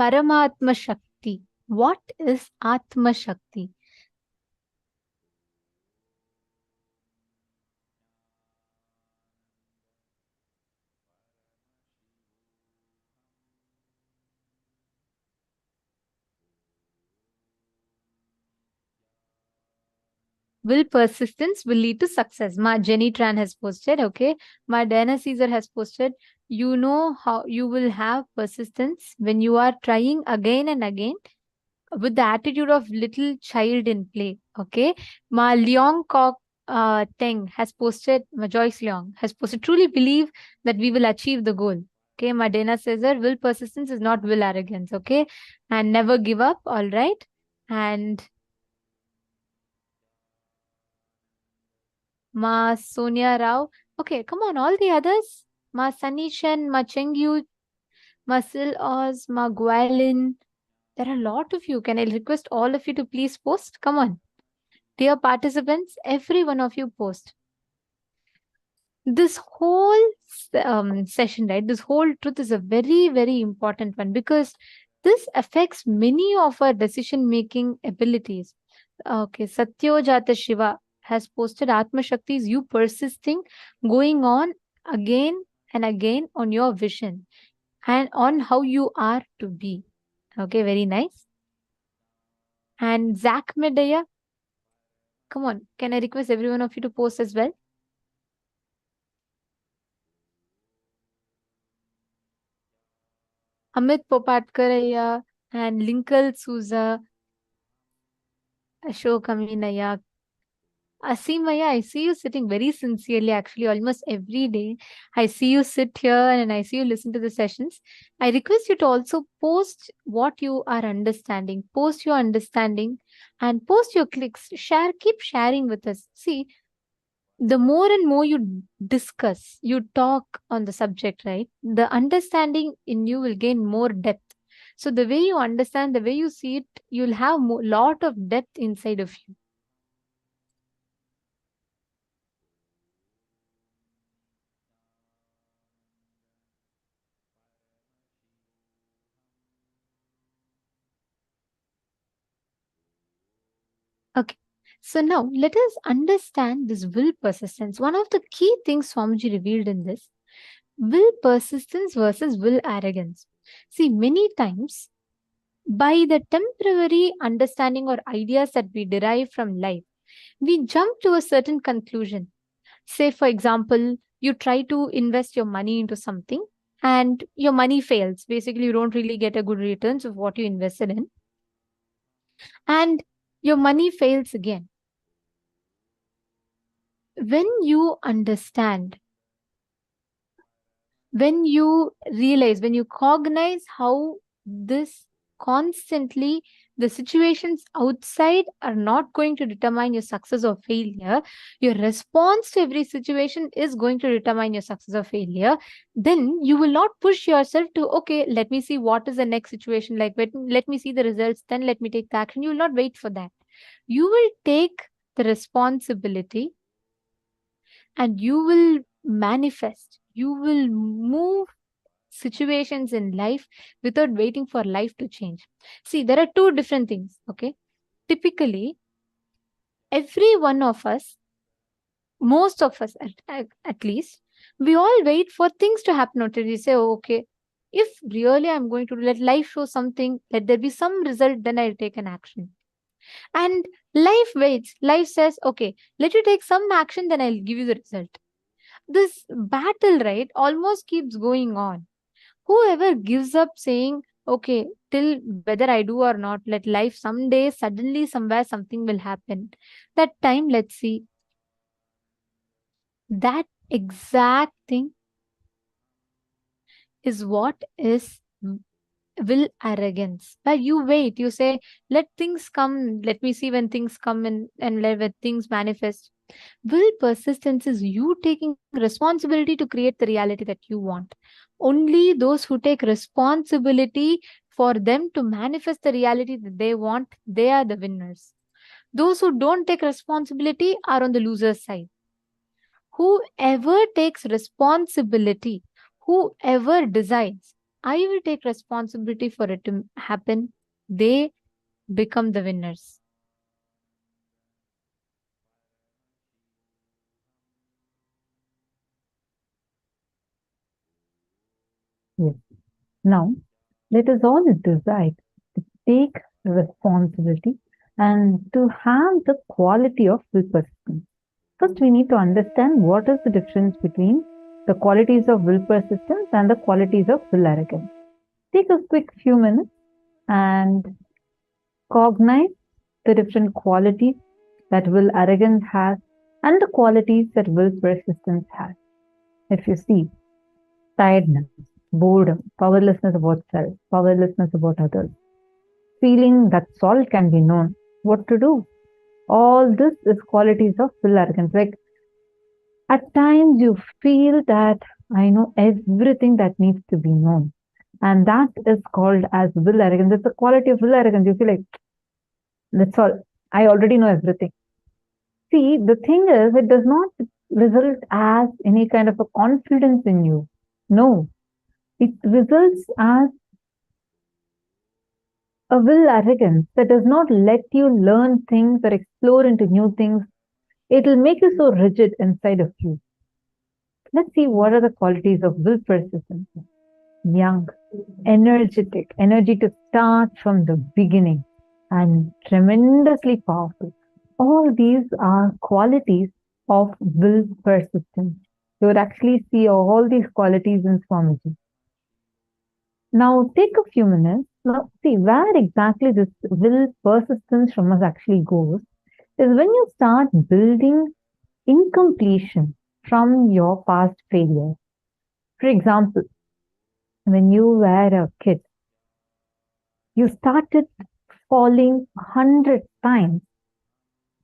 Paramatma Shakti. What is Atma Shakti? Will persistence will lead to success. Ma Jenny Tran has posted, okay. Ma Dana Caesar has posted, you know how you will have persistence when you are trying again and again with the attitude of little child in play, okay. Ma Leong Kok Teng has posted, Ma Joyce Leong has posted, truly believe that we will achieve the goal. Okay, Ma Dana Caesar, will persistence is not will arrogance, okay. And never give up, all right. And Ma Sonia Rao. Okay, come on, all the others. Ma Sanishan, Ma Chengyu, Ma Sil Oz, Ma Gualin. There are a lot of you. Can I request all of you to please post? Come on. Dear participants, every one of you post. This whole session, right? This whole truth is a very, very important one because this affects many of our decision-making abilities. Okay, Satyojata Shiva has posted Atma Shakti is you persisting, going on again and again on your vision and on how you are to be. Okay, very nice. And Zach Medaya, come on, can I request every one of you to post as well? Amit Popatkaraya and Linkal Souza, Ashok Aminaya, Asimaya, I see you sitting very sincerely, actually, almost every day. I see you sit here and I see you listen to the sessions. I request you to also post what you are understanding, post your understanding and post your clicks. Share, keep sharing with us. See, the more and more you discuss, you talk on the subject, right? The understanding in you will gain more depth. So the way you understand, the way you see it, you'll have a lot of depth inside of you. Okay. So now let us understand this will persistence. One of the key things Swamiji revealed in this, will persistence versus will arrogance. See, many times by the temporary understanding or ideas that we derive from life, we jump to a certain conclusion. Say, for example, you try to invest your money into something and your money fails. Basically, you don't really get a good returns of what you invested in. And your money fails again. When you understand, when you realize, when you cognize how this constantly, the situations outside are not going to determine your success or failure, your response to every situation is going to determine your success or failure, then you will not push yourself to, okay, let me see what is the next situation like, let me see the results, then let me take the action. You will not wait for that. You will take the responsibility and you will manifest, you will move situations in life without waiting for life to change. See, there are two different things, okay? Typically, every one of us, most of us at least, we all wait for things to happen until we say, oh, okay, if really I'm going to let life show something, let there be some result, then I'll take an action. And life waits. Life says, okay, let you take some action, then I'll give you the result. This battle, right, almost keeps going on. Whoever gives up saying, okay, till whether I do or not, let life someday, suddenly, somewhere, something will happen. That time, let's see. That exact thing is what is will arrogance. But you wait, you say, let things come, let me see when things come and let things manifest. Will persistence is you taking responsibility to create the reality that you want. Only those who take responsibility for them to manifest the reality that they want, they are the winners. Those who don't take responsibility are on the loser's side. Whoever takes responsibility, whoever decides, I will take responsibility for it to happen, they become the winners. Yes. Now, let us all decide to take responsibility and to have the quality of will persistence. First, we need to understand what is the difference between the qualities of will persistence and the qualities of will arrogance. Take a quick few minutes and cognize the different qualities that will arrogance has and the qualities that will persistence has. If you see tiredness, boredom, powerlessness about self, powerlessness about others, feeling that's all can be known, what to do. All this is qualities of will arrogance. Like at times you feel that I know everything that needs to be known. And that is called as will arrogance. It's a quality of will arrogance. You feel like, that's all. I already know everything. See, the thing is, it does not result as any kind of a confidence in you. No. It results as a will arrogance that does not let you learn things or explore into new things. It will make you so rigid inside of you. Let's see what are the qualities of will persistence. Young, energetic, energy to start from the beginning, and tremendously powerful. All these are qualities of will persistence. You would actually see all these qualities in Swamiji. Now take a few minutes. Now see where exactly this will persistence from us actually goes is when you start building incompletion from your past failure. For example, when you were a kid, you started falling 100 times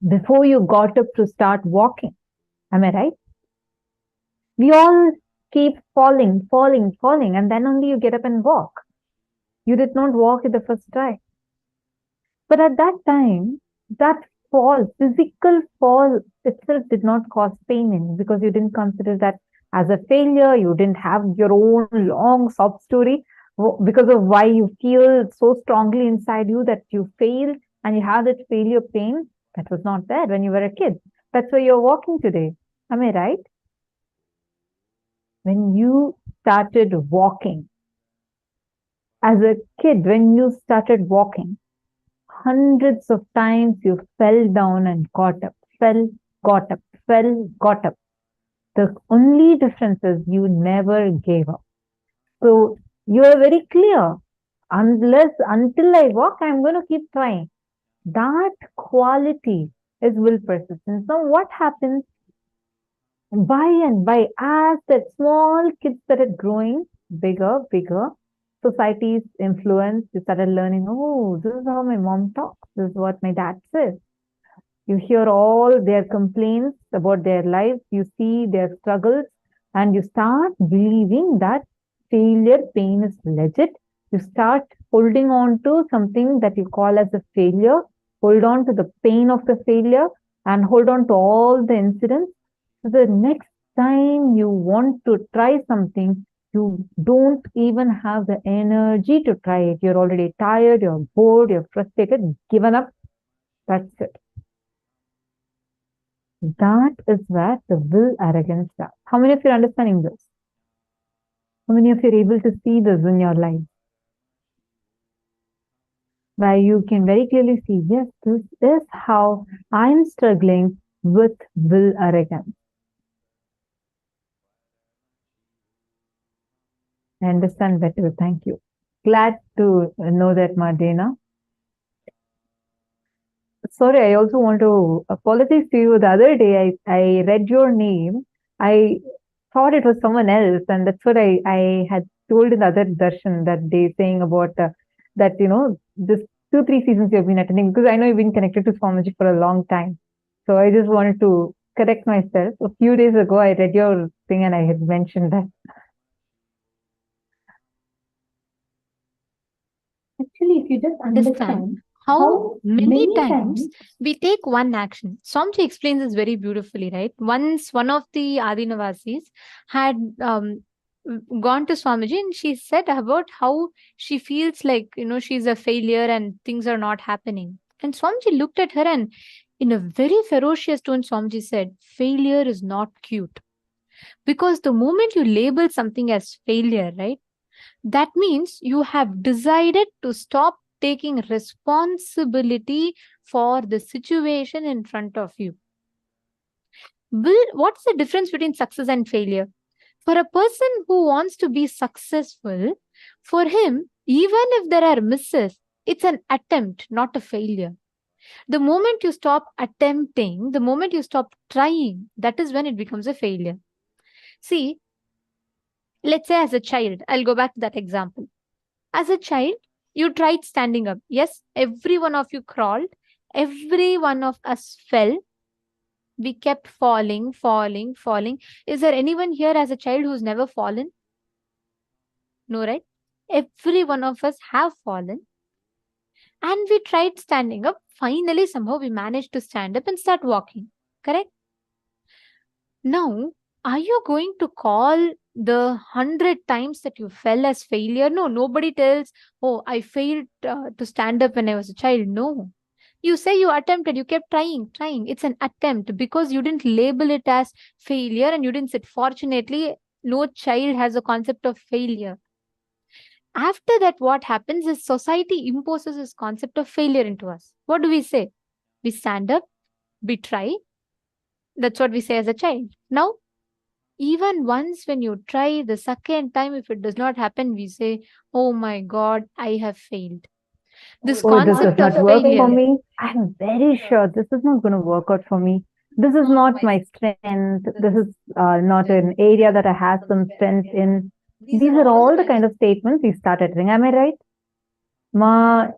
before you got up to start walking. Am I right? We all keep falling, and then only you get up and walk. You did not walk at the first try. But at that time, that fall, physical fall itself did not cause pain in you because you didn't consider that as a failure. You didn't have your own long sob story because of why you feel so strongly inside you that you failed and you have that failure pain. That was not there when you were a kid. That's why you're walking today. Am I right? When you started walking, as a kid, when you started walking, hundreds of times you fell down and got up, fell, got up, fell, got up. The only difference is you never gave up. So you are very clear. Until I walk, I'm going to keep trying. That quality is will persistence. Now what happens? By and by, as that small kids started growing bigger, society's influence, you started learning, oh, this is how my mom talks, this is what my dad says. You hear all their complaints about their lives, you see their struggles, and you start believing that failure pain is legit. You start holding on to something that you call as a failure, hold on to the pain of the failure, and hold on to all the incidents. So the next time you want to try something, you don't even have the energy to try it. You're already tired, you're bored, you're frustrated, given up. That's it. That is where the will arrogance starts. How many of you are understanding this? How many of you are able to see this in your life? Where you can very clearly see, yes, this is how I'm struggling with will arrogance. I understand better. Thank you. Glad to know that, Madena. Sorry, I also want to apologize to you. The other day, I read your name. I thought it was someone else, and that's what I had told in the other darshan that day, saying about that, this 2-3 seasons you've been attending, because I know you've been connected to Swamiji for a long time. So I just wanted to correct myself. A few days ago, I read your thing and I had mentioned that. Actually, if you just understand how many times we take one action. Swamiji explains this very beautifully, right? Once one of the Adinavasis had gone to Swamiji and she said about how she feels like, she's a failure and things are not happening. And Swamiji looked at her and in a very ferocious tone, Swamiji said, failure is not cute. Because the moment you label something as failure, right? That means you have decided to stop taking responsibility for the situation in front of you. What's the difference between success and failure? For a person who wants to be successful, for him, even if there are misses, it's an attempt, not a failure. The moment you stop attempting, the moment you stop trying, that is when it becomes a failure. See, let's say as a child, I'll go back to that example. As a child, you tried standing up. Yes, every one of you crawled. Every one of us fell. We kept falling. Is there anyone here as a child who's never fallen? No, right? Every one of us have fallen. And we tried standing up. Finally, somehow we managed to stand up and start walking. Correct? Now, are you going to call the 100 times that you fell as failure? No, nobody tells, oh, I failed to stand up when I was a child. No. You say you attempted, you kept trying. It's an attempt because you didn't label it as failure and you didn't say, fortunately, no child has a concept of failure. After that, what happens is society imposes this concept of failure into us. What do we say? We stand up, we try. That's what we say as a child. Now, even once when you try the second time, if it does not happen, we say, oh my God, I have failed. This concept of failure. For me, I'm very sure this is not going to work out for me. This is not my strength. This is not an area that I have some strength in. These are all the kind of statements we start uttering. Am I right? Ma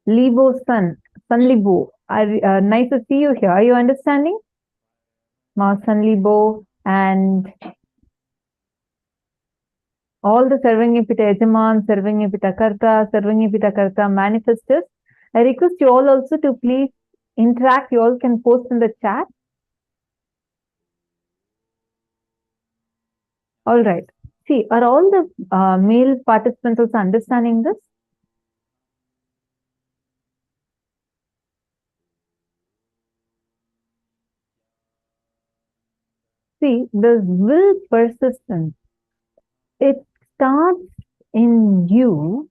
Libo Sun Libo. Nice to see you here. Are you understanding? Ma Sun Libo and All the Sarvangapita Yajaman, Sarvangapita Karta, Sarvangapita Karta manifestors. I request you all also to please interact. You all can post in the chat. All right. See, are all the male participants also understanding this? See, the will persistence, it starts in you.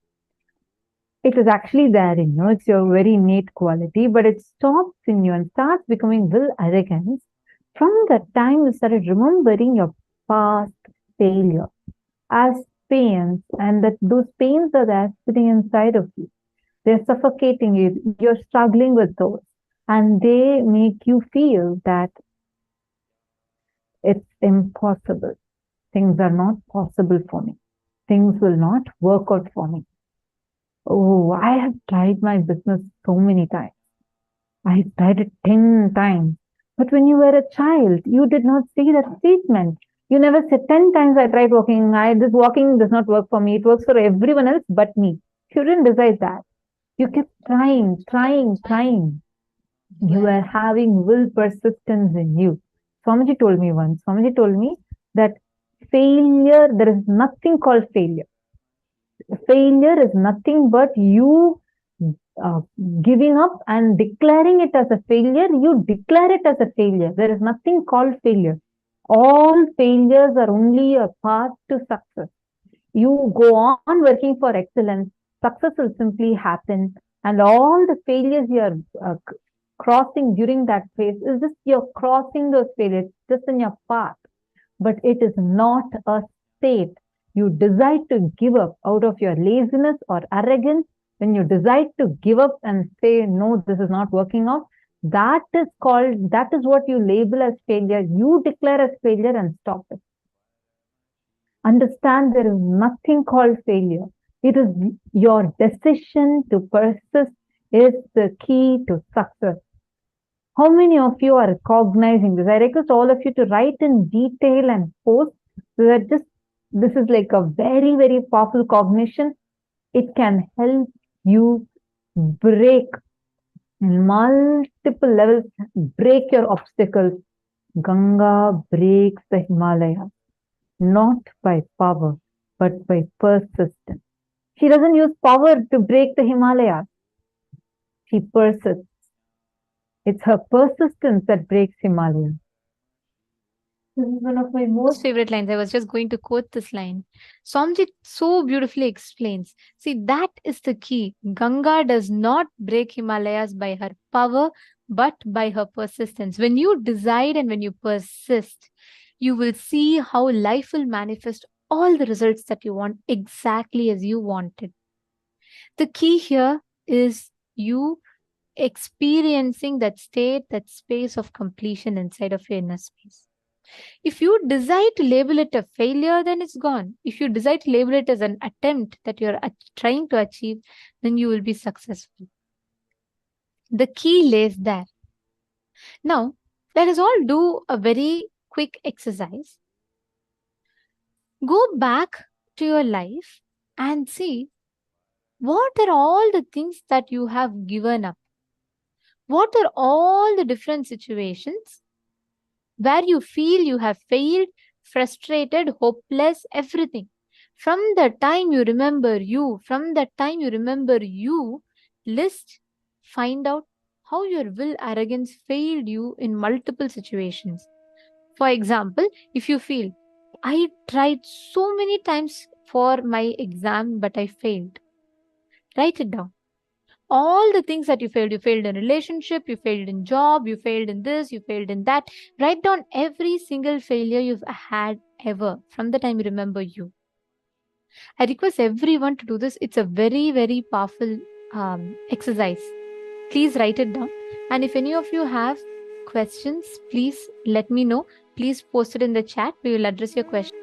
It is actually there in you. It's your very innate quality, but it stops in you and starts becoming will arrogance from the time you started remembering your past failure as pains, and that those pains are there sitting inside of you. They're suffocating you. You're struggling with those, and they make you feel that it's impossible. Things are not possible for me. Things will not work out for me. Oh, I have tried my business so many times. I tried it 10 times. But when you were a child, you did not say that statement. You never said 10 times I tried walking. This walking does not work for me. It works for everyone else but me. You didn't decide that. You kept trying. You were having will persistence in you. Swamiji told me once, that failure, there is nothing called failure. Failure is nothing but you giving up and declaring it as a failure. You declare it as a failure. There is nothing called failure. All failures are only a path to success. You go on working for excellence, success will simply happen, and all the failures you are crossing during that phase is just you're crossing those failures just in your path, but it is not a state. You decide to give up out of your laziness or arrogance. When you decide to give up and say, no, this is not working out, that is what you label as failure. You declare as failure and stop it. Understand there is nothing called failure. It is your decision to persist is the key to success. How many of you are recognizing this? I request all of you to write in detail and post so that this is like a very, very powerful cognition. It can help you break in multiple levels, break your obstacles. Ganga breaks the Himalayas, not by power, but by persistence. She doesn't use power to break the Himalayas. She persists. It's her persistence that breaks Himalayas. This is one of my most favorite lines. I was just going to quote this line. Somjit so beautifully explains. See, that is the key. Ganga does not break Himalayas by her power, but by her persistence. When you decide and when you persist, you will see how life will manifest all the results that you want exactly as you wanted. The key here is you experiencing that state, that space of completion inside of your inner space. If you decide to label it a failure, then it's gone. If you decide to label it as an attempt that you're trying to achieve, then you will be successful. The key lays there. Now, let us all do a very quick exercise. Go back to your life and see what are all the things that you have given up. What are all the different situations where you feel you have failed, frustrated, hopeless, everything. From the time you remember you, list, find out how your will arrogance failed you in multiple situations. For example, if you feel, I tried so many times for my exam, but I failed. Write it down. All the things that you failed in relationship, you failed in job, you failed in this, you failed in that. Write down every single failure you've had ever from the time you remember you. I request everyone to do this. It's a very, very powerful exercise. Please write it down. And if any of you have questions, please let me know. Please post it in the chat. We will address your question.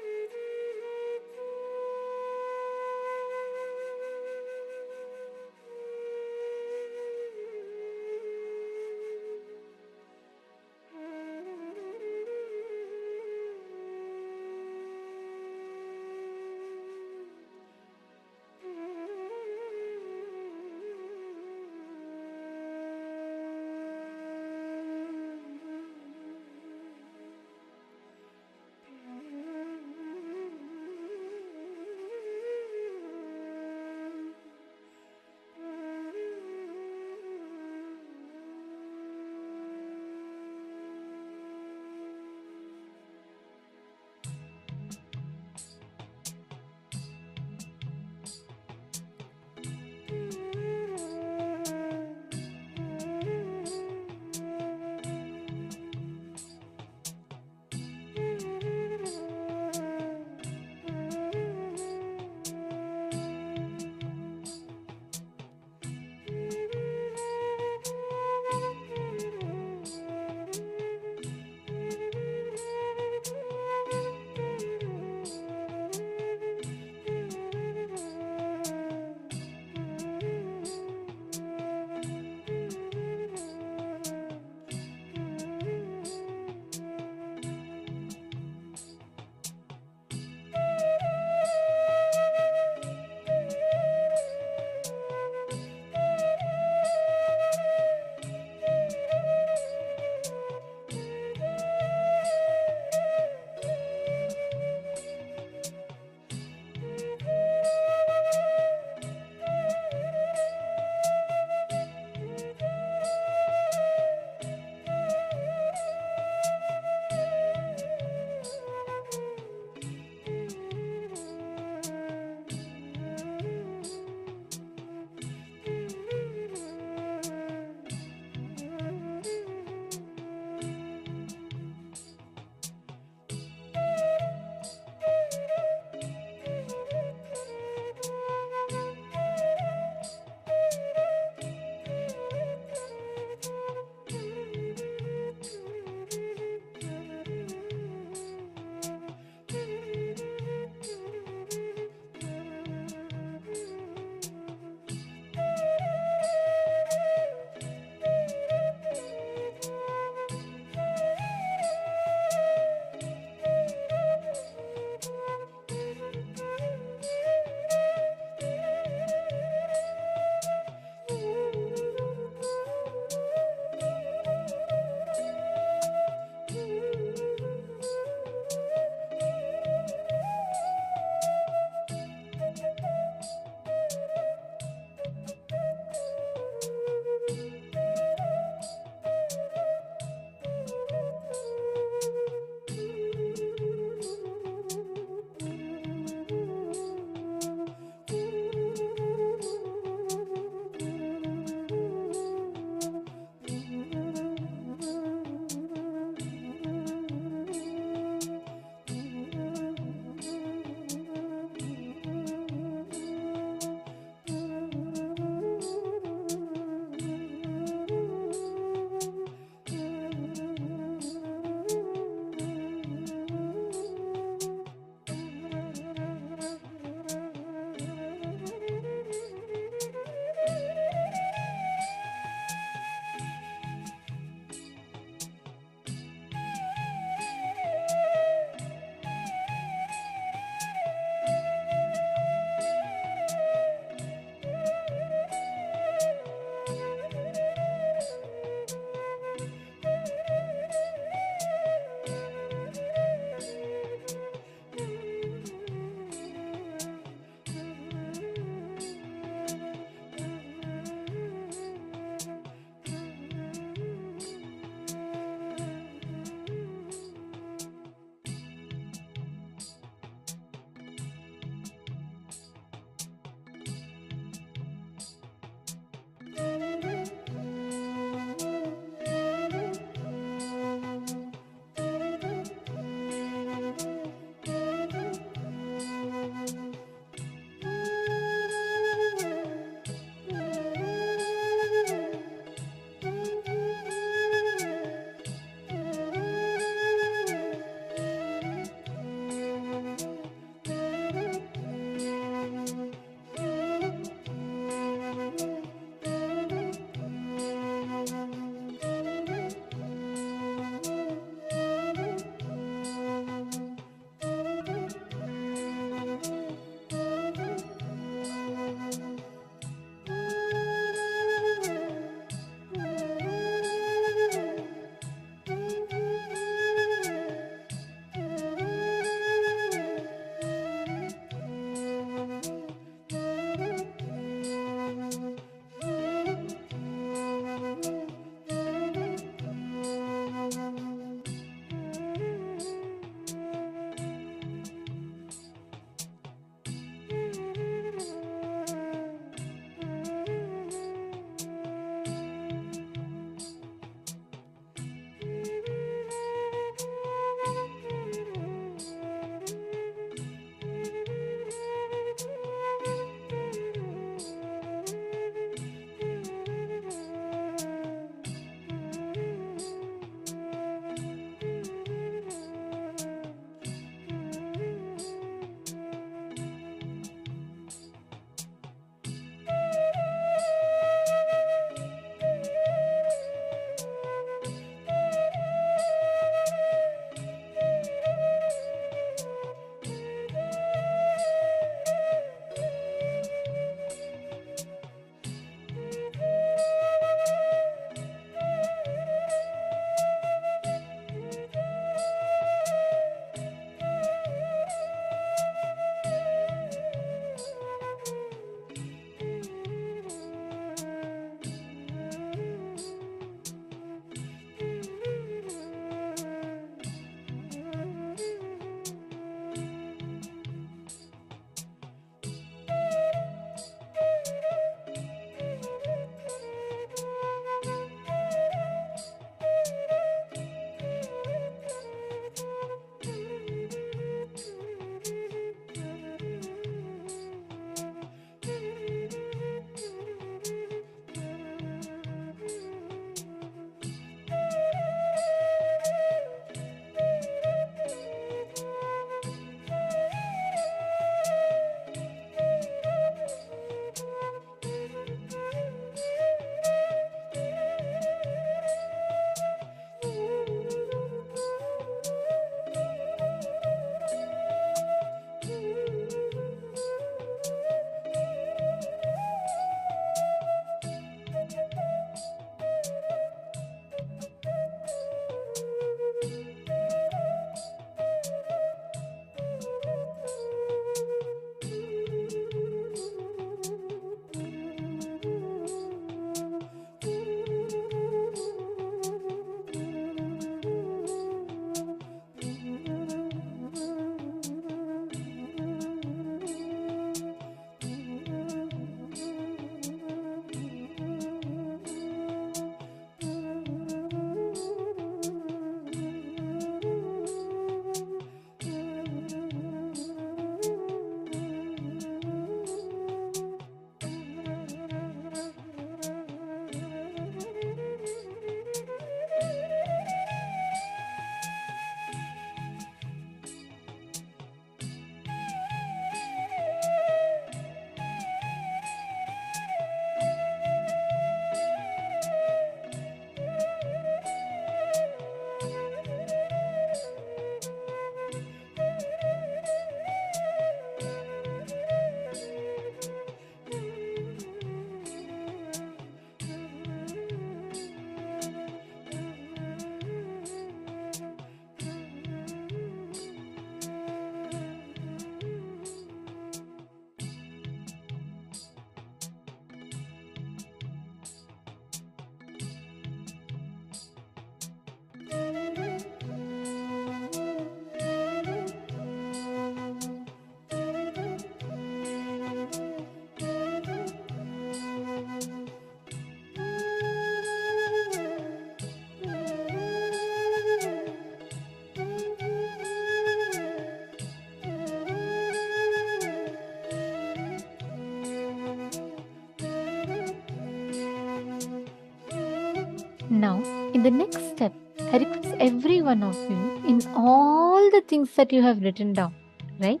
Now, in the next step, I request every one of you in all the things that you have written down, right?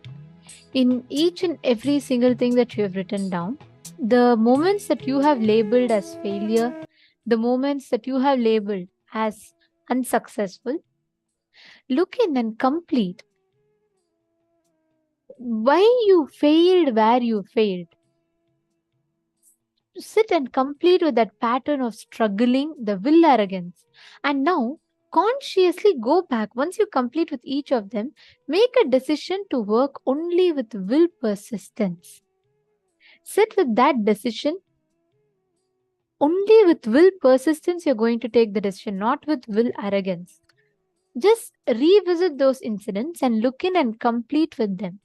In each and every single thing that you have written down, the moments that you have labeled as failure, the moments that you have labeled as unsuccessful, look in and complete why you failed where you failed. Sit and complete with that pattern of struggling, the will arrogance. And now, consciously go back. Once you complete with each of them, make a decision to work only with will persistence. Sit with that decision. Only with will persistence, you're going to take the decision, not with will arrogance. Just revisit those incidents and look in and complete with them.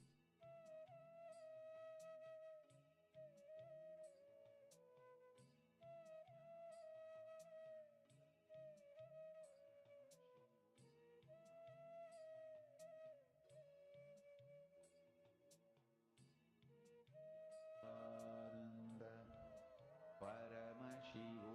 Paramashivoham.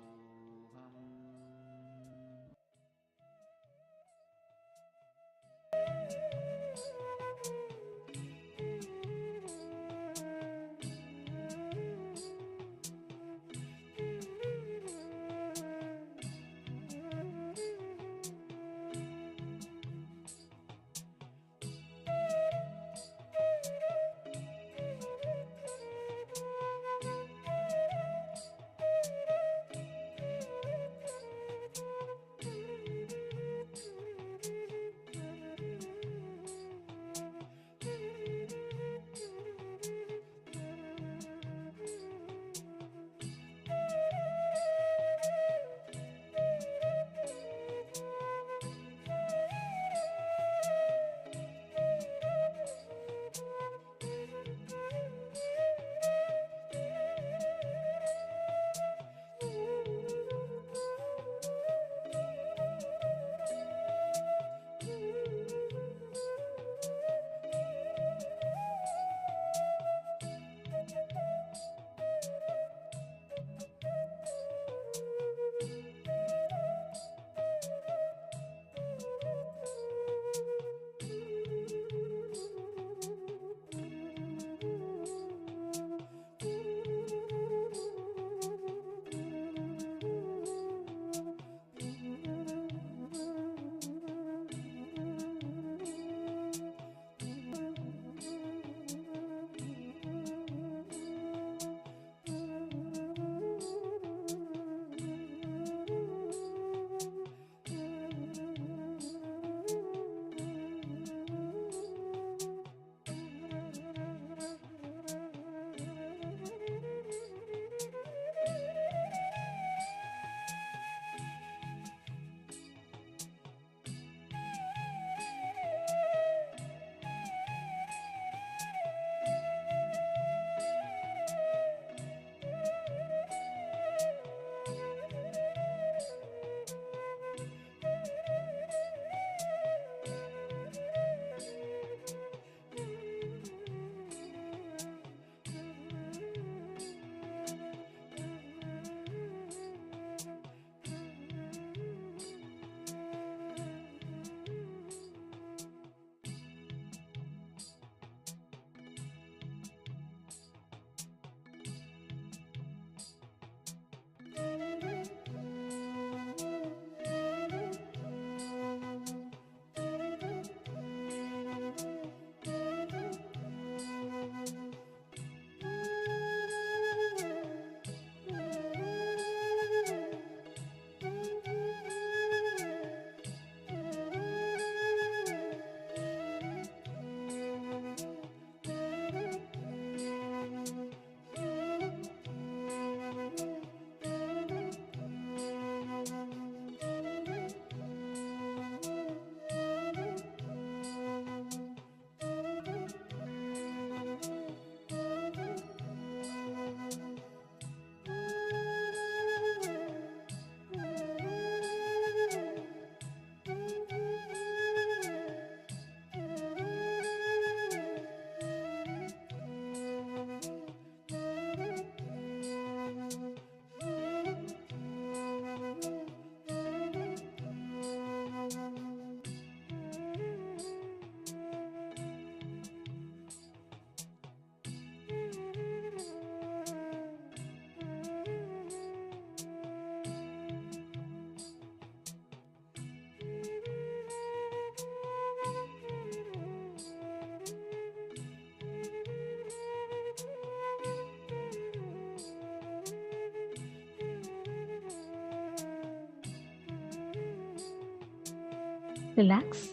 relax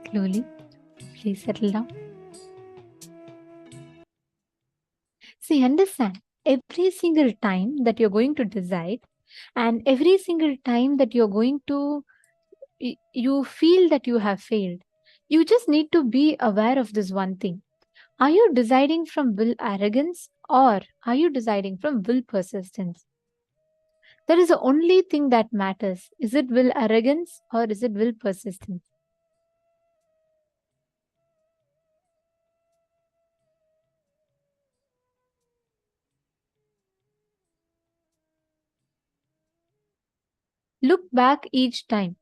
slowly. Please settle down. See, understand, every single time that you're going to decide, and every single time that you're going to, you feel that you have failed, you just need to be aware of this one thing. Are you deciding from will arrogance, or are you deciding from will persistence? That is the only thing that matters. Is it will arrogance or is it will persistence? Look back each time.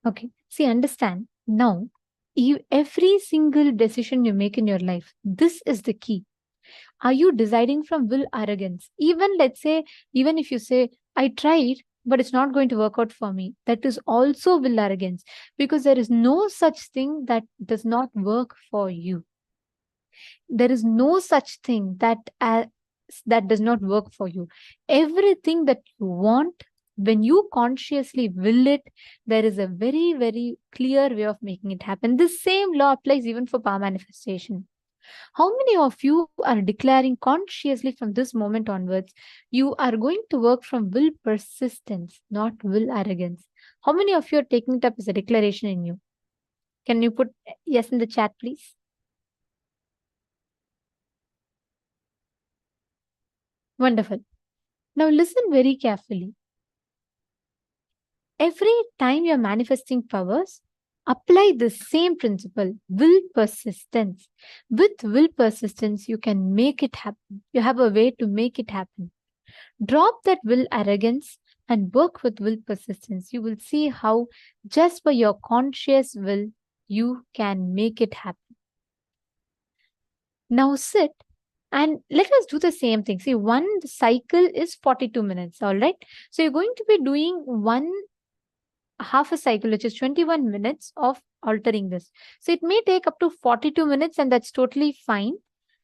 Okay. See, understand. Now, every single decision you make in your life, this is the key. Are you deciding from will arrogance? Even let's say, even if you say, I tried, but it's not going to work out for me, that is also will arrogance, because there is no such thing that does not work for you. There is no such thing that does not work for you. Everything that you want, when you consciously will it, there is a very, very clear way of making it happen. This same law applies even for power manifestation. How many of you are declaring consciously from this moment onwards, you are going to work from will persistence, not will arrogance? How many of you are taking it up as a declaration in you? Can you put yes in the chat, please? Wonderful. Now listen very carefully. Every time you're manifesting powers, apply the same principle, will persistence. With will persistence, you can make it happen. You have a way to make it happen. Drop that will arrogance and work with will persistence. You will see how just by your conscious will, you can make it happen. Now sit and let us do the same thing. See, one cycle is 42 minutes, all right? So you're going to be doing half a cycle, which is 21 minutes of altering this. So it may take up to 42 minutes, and that's totally fine.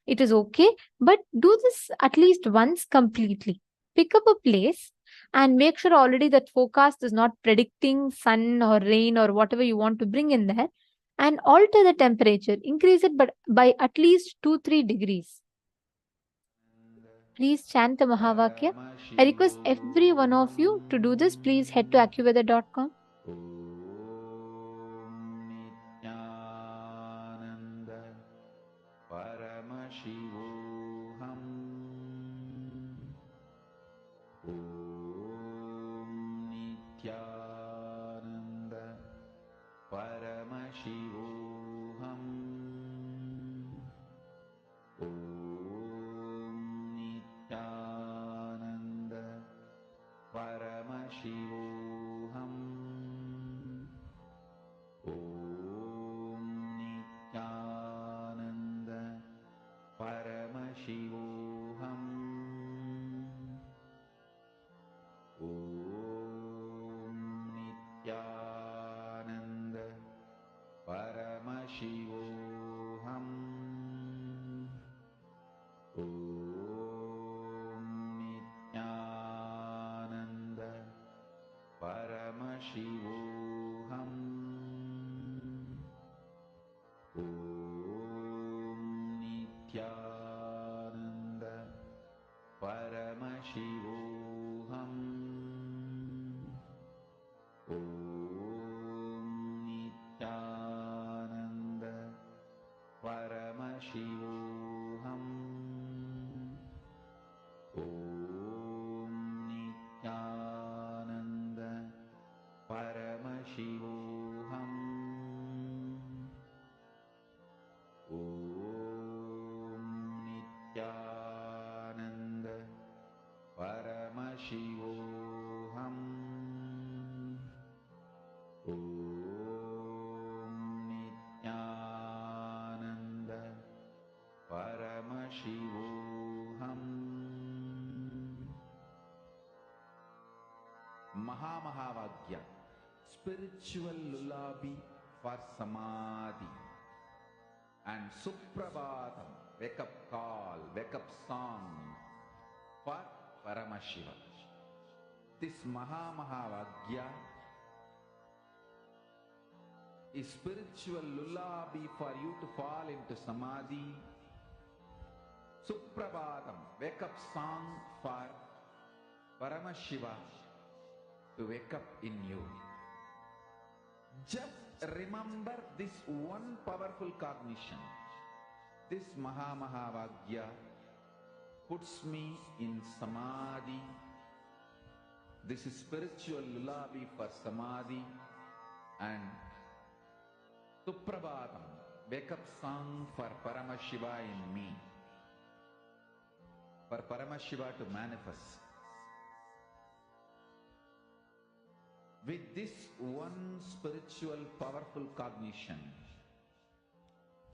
It is okay, but do this at least once completely. Pick up a place and make sure already that forecast is not predicting sun or rain or whatever you want to bring in there, and alter the temperature. Increase it but by at least 2-3 degrees. Please chant the Mahavakya. I request every one of you to do this. Please head to accuweather.com. Nithyananda Paramashivoham. Om Nithyananda Paramashivoham. Om Nithyananda Paramashivoham. Om Nithyananda Paramashivoham. Om Nithyananda Paramashivoham. Om Nithyananda Paramashivoham. Om Nithyananda Paramashivoham. Om Nithyananda Mahamahavagya, spiritual lullaby for samadhi. And Suprabhatam, wake up call, wake up song for Paramashiva. This Mahamahavagya is spiritual lullaby for you to fall into samadhi. Suprabhatam, wake up song for Paramashiva to wake up in you. Just remember this one powerful cognition. This Mahamahavagya puts me in samadhi. This is spiritual lullaby for samadhi. And Suprabhatam, wake up song for Paramashiva in me. For Paramashiva to manifest. With this one spiritual powerful cognition,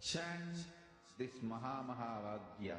chant this Mahamahavagya.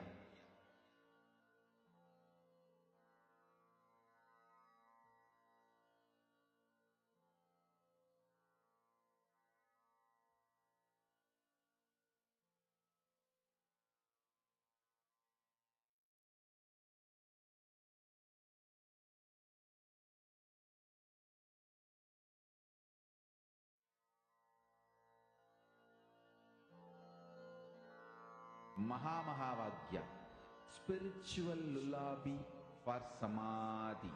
Mahamahavagya, spiritual lullaby for samadhi.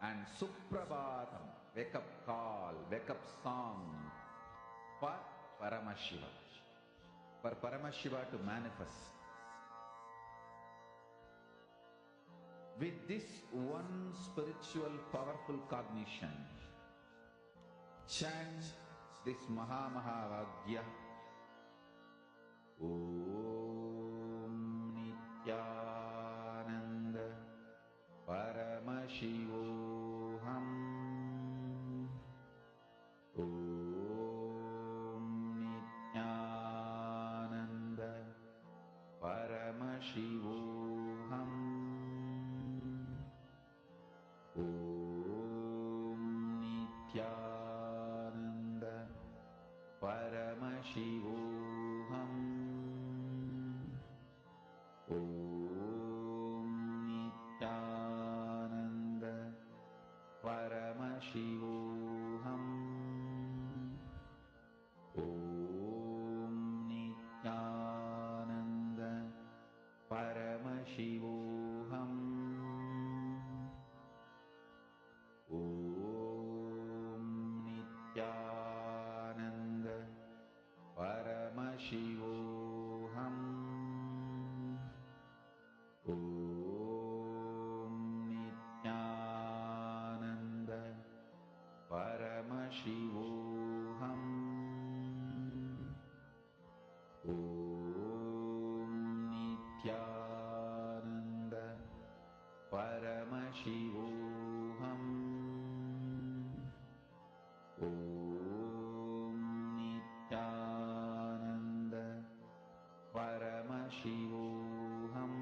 And Suprabhatam, wake up call, wake up song for Paramashiva. For Paramashiva to manifest. With this one spiritual powerful cognition, chant this Mahamahavagya. Om Nithyananda Paramashivoham. Om Nithyananda Paramashivoham. Om Nithyananda Paramashivoham. Om Nithyananda Paramashivoham. Om Nithyananda Paramashivoham. Om Nithyananda Paramashivoham. Om Nithyananda Paramashivoham. Om Nithyananda Paramashivoham. Om Nithyananda Paramashivoham. Om Nithyananda Paramashivoham.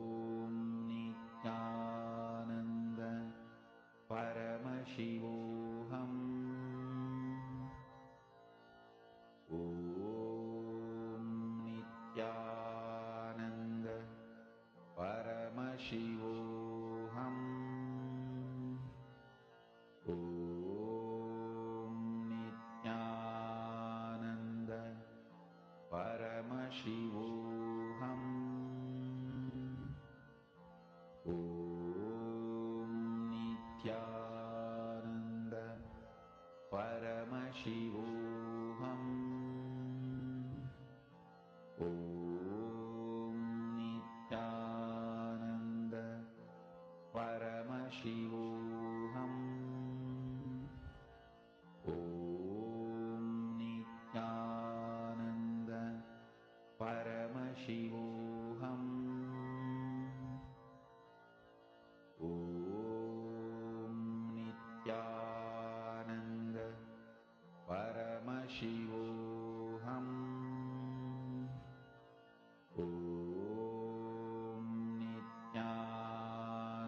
Om Nithyananda Paramashivoham. Om Nithyananda Paramashivoham. Om Nithyananda Paramashivoham. Om Nithyananda Paramashivoham. Om Nithyananda Paramashivoham. Om Nithyananda Paramashivoham. Om Nithyananda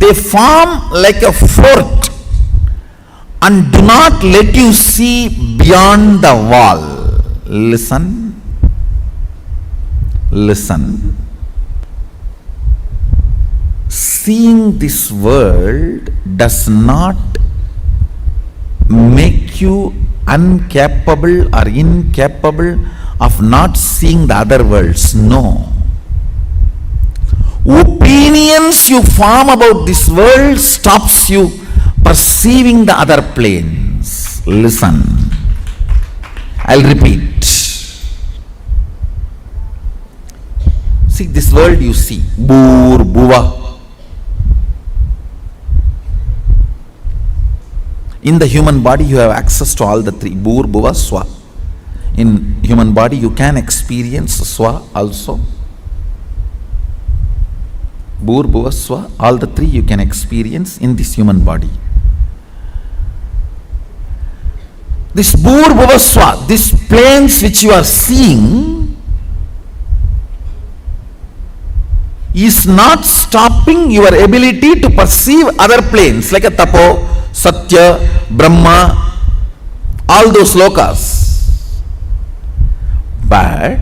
they form like a fort and do not let you see beyond the wall. Listen. Listen. Seeing this world does not make you incapable of not seeing the other worlds. No. Opinions you form about this world stops you perceiving the other planes. Listen. I'll repeat. See, this world you see, Bhur, Bhuva. In the human body you have access to all the three, Bhur, Bhuva, Swa. In human body you can experience Swa also. Bhur, Bhuva, Swa, all the three you can experience in this human body. This Bhur, Bhuva, Swa, these planes which you are seeing is not stopping your ability to perceive other planes like a Tapo, Satya, Brahma, all those lokas. But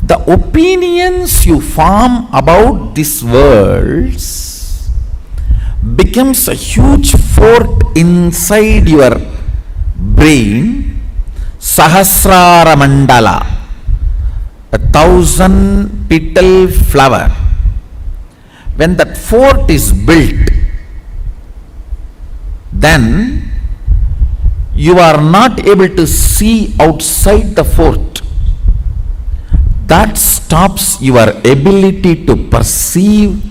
the opinions you form about these worlds becomes a huge fort inside your brain, Sahasrara Mandala, 1,000 petal flower. When that fort is built, then you are not able to see outside the fort. That stops your ability to perceive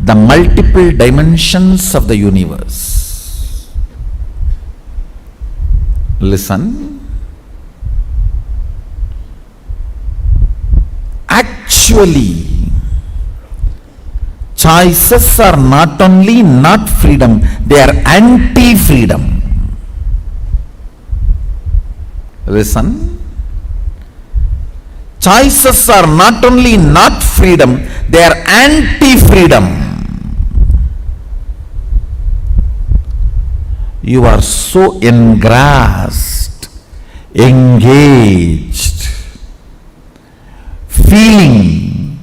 the multiple dimensions of the universe. Listen. Actually, choices are not only not freedom, they are anti-freedom. Listen. Choices are not only not freedom, they are anti-freedom. You are so engrossed, engaged, feeling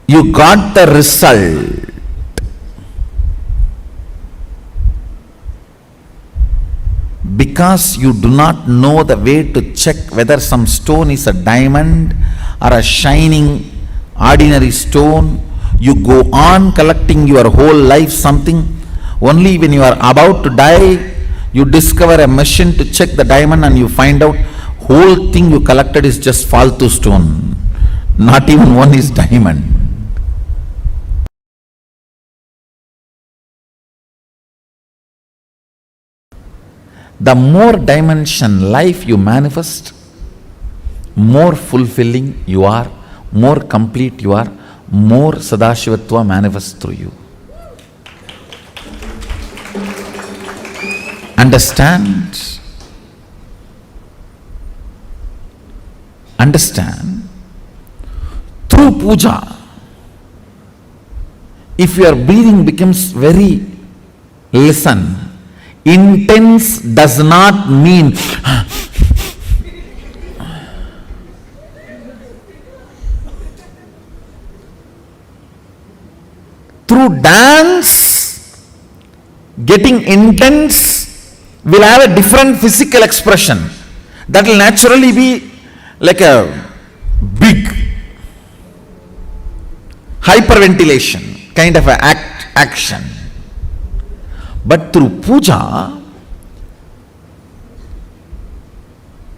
you got the result. Because you do not know the way to check whether some stone is a diamond or a shining ordinary stone, you go on collecting your whole life something. Only when you are about to die, you discover a machine to check the diamond and you find out whole thing you collected is just faltu stone. Not even one is diamond. The more dimension life you manifest, more fulfilling you are, more complete you are, more Sadashivatva manifests through you. Understand? Understand? Through puja, if your breathing becomes very, listen, intense does not mean through dance, getting intense will have a different physical expression. That will naturally be like a big hyperventilation kind of a action. But through puja,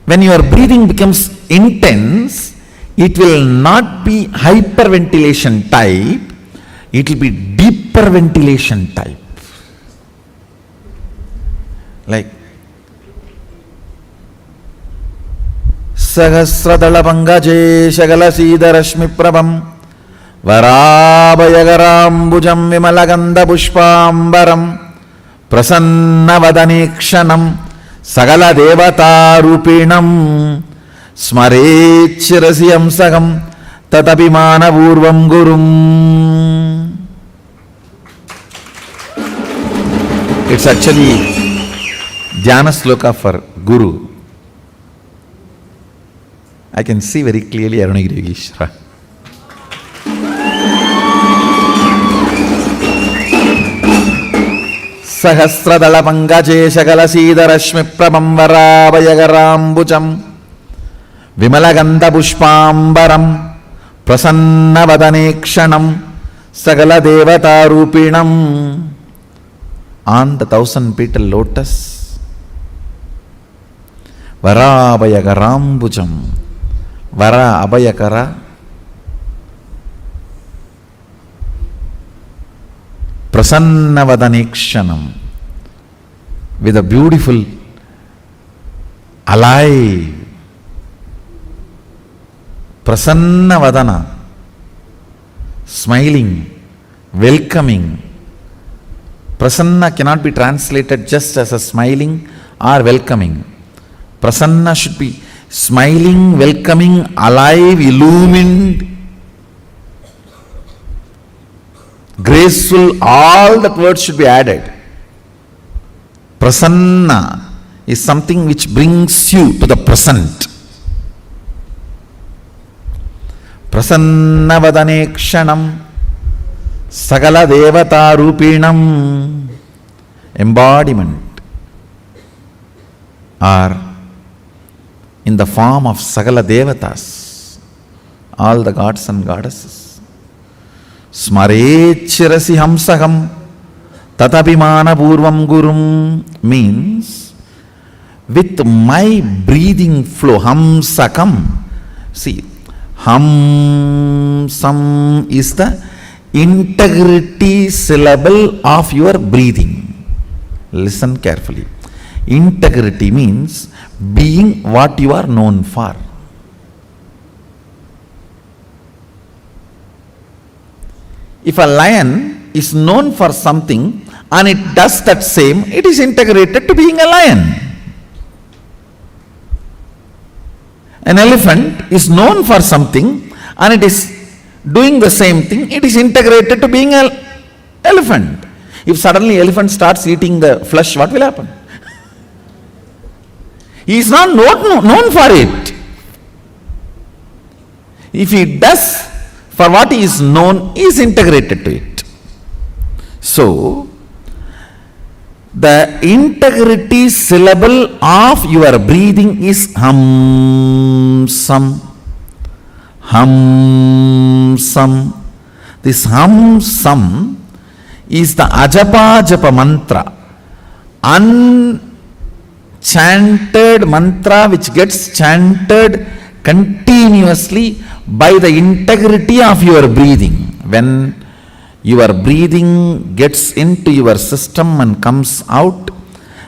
when your breathing becomes intense, it will not be hyperventilation type, it will be deeper ventilation type. Like Sahasradala Pangaje Shagala Sida Rashmi Prabham Varabhayagarambujam Vimalaganda Pushpambaram Prasannavadanekshanam Sagala Devata Rupinam Smarechirasiyam Sagam tatapimana-purvam gurum. It's actually Dhyana Sloka for Guru. I can see very clearly Arunagiri Yogeshwara. Sahasradala pangaje shagala sidarashmi prabhamvara vayagarambucham vimalagandha pushpambaram prasanna vadanekshanam sagala devata rupinam. On the 1,000-petal lotus, vara abhayagarambucham, vara abhayakara, prasanna vadanekshanam, with a beautiful, alive, prasanna vadana, smiling, welcoming. Prasanna cannot be translated just as a smiling or welcoming. Prasanna should be smiling, welcoming, alive, illumined, graceful. All that words should be added. Prasanna is something which brings you to the present. Prasanna vadanekshanam sagala devata rupinam. Embodiment, or in the form of sagala devatas, all the gods and goddesses. Smarechirasi hamsaham tatapimana-purvam gurum means with my breathing flow, hamsakam. See, hamsam is the integrity syllable of your breathing. Listen carefully. Integrity means being what you are known for. If a lion is known for something and it does that same, it is integrated to being a lion. An elephant is known for something and it is doing the same thing, it is integrated to being an elephant. If suddenly elephant starts eating the flesh, what will happen? He is not known for it. If he does for what he is known, he is integrated to it. So, the integrity syllable of your breathing is hamsam. Hamsam. This hamsam is the ajapa japa mantra, unchanted mantra which gets chanted continuously by the integrity of your breathing. When your breathing gets into your system and comes out,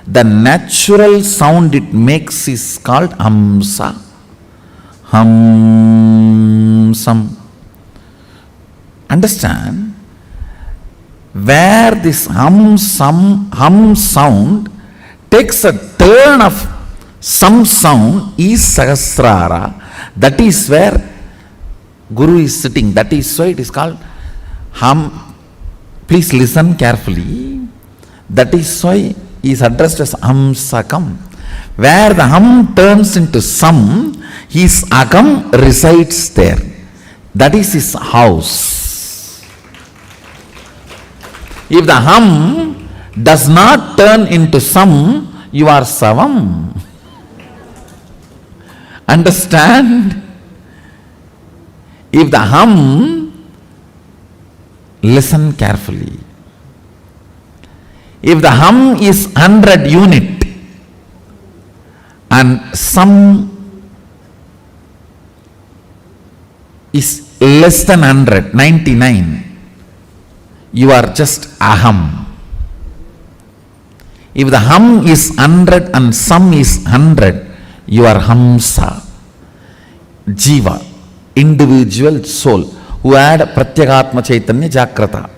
the natural sound it makes is called hamsa. Hamsam. Understand? Where this hum sound takes a turn of some sound is Sahasrara. That is where Guru is sitting. That is why it is called hum. Please listen carefully. That is why he is addressed as Hamsakam. Where the hum turns into sam, his akam resides there. That is his house. If the hum does not turn into sam, you are savam. Understand? If the hum, listen carefully. If the hum is 100 unit and sam is less than 100, 99, you are just aham. If the hum is 100 and sam is 100, you are hamsa, jiva, individual soul, who had pratyakatma chaitanya jagrata.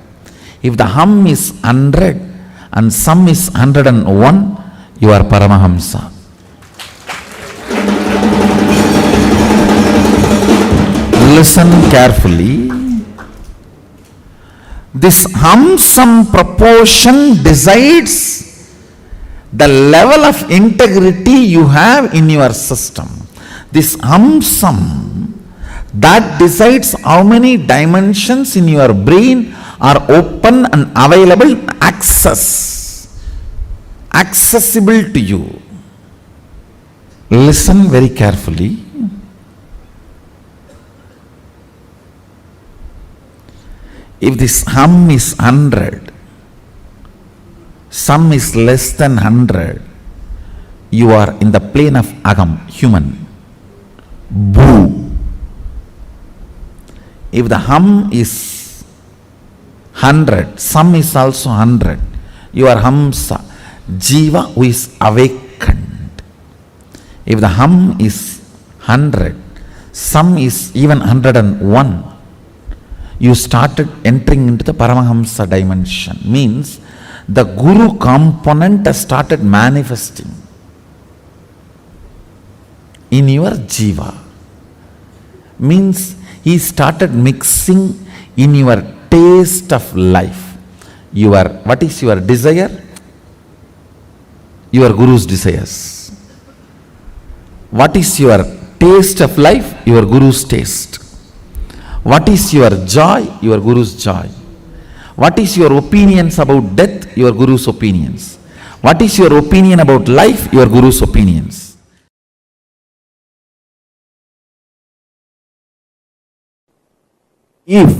If the hum is 100 and sam is 101, you are listen carefully. This hum-sum proportion decides the level of integrity you have in your system. This hum-sum, that decides how many dimensions in your brain are open and available, accessible to you. Listen very carefully. If this hum is 100, sum is less than 100, you are in the plane of agam, human. Boo. If the hum is 100, sum is also 100, you are hamsa, jiva who is awakened. If the hum is 100, sum is even 101, you started entering into the Paramahamsa dimension. Means the Guru component has started manifesting in your jiva. Means he started mixing in your taste of life. What is your desire? Your Guru's desires. What is your taste of life? Your Guru's taste. What is your joy? Your Guru's joy. What is your opinions about death? Your Guru's opinions. What is your opinion about life? Your Guru's opinions. If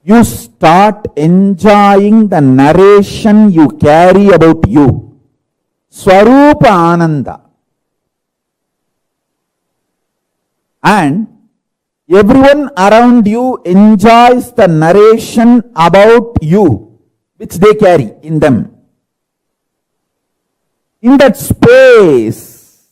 you start enjoying the narration you carry about you, Swarupa Ananda, and everyone around you enjoys the narration about you which they carry in them. In that space,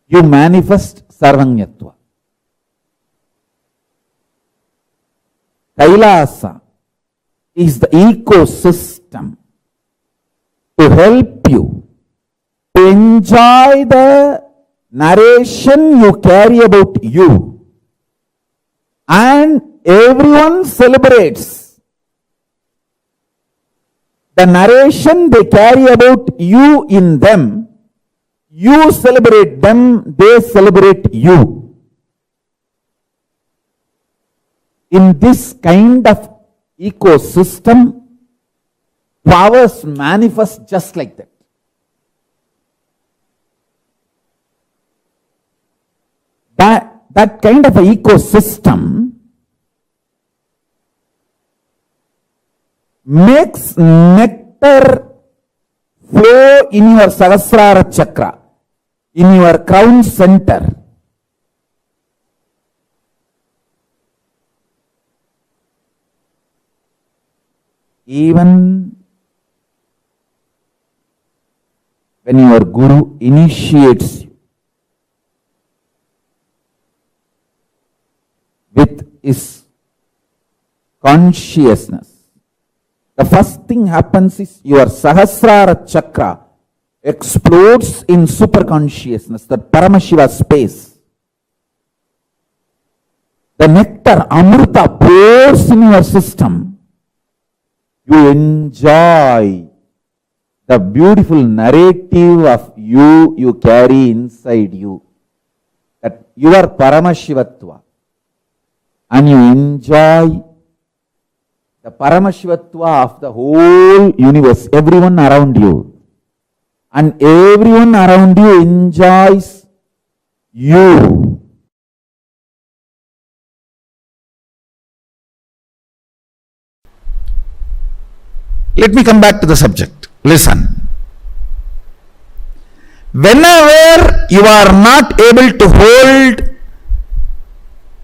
you manifest Sarvanyatva. Kailasa is the ecosystem to help you to enjoy the narration you carry about you, and everyone celebrates the narration they carry about you in them. You celebrate them, they celebrate you. In this kind of ecosystem, powers manifest just like that. That kind of a ecosystem makes nectar flow in your Sahasrara chakra, in your crown center. Even when your Guru initiates you with his consciousness, the first thing happens is your Sahasrara chakra explodes in superconsciousness, the Paramashiva space. The nectar, Amrita, pours in your system. You enjoy the beautiful narrative of you carry inside you. That you are Paramashivatva. And you enjoy the Paramashivatva of the whole universe, everyone around you. And everyone around you enjoys you. Let me come back to the subject. Listen. Whenever you are not able to hold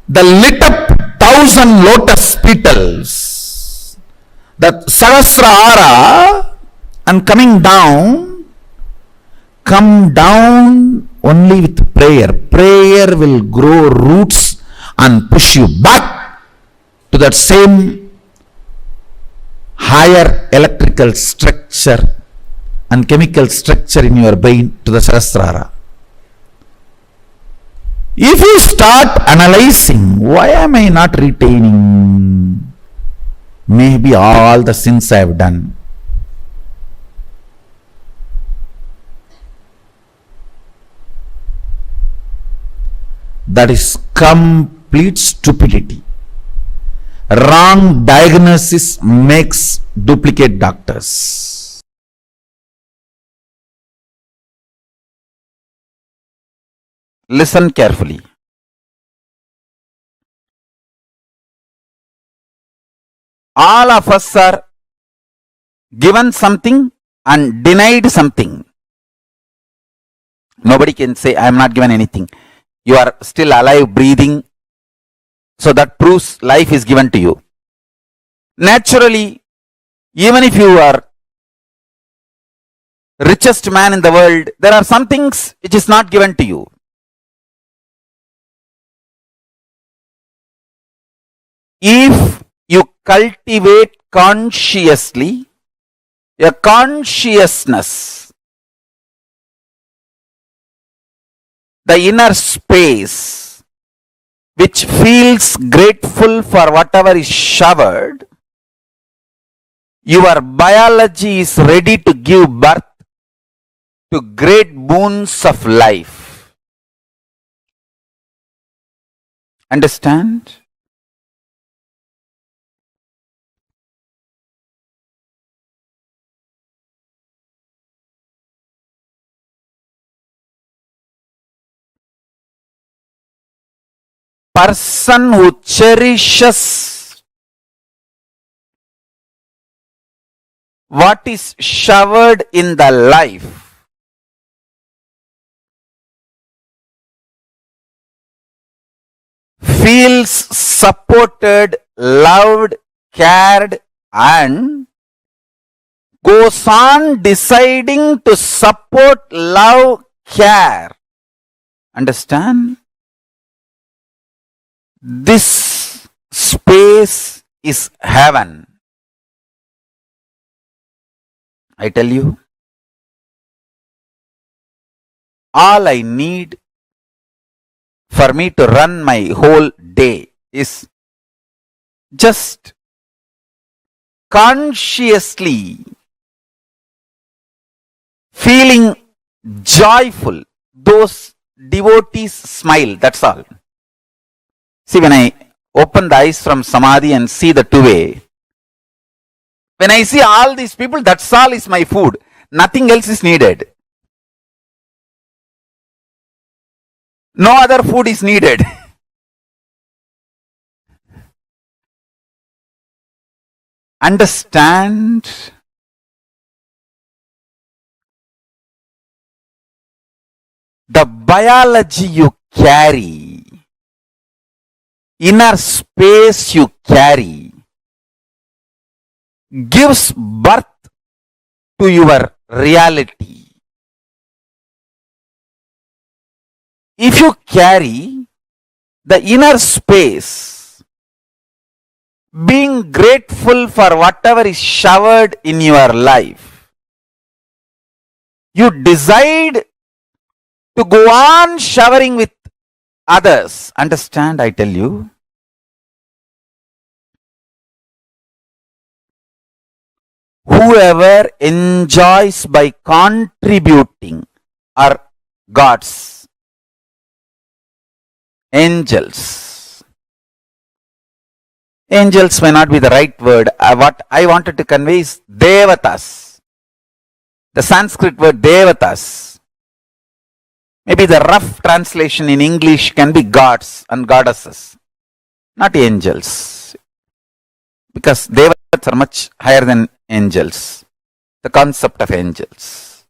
the lit up 1,000 lotus petals, that Sahasrara, and come down only with prayer. Prayer will grow roots and push you back to that same higher electrical structure and chemical structure in your brain to the Sahasrara. If you start analyzing, why am I not retaining? Maybe all the sins I have done. That is complete stupidity. Wrong diagnosis makes duplicate doctors. Listen carefully. All of us are given something and denied something. Nobody can say, I am not given anything. You are still alive, breathing. So that proves life is given to you. Naturally, even if you are richest man in the world, there are some things which is not given to you. If you cultivate consciously a consciousness, the inner space which feels grateful for whatever is showered, your biology is ready to give birth to great boons of life. Understand? Person who cherishes what is showered in the life feels supported, loved, cared, and goes on deciding to support, love, care. Understand? This space is heaven. I tell you, all I need for me to run my whole day is just consciously feeling joyful. Those devotees smile, that's all. See, when I open the eyes from Samadhi and see the two-way, when I see all these people, that's all is my food. Nothing else is needed. No other food is needed. Understand? The biology you carry, inner space you carry, gives birth to your reality. If you carry the inner space, being grateful for whatever is showered in your life, you decide to go on showering with others. Understand, I tell you? Whoever enjoys by contributing are gods, angels. Angels may not be the right word. What I wanted to convey is devatas. The Sanskrit word devatas. Maybe the rough translation in English can be gods and goddesses, not angels. Because devatas are much higher than angels. The concept of angels.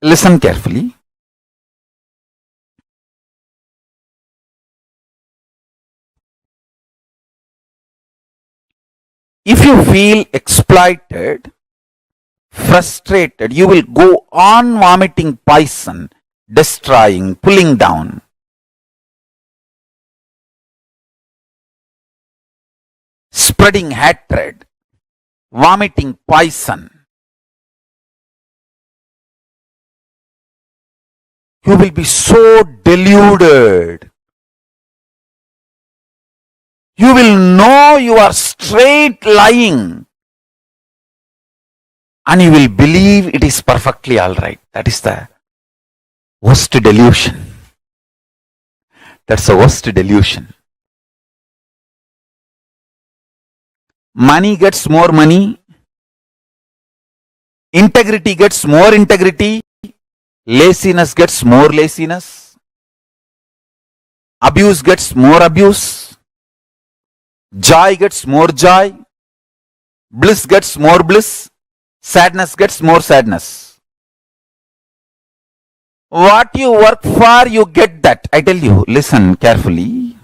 Listen carefully. If you feel exploited, frustrated, you will go on vomiting poison, destroying, pulling down. Spreading hatred, vomiting poison. You will be so deluded. You will know you are straight lying. And you will believe it is perfectly alright. That is the worst delusion. That's the worst delusion. Money gets more money. Integrity gets more integrity. Laziness gets more laziness. Abuse gets more abuse. Joy gets more joy. Bliss gets more bliss. Sadness gets more sadness. What you work for, you get that. I tell you, listen carefully.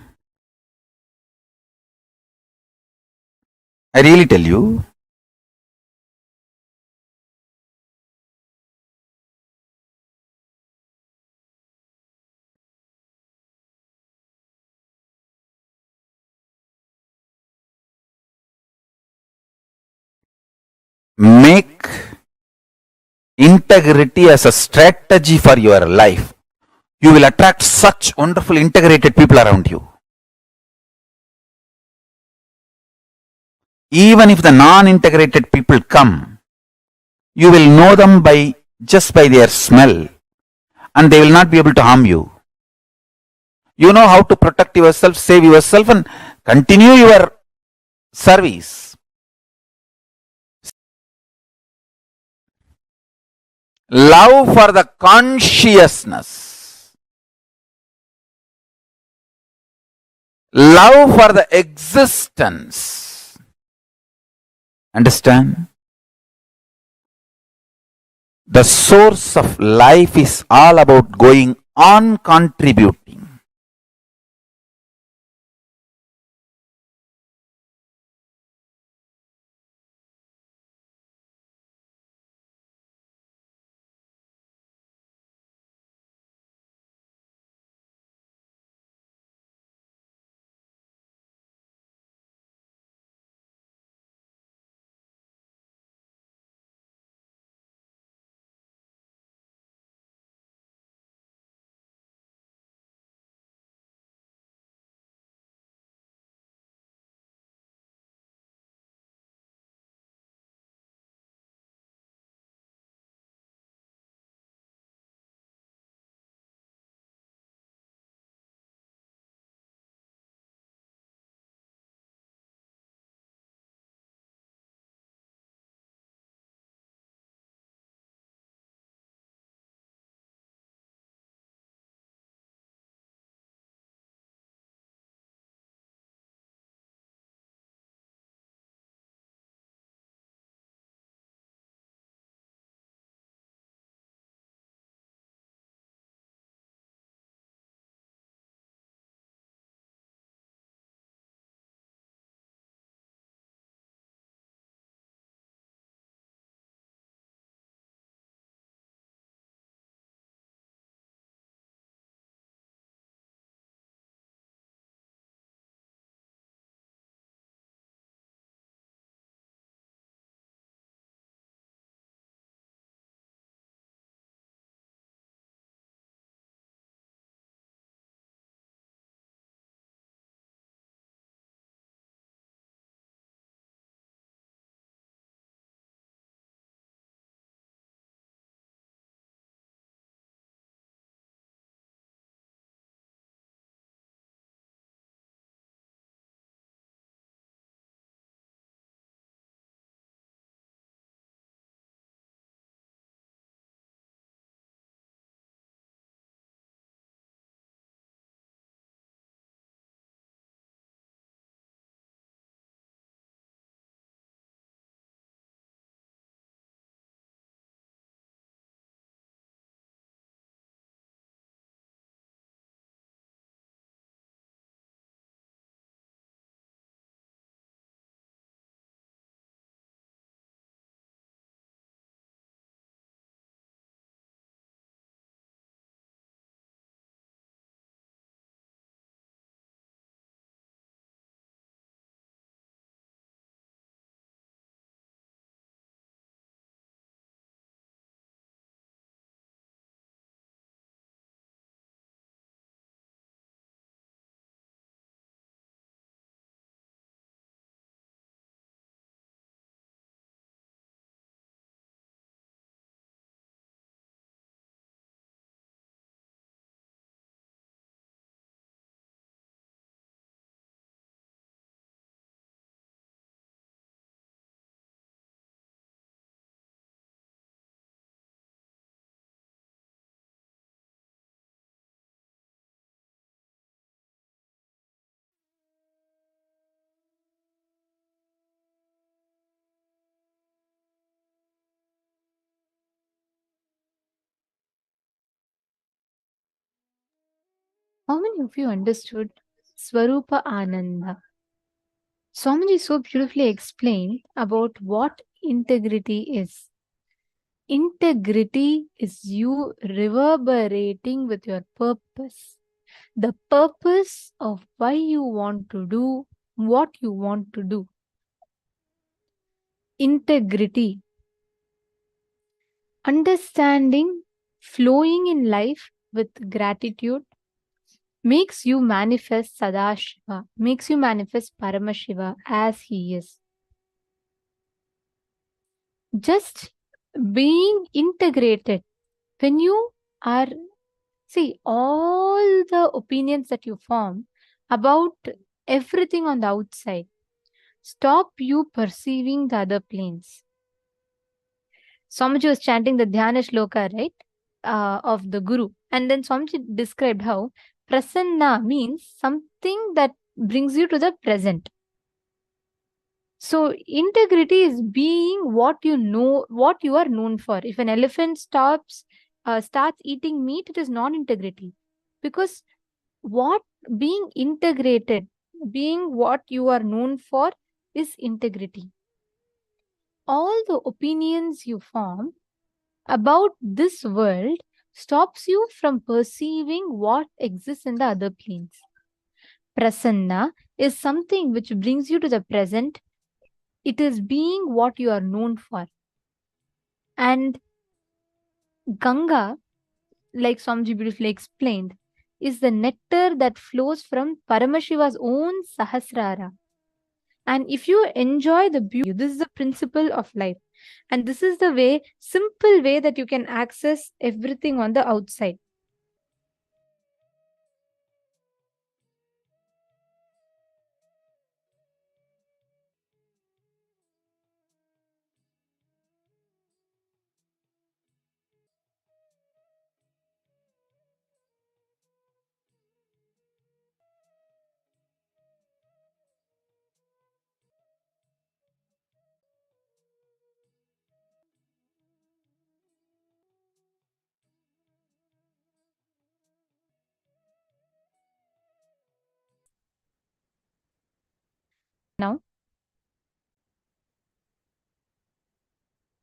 I really tell you. Make integrity as a strategy for your life. You will attract such wonderful integrated people around you. Even if the non-integrated people come, you will know them just by their smell, and they will not be able to harm you. You know how to protect yourself, save yourself, and continue your service. Love for the consciousness. Love for the existence. Understand? The source of life is all about going on contributing. How many of you understood Swarupa Ananda? Swamiji so beautifully explained about what integrity is. Integrity is you reverberating with your purpose. The purpose of why you want to do what you want to do. Integrity. Understanding, flowing in life with gratitude makes you manifest Sadashiva, makes you manifest Paramashiva as he is. Just being integrated. When you are, see, all the opinions that you form about everything on the outside stop you perceiving the other planes. Swamiji was chanting the Dhyana Shloka, right, of the Guru. And then Swamiji described how prasanna means something that brings you to the present. So integrity is being what you know, what you are known for. If an elephant starts eating meat, it is non-integrity. Because what being integrated, being what you are known for is integrity. All the opinions you form about this world stops you from perceiving what exists in the other planes. Prasanna is something which brings you to the present. It is being what you are known for. And Ganga, like Swamiji beautifully explained, is the nectar that flows from Paramashiva's own Sahasrara. And if you enjoy the beauty, this is the principle of life. And this is the way, simple way that you can access everything on the outside. Now,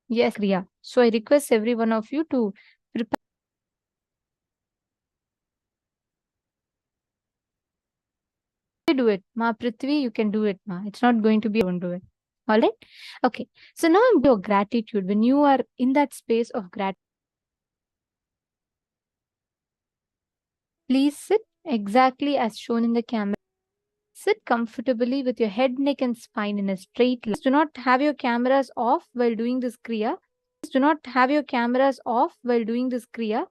yes, Kriya. So I request every one of you to prepare. Do it. Ma Prithvi, you can do it, Ma. It's not going to be, don't do it. All right? Okay. So now your gratitude. When you are in that space of gratitude, please sit exactly as shown in the camera. Sit comfortably with your head, neck, and spine in a straight line. Do not have your cameras off while doing this Kriya. Do not have your cameras off while doing this Kriya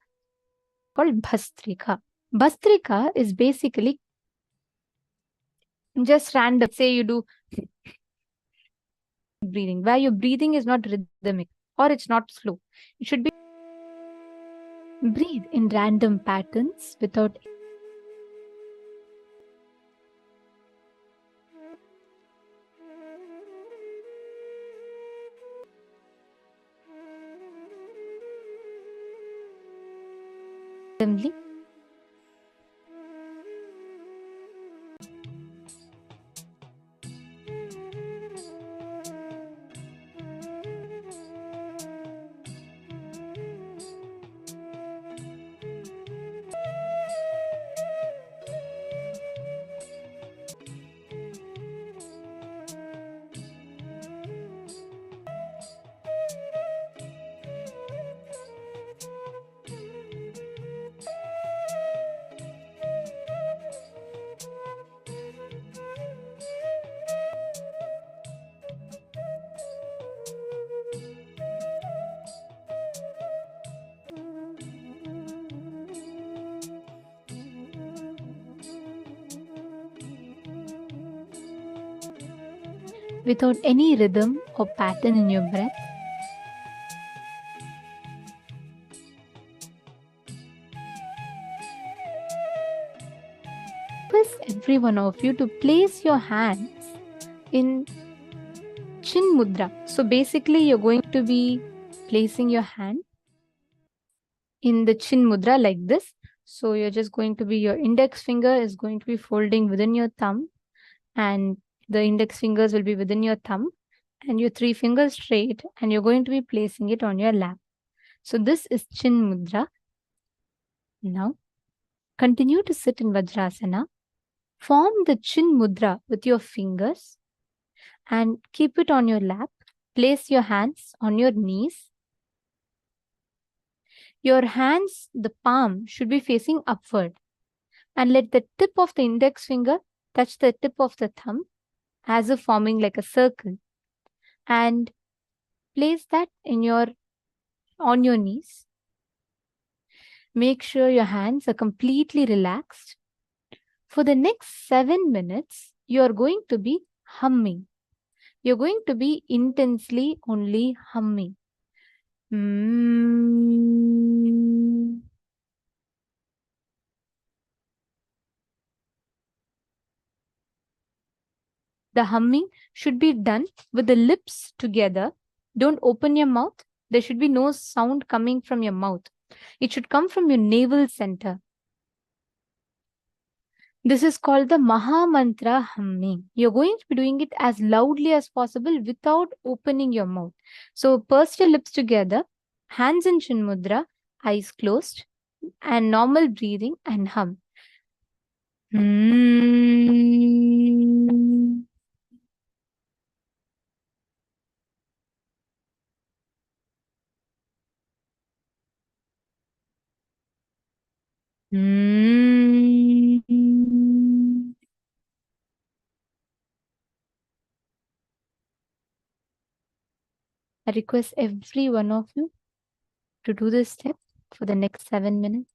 called Bhastrika. Bhastrika is basically just random. Say you do breathing, where your breathing is not rhythmic or it's not slow. It should be breathe in random patterns without randomly. Without any rhythm or pattern in your breath. Request every one of you to place your hands in Chin Mudra. So basically you're going to be placing your hand in the Chin Mudra like this. So you're just going to be, your index finger is going to be folding within your thumb, and the index fingers will be within your thumb, and your 3 fingers straight, and you're going to be placing it on your lap. So this is Chin Mudra. Now, continue to sit in Vajrasana. Form the Chin Mudra with your fingers and keep it on your lap. Place your hands on your knees. Your hands, the palm, should be facing upward. And let the tip of the index finger touch the tip of the thumb as if forming like a circle. And place that on your knees. Make sure your hands are completely relaxed. For the next 7 minutes, you are going to be humming. You're going to be intensely only humming. The humming should be done with the lips together. Don't open your mouth. There should be no sound coming from your mouth. It should come from your navel center. This is called the Maha Mantra humming. You're going to be doing it as loudly as possible without opening your mouth. So purse your lips together, hands in Chin Mudra, eyes closed, and normal breathing, and hum. I request every one of you to do this step for the next 7 minutes.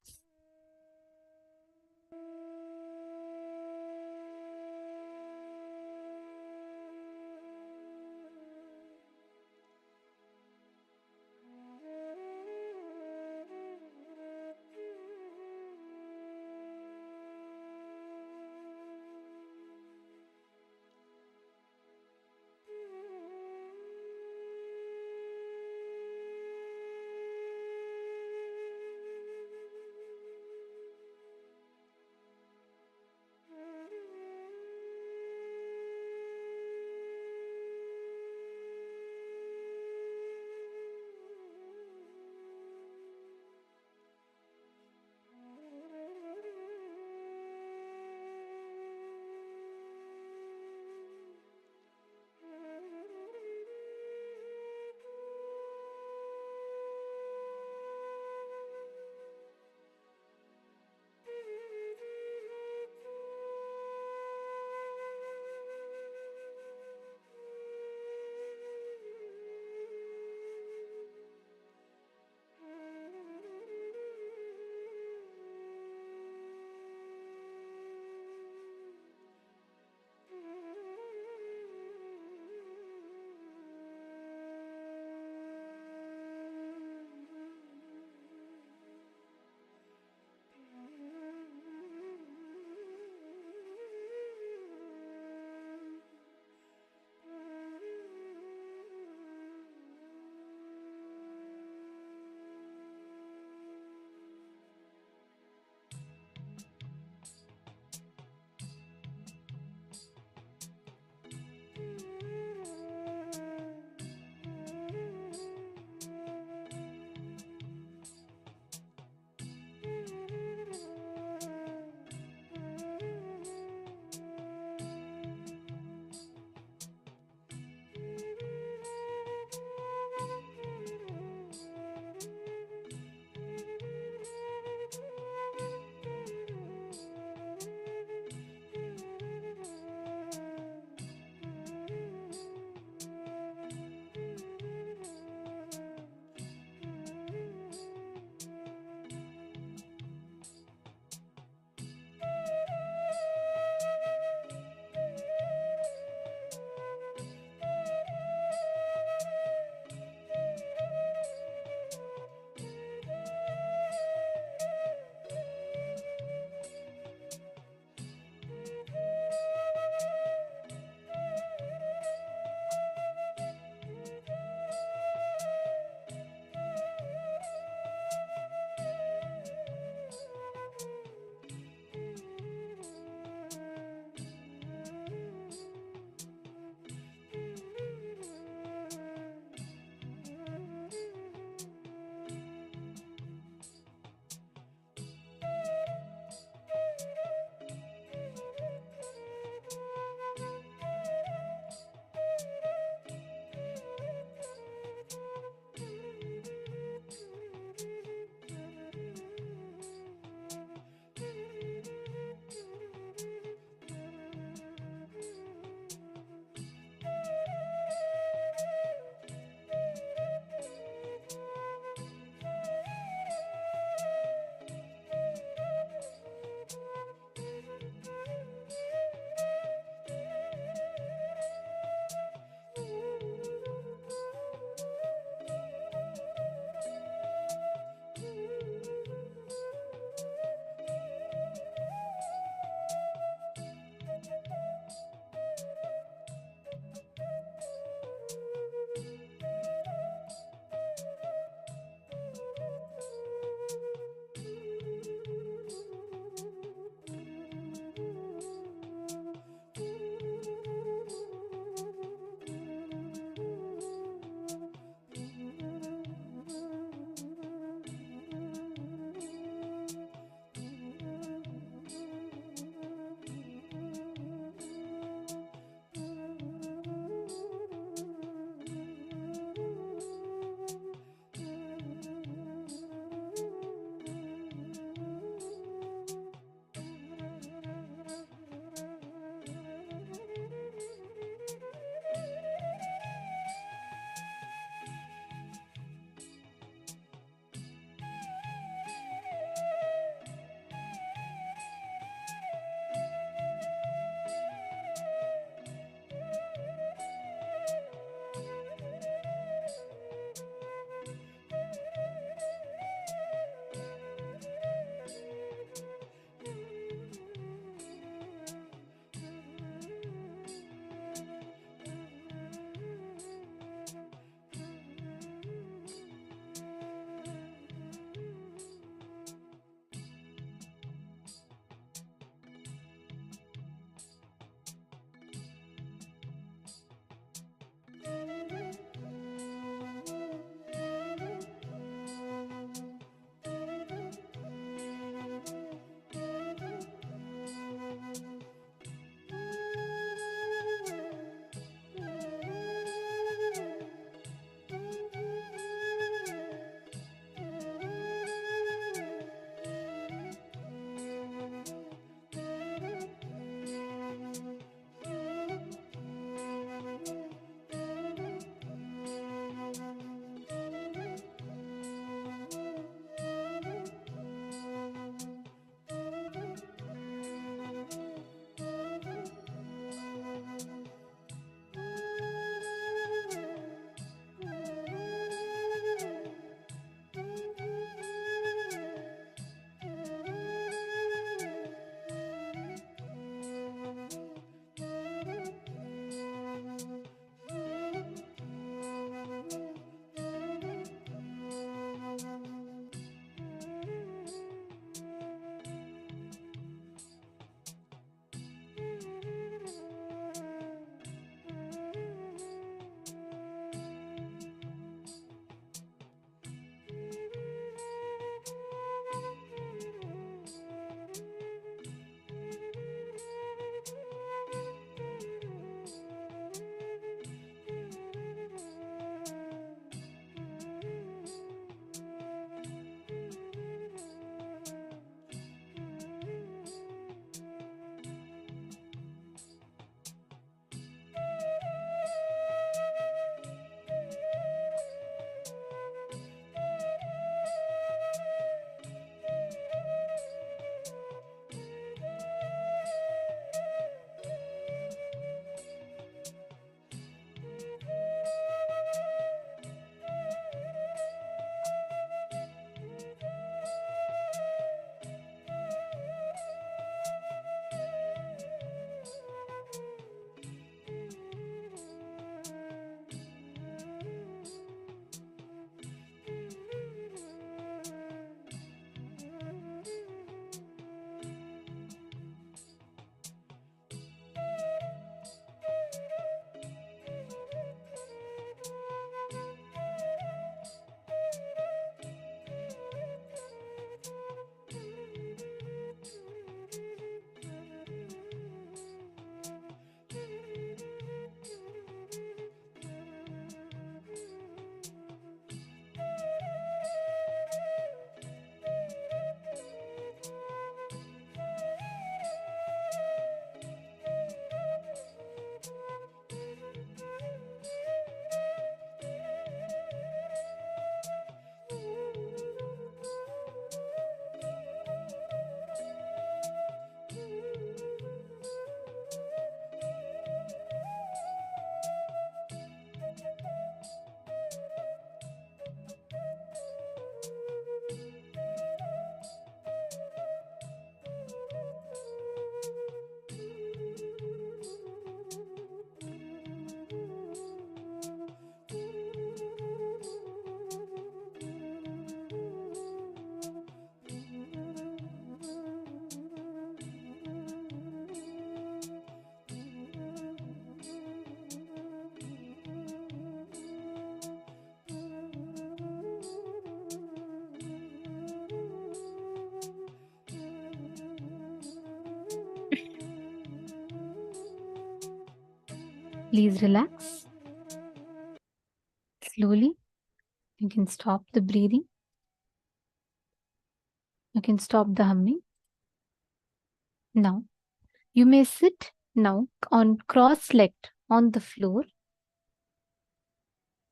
Please relax. Slowly, you can stop the breathing. You can stop the humming. Now, you may sit now on cross-legged on the floor.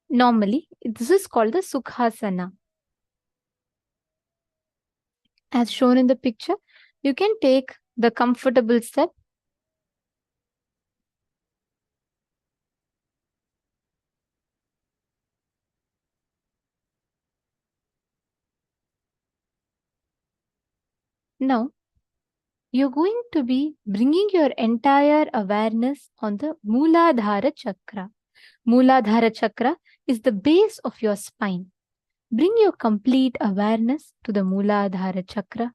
Normally, this is called the Sukhasana. As shown in the picture, you can take the comfortable step. Now, you're going to be bringing your entire awareness on the Mooladhara Chakra. Mooladhara Chakra is the base of your spine. Bring your complete awareness to the Mooladhara Chakra.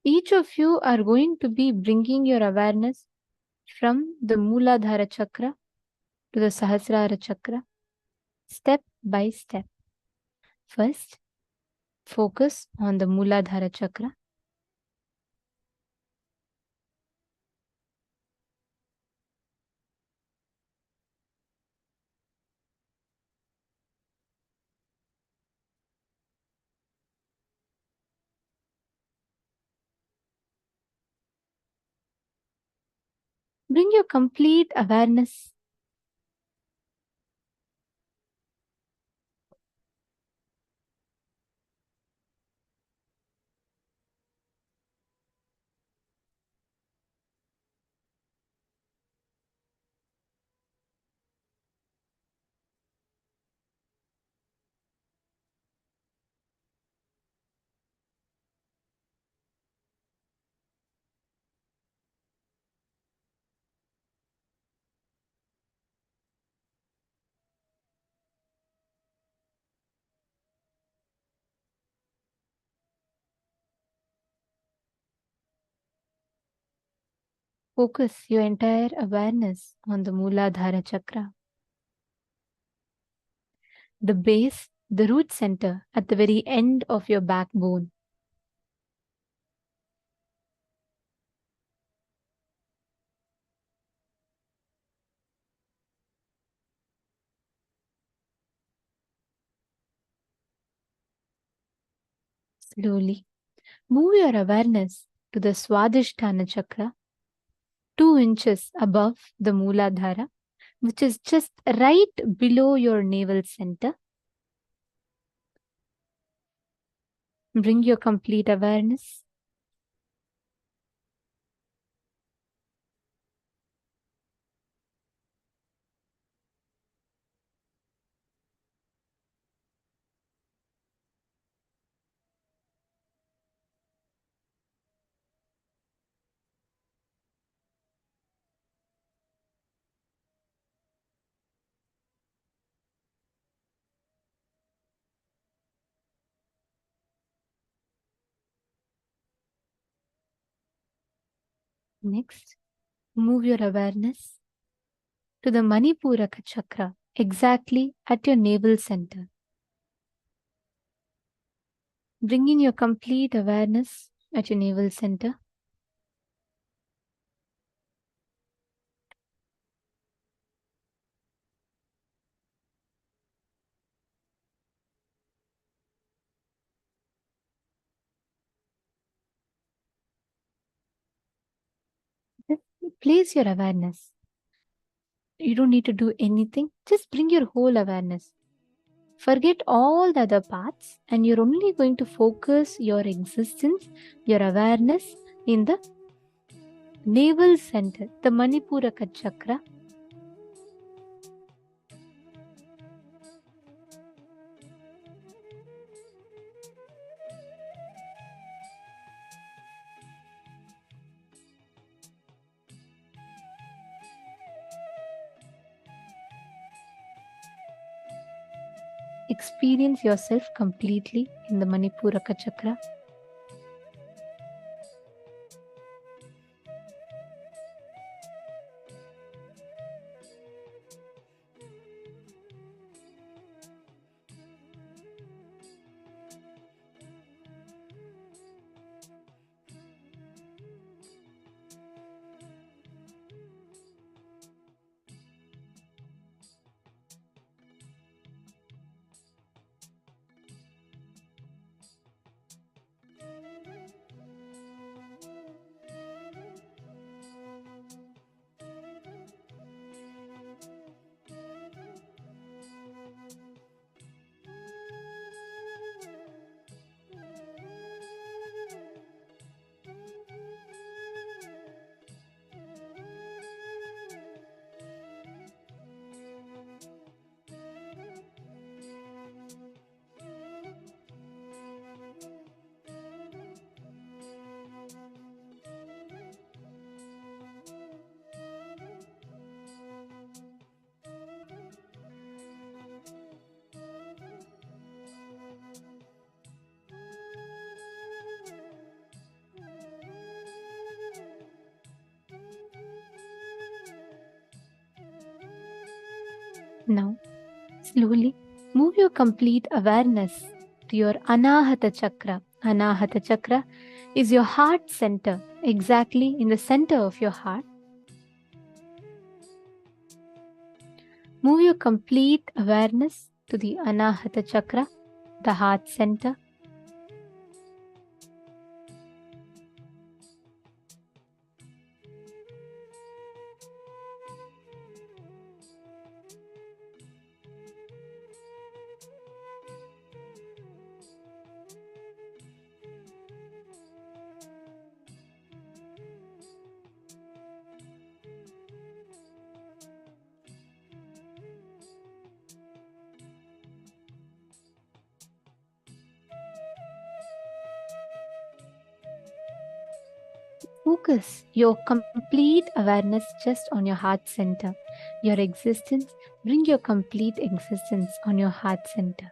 Each of you are going to be bringing your awareness from the Mooladhara Chakra to the Sahasrara Chakra, step by step. First, focus on the Mooladhara Chakra. Bring your complete awareness Focus your entire awareness on the Mooladhara Chakra. The base, the root center at the very end of your backbone. Slowly, move your awareness to the Swadhisthana Chakra, 2 inches above the Mooladhara, which is just right below your navel center. Bring your complete awareness. Next, move your awareness to the Manipuraka Chakra, exactly at your navel center. Bringing your complete awareness at your navel center. Just place your awareness. You don't need to do anything. Just bring your whole awareness. Forget all the other parts, and you're only going to focus your existence, your awareness in the navel center, the Manipuraka Chakra. Experience yourself completely in the Manipuraka Chakra. Now, slowly move your complete awareness to your Anahata Chakra. Anahata Chakra is your heart center, exactly in the center of your heart. Move your complete awareness to the Anahata Chakra, the heart center. Focus your complete awareness just on your heart center. Your existence, bring your complete existence on your heart center.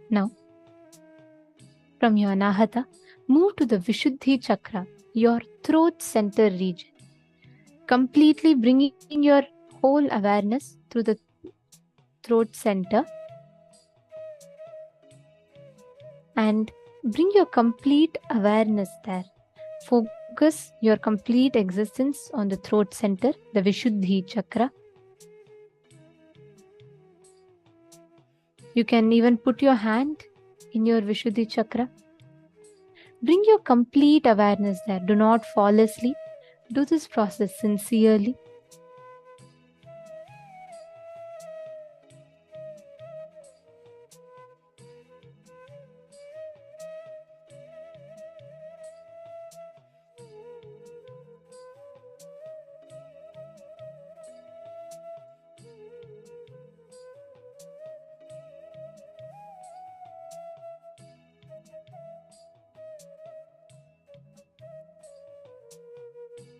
Now, from your Anahata, move to the Vishuddhi Chakra, your throat center region. Completely bringing your whole awareness through the throat center and bring your complete awareness there. Focus your complete existence on the throat center, the Vishuddhi Chakra. You can even put your hand in your Vishuddhi Chakra. Bring your complete awareness there. Do not fall asleep. Do this process sincerely.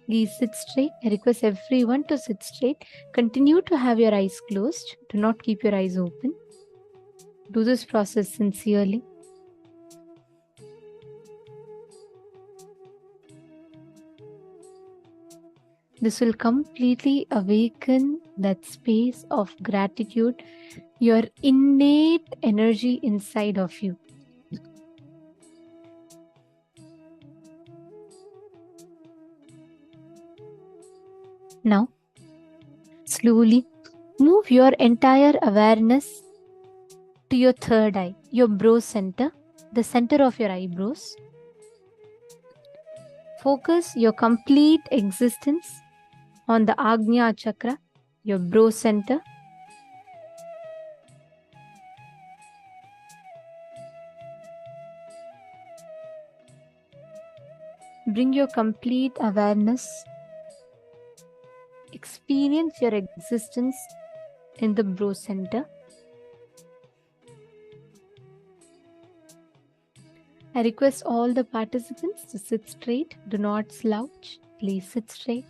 Please sit straight. I request everyone to sit straight. Continue to have your eyes closed. Do not keep your eyes open. Do this process sincerely. This will completely awaken that space of gratitude, your innate energy inside of you. Now, slowly move your entire awareness to your third eye, your brow center, the center of your eyebrows. Focus your complete existence on the Agnya Chakra, your brow center. Bring your complete awareness. Experience your existence in the brow center. I request all the participants to sit straight. Do not slouch. Please sit straight.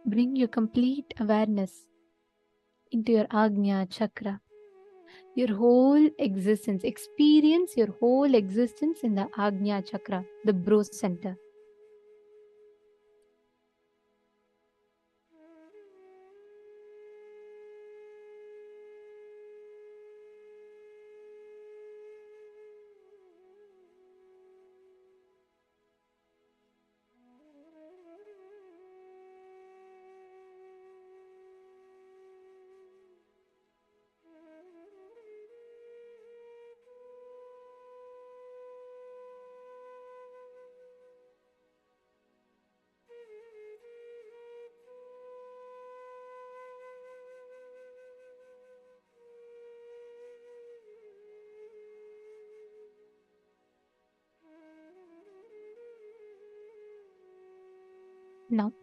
Bring your complete awareness into your Agnya Chakra. Your whole existence. Experience your whole existence in the Agnya Chakra, the brow center. Now,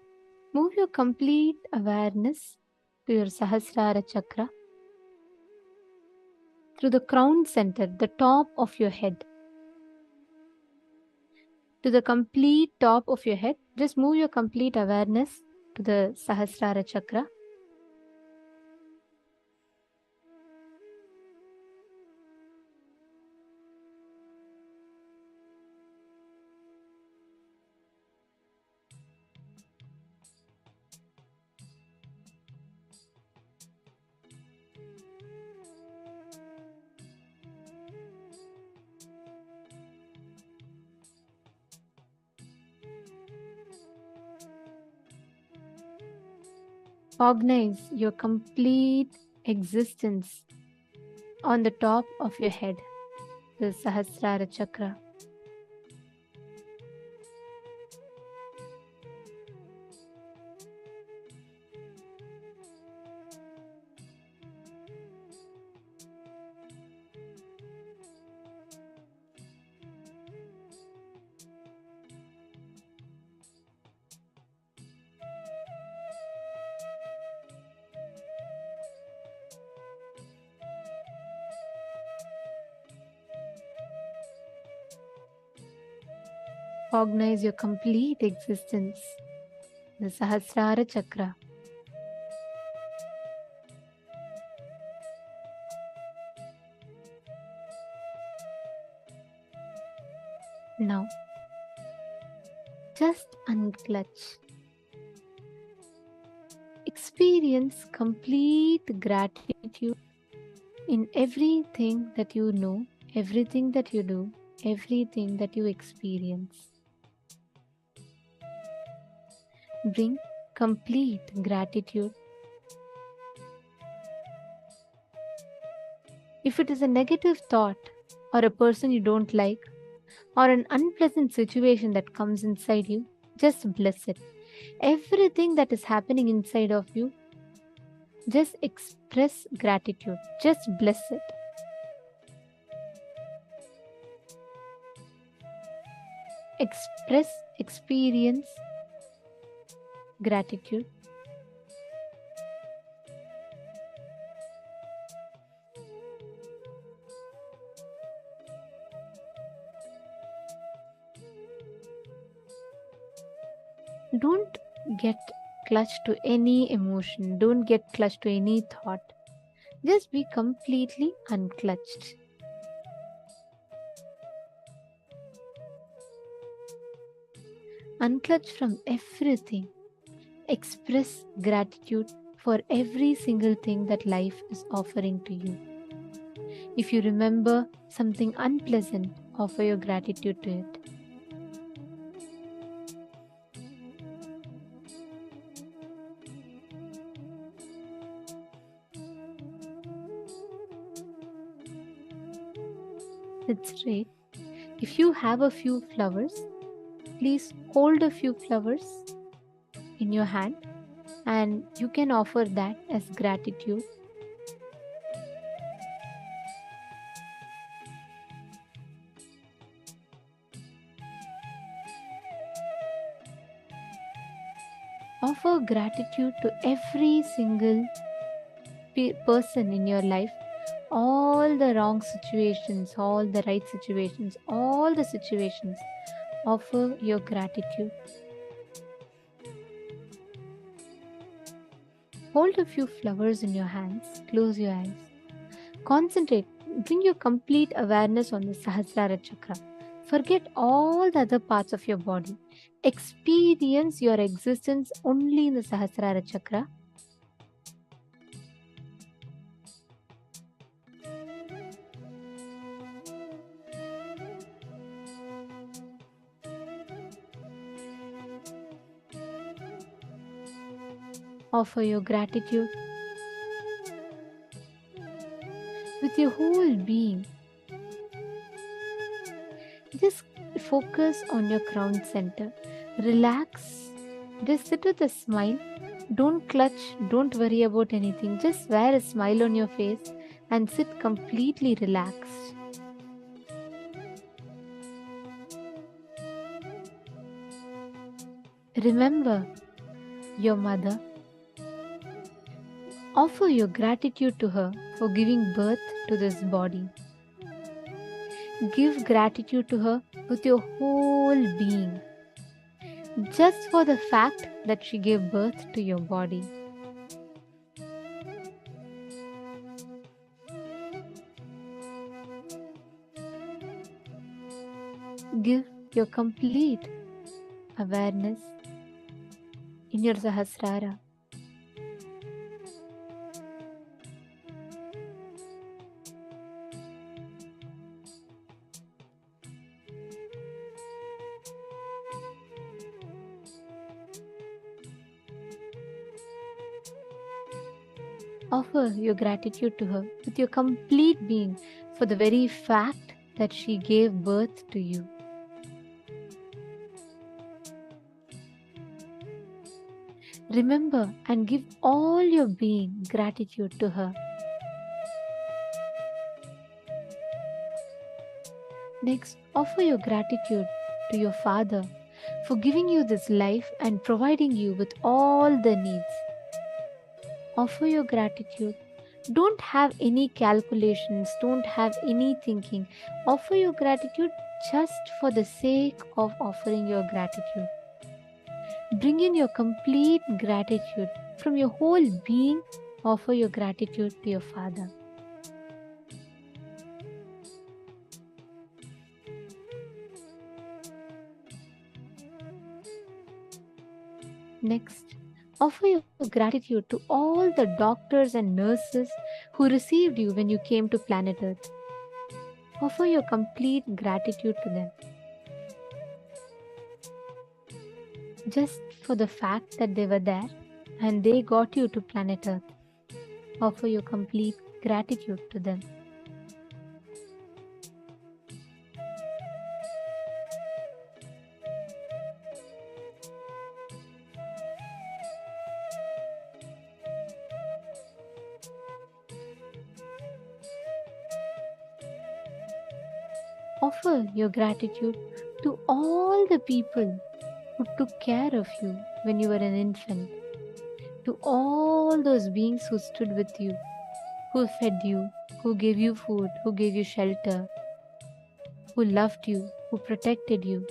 move your complete awareness to your Sahasrara chakra through the crown center, the top of your head. To the complete top of your head, just move your complete awareness to the Sahasrara chakra. Cognize your complete existence on the top of your head, the Sahasrara chakra. Cognize your complete existence, the Sahasrara chakra. Now, just unclutch. Experience complete gratitude in everything that you know, everything that you do, everything that you experience. Bring complete gratitude. If it is a negative thought, or a person you don't like, or an unpleasant situation that comes inside you, just bless it. Everything that is happening inside of you, just express gratitude. Just bless it. Experience gratitude. Don't get clutched to any emotion. Don't get clutched to any thought. Just be completely unclutched. Unclutch from everything. Express gratitude for every single thing that life is offering to you. If you remember something unpleasant, offer your gratitude to it. That's right. If you have a few flowers, please hold a few flowers in your hand and you can offer that as gratitude. Offer gratitude to every single person in your life. All the wrong situations, all the right situations, all the situations. Offer your gratitude. Hold a few flowers in your hands. Close your eyes. Concentrate. Bring your complete awareness on the Sahasrara chakra. Forget all the other parts of your body. Experience your existence only in the Sahasrara chakra. Offer your gratitude with your whole being. Just focus on your crown center. Relax. Just sit with a smile. Don't clutch. Don't worry about anything. Just wear a smile on your face and sit completely relaxed. Remember your mother. Offer your gratitude to her for giving birth to this body. Give gratitude to her with your whole being, just for the fact that she gave birth to your body. Give your complete awareness in your Sahasrara. Offer your gratitude to her with your complete being for the very fact that she gave birth to you. Remember and give all your being gratitude to her. Next, offer your gratitude to your father for giving you this life and providing you with all the needs. Offer your gratitude. Don't have any calculations, don't have any thinking. Offer your gratitude just for the sake of offering your gratitude. Bring in your complete gratitude from your whole being. Offer your gratitude to your father. Next, offer your gratitude to all the doctors and nurses who received you when you came to planet Earth. Offer your complete gratitude to them. Just for the fact that they were there and they got you to planet Earth. Offer your complete gratitude to them. Offer your gratitude to all the people who took care of you when you were an infant, to all those beings who stood with you, who fed you, who gave you food, who gave you shelter, who loved you, who protected you.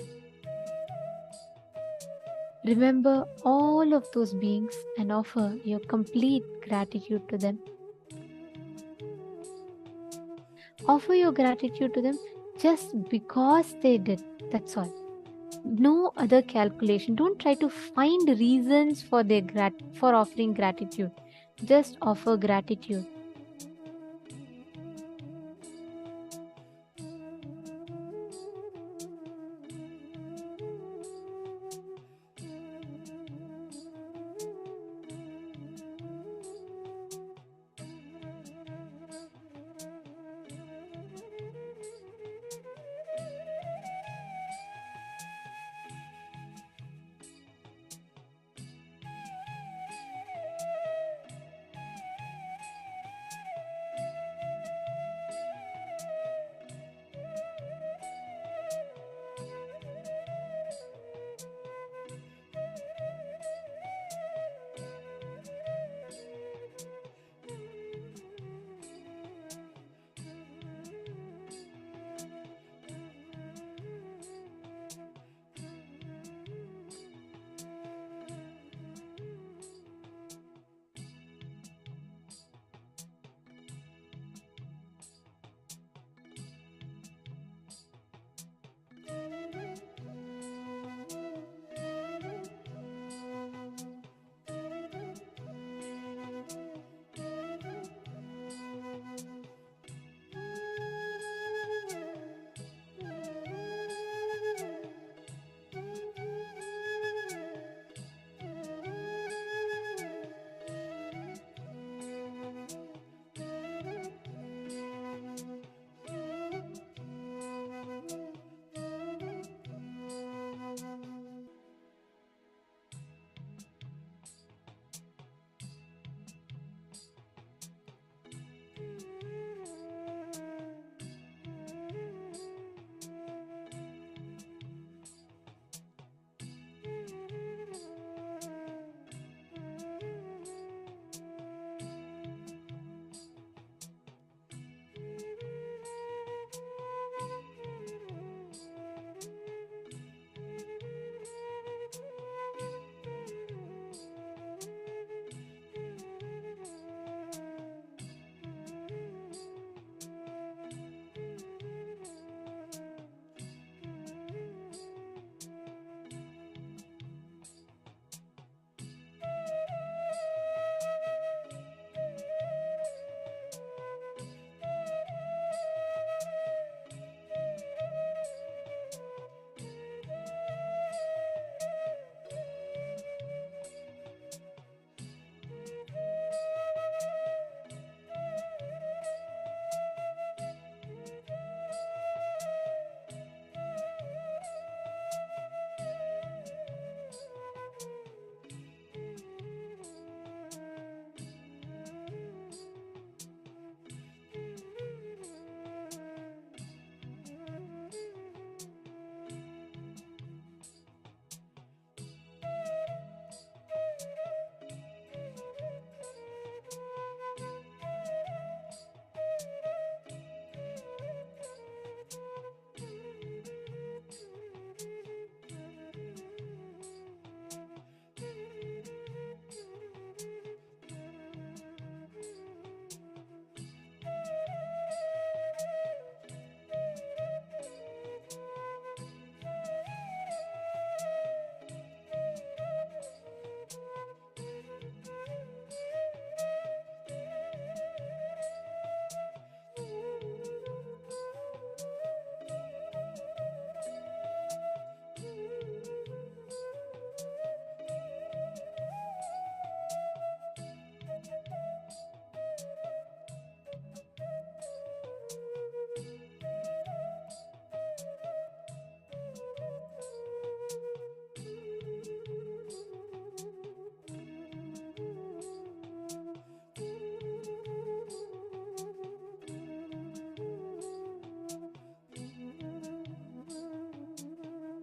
Remember all of those beings and offer your complete gratitude to them. Offer your gratitude to them just because they did. That's all. No other calculation. Don't try to find reasons for for offering gratitude. Just offer gratitude.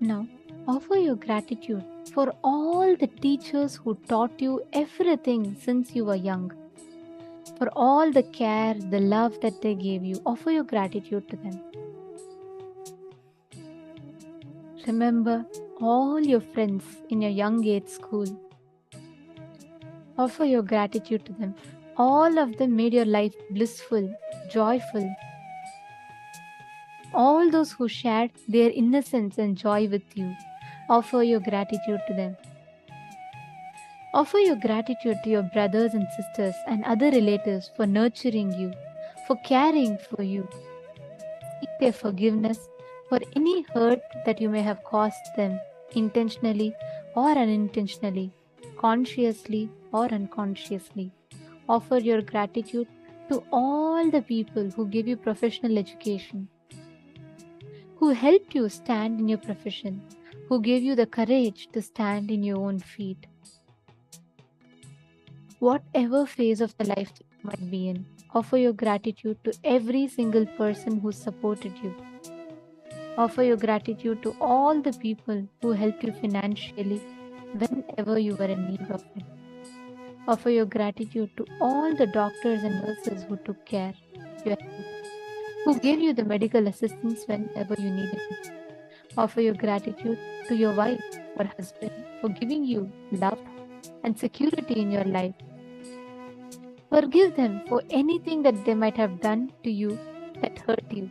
Now, offer your gratitude for all the teachers who taught you everything since you were young. For all the care, the love that they gave you, offer your gratitude to them. Remember all your friends in your young age school. Offer your gratitude to them. All of them made your life blissful, joyful. All those who shared their innocence and joy with you, offer your gratitude to them. Offer your gratitude to your brothers and sisters and other relatives for nurturing you, for caring for you. Seek their forgiveness for any hurt that you may have caused them, intentionally or unintentionally, consciously or unconsciously. Offer your gratitude to all the people who gave you professional education, who helped you stand in your profession, who gave you the courage to stand in your own feet. Whatever phase of the life that you might be in, offer your gratitude to every single person who supported you. Offer your gratitude to all the people who helped you financially whenever you were in need of it. Offer your gratitude to all the doctors and nurses who took care of you, who gave you the medical assistance whenever you needed it. Offer your gratitude to your wife or husband for giving you love and security in your life. Forgive them for anything that they might have done to you that hurt you.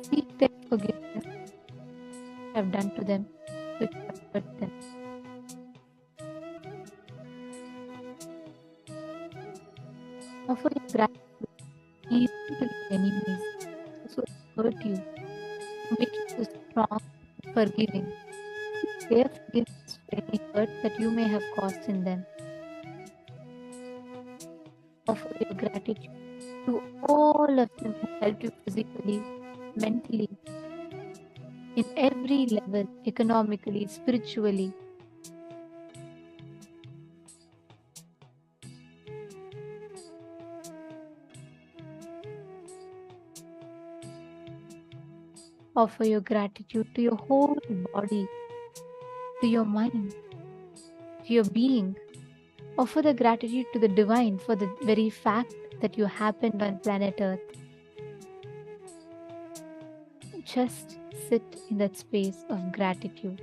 Seek their forgiveness you have done to them which have hurt them. Offer your gratitude even to your enemies, those who have hurt you, to make you so strong and forgiving. Seek their forgiveness for any hurt that you may have caused in them. Offer your gratitude to all of them who helped you physically, mentally, in every level, economically, spiritually. Offer your gratitude to your whole body, to your mind, to your being. Offer the gratitude to the divine for the very fact that you happened on planet Earth. Just sit in that space of gratitude.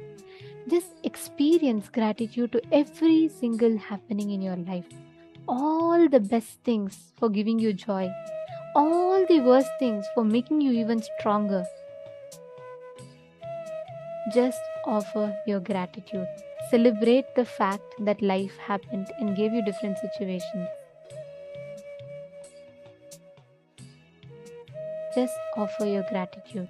Just experience gratitude to every single happening in your life. All the best things for giving you joy. All the worst things for making you even stronger. Just offer your gratitude. Celebrate the fact that life happened and gave you different situations. Just offer your gratitude.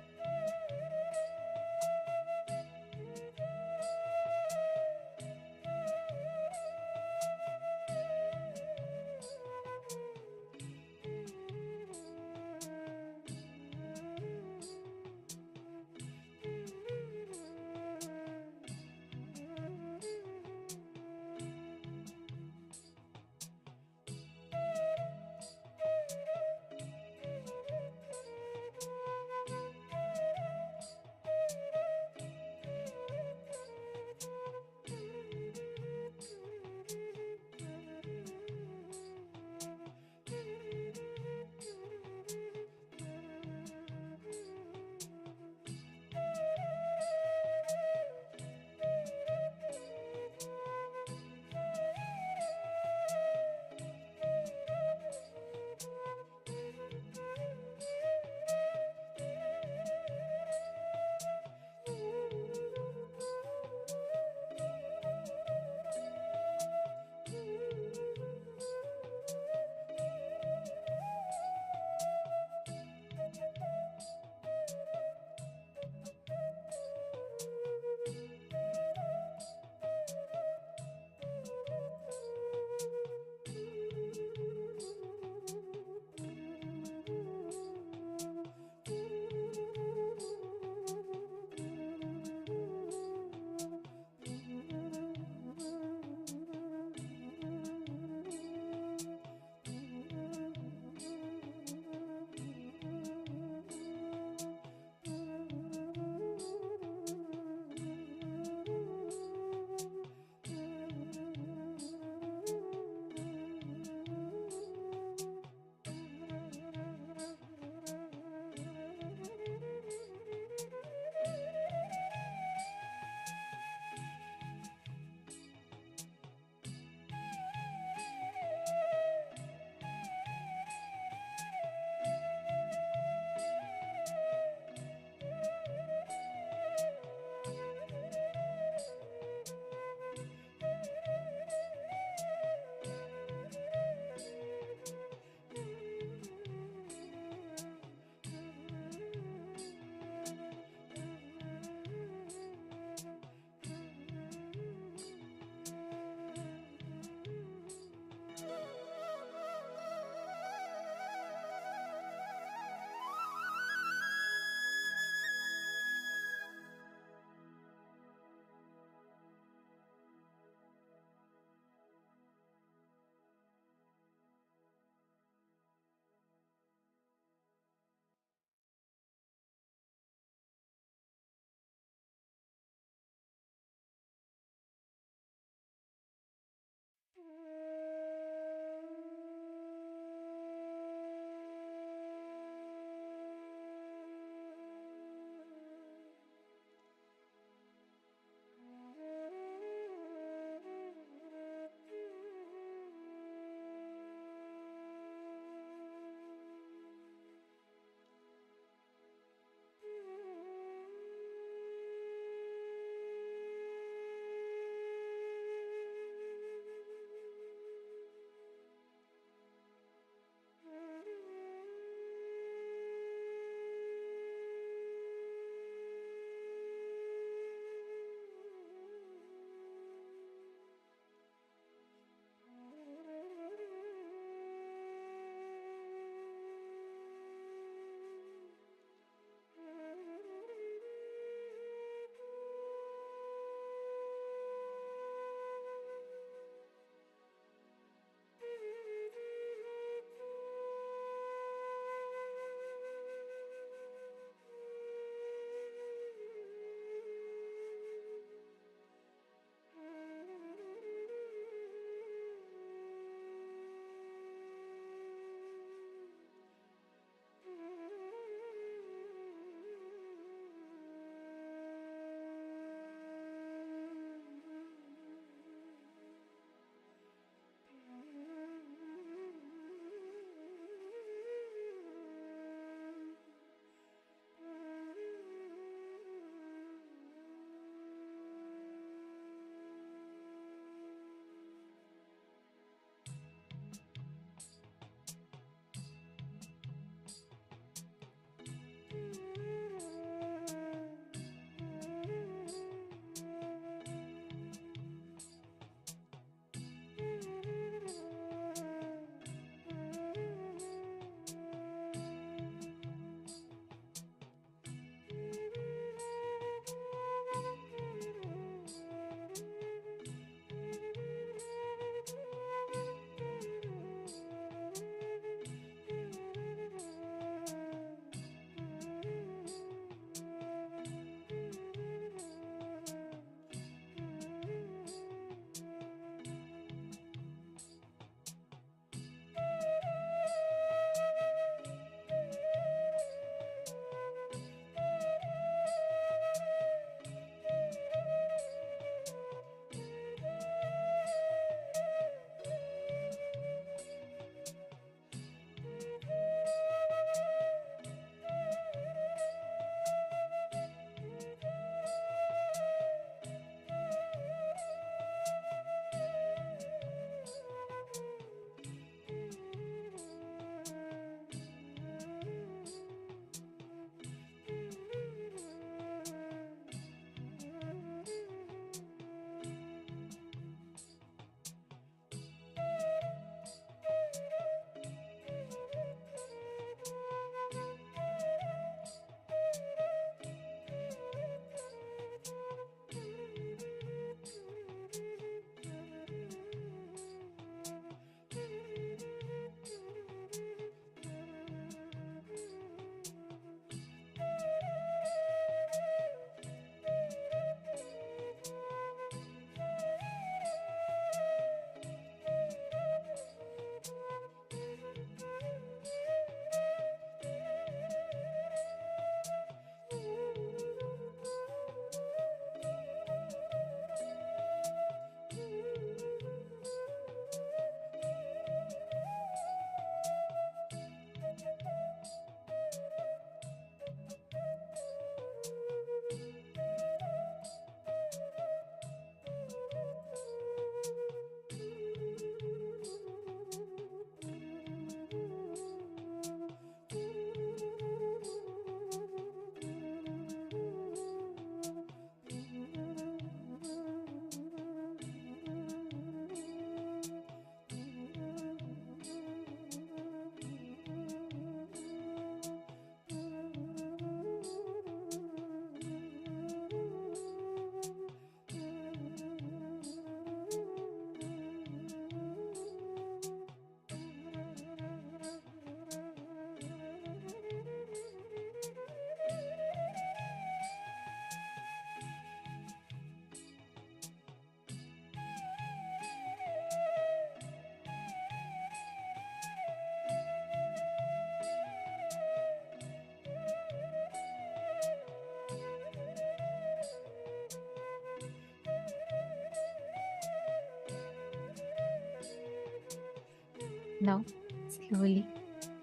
Now, slowly,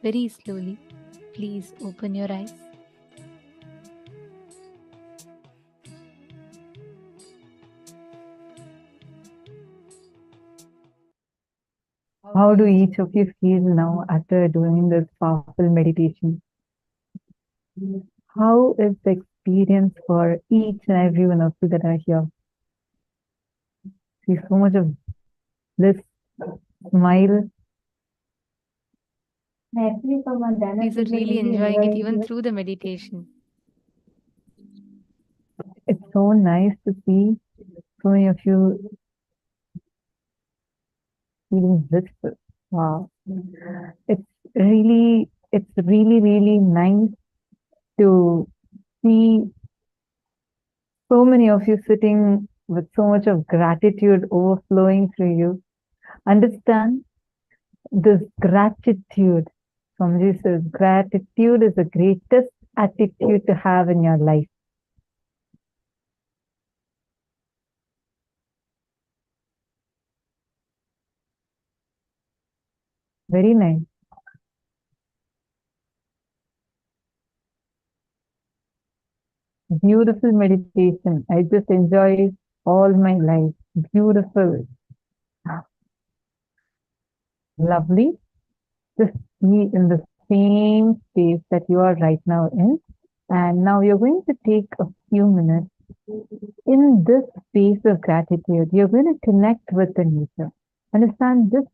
very slowly, please open your eyes. How do each of you feel now after doing this powerful meditation? How is the experience for each and every one of you that are here? See so much of bliss, smile. These are really enjoying it even through the meditation. It's so nice to see so many of you feeling blissful. Wow. It's really, really nice to see so many of you sitting with so much of gratitude overflowing through you. Understand this gratitude. Swamiji says, gratitude is the greatest attitude to have in your life. Very nice. Beautiful meditation. I just enjoy it all my life. Beautiful. Lovely. Just be in the same space that you are right now in. And now you're going to take a few minutes in this space of gratitude. You're going to connect with the nature. Understand this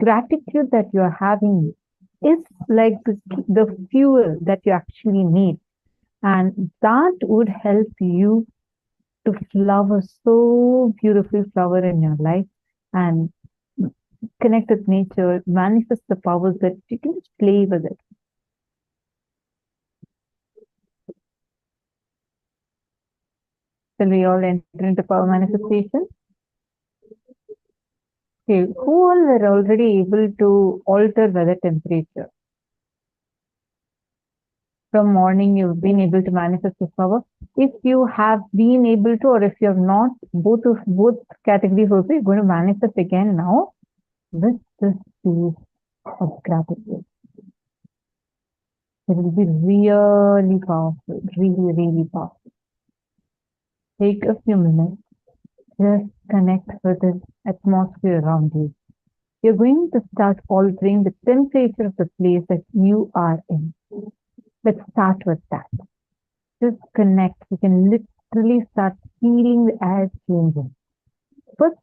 gratitude that you're having is like the fuel that you actually need. And that would help you to flower so beautiful flower in your life and connect with nature, manifest the powers that you can just play with it. Shall we all enter into power manifestation? Okay, who all were already able to alter weather temperature? From morning, you've been able to manifest this power. If you have been able to, or if you have not, both categories also, you're going to manifest again now with this piece of gratitude. It will be really powerful, really powerful. Take a few minutes, just connect with the atmosphere around you. You're going to start altering the temperature of the place that you are in. Let's start with that. Just connect. You can literally start feeling the air changing. First,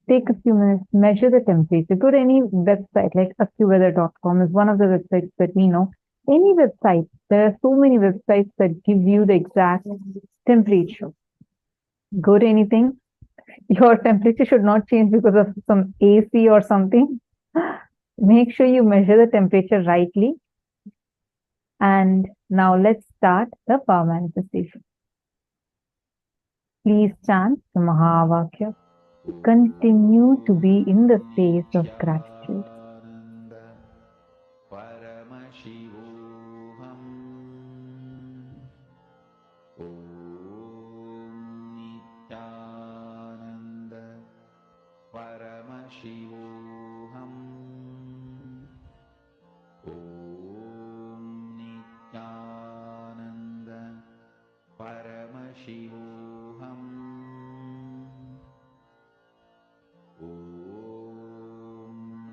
take a few minutes, measure the temperature. Go to any website like AccuWeather.com is one of the websites that we know. Any website, there are so many websites that give you the exact temperature. Go to anything. Your temperature should not change because of some AC or something. Make sure you measure the temperature rightly. And now let's start the power manifestation. Please chant the Mahavakya. Continue to be in the space of gratitude. Paramashivoham. Om Nithyananda Paramashivoham. Om Nithyananda Paramashivoham. Om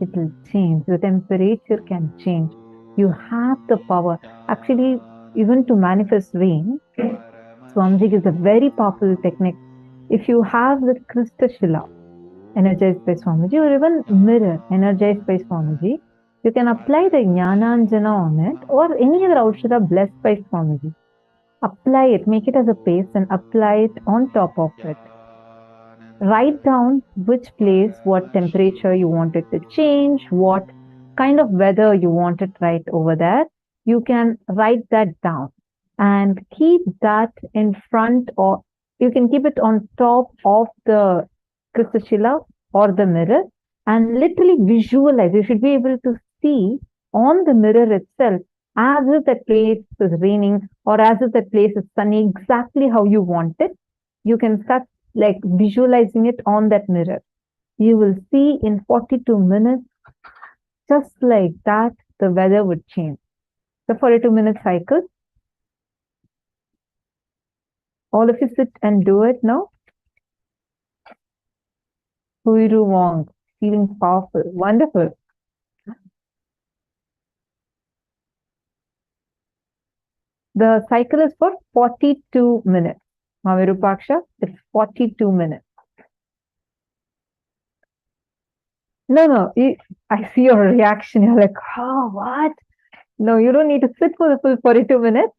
it will change. The temperature can change. You have the power. Actually, even to manifest rain, Swamiji gives a very powerful technique. If you have the crystal shila energized by Swamiji, or even mirror energized by Swamiji, you can apply the Jnananjana on it, or any other Aushadha blessed by Swamiji. Apply it, make it as a paste and apply it on top of it. Write down which place, what temperature you want it to change, what kind of weather you want it right over there. You can write that down and keep that in front, or you can keep it on top of the Kristashila or the mirror and literally visualize. You should be able to see on the mirror itself as if that place is raining or as if that place is sunny, exactly how you want it. You can start like visualizing it on that mirror. You will see in 42 minutes, just like that, the weather would change. The 42-minute cycle. All of you sit and do it now. Huiru Wong, feeling powerful, wonderful. The cycle is for 42 minutes. Mavirupaksha, it's 42 minutes. No, I see your reaction. You're like, oh, what? No, you don't need to sit for the full 42 minutes.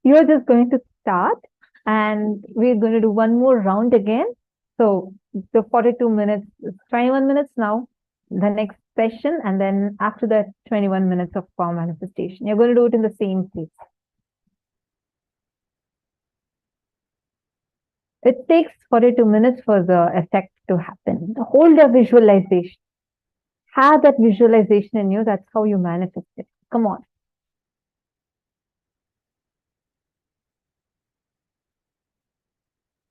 You're just going to start and we're going to do one more round again. So the 42 minutes, 21 minutes now, the next session, and then after that, 21 minutes of power manifestation. You're going to do it in the same place. It takes 42 minutes for the effect to happen. Hold your visualization. Have that visualization in you. That's how you manifest it. Come on.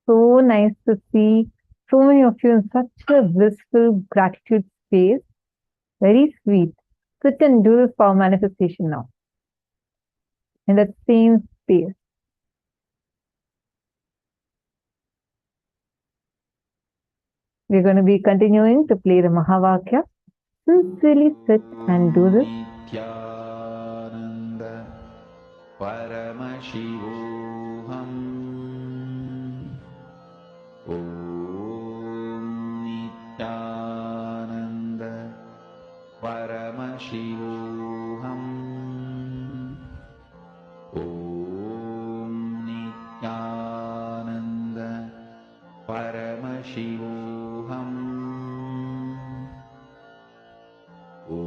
So nice to see so many of you in such a blissful gratitude space. Very sweet. Sit and do this power manifestation now. In that same space. We're going to be continuing to play the Mahavakya. Sincerely sit and do this. Nithyananda Paramashivoham. Om Nithyananda Paramashivoham. Om Nithyananda Paramashivoham. Om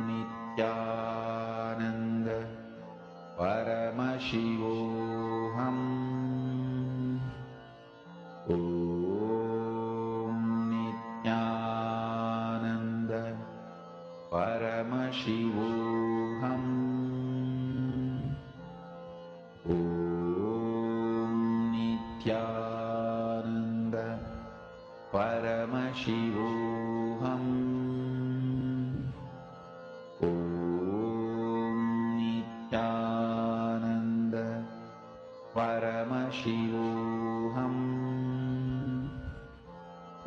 Nithyananda Paramashivoham. Om Nithyananda Paramashivoham. Om Nithyananda Paramashivoham. Om Nithyananda Paramashivoham. Om Nithyananda Paramashivoham.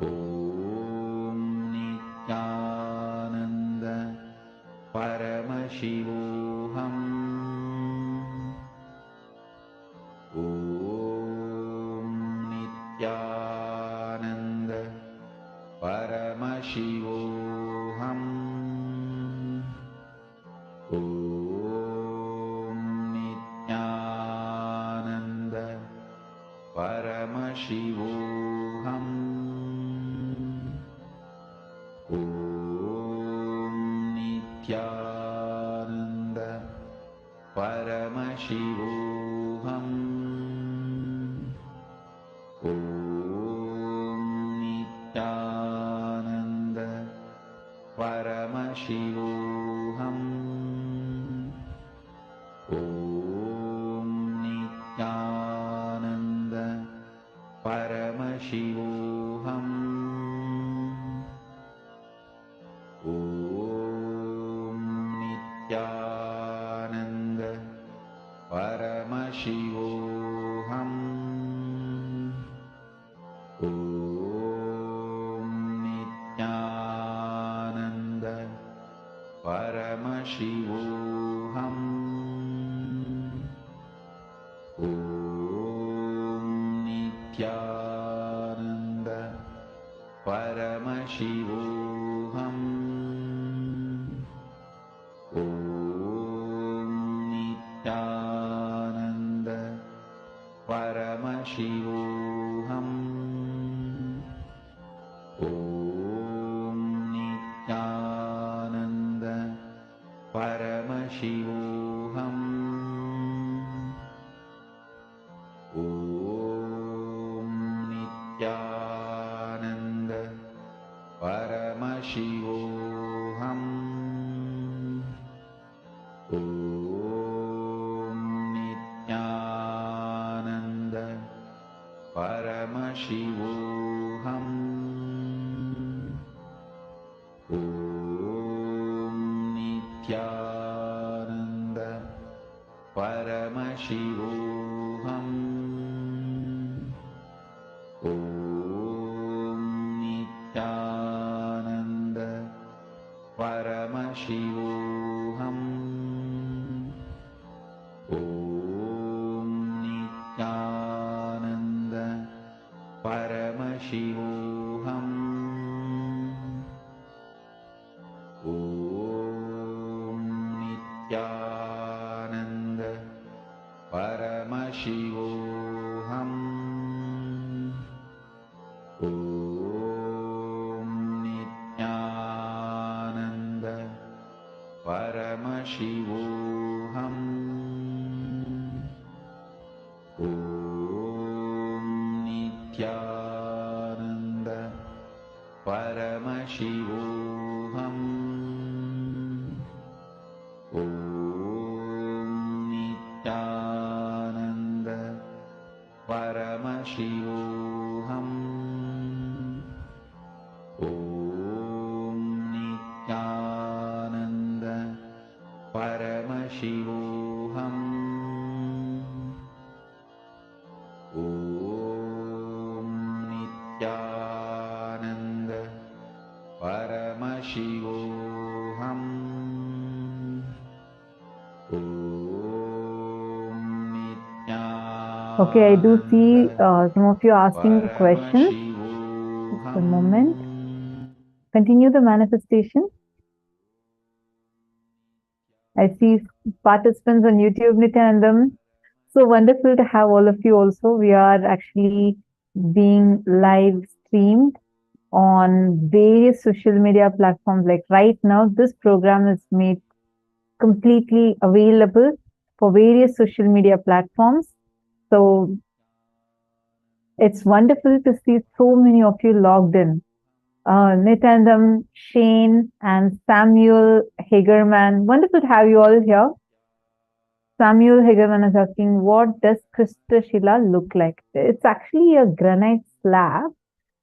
Om Nithyananda Paramashivoham. Om Nithyananda Paramashivoham. Om Nithyananda Paramashivoham. Om Nithyananda Paramashivoham. Om Nithyananda Paramashivoham. Om Nithyananda Paramashivoham. Om Nithyananda Paramashivoham. Om Nithyananda Paramashivoham. Om Nithyananda Paramashivoham. Om Nithyananda Paramashivoham. Om Nithyananda Paramashivoham. Om Nithyananda Paramashivoham. Om Nithyananda Paramashivoham. Om Nithyananda Paramashivoham. Om Nithyananda Paramashivoham. Om Nithyananda Paramashivoham. Om Nithyananda Paramashivoham. Om Nithyananda Paramashivoham. Om Nithyananda Paramashivoham. Om Nithyananda Paramashivoham. Om Nithyananda Paramashivoham. Om Nithyananda Okay, I do see some of you asking questions. Just a moment. Continue the manifestation. I see participants on YouTube, Nithyanandam. So wonderful to have all of you also. We are actually being live streamed on various social media platforms. Like right now, this program is made completely available for various social media platforms. So it's wonderful to see so many of you logged in. Nithyanandam, Shane, and Samuel Hagerman. Wonderful to have you all here. Samuel Hagerman is asking, what does Krista Shila look like? It's actually a granite slab,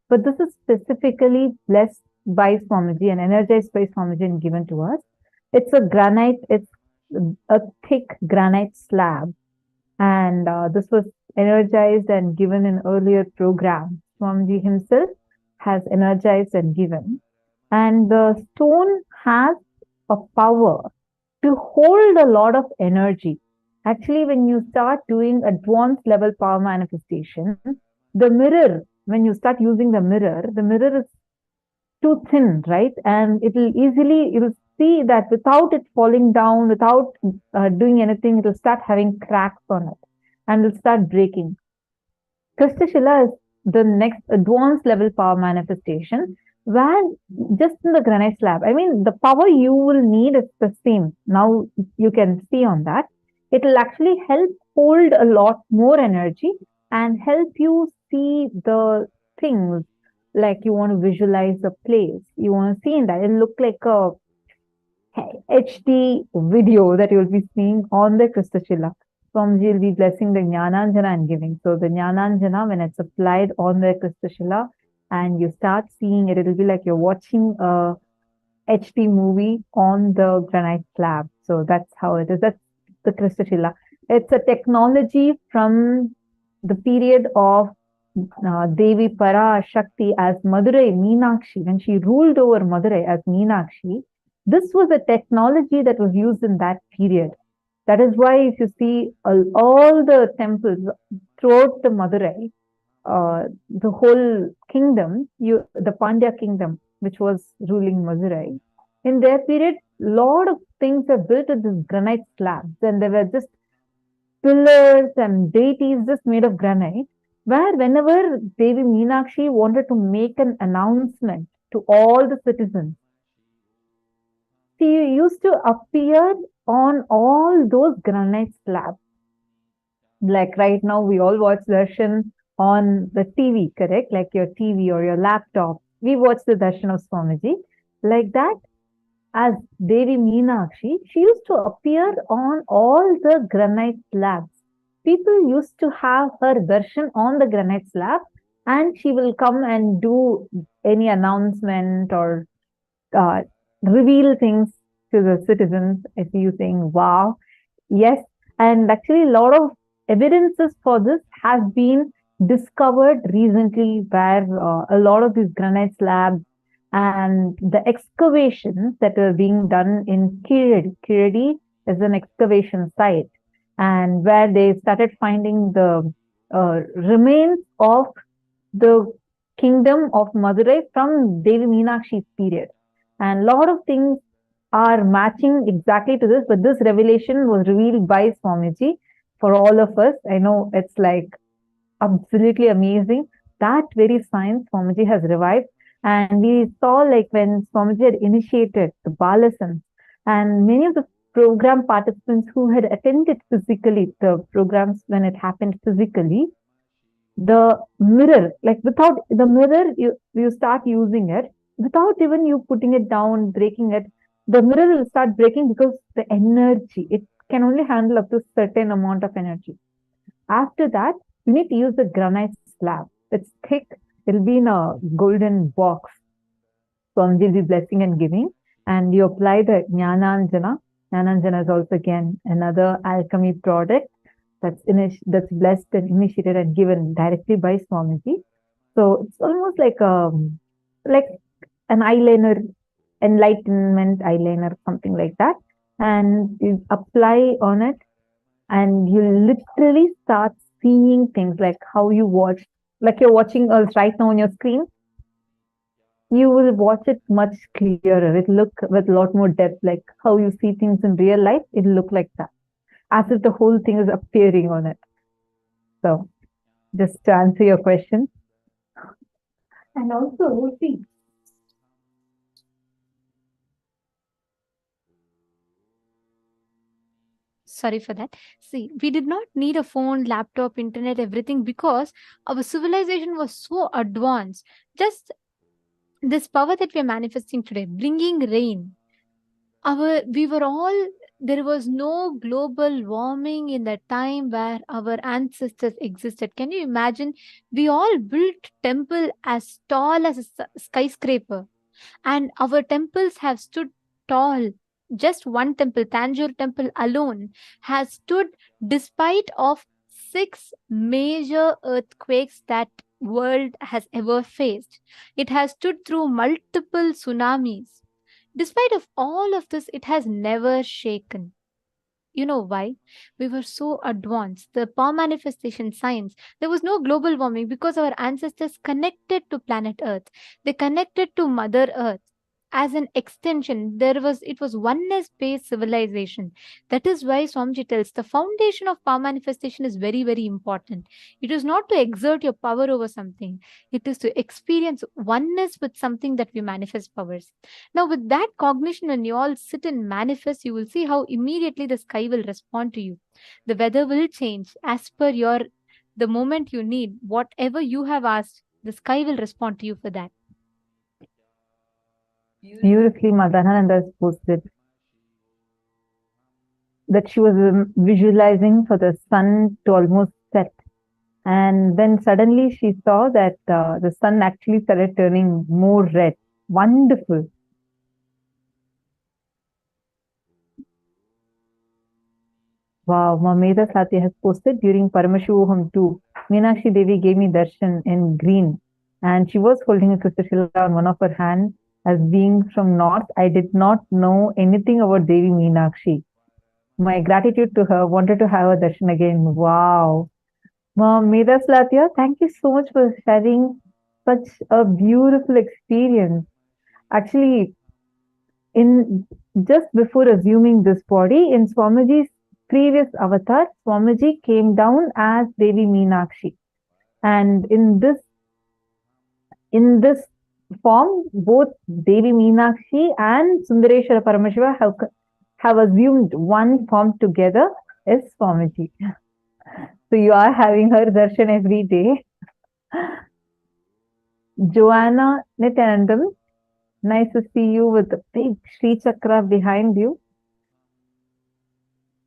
but this is specifically blessed by Swamiji and energized by Swamiji and given to us. It's a granite, it's a thick granite slab. And this was energized and given in earlier programs. Swamiji himself has energized and given. And the stone has a power to hold a lot of energy. Actually, when you start doing advanced level power manifestation, the mirror, when you start using the mirror is too thin, right? And you'll see that without it falling down, without doing anything, it'll start having cracks on it and it'll start breaking. Krista Shila is the next advanced level power manifestation, where just in the granite slab, I mean, the power you will need is the same. Now you can see on that. It will actually help hold a lot more energy and help you see the things, like you want to visualize a place. You want to see in that. It'll look like a HD video that you'll be seeing on the Krista Shila. Swamiji will be blessing the Jnananjana and giving. So the Jnananjana, when it's applied on the Krista Shila and you start seeing it, it'll be like you're watching a HD movie on the granite slab. So that's how it is. That's the Krista Shila. It's a technology from the period of Devi Para Shakti as Madurai Meenakshi. When she ruled over Madurai as Meenakshi, This was a technology that was used in that period. That is why if you see all the temples throughout the Madurai, the whole kingdom, the Pandya kingdom, which was ruling Madurai, in their period, lot of things are built with this granite slabs, and there were just pillars and deities just made of granite, where whenever Devi Meenakshi wanted to make an announcement to all the citizens, she used to appear on all those granite slabs. Like right now, we all watch darshan on the TV, correct? Like your TV or your laptop. We watch the darshan of Swamiji. Like that, as Devi Meenakshi, she used to appear on all the granite slabs. People used to have her darshan on the granite slab, and she will come and do any announcement or reveal things to the citizens. If you saying, wow, yes. And actually, a lot of evidences for this have been discovered recently, where a lot of these granite slabs and the excavations that are being done in Kiradi. Kiradi is an excavation site, and where they started finding the remains of the kingdom of Madurai from Devi Meenakshi's period. And a lot of things are matching exactly to this, but this revelation was revealed by Swamiji for all of us. I know it's like absolutely amazing. That very science Swamiji has revived. And we saw like when Swamiji had initiated the Balasans, and many of the program participants who had attended physically the programs when it happened physically, the mirror, like without the mirror, you start using it without even you putting it down, breaking it, the mirror will start breaking because the energy, it can only handle up to certain amount of energy. After that, you need to use the granite slab. It's thick. It'll be in a golden box. Swamiji will be blessing and giving. And you apply the Jnananjana. Jnananjana is also again another alchemy product that's blessed and initiated and given directly by Swamiji. So it's almost like an eyeliner, enlightenment eyeliner, something like that. And you apply on it, and you literally start seeing things like how you watch, like you're watching us right now on your screen. You will watch it much clearer. It look with a lot more depth, like how you see things in real life. It'll look like that, as if the whole thing is appearing on it. So, just to answer your question. And also, see, sorry for that. See, we did not need a phone, laptop, internet, everything, because our civilization was so advanced. Just this power that we are manifesting today, bringing rain. There was no global warming in the time where our ancestors existed. Can you imagine? We all built temple as tall as a skyscraper, and our temples have stood tall. Just one temple, Tanjore temple alone, has stood despite of 6 major earthquakes that world has ever faced. It has stood through multiple tsunamis. Despite of all of this, it has never shaken. You know why? We were so advanced. The power manifestation science, there was no global warming because our ancestors connected to planet Earth. They connected to Mother Earth. As an extension, it was oneness-based civilization. That is why Swamiji tells the foundation of power manifestation is very, very important. It is not to exert your power over something. It is to experience oneness with something that we manifest powers. Now, with that cognition, when you all sit and manifest, you will see how immediately the sky will respond to you. The weather will change as per the moment you need. Whatever you have asked, the sky will respond to you for that. Beautifully, Madhananda has posted that she was visualizing for the sun to almost set. And then suddenly she saw that the sun actually started turning more red. Wonderful. Wow, Mameda Satya has posted during Paramashivoham too. Meenakshi Devi gave me darshan in green, and she was holding a crystal shila on one of her hands, As being from North, I did not know anything about Devi Meenakshi. My gratitude to her. Wanted to have a darshan again. Wow. Medha Satya, thank you so much for sharing such a beautiful experience. Actually, in just before assuming this body, in Swamiji's previous avatar, Swamiji came down as Devi Meenakshi. And in this form, both Devi Meenakshi and Sundareshwara Paramashiva have assumed one form together as Swamiji. So you are having her darshan every day. Joanna Nithyanandam, nice to see you with the big Sri Chakra behind you.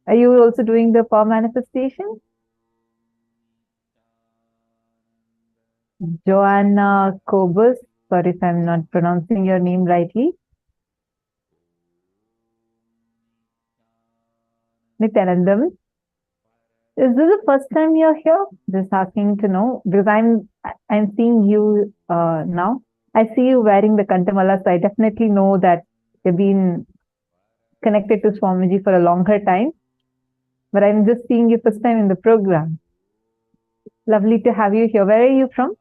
Are you also doing the power manifestation? Joanna Kobus, sorry if I'm not pronouncing your name rightly. Nithyanandam, is this the first time you're here? Just asking to know, because I'm seeing you now. I see you wearing the Kantamala, so I definitely know that you've been connected to Swamiji for a longer time. But I'm just seeing you first time in the program. Lovely to have you here. Where are you from?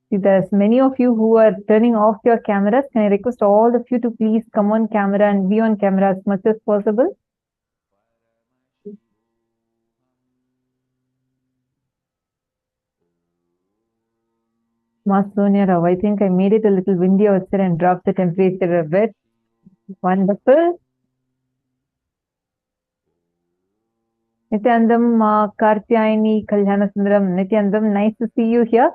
See, there's many of you who are turning off your cameras. Can I request all of you to please come on camera and be on camera as much as possible? Sonia Rao, I think I made it a little windy outside and dropped the temperature a bit. Wonderful. Nithyanandam, Kartyayani, Kalyanasundram, Nithyanandam, nice to see you here.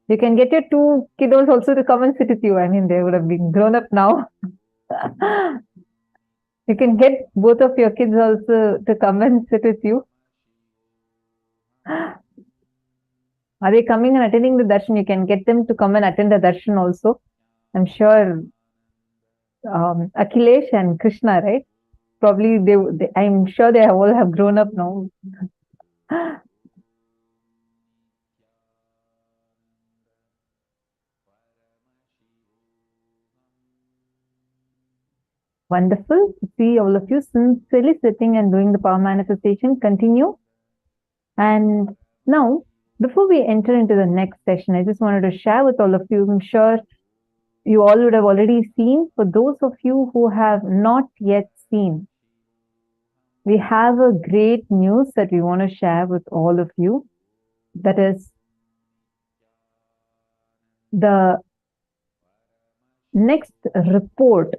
You can get your two kiddos also to come and sit with you. I mean, they would have been grown up now. You can get both of your kids also to come and sit with you. Are they coming and attending the darshan? You can get them to come and attend the darshan also. I'm sure Akhilesh and Krishna, right? Probably I'm sure they all have grown up now. Wonderful to see all of you sincerely sitting and doing the power manifestation. Continue. And now, before we enter into the next session, I just wanted to share with all of you, I'm sure you all would have already seen. For those of you who have not yet seen, we have a great news that we want to share with all of you. That is, the next report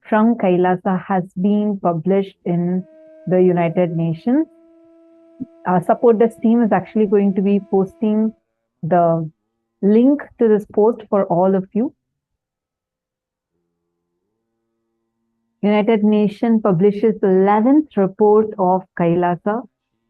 from KAILASA has been published in the United Nations. Our support desk team is actually going to be posting the link to this post for all of you. United Nations publishes the 11th report of KAILASA,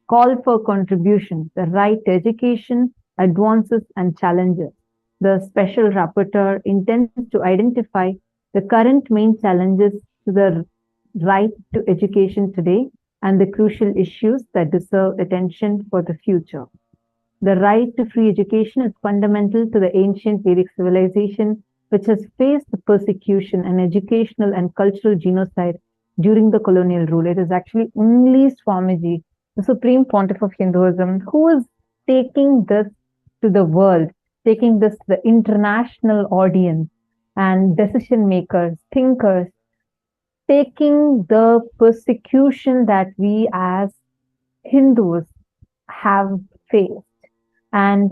Call for Contributions, the Right to Education, Advances and Challenges. The special rapporteur intends to identify the current main challenges to the right to education today and the crucial issues that deserve attention for the future. The right to free education is fundamental to the ancient Vedic civilization, which has faced the persecution and educational and cultural genocide during the colonial rule. It is actually only Swamiji, the Supreme Pontiff of Hinduism, who is taking this to the world, taking this to the international audience and decision makers, thinkers, taking the persecution that we as Hindus have faced. And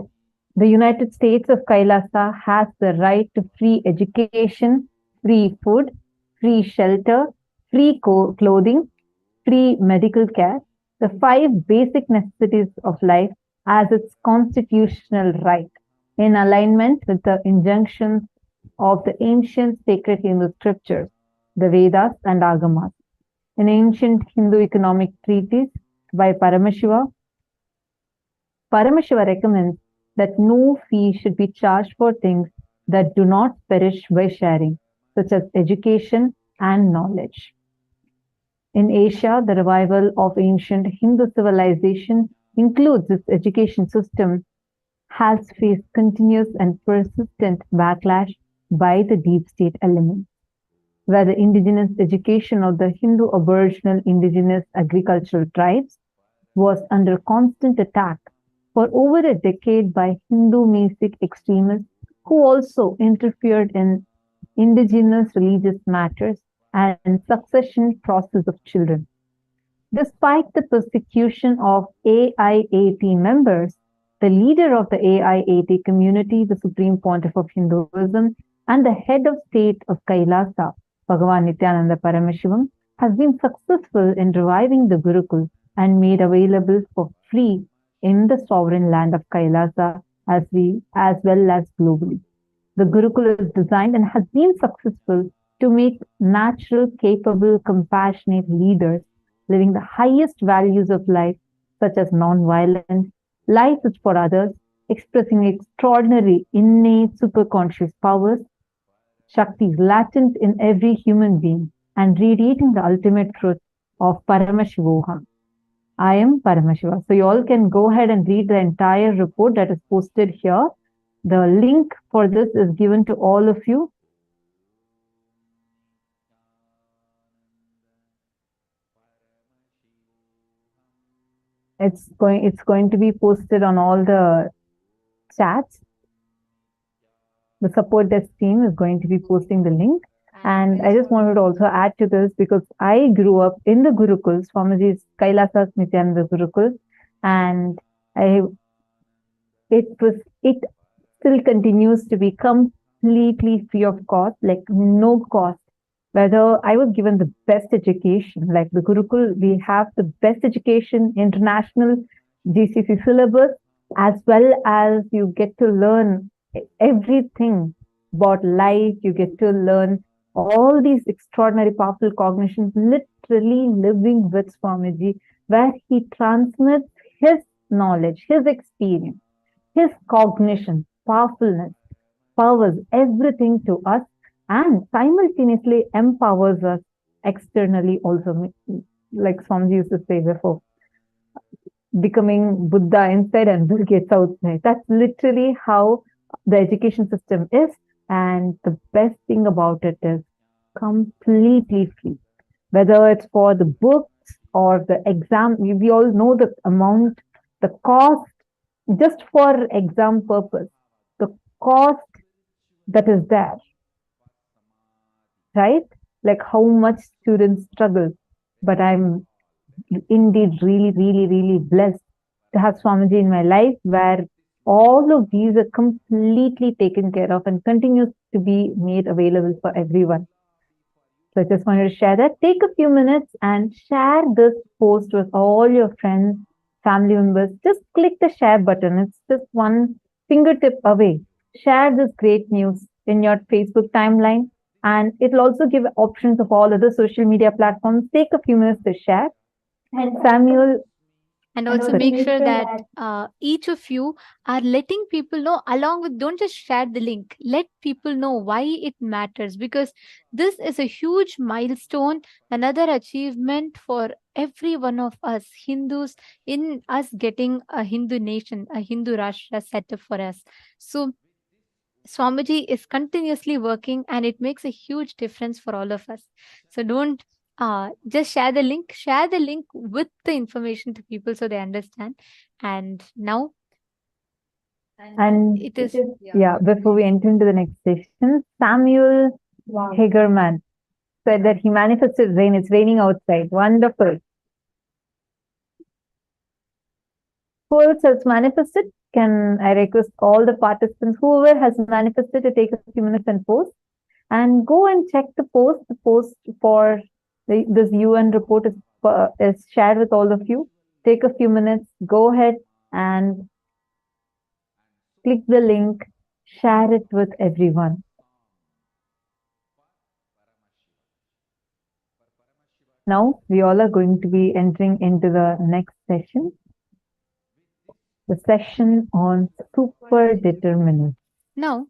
the United States of KAILASA has the right to free education, free food, free shelter, free clothing, free medical care, the 5 basic necessities of life as its constitutional right, in alignment with the injunctions of the ancient sacred Hindu scriptures, the Vedas and Agamas. An ancient Hindu economic treatise by Paramashiva recommends that no fee should be charged for things that do not perish by sharing, such as education and knowledge. In Asia, the revival of ancient Hindu civilization includes its education system has faced continuous and persistent backlash by the deep state elements, where the indigenous education of the Hindu Aboriginal indigenous agricultural tribes was under constant attack for over a decade by Hindu mystic extremists who also interfered in indigenous religious matters and succession process of children. Despite the persecution of AIAT members, the leader of the AIAT community, the Supreme Pontiff of Hinduism, and the head of state of KAILASA, Bhagavan Nithyananda Paramashivam, has been successful in reviving the Gurukul and made available for free in the sovereign land of KAILASA as well as globally. The Gurukul is designed and has been successful to make natural, capable, compassionate leaders living the highest values of life, such as non-violence, life is for others, expressing extraordinary innate superconscious powers, Shaktis latent in every human being, and radiating the ultimate truth of Paramashivoham. I am Paramashiva. So you all can go ahead and read the entire report that is posted here. The link for this is given to all of you. It's going to be posted on all the chats. The support desk team is going to be posting the link. And I just wanted to also add to this because I grew up in the Gurukuls, Swamiji's Kailasa's Nithyananda Gurukul, and it still continues to be completely free of cost, like no cost. Whether I was given the best education, like the Gurukul, we have the best education, international GCC syllabus, as well as you get to learn everything about life. You get to learn all these extraordinary, powerful cognitions, literally living with Swamiji, where he transmits his knowledge, his experience, his cognition, powerfulness, powers everything to us, and simultaneously empowers us externally also, like Swamiji used to say before, becoming Buddha inside and Bill Gates outside. That's literally how the education system is, and the best thing about it is completely free. Whether it's for the books or the exam, we all know the amount, the cost, just for exam purpose, the cost that is there, right? Like how much students struggle. But I'm indeed really blessed to have Swamiji in my life, where all of these are completely taken care of and continues to be made available for everyone. So I just wanted to share that. Take a few minutes and share this post with all your friends, family members. Just click the share button. It's just one fingertip away. Share this great news in your Facebook timeline, and it'll also give options of all other social media platforms. Take a few minutes to share. And Samuel, and also make sure that each of you are letting people know, along with, don't just share the link, let people know why it matters, because this is a huge milestone, another achievement for every one of us Hindus, in us getting a Hindu nation, a Hindu Rashtra set up for us. So Swamiji is continuously working, and it makes a huge difference for all of us. So don't just share the link with the information to people so they understand. And now, and it is, before we enter into the next session, Samuel Hagerman said that he manifested rain. It's raining outside. Wonderful. Who else has manifested? Can I request all the participants, whoever has manifested, to take a few minutes and post, and go and check the post. The post for this UN report is shared with all of you. Take a few minutes, go ahead and click the link, share it with everyone. Now we all are going to be entering into the next session, the session on super-determinism. Now,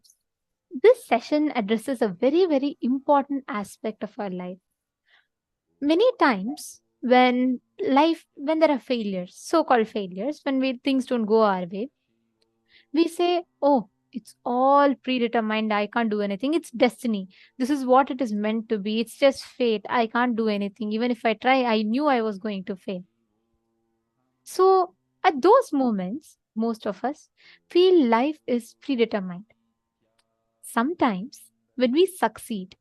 this session addresses a very important aspect of our life. Many times when there are failures, so-called failures, when things don't go our way, We say, oh, it's all predetermined. I can't do anything. It's destiny. This is what it is meant to be. It's just fate. I can't do anything. Even if I try, I knew I was going to fail. So, at those moments, most of us feel life is predetermined. Sometimes, when we succeed,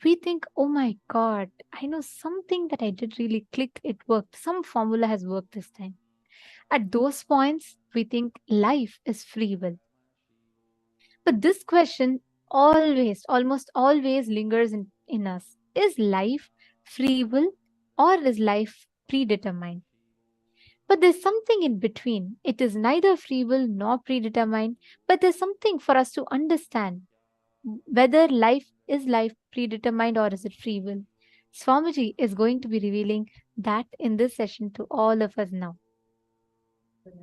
we think, oh my God, I know something that I did really click. It worked. Some formula has worked this time. At those points, we think life is free will. But this question always, almost always lingers in us. Is life free will or is life predetermined? But there's something in between. It is neither free will nor predetermined, but there's something for us to understand whether life predetermined or is it free will. Swamiji is going to be revealing that in this session to all of us now.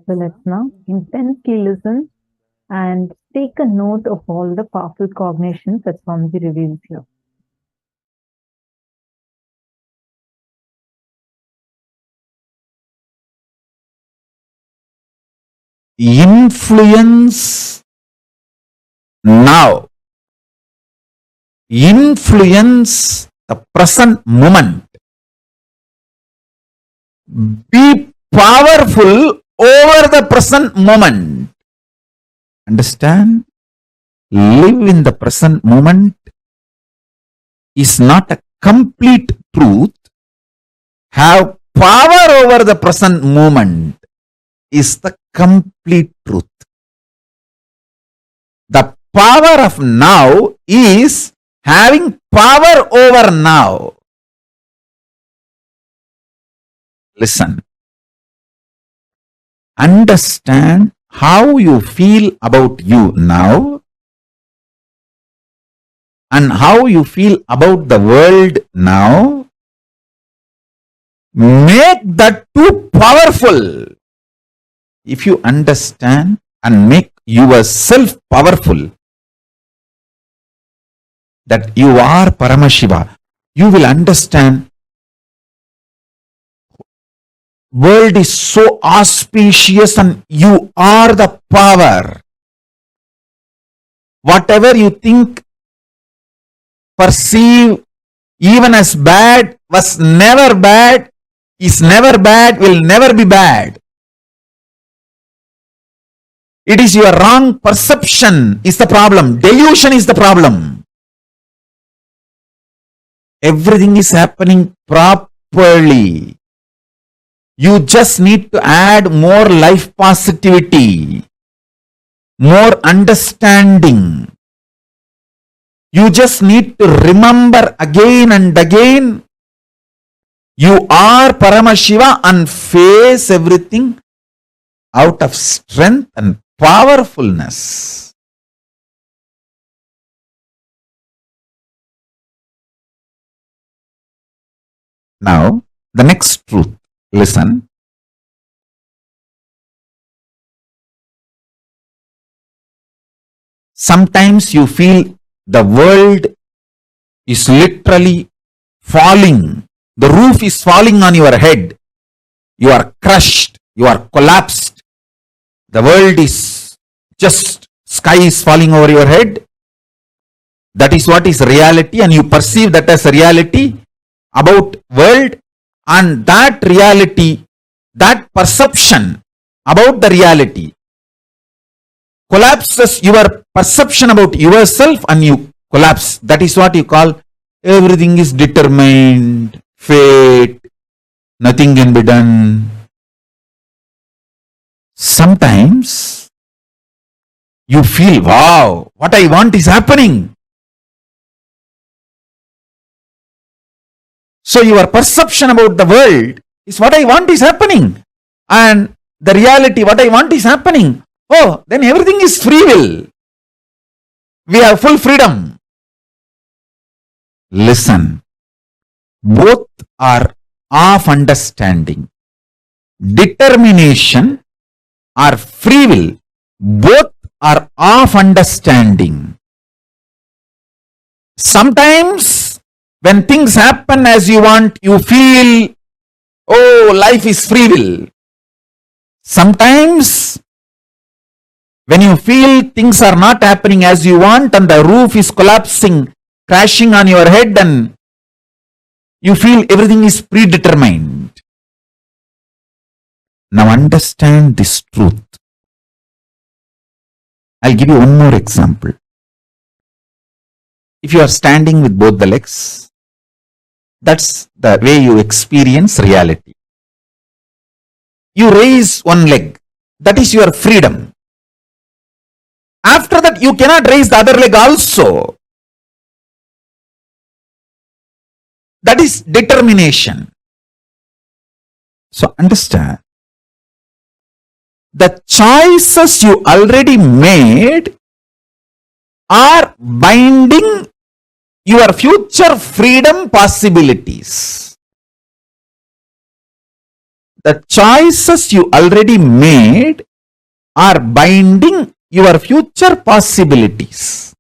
So let's now intensely listen and take a note of all the powerful cognitions that Swamiji reveals here. Influence now. Influence the present moment. Be powerful over the present moment. Understand? Live in the present moment is not a complete truth. Have power over the present moment is the complete truth. The power of now is having power over now. Listen. Understand how you feel about you now and how you feel about the world now. Make that too powerful. If you understand and make yourself powerful, that you are Paramashiva, you will understand world is so auspicious and you are the power. Whatever you think, perceive, even as bad, was never bad, is never bad, will never be bad. It is your wrong perception is the problem. Delusion is the problem. Everything is happening properly. You just need to add more life positivity, more understanding. You just need to remember again and again, you are Paramashiva and face everything out of strength and powerfulness. Now, the next truth. Listen. Sometimes you feel the world is literally falling. The roof is falling on your head. You are crushed. You are collapsed. The world is just, sky is falling over your head. That is what is reality, and you perceive that as a reality about world, and that reality, that perception about the reality collapses your perception about yourself and you collapse. That is what you call everything is determined, fate, nothing can be done. Sometimes you feel, wow, what I want is happening. So your perception about the world is what I want is happening. And the reality, what I want is happening. Oh, then everything is free will. We have full freedom. Listen. Both are of understanding. Determination or free will, both are of understanding. Sometimes when things happen as you want, you feel, oh, life is free will. Sometimes when you feel things are not happening as you want and the roof is collapsing, crashing on your head, and you feel everything is predetermined. Now understand this truth. I'll give you one more example. If you are standing with both the legs, that's the way you experience reality. You raise one leg, that is your freedom. After that, you cannot raise the other leg also. That is determination. So understand, the choices you already made are binding your future freedom possibilities. The choices you already made are binding your future possibilities.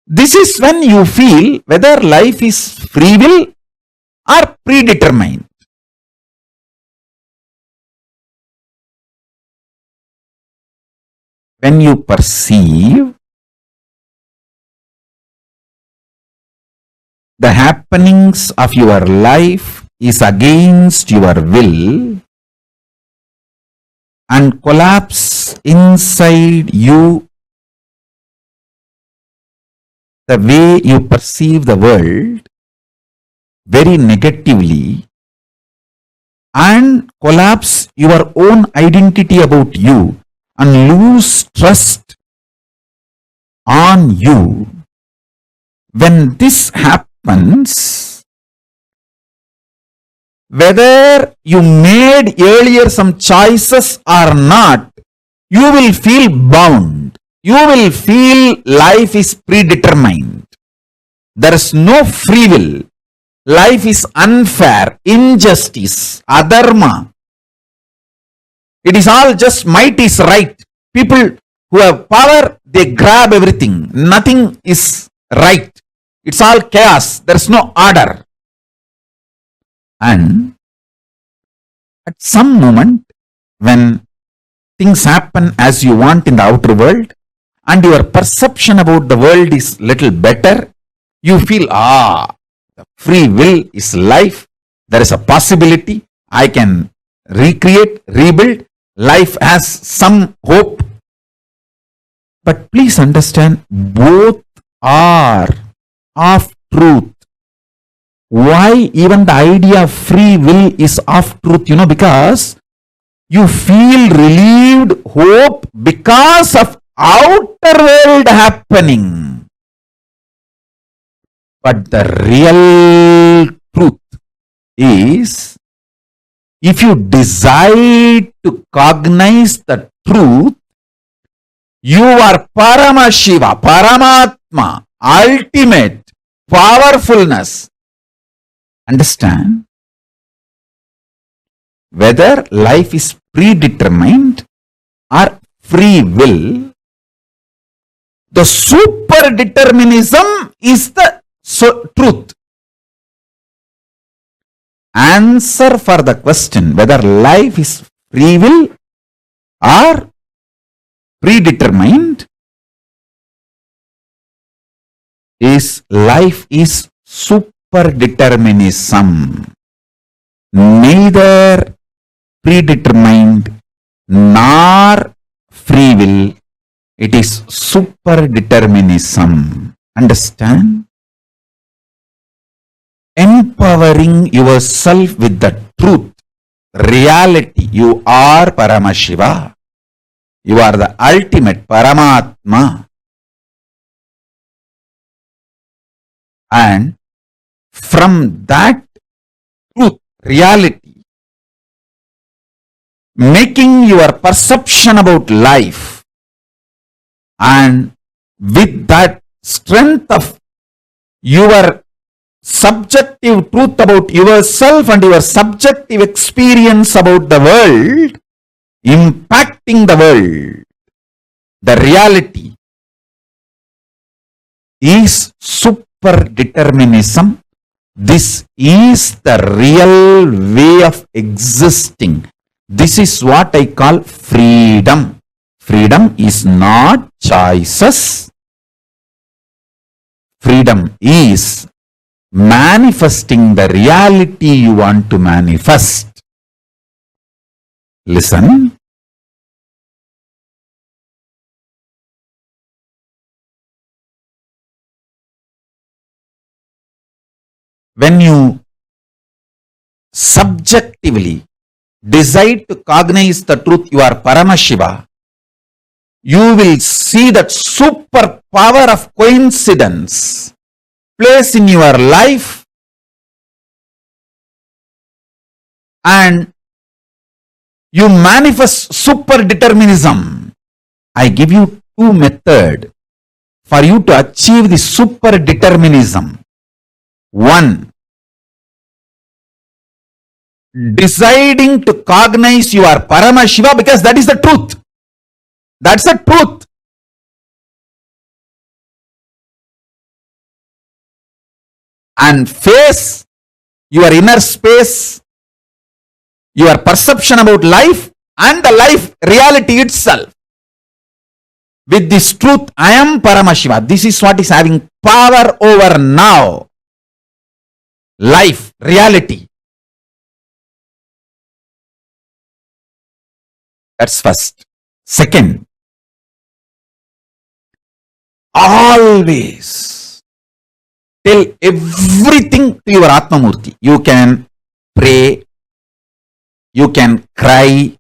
This is when you feel whether life is free will or predetermined. When you perceive the happenings of your life is against your will and collapse inside you, the way you perceive the world very negatively, and collapse your own identity about you and lose trust on you. When this happens, whether you made earlier some choices or not, you will feel bound. You will feel life is predetermined. There is no free will. Life is unfair, injustice, adharma. It is all just might is right. People who have power, they grab everything. Nothing is right. It's all chaos. There is no order. And at some moment, when things happen as you want in the outer world, and your perception about the world is little better, you feel, the free will is life. There is a possibility. I can recreate, rebuild. Life has some hope. But please understand, both are of truth. Why even the idea of free will is of truth? Because you feel relieved, hope because of outer world happening. But the real truth is, if you decide to cognize the truth, you are Paramashiva, Paramatma, ultimate powerfulness. Understand? Whether life is predetermined or free will, the super-determinism is the truth. Answer for the question whether life is free will or predetermined is life is super-determinism. Neither predetermined nor free will. It is super-determinism. Understand? Empowering yourself with the truth, reality. You are Paramashiva. You are the ultimate Paramatma. And from that truth, reality, making your perception about life, and with that strength of your subjective truth about yourself and your subjective experience about the world, impacting the world, the reality is super-determinism. This is the real way of existing. This is what I call freedom. Freedom is not choices. Freedom is manifesting the reality you want to manifest. Listen. When you subjectively decide to cognize the truth, you are Paramashiva, you will see that super power of coincidence place in your life, and you manifest super-determinism. I give you two methods for you to achieve the super-determinism. One, deciding to cognize you are Paramashiva because that is the truth. That's the truth. And face your inner space, your perception about life and the life reality itself. With this truth, I am Paramashiva. This is what is having power over now. Life, reality. That's first. Second, always tell everything to your Atmamurti. You can pray, you can cry,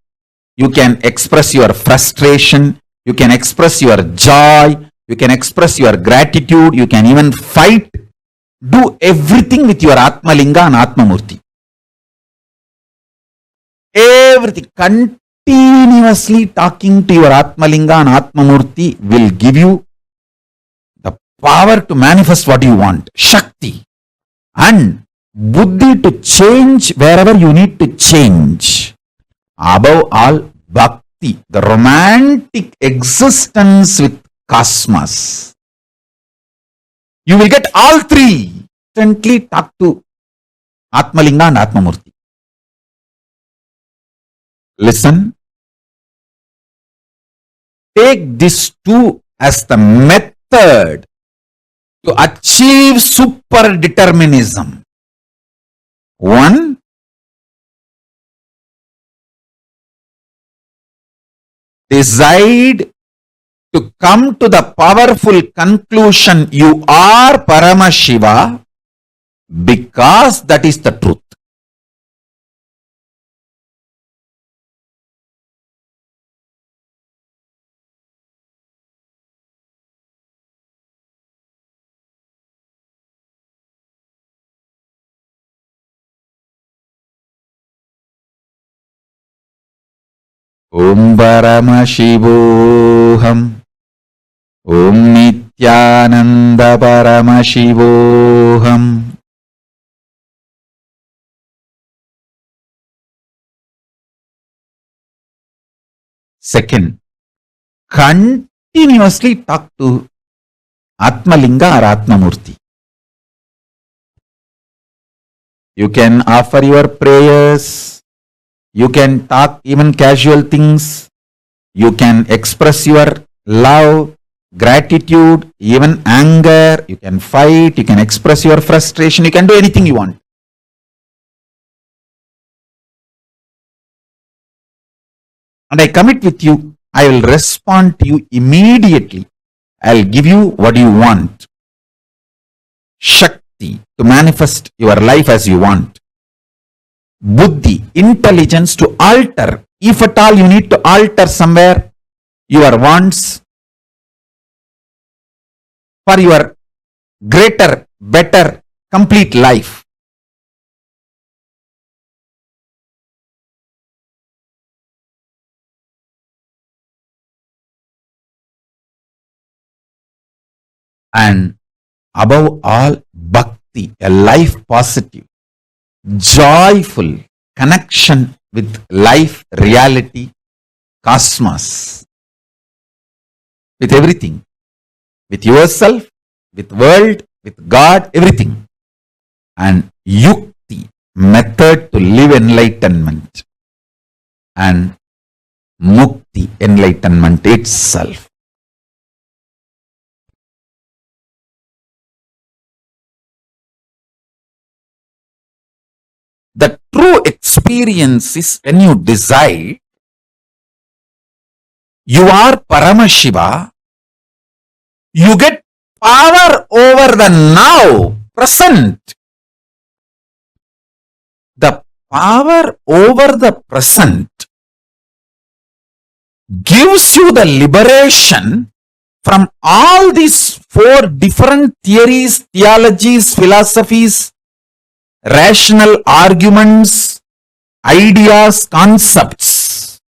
you can express your frustration, you can express your joy, you can express your gratitude, you can even fight. Do everything with your Atmalinga and Atmamurti. Everything. Continuously talking to your Atmalinga and Atmamurti will give you the power to manifest what you want. Shakti. And Buddhi to change wherever you need to change. Above all, Bhakti. The romantic existence with cosmos. You will get all three. Instantly talk to Atmalinga and Atmamurti. Listen. Take these two as the method to achieve super-determinism. One, decide to come to the powerful conclusion you are Paramashiva because that is the truth. Om Paramashivoham. Om Nithyananda Paramashivoham. Second, continuously talk to Atmalinga or Atmamurti. You can offer your prayers. You can talk even casual things. You can express your love, gratitude, even anger. You can fight. You can express your frustration. You can do anything you want. And I commit with you, I will respond to you immediately. I'll give you what you want. Shakti, to manifest your life as you want. Buddhi, intelligence to alter. If at all you need to alter somewhere your wants for your greater, better, complete life. And above all, bhakti, a life positive, joyful connection with life, reality, cosmos, with everything, with yourself, with world, with God, everything. And yukti, method to live enlightenment. And mukti, the enlightenment itself. The true experience is when you decide you are Paramashiva, you get power over the now, present. The power over the present gives you the liberation from all these four different theories, theologies, philosophies, rational arguments, ideas, concepts.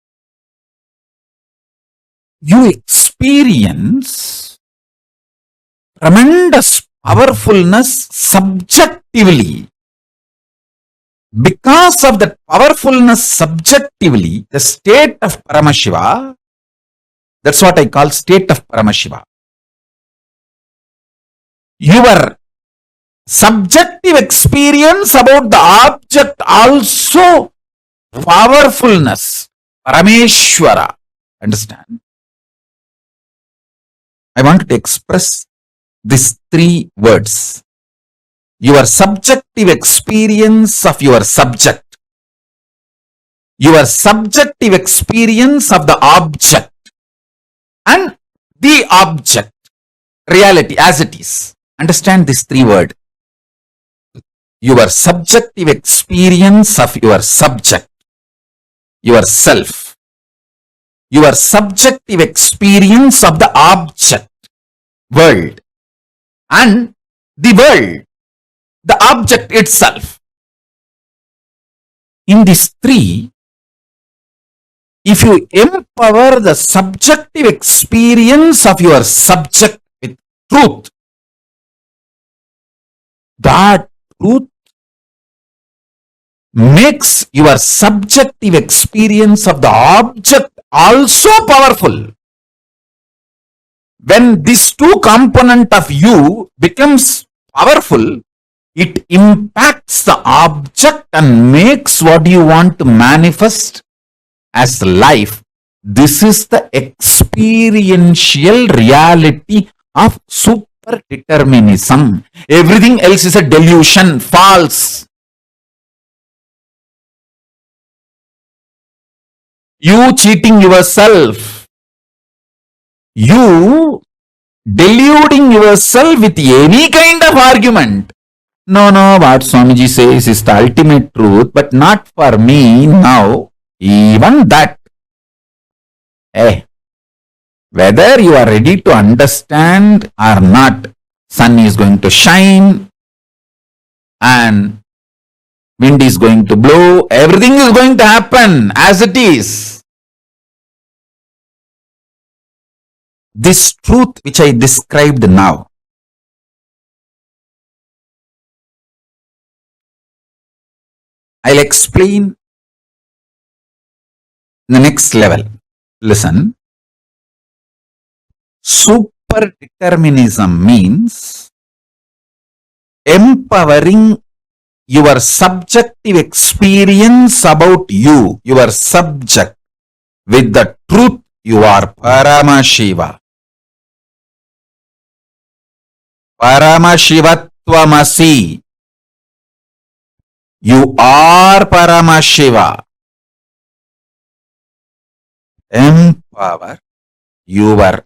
You experience tremendous powerfulness subjectively. Because of that powerfulness subjectively, the state of Paramashiva, that's what I call state of Paramashiva. Your subjective experience about the object also powerfulness, Parameshwara. Understand? I want to express these three words. Your subjective experience of your subject, your subjective experience of the object, and the object, reality as it is. Understand this three words. Your subjective experience of your subject, yourself, your subjective experience of the object, world, and the world, the object itself. In these three, if you empower the subjective experience of your subject with truth, that truth makes your subjective experience of the object also powerful. When these two components of you becomes powerful, it impacts the object and makes what you want to manifest as life. This is the experiential reality of super-determinism. Everything else is a delusion, false. You cheating yourself, you deluding yourself with any kind of argument. No, what Swamiji says is the ultimate truth, but not for me now. Even that. Whether you are ready to understand or not, sun is going to shine and wind is going to blow. Everything is going to happen as it is. This truth which I described now, I'll explain the next level. Listen. Super-determinism means empowering your subjective experience about you, your subject, with the truth you are Paramashiva. Paramashivattvamasi. You are Paramashiva. Empower your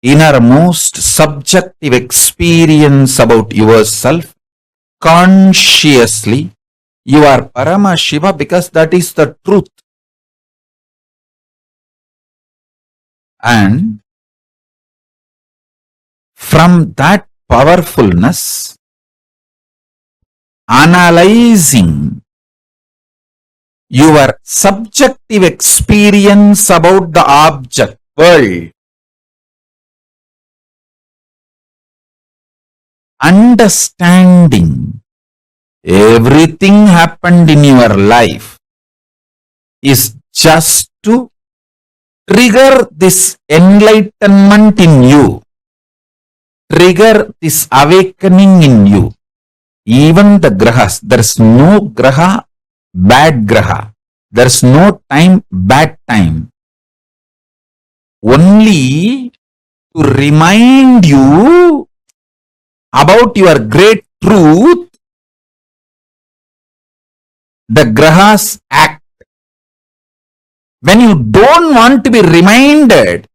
innermost subjective experience about yourself consciously. You are Paramashiva because that is the truth. And from that powerfulness, analyzing your subjective experience about the object, world, understanding everything happened in your life is just to trigger this enlightenment in you, trigger this awakening in you. Even the grahas, there is no graha, bad graha. There is no time, bad time. only to remind you about your great truth, the grahas act. When you don't want to be reminded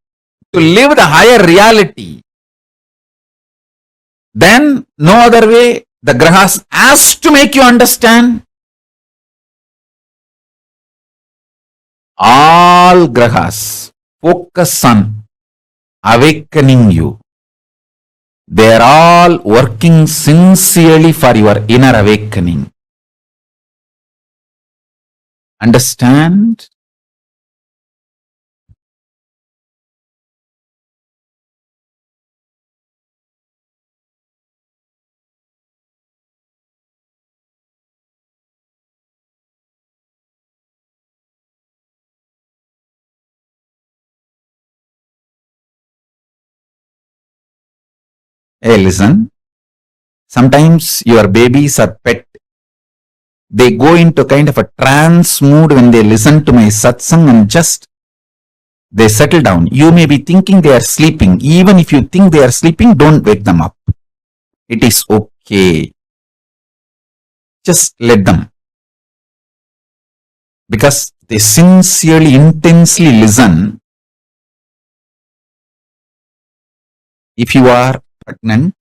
to live the higher reality, then no other way, the grahas has to make you understand. All grahas focus on awakening you. They are all working sincerely for your inner awakening. Understand? Hey, listen. Sometimes your babies or pet, they go into kind of a trance mood when they listen to my satsang and just they settle down. You may be thinking they are sleeping. Even if you think they are sleeping, don't wake them up. It is okay. Just let them. Because they sincerely, intensely listen. If you are pregnant,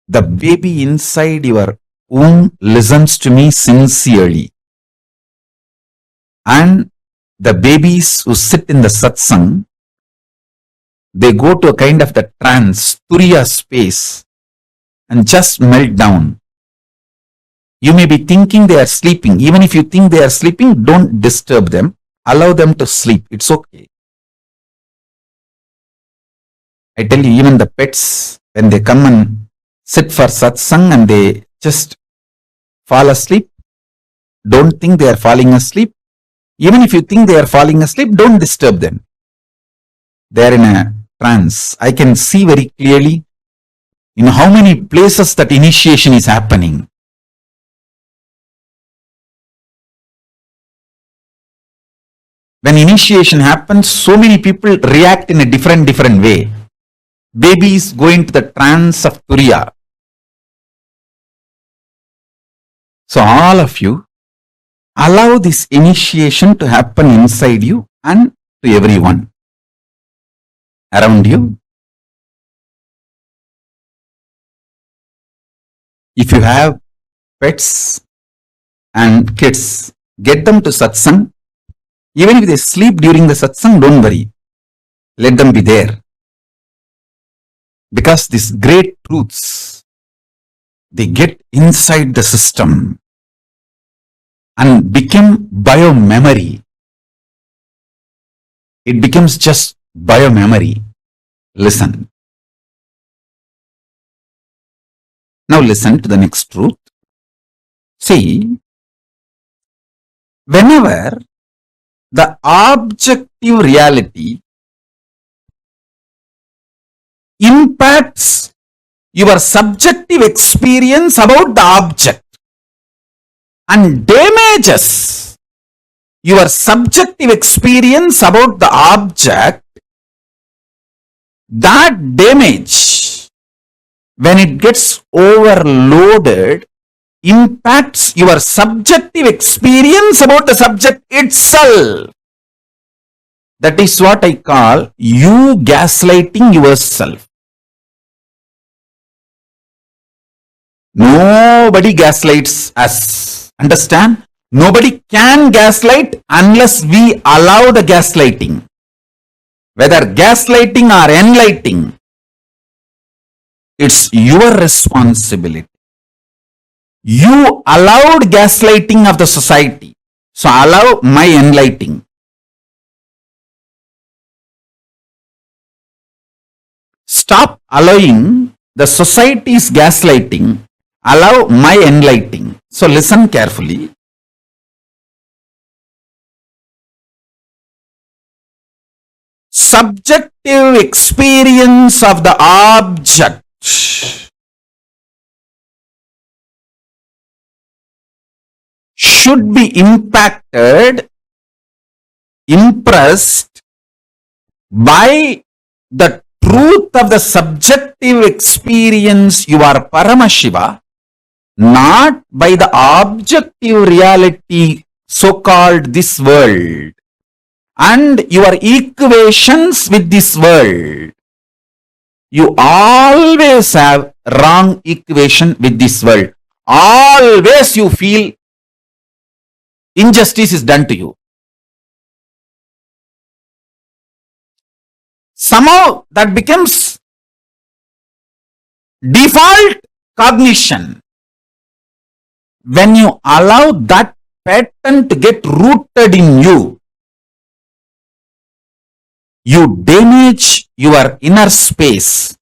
the baby inside your womb listens to me sincerely. And the babies who sit in the satsang, they go to a kind of the trance, turiya space, and just melt down. You may be thinking they are sleeping. Even if you think they are sleeping, don't disturb them. Allow them to sleep. It's okay. I tell you, even the pets, when they come and sit for satsang and they just fall asleep, don't think they are falling asleep. Even if you think they are falling asleep, don't disturb them. They are in a trance. I can see very clearly in how many places that initiation is happening. When initiation happens, so many people react in a different way. Babies go into the trance of turiya. So all of you, allow this initiation to happen inside you and to everyone around you. If you have pets and kids, get them to satsang. Even if they sleep during the satsang, don't worry. Let them be there. Because these great truths, they get inside the system and become bio-memory. It becomes just bio-memory. Listen. Now listen to the next truth. See, whenever the objective reality impacts your subjective experience about the object and damages your subjective experience about the object, that damage, when it gets overloaded, impacts your subjective experience about the subject itself. That is what I call you gaslighting yourself. Nobody gaslights us. Understand? Nobody can gaslight unless we allow the gaslighting. Whether gaslighting or enlightening, it's your responsibility. You allowed gaslighting of the society. So allow my enlightening. Stop allowing the society's gaslighting. Allow my enlightening. So listen carefully. Subjective experience of the object should be impacted, impressed By the truth of the subjective experience, you are Paramashiva, not by the objective reality, so-called this world, and your equations with this world. You always have wrong equation with this world. Always you feel injustice is done to you. Somehow that becomes default cognition. When you allow that pattern to get rooted in you, you damage your inner space,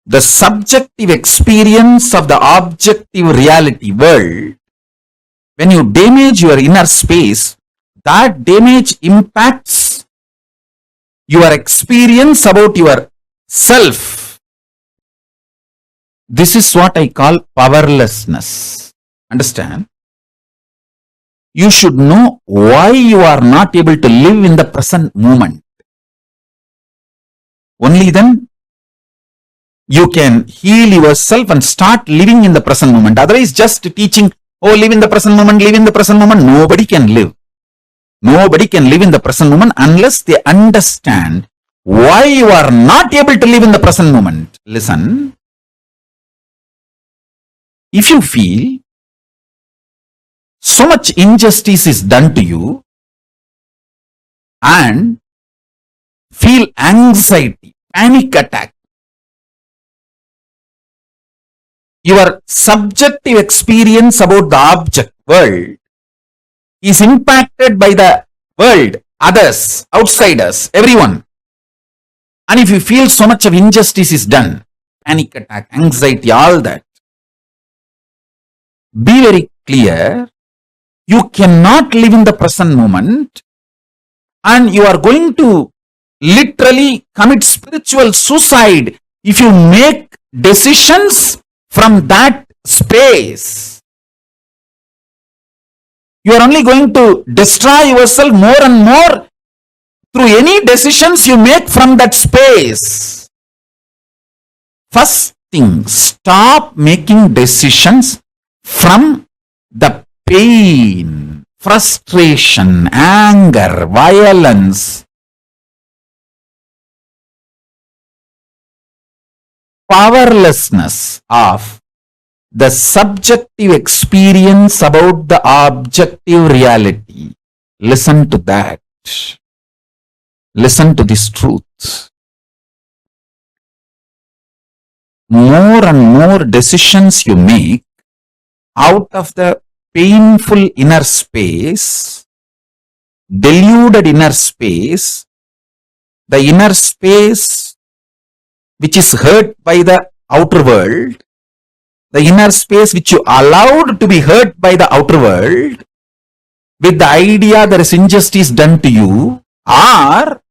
the subjective experience of the objective reality world. When you damage your inner space, that damage impacts your experience about your self. This is what I call powerlessness. Understand? You should know why you are not able to live in the present moment. Only then you can heal yourself and start living in the present moment. Otherwise, just teaching, oh, live in the present moment, live in the present moment. Nobody can live. Nobody can live in the present moment unless they understand why you are not able to live in the present moment. Listen. If you feel so much injustice is done to you and feel anxiety, panic attack, your subjective experience about the object world is impacted by the world, others, outsiders, everyone. And if you feel so much of injustice is done, panic attack, anxiety, all that, be very clear, you cannot live in the present moment and you are going to literally commit spiritual suicide if you make decisions from that space. You are only going to destroy yourself more and more through any decisions you make from that space. First thing, stop making decisions from the pain, frustration, anger, violence, powerlessness of the subjective experience about the objective reality. Listen to that. Listen to this truth. More and more decisions you make out of the painful inner space, deluded inner space, the inner space which is hurt by the outer world, the inner space which you allowed to be hurt by the outer world, with the idea there is injustice done to you, or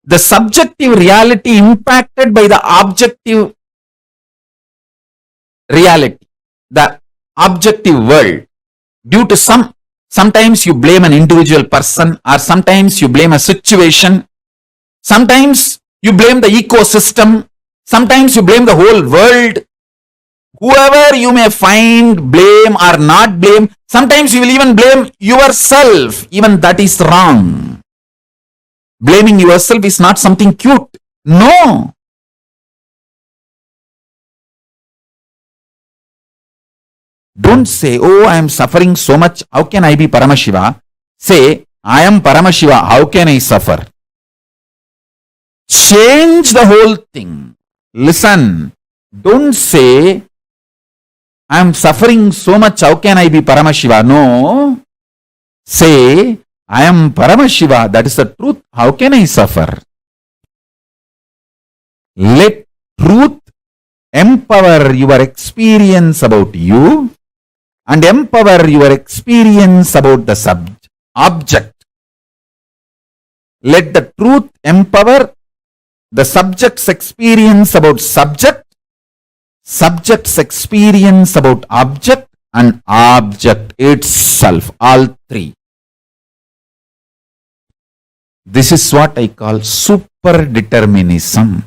the subjective reality impacted by the objective reality, the objective world, due to sometimes you blame an individual person, or sometimes you blame a situation, sometimes you blame the ecosystem, sometimes you blame the whole world. Whoever you may find, blame or not blame, sometimes you will even blame yourself. Even that is wrong. Blaming yourself is not something cute. No. Don't say, oh, I am suffering so much. How can I be Paramashiva? Say, I am Paramashiva. How can I suffer? Change the whole thing. Listen. Don't say, I am suffering so much. How can I be Paramashiva? No. Say, I am Paramashiva. That is the truth. How can I suffer? Let truth empower your experience about you and empower your experience about the object. Let the truth empower the subject's experience about subject, subject's experience about object, and object itself. All three. This is what I call super-determinism.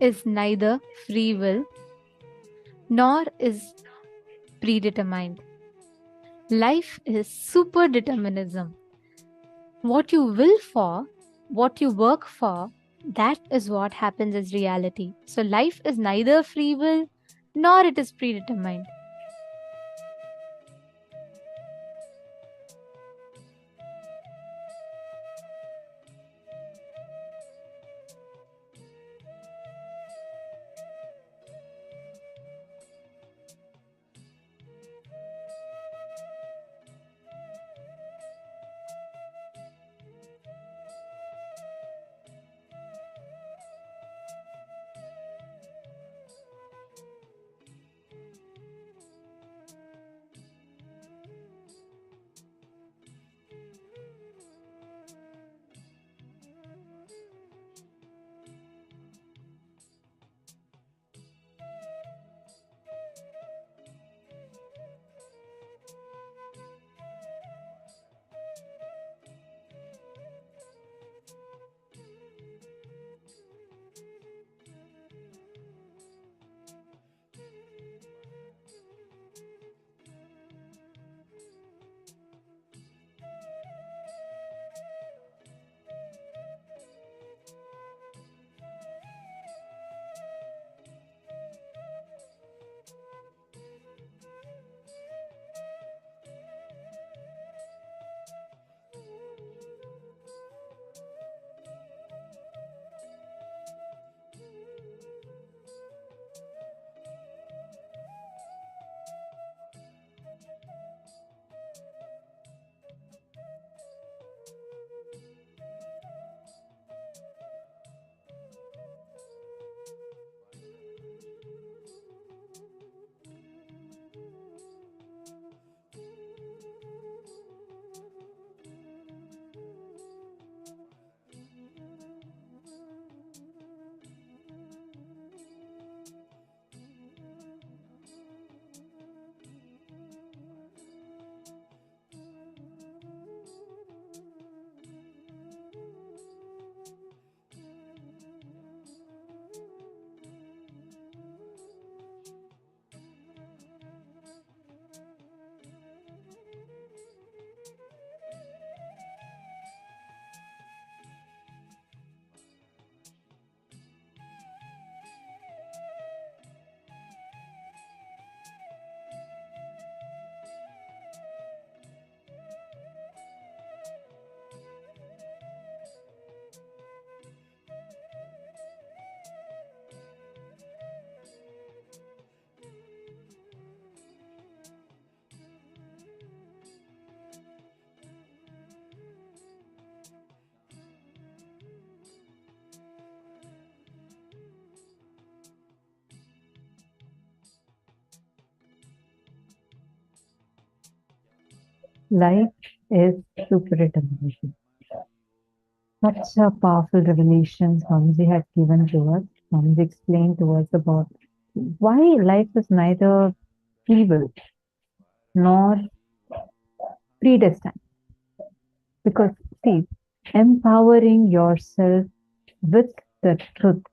Is neither free will nor is predetermined. Life is super determinism. What you will for, what you work for, that is what happens as reality. So life is neither free will nor it is predetermined. Life is superdeterminism. Such a powerful revelation Swamiji had given to us. Swamiji explained to us about why life is neither evil nor predestined. Because, see, empowering yourself with the truth,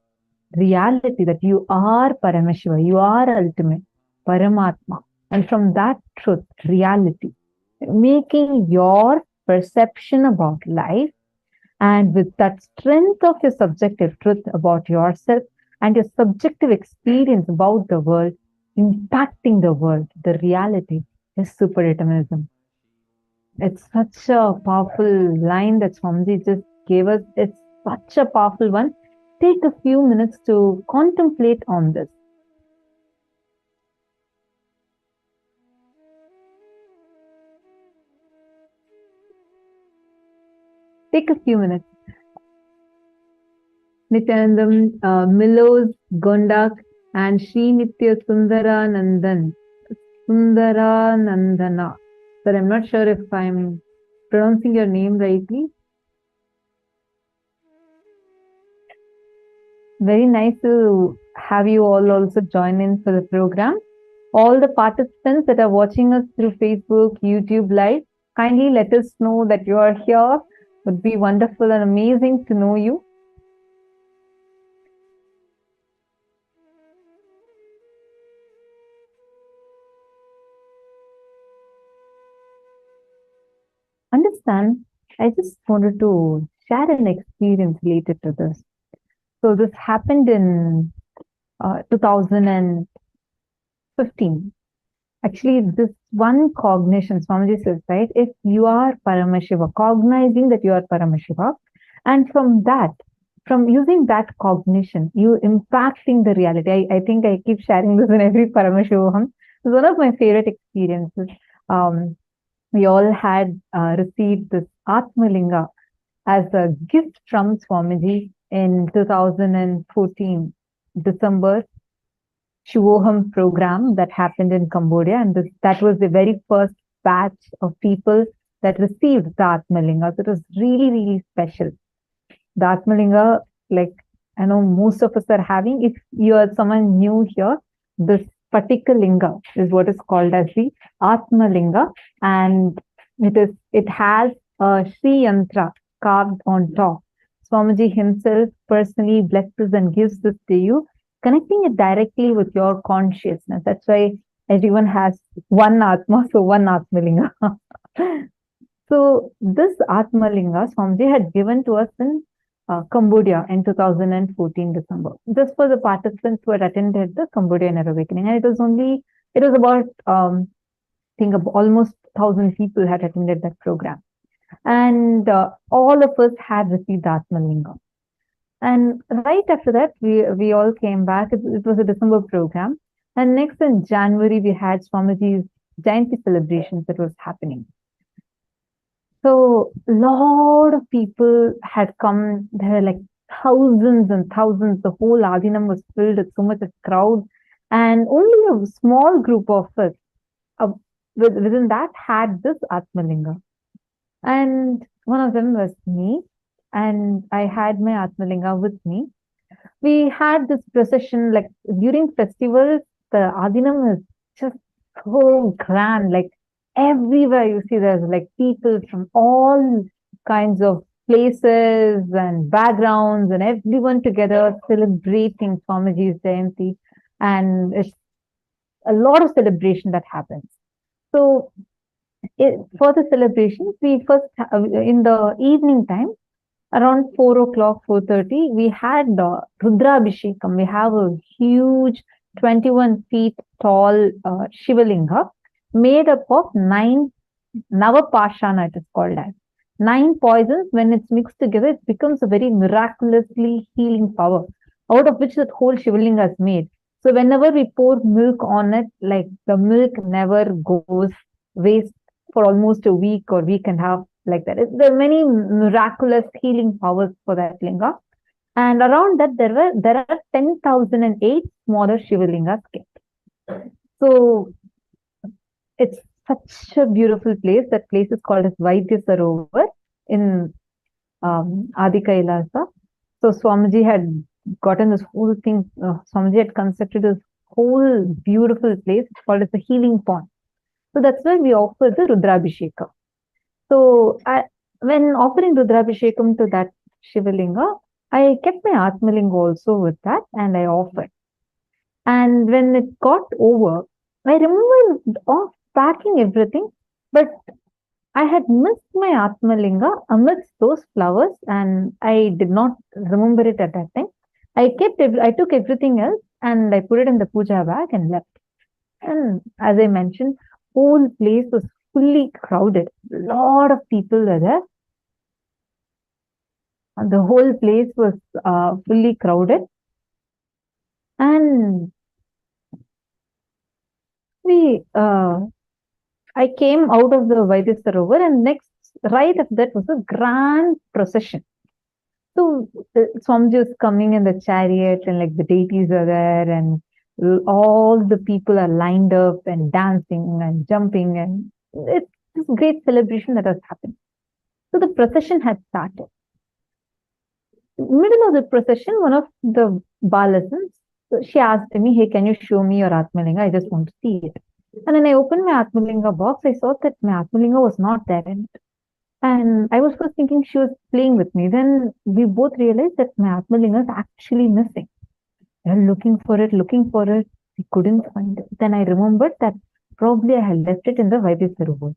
reality that you are Paramashiva, you are ultimate, Paramatma. And from that truth, reality, making your perception about life, and with that strength of your subjective truth about yourself and your subjective experience about the world, impacting the world, the reality is superdeterminism. It's such a powerful line that Swamiji just gave us. It's such a powerful one. Take a few minutes to contemplate on this. Take a few minutes. Nithyanandam, Milos, Gondak, and Sri Nitya Sundaranandan. Sundaranandana. Sir, I'm not sure if I'm pronouncing your name rightly. Very nice to have you all also join in for the program. All the participants that are watching us through Facebook, YouTube Live, kindly let us know that you are here. It would be wonderful and amazing to know you. Understand, I just wanted to share an experience related to this. So this happened in 2015. Actually, this one cognition, Swamiji says, right? If you are Paramashiva, cognizing that you are Paramashiva, and from that, from using that cognition, you impacting the reality. I think I keep sharing this in every Paramashivoham. It's one of my favorite experiences. We all had received this Atmalinga as a gift from Swamiji in 2014, December Shivoham program that happened in Cambodia. And that was the very first batch of people that received the Atmalinga. So it was really, really special. The Atmalinga, like I know most of us are having, if you are someone new here, this particular linga is what is called as the Atmalinga, and it has a Sri Yantra carved on top. Swamiji himself personally blesses and gives this to you, connecting it directly with your consciousness. That's why everyone has one Atma, so one Atmalinga. So this Atmalinga Swamiji had given to us in Cambodia in 2014 December, just for the participants who had attended the Cambodian Awakening. And it was about, I think almost 1,000 people had attended that program. And all of us had received the Atmalinga. And right after that, we all came back. It was a December program. And next in January, we had Swamiji's Jayanti celebrations that was happening. So a lot of people had come. There were like thousands and thousands. The whole Adinam was filled with so much of crowd. And only a small group of us within that had this Atmalinga. And one of them was me. And I had my Atmalinga with me. We had this procession, like during festivals, the Adinam is just so grand. Like everywhere you see, there's like people from all kinds of places and backgrounds, and everyone together celebrating Swamiji's Jayanti. And it's a lot of celebration that happens. So for the celebrations, we first, in the evening time, around 4 o'clock, 4:30, we had Rudrabhishekam. We have a huge 21 feet tall Shivalinga made up of 9 Navapashana, it is called as. 9 poisons, when it's mixed together, it becomes a very miraculously healing power, out of which that whole Shivalinga is made. So whenever we pour milk on it, like the milk never goes waste for almost a week or week and a half, like that. There are many miraculous healing powers for that linga. And around that, there are 10,008 smaller Shivalingas kept. So it's such a beautiful place. That place is called as Vaidya Sarovar in Adi KAILASA. So Swamiji had gotten this whole thing, Swamiji had constructed this whole beautiful place called as the healing pond. So that's where we offer the Rudrabhishekam. So when offering Rudrabhishekam to that Shivalinga, I kept my Atmalinga also with that and I offered. And when it got over, I remember of packing everything, but I had missed my Atmalinga amidst those flowers and I did not remember it at that time. I took everything else and I put it in the puja bag and left. And as I mentioned, whole place was fully crowded. A lot of people were there. And the whole place was fully crowded. And I came out of the Vaidya Sarovar and next, right after that was a grand procession. So Swamiji was coming in the chariot and like the deities are there and all the people are lined up and dancing and jumping and it's this great celebration that has happened. So the procession had started. Middle of the procession, one of the Balasans, she asked me, hey, can you show me your Atmalinga? I just want to see it. And when I opened my Atmalinga box, I saw that my Atmalinga was not there in it. And I was first thinking she was playing with me. Then we both realized that my Atmalinga is actually missing. We were looking for it. We couldn't find it. Then I remembered that probably I had left it in the Vaidya Sarovar.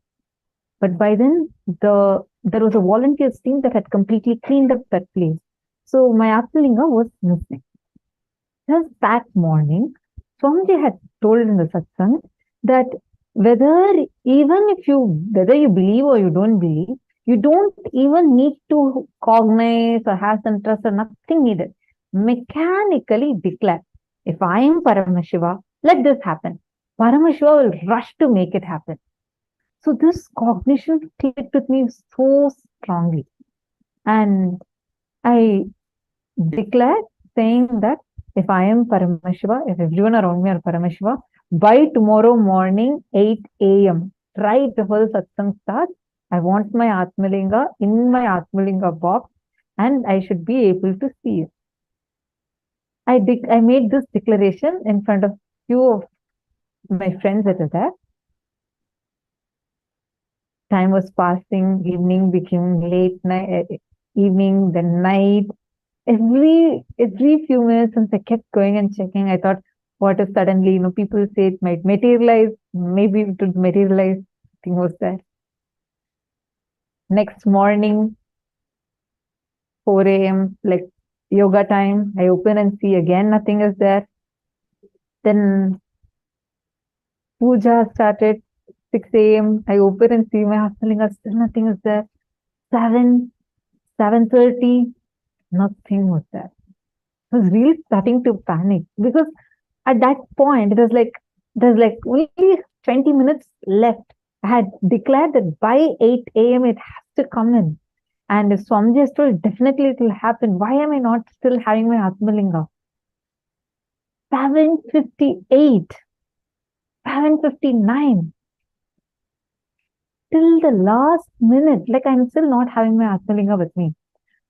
But by then, there was a volunteers team that had completely cleaned up that place. So my Atmalinga was missing. Just that morning, Swamiji had told in the satsang that whether you believe or you don't believe, you don't even need to cognize or have some trust or nothing needed. Mechanically declare, if I am Paramashiva, let this happen. Paramashiva will rush to make it happen. So this cognition clicked with me so strongly. And I declared saying that if I am Paramashiva, if everyone around me are Paramashiva, by tomorrow morning, 8 a.m., right before the satsang starts, I want my Atmalinga in my Atmalinga box and I should be able to see it. I made this declaration in front of few of my friends that are there. Time was passing, evening became late night, evening, then night. Every few minutes, since I kept going and checking, I thought, what if suddenly, people say it might materialize, maybe it would materialize. Nothing was there. Next morning, 4 a.m., like yoga time, I open and see again, nothing is there. Then puja started, 6 a.m., I open and see my Atmalinga, still nothing is there. 7:30, nothing was there. I was really starting to panic because at that point, it was like, there's like only 20 minutes left. I had declared that by 8 a.m. it has to come in. And if Swamiji is told, definitely it will happen. Why am I not still having my Atmalinga? 7:58, 7:59. Till the last minute, like I'm still not having my Atmalinga with me.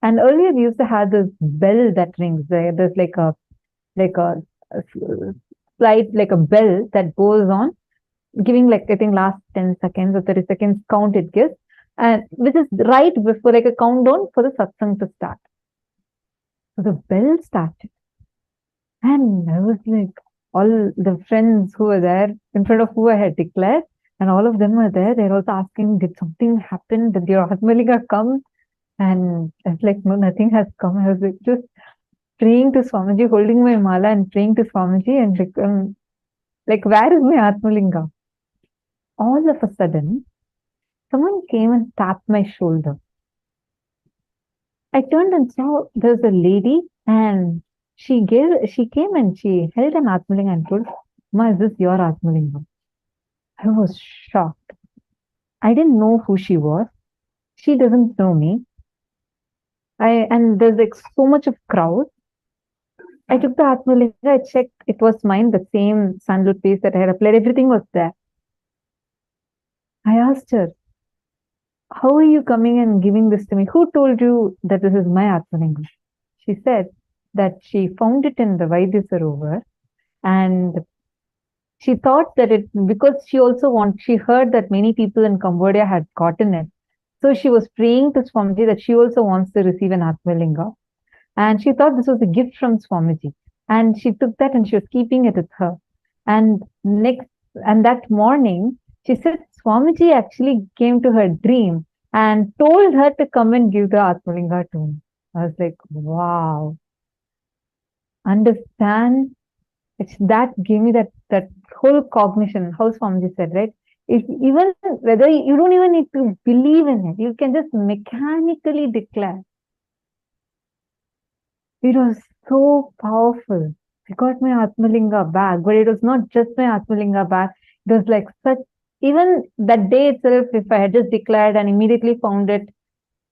And earlier we used to have this bell that rings. There's like a slight, like a bell that goes on, giving like, I think last 10 seconds or 30 seconds count it gives. And which is right before like a countdown for the satsang to start. So the bell started. And I was like, all the friends who were there in front of who I had declared, and all of them were there. They're also asking, did something happen? Did your Atmalinga come? And I was like, no, nothing has come. I was like, just praying to Swamiji, holding my mala and praying to Swamiji and like, where is my Atmalinga? All of a sudden, someone came and tapped my shoulder. I turned and saw there's a lady and she came and she held an Atmalinga and told, Ma, is this your Atmalinga? I was shocked. I didn't know who she was. She doesn't know me. And there's like so much of crowd. I took the Atmalinga, I checked, it was mine, the same sandalwood paste that I had applied, everything was there. I asked her, how are you coming and giving this to me? Who told you that this is my Atmalinga? She said that she found it in the Vaidya Sarovar, and she thought that because she heard that many people in Cambodia had gotten it. So she was praying to Swamiji that she also wants to receive an Atmalinga. And she thought this was a gift from Swamiji. And she took that and she was keeping it with her. And that morning, she said Swamiji actually came to her dream and told her to come and give the Atmalinga to me. I was like, wow. Understand? That gave me that whole cognition, how Swamiji said, right? Even whether you don't even need to believe in it, you can just mechanically declare. It was so powerful. I got my Atmalinga back, but it was not just my Atmalinga back. It was like even that day itself, if I had just declared and immediately found it,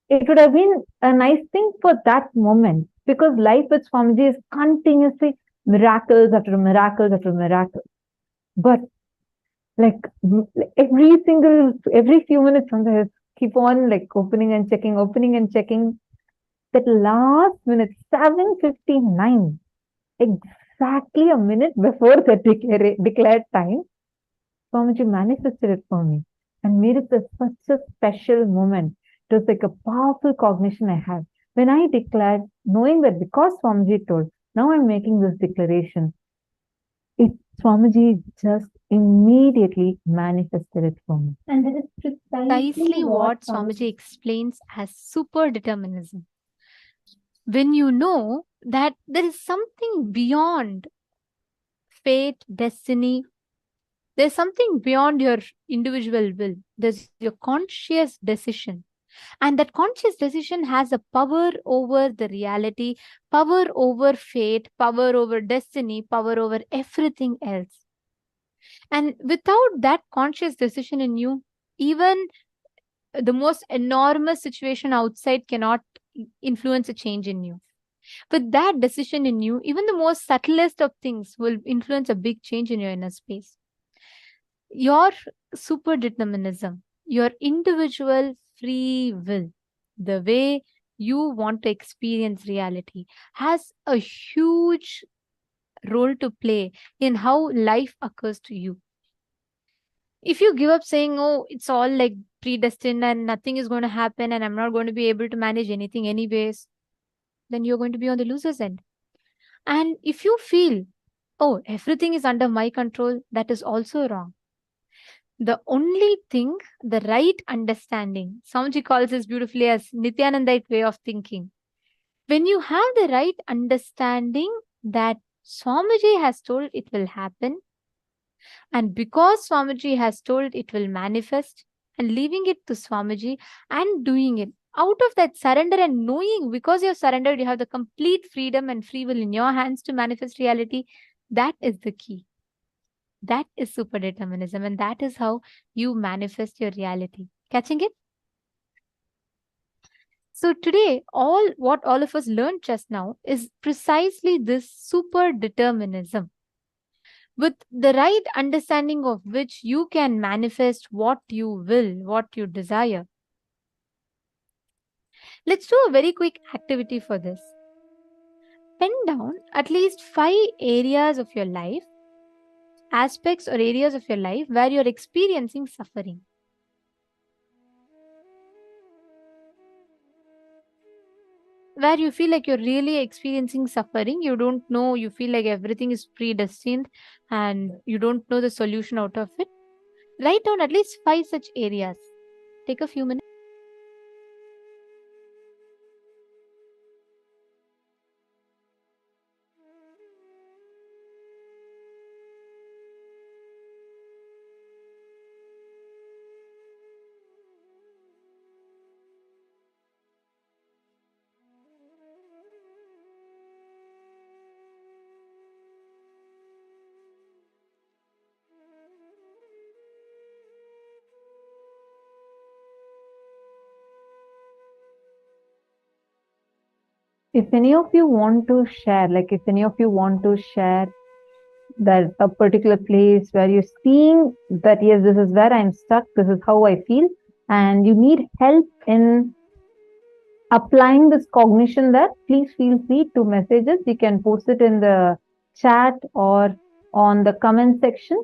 it would have been a nice thing for that moment, because life with Swamiji is continuously miracles after miracles after miracles. But like every few minutes, sometimes keep on like opening and checking. That last minute, 7:59, exactly a minute before the declared time, Swamiji manifested it for me and made it such a special moment. It was like a powerful cognition I had. When I declared, knowing that because Swamiji told, now I'm making this declaration, Swamiji just immediately manifested it for me. And that is precisely what Swamiji explains as super-determinism. When you know that there is something beyond fate, destiny, there's something beyond your individual will, there's your conscious decision. And that conscious decision has a power over the reality, power over fate, power over destiny, power over everything else. And without that conscious decision in you, even the most enormous situation outside cannot influence a change in you. With that decision in you, even the most subtlest of things will influence a big change in your inner space. Your super-determinism, your individual free will, the way you want to experience reality, has a huge role to play in how life occurs to you. If you give up saying, oh, it's all like predestined and nothing is going to happen and I'm not going to be able to manage anything anyways, then you're going to be on the loser's end. And if you feel, oh, everything is under my control, that is also wrong. The only thing, the right understanding, Swamiji calls this beautifully as Nithyanandite way of thinking. When you have the right understanding that Swamiji has told it will happen, and because Swamiji has told it will manifest, and leaving it to Swamiji and doing it, out of that surrender and knowing because you've surrendered, you have the complete freedom and free will in your hands to manifest reality, that is the key. That is super-determinism, and that is how you manifest your reality. Catching it? So today, what all of us learned just now is precisely this super-determinism, with the right understanding of which you can manifest what you will, what you desire. Let's do a very quick activity for this. Pen down at least 5 areas of your life, aspects or areas of your life where you're experiencing suffering. Where you feel like you're really experiencing suffering, you don't know, you feel like everything is predestined and you don't know the solution out of it. Write down at least 5 such areas. Take a few minutes. If any of you want to share, that a particular place where you're seeing that, yes, this is where I'm stuck, this is how I feel, and you need help in applying this cognition there, please feel free to message us. You can post it in the chat or on the comment section.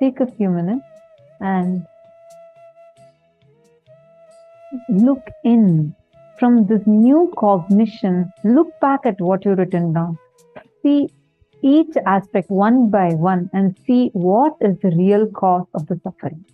take a few minutes and look in from this new cognition. Look back at what you've written down. See each aspect one by one and see what is the real cause of the suffering.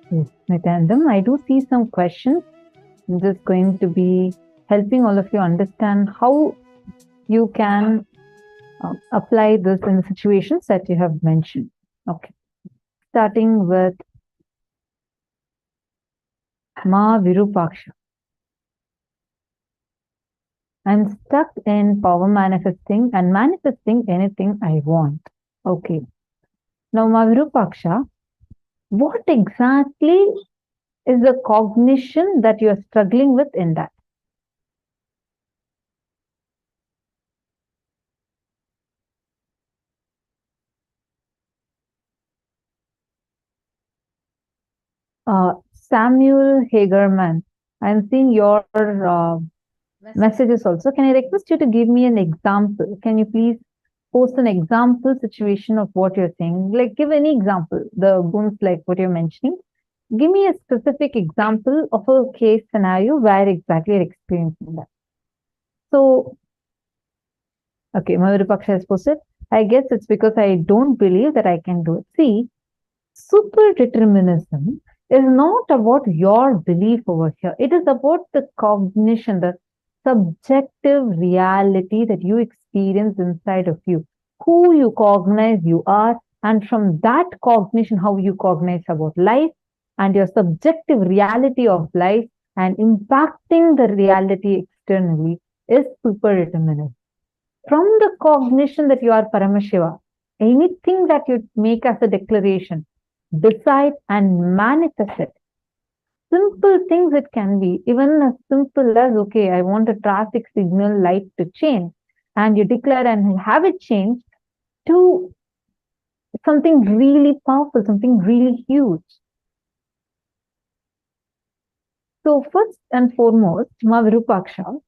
Yes, Nithyananda, I do see some questions. I'm just going to be helping all of you understand how you can apply this in the situations that you have mentioned. Okay. Starting with Ma Virupaksha. I'm stuck in power manifesting and manifesting anything I want. Okay. Now, Ma Virupaksha, what exactly is the cognition that you are struggling with in that? Samuel Hagerman, I'm seeing your messages also. Can I request you to give me an example? Can you please post an example situation of what you're saying? Like, give any example, the guns like what you're mentioning. Give me a specific example of a case scenario where exactly you're experiencing that. So, okay, Mavirupaksha has posted. I guess it's because I don't believe that I can do it. See, super-determinism is not about your belief over here. It is about the cognition, the subjective reality that you experience inside of you, who you cognize you are, and from that cognition, how you cognize about life and your subjective reality of life and impacting the reality externally is super-determinism. From the cognition that you are Paramashiva, anything that you make as a declaration, decide and manifest it. Simple things it can be, even as simple as, okay, I want a traffic signal light to change, and you declare and have it changed to something really powerful, something really huge. So first and foremost, Ma Virupaksha,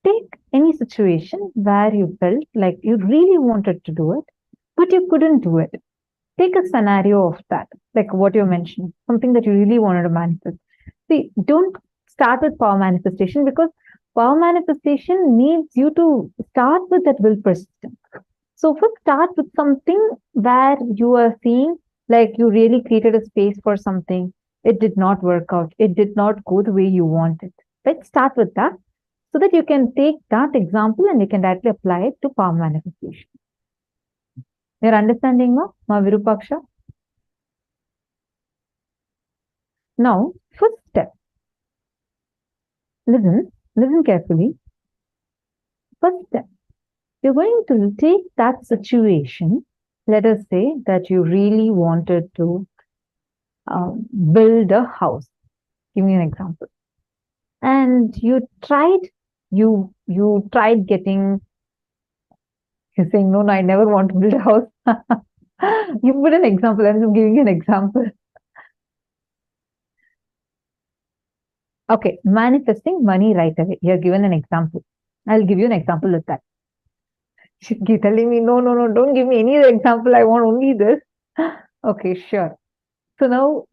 Take any situation where you felt like you really wanted to do it, but you couldn't do it. Take a scenario of that, like what you mentioned, something that you really wanted to manifest. See, don't start with power manifestation, because power manifestation needs you to start with that will persistence. So first start with something where you are seeing like you really created a space for something. It did not work out. It did not go the way you wanted. Let's start with that so that you can take that example and you can directly apply it to power manifestation. You're understanding, Ma Virupaksha? Now, first step. Listen carefully. First step. You're going to take that situation. Let us say that you really wanted to build a house. Give me an example. And you tried getting, you're saying, no, I never want to build a house. You put an example. I'm just giving you an example. Okay, manifesting money right away. You're given an example. I'll give you an example of that. She's telling me, no, don't give me any other example. I want only this. Okay, sure. So now,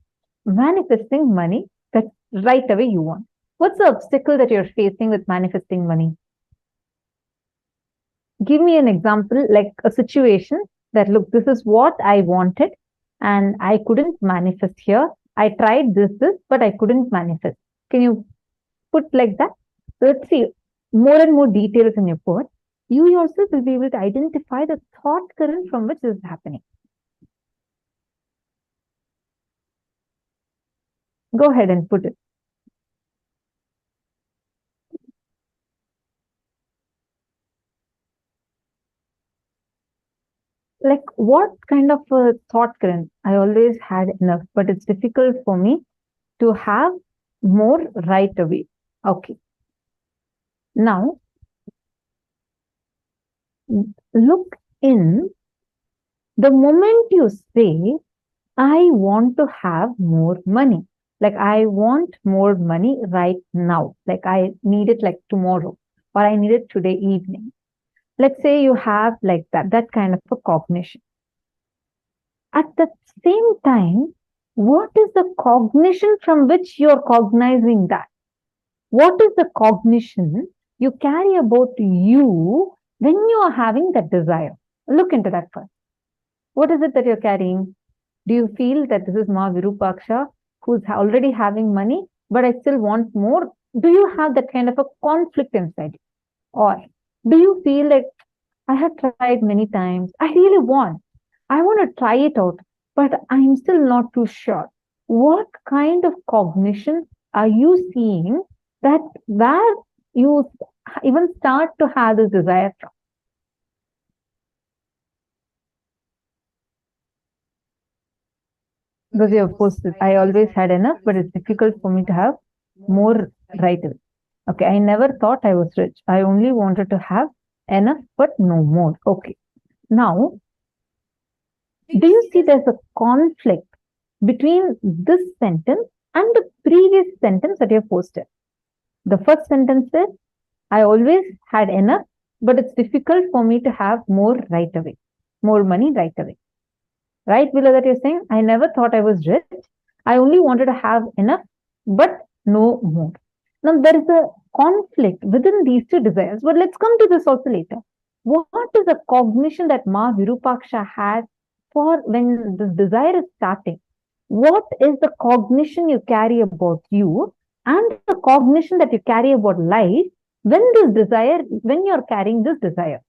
manifesting money that right away you want. What's the obstacle that you're facing with manifesting money? Give me an example, like a situation that, look, this is what I wanted and I couldn't manifest here. I tried this, but I couldn't manifest. Can you put like that? So let's see more and more details in your put. You yourself will be able to identify the thought current from which this is happening. Go ahead and put it. Like what kind of a thought current? I always had enough, but it's difficult for me to have more right away. Okay. Now, look in the moment you say, I want to have more money. Like I want more money right now. Like I need it like tomorrow, or I need it today evening. Let's say you have like that kind of a cognition. At the same time, what is the cognition from which you're cognizing that? What is the cognition you carry about you when you are having that desire? Look into that first. What is it that you're carrying? Do you feel that this is Ma Virupaksha who's already having money, but I still want more? Do you have that kind of a conflict inside you? Or do you feel like I have tried many times, I really want to try it out, but I'm still not too sure? What kind of cognition are you seeing that where you even start to have this desire from? Because you have posted, I always had enough, but it's difficult for me to have more right away. Okay, I never thought I was rich. I only wanted to have enough, but no more. Okay. Now, do you see there's a conflict between this sentence and the previous sentence that you have posted? The first sentence says, I always had enough, but it's difficult for me to have more right away, more money right away. Right below that you're saying, I never thought I was rich. I only wanted to have enough, but no more. Now, there is a conflict within these two desires, but let's come to this also later. What is the cognition that Ma Virupaksha had for when this desire is starting? What is the cognition you carry about you and the cognition that you carry about life when you're carrying this desire?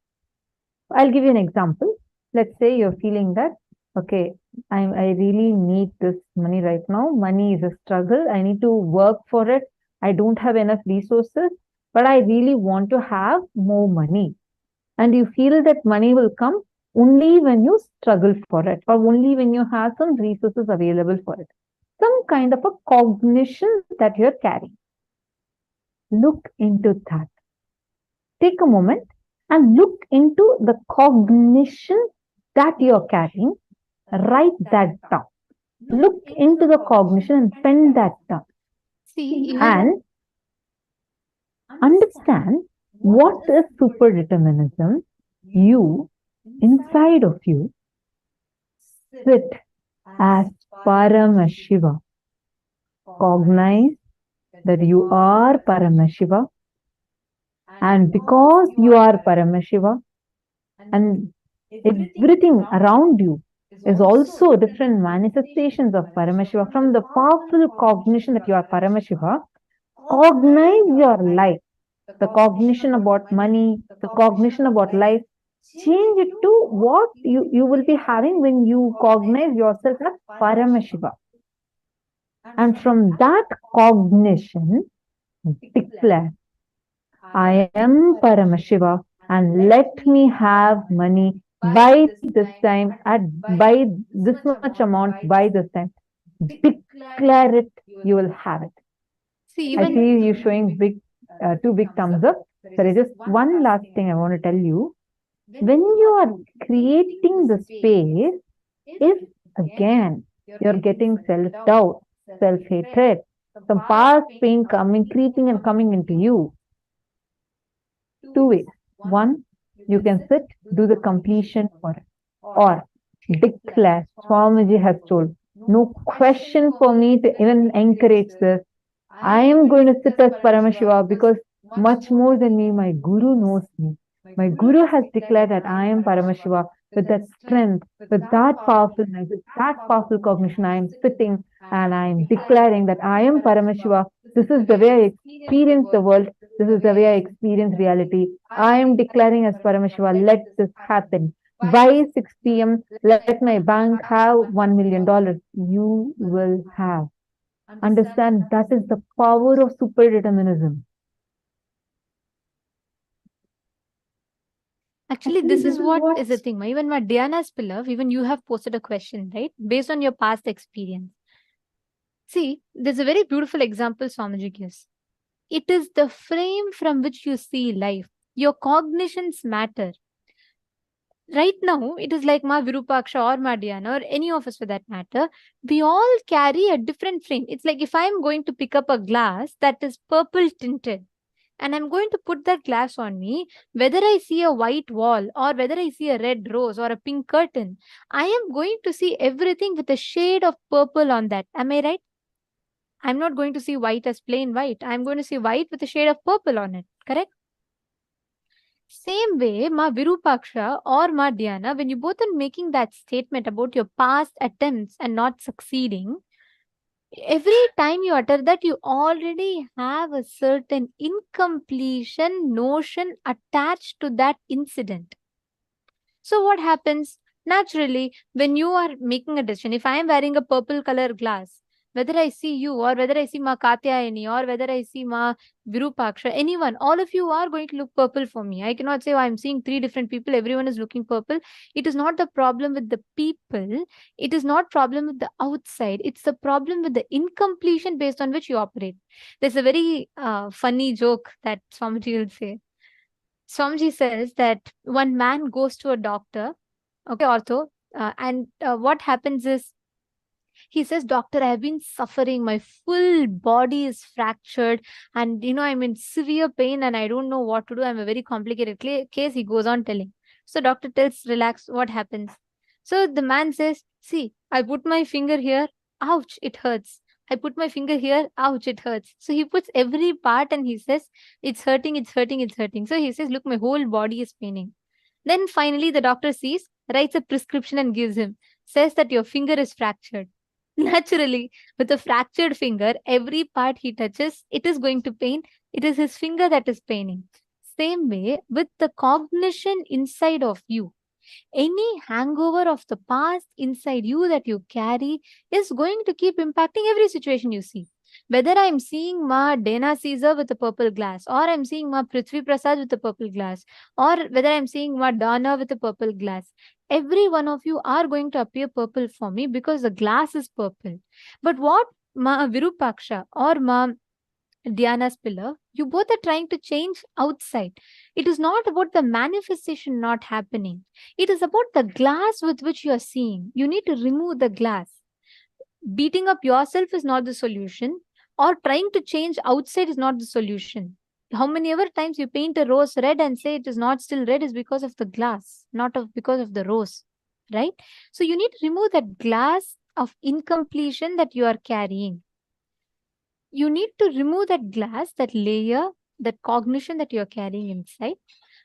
I'll give you an example. Let's say you're feeling that, okay, I really need this money right now. Money is a struggle. I need to work for it. I don't have enough resources, but I really want to have more money. And you feel that money will come only when you struggle for it, or only when you have some resources available for it. Some kind of a cognition that you're carrying. Look into that. Take a moment and look into the cognition that you're carrying. Write that down. Look into the cognition and pen that down. See, And understand What is superdeterminism? You, inside of you, sit as Paramashiva. Cognize that you are Paramashiva, and because you are Paramashiva, and everything around you is also different manifestations of Paramashiva. From the powerful cognition that you are Paramashiva, cognize your life, the cognition about money, the cognition about life. Change it to what you will be having when you cognize yourself as Paramashiva. And from that cognition, declare, I am Paramashiva, and let me have money by this time, by this much amount, by this time. Declare it, you will have it. See, I even see you showing two big thumbs up. Sorry, just one last thing I want to tell you. When you are creating the space, if again you're getting self-doubt, self-hatred, some past pain creeping and coming into you, two ways. One, you can sit, do the completion for it, or declare. Swamiji has told, no question for me to even encourage this. I am going to sit as Paramashiva because much more than me, my Guru knows me. My Guru has declared that I am Paramashiva with that strength, with that powerfulness, with that powerful cognition. I am sitting and I am declaring that I am Paramashiva. This is the way I experience the world. This is the way I experience reality. I am declaring as Paramashiva, let this happen. By 6 p.m., let my bank have $1 million. You will have. Understand that is the power of superdeterminism. Actually, this is what is the thing. Even my Diana's pillar, even you have posted a question, right? Based on your past experience. See, there's a very beautiful example Swamiji gives. It is the frame from which you see life. Your cognitions matter. Right now, it is like Ma Virupaksha or Ma Diana or any of us for that matter. We all carry a different frame. It's like if I'm going to pick up a glass that is purple tinted, and I'm going to put that glass on me, whether I see a white wall or whether I see a red rose or a pink curtain, I am going to see everything with a shade of purple on that. Am I right? I'm not going to see white as plain white. I'm going to see white with a shade of purple on it. Correct? Same way, Ma Virupaksha or Ma Diana, when you both are making that statement about your past attempts and not succeeding, every time you utter that, you already have a certain incompletion notion attached to that incident. So what happens? Naturally, when you are making a decision, if I am wearing a purple color glass, whether I see you or whether I see Ma Katyayani or whether I see Ma Virupaksha, anyone, all of you are going to look purple for me. I cannot say, oh, I'm seeing 3 different people, everyone is looking purple. It is not the problem with the people. It is not problem with the outside. It's the problem with the incompletion based on which you operate. There's a very funny joke that Swamiji will say. Swamiji says that one man goes to a doctor, okay, ortho, and what happens is, he says, doctor, I have been suffering. My full body is fractured and, I'm in severe pain and I don't know what to do. I'm a very complicated case. He goes on telling. So doctor tells, relax, what happens? So the man says, see, I put my finger here. Ouch, it hurts. I put my finger here. Ouch, it hurts. So he puts every part and he says, it's hurting, it's hurting, it's hurting. So he says, look, my whole body is paining. Then finally the doctor sees, writes a prescription and gives him, says that your finger is fractured. Naturally, with a fractured finger, every part he touches, it is going to pain. It is his finger that is paining. Same way, with the cognition inside of you, any hangover of the past inside you that you carry is going to keep impacting every situation you see. Whether I'm seeing Ma Dana Caesar with a purple glass, or I'm seeing Ma Prithvi Prasad with a purple glass, or whether I'm seeing Ma Dana with a purple glass, every one of you are going to appear purple for me because the glass is purple. But what Ma Virupaksha or Ma Diana's pillar, you both are trying to change outside. It is not about the manifestation not happening. It is about the glass with which you are seeing. You need to remove the glass. Beating up yourself is not the solution, or trying to change outside is not the solution. how many ever times you paint a rose red and say it is not still red is because of the glass, not because of the rose, right? So you need to remove that glass of incompletion that you are carrying. You need to remove that glass, that layer, that cognition that you are carrying inside.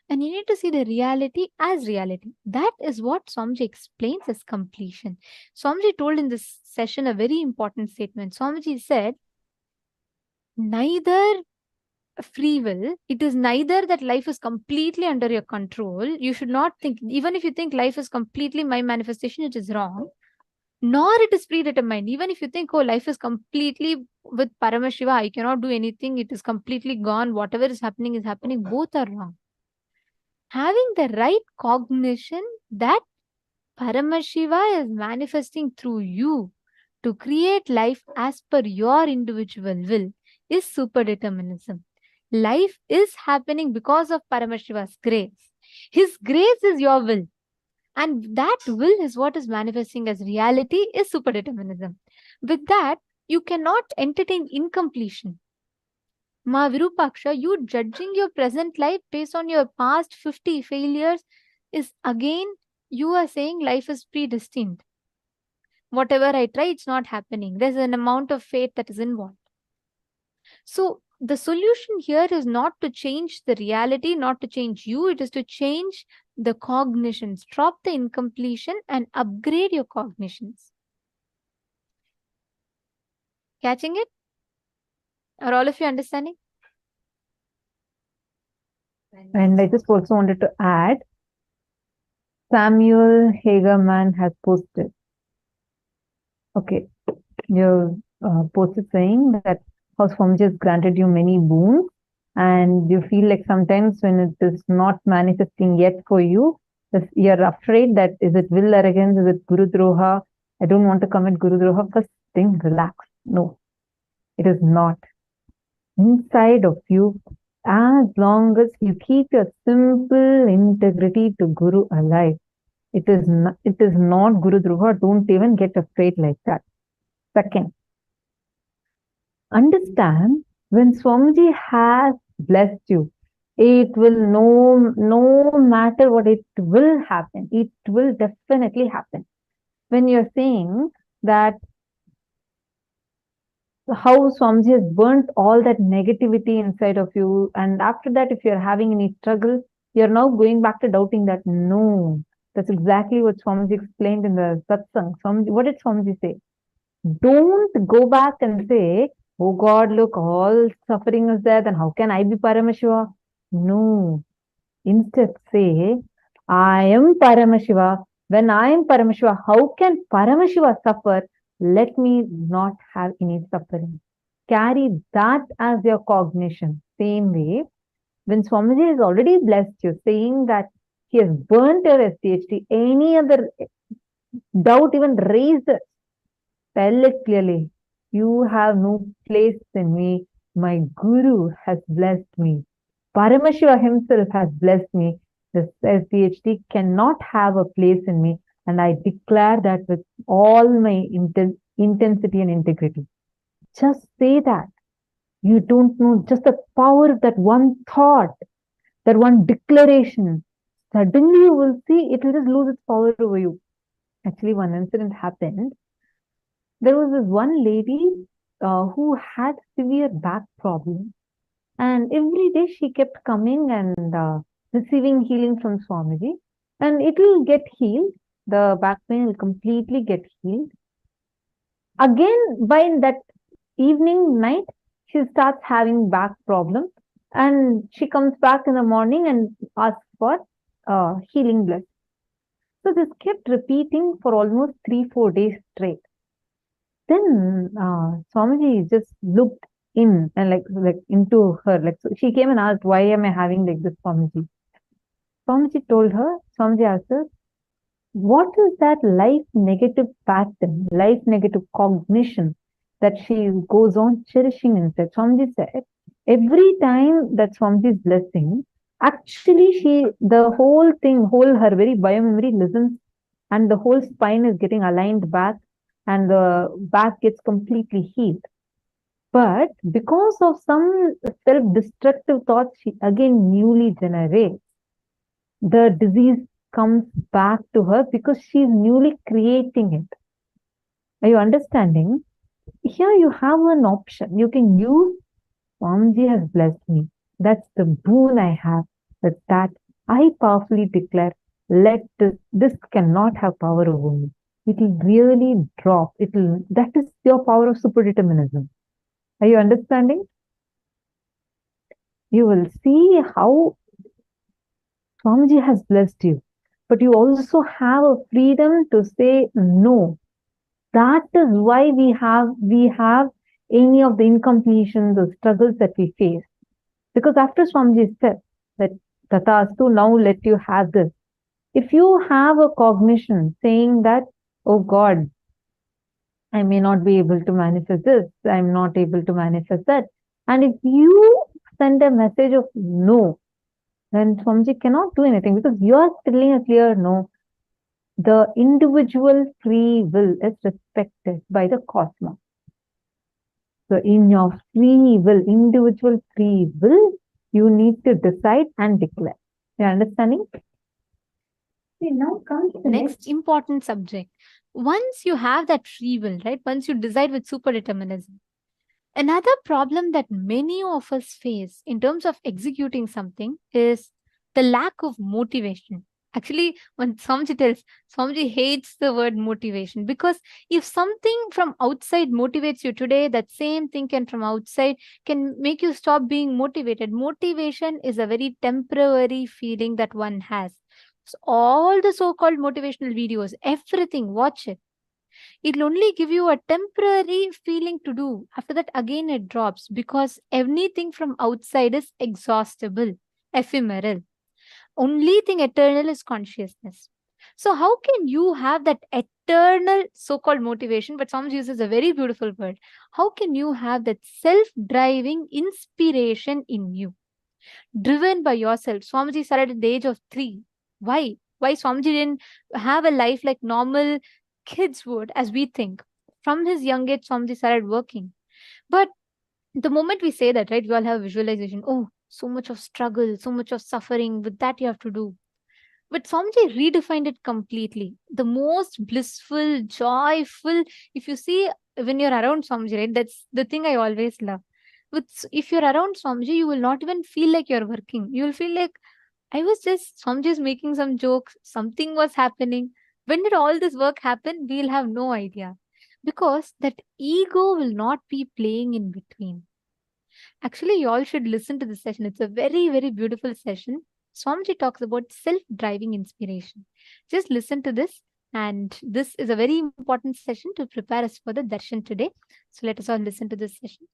And you need to see the reality as reality. That is what Swamiji explains as completion. Swamiji told in this session a very important statement. Swamiji said, neither free will, it is neither that life is completely under your control. You should not think, even if you think life is completely my manifestation, it is wrong. Nor it is predetermined. Even if you think, oh, life is completely with Paramashiva, I cannot do anything, it is completely gone, whatever is happening, both are wrong. Having the right cognition that Paramashiva is manifesting through you to create life as per your individual will is superdeterminism. Life is happening because of Paramashiva's grace. His grace is your will. And that will is what is manifesting as reality is superdeterminism. With that, you cannot entertain incompletion. Ma Virupaksha, you judging your present life based on your past 50 failures is again, you are saying life is predestined. Whatever I try, it's not happening. There's an amount of fate that is involved. So the solution here is not to change the reality, not to change you. It is to change the cognitions. Drop the incompletion and upgrade your cognitions. Catching it? Are all of you understanding? And I just also wanted to add, Samuel Hagerman has posted. Okay, you posted saying that how Swamiji has granted you many boons, and you feel like sometimes when it is not manifesting yet for you, you're afraid that is it will arrogance, is it Guru Droha? I don't want to commit Guru Droha. First thing, relax. No, it is not. Inside of you, as long as you keep your simple integrity to Guru alive, it is not Guru Droha. Don't even get afraid like that. Second, understand when Swamiji has blessed you, it will no matter what, it will happen. It will definitely happen. When you're saying that how Swamiji has burnt all that negativity inside of you, and after that, if you're having any struggle, you're now going back to doubting that. No, that's exactly what Swamiji explained in the satsang. What did Swamiji say? Don't go back and say, oh God, look, all suffering is there, then how can I be Paramashiva? No. Instead say, I am Paramashiva. When I am Paramashiva, how can Paramashiva suffer? Let me not have any suffering. Carry that as your cognition. Same way, when Swamiji has already blessed you, saying that he has burnt your STHT, any other doubt even raised it, tell it clearly. You have no place in me. My Guru has blessed me. Paramashiva himself has blessed me. This SDHT cannot have a place in me. And I declare that with all my intensity and integrity. Just say that. You don't know just the power of that one thought, that one declaration. Suddenly you will see it will just lose its power over you. Actually, one incident happened. There was this one lady who had severe back problem, and every day she kept coming and receiving healing from Swamiji, and it will get healed. The back pain will completely get healed. Again, by that evening, night, she starts having back problem, and she comes back in the morning and asks for healing blood. So this kept repeating for almost 3-4 days straight. Then Swamiji just looked in and like into her. Like, so she came and asked, why am I having like this, Swamiji? Swamiji told her, Swamiji asked her, what is that life negative pattern, life negative cognition that she goes on cherishing inside? Swamiji said, every time that Swamiji's blessing, actually the whole her very biomemory listens, and the whole spine is getting aligned back, and the back gets completely healed. But because of some self-destructive thoughts she again newly generates, the disease comes back to her because she's newly creating it. Are you understanding? Here you have an option. You can use Swamiji has blessed me. That's the boon I have. With that, I powerfully declare, this cannot have power over me. It will really drop. That is your power of superdeterminism. Are you understanding? You will see how Swamiji has blessed you. But you also have a freedom to say no. That is why we have any of the incompletions or struggles that we face. Because after Swamiji said that Tathastu, now let you have this. If you have a cognition saying that, oh God, I may not be able to manifest this, I'm not able to manifest that. And if you send a message of no, then Swamiji cannot do anything because you are telling a clear no. The individual free will is respected by the cosmos. So in your free will, individual free will, you need to decide and declare. You understanding? Now comes the next important subject. Once you have that free will, right? Once you decide with superdeterminism, another problem that many of us face in terms of executing something is the lack of motivation. Actually, when Swamiji hates the word motivation because if something from outside motivates you today, that same thing from outside can make you stop being motivated. Motivation is a very temporary feeling that one has. So all the so-called motivational videos, everything, watch it. It'll only give you a temporary feeling to do. After that, again it drops because anything from outside is exhaustible, ephemeral. Only thing eternal is consciousness. So how can you have that eternal so-called motivation? But Swamiji uses a very beautiful word. How can you have that self-driving inspiration in you? Driven by yourself. Swamiji started at the age of 3. Why? Why Swamiji didn't have a life like normal kids would, as we think? From his young age, Swamiji started working. But the moment we say that, right, we all have visualization. Oh, so much of struggle, so much of suffering. With that, you have to do. But Swamiji redefined it completely. The most blissful, joyful. If you see, when you're around Swamiji, right, that's the thing I always love. If you're around Swamiji, you will not even feel like you're working. You will feel like, Swamiji is making some jokes, something was happening. When did all this work happen? We'll have no idea. Because that ego will not be playing in between. Actually, you all should listen to this session. It's a very, very beautiful session. Swamiji talks about self-driving inspiration. Just listen to this. And this is a very important session to prepare us for the darshan today. So let us all listen to this session.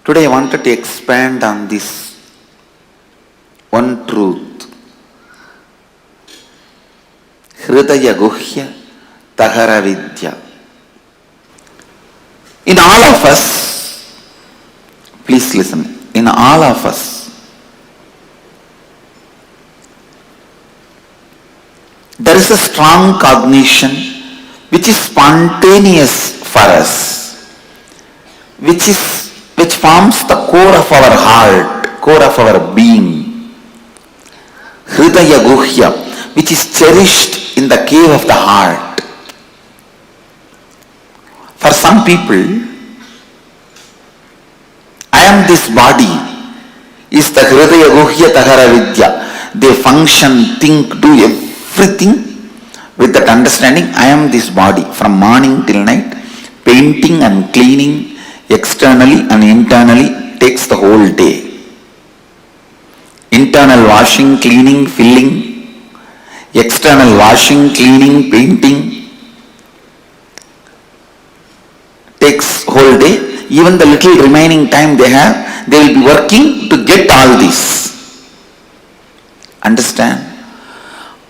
Today I wanted to expand on this one truth. Hridaya guhya tahara vidya. In all of us, please listen, in all of us, there is a strong cognition which is spontaneous for us, which forms the core of our heart, core of our being. Hridaya guhya, which is cherished in the cave of the heart. For some people, I am this body is the Hridaya Guhya Tahara Vidya. They function, think, do everything with that understanding. I am this body from morning till night. Painting and cleaning externally and internally takes the whole day. Internal washing, cleaning, filling. External washing, cleaning, painting takes whole day. Even the little remaining time they have, they will be working to get all this. Understand?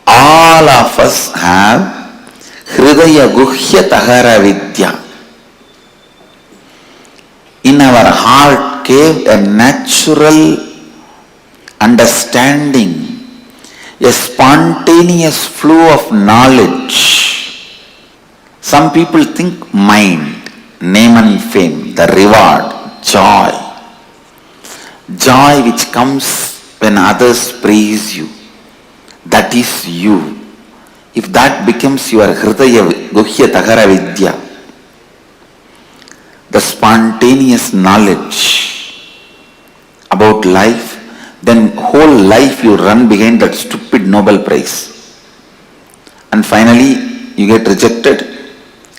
All of us have Hridaya Guhya Tahara Vidya. In our heart cave, a natural understanding, a spontaneous flow of knowledge Some people think mind, name and fame, the reward, joy. Joy which comes when others praise you. That is you. If that becomes your hridaya guhya tahara vidya, the spontaneous knowledge about life, then whole life you run behind that stupid Nobel Prize. And finally you get rejected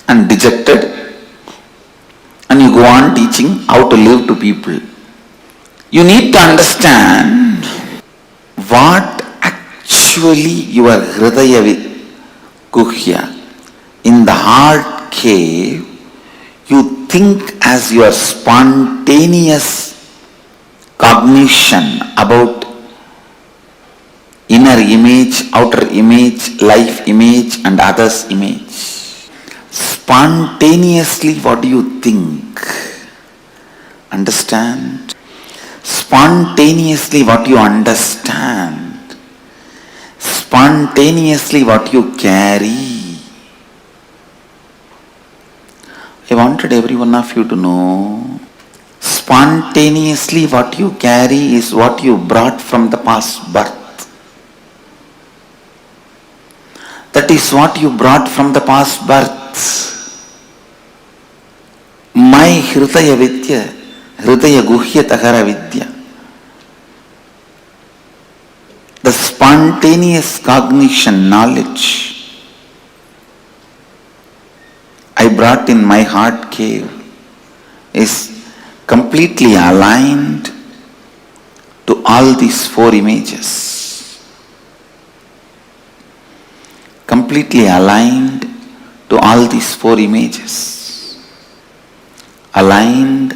and dejected, and you go on teaching how to live to people. You need to understand what actually your hridaya guhya, in the heart cave, you think as your spontaneous cognition about inner image, outer image, life image and others image. Spontaneously what do you think? Understand? Spontaneously what you understand. Spontaneously what you carry. I wanted every one of you to know, spontaneously what you carry is what you brought from the past birth. That is what you brought from the past birth. My hridaya vidya, hridaya guhya tahara vidya, the spontaneous cognition, knowledge I brought in my heart cave is completely aligned to all these four images. Completely aligned to all these four images. Aligned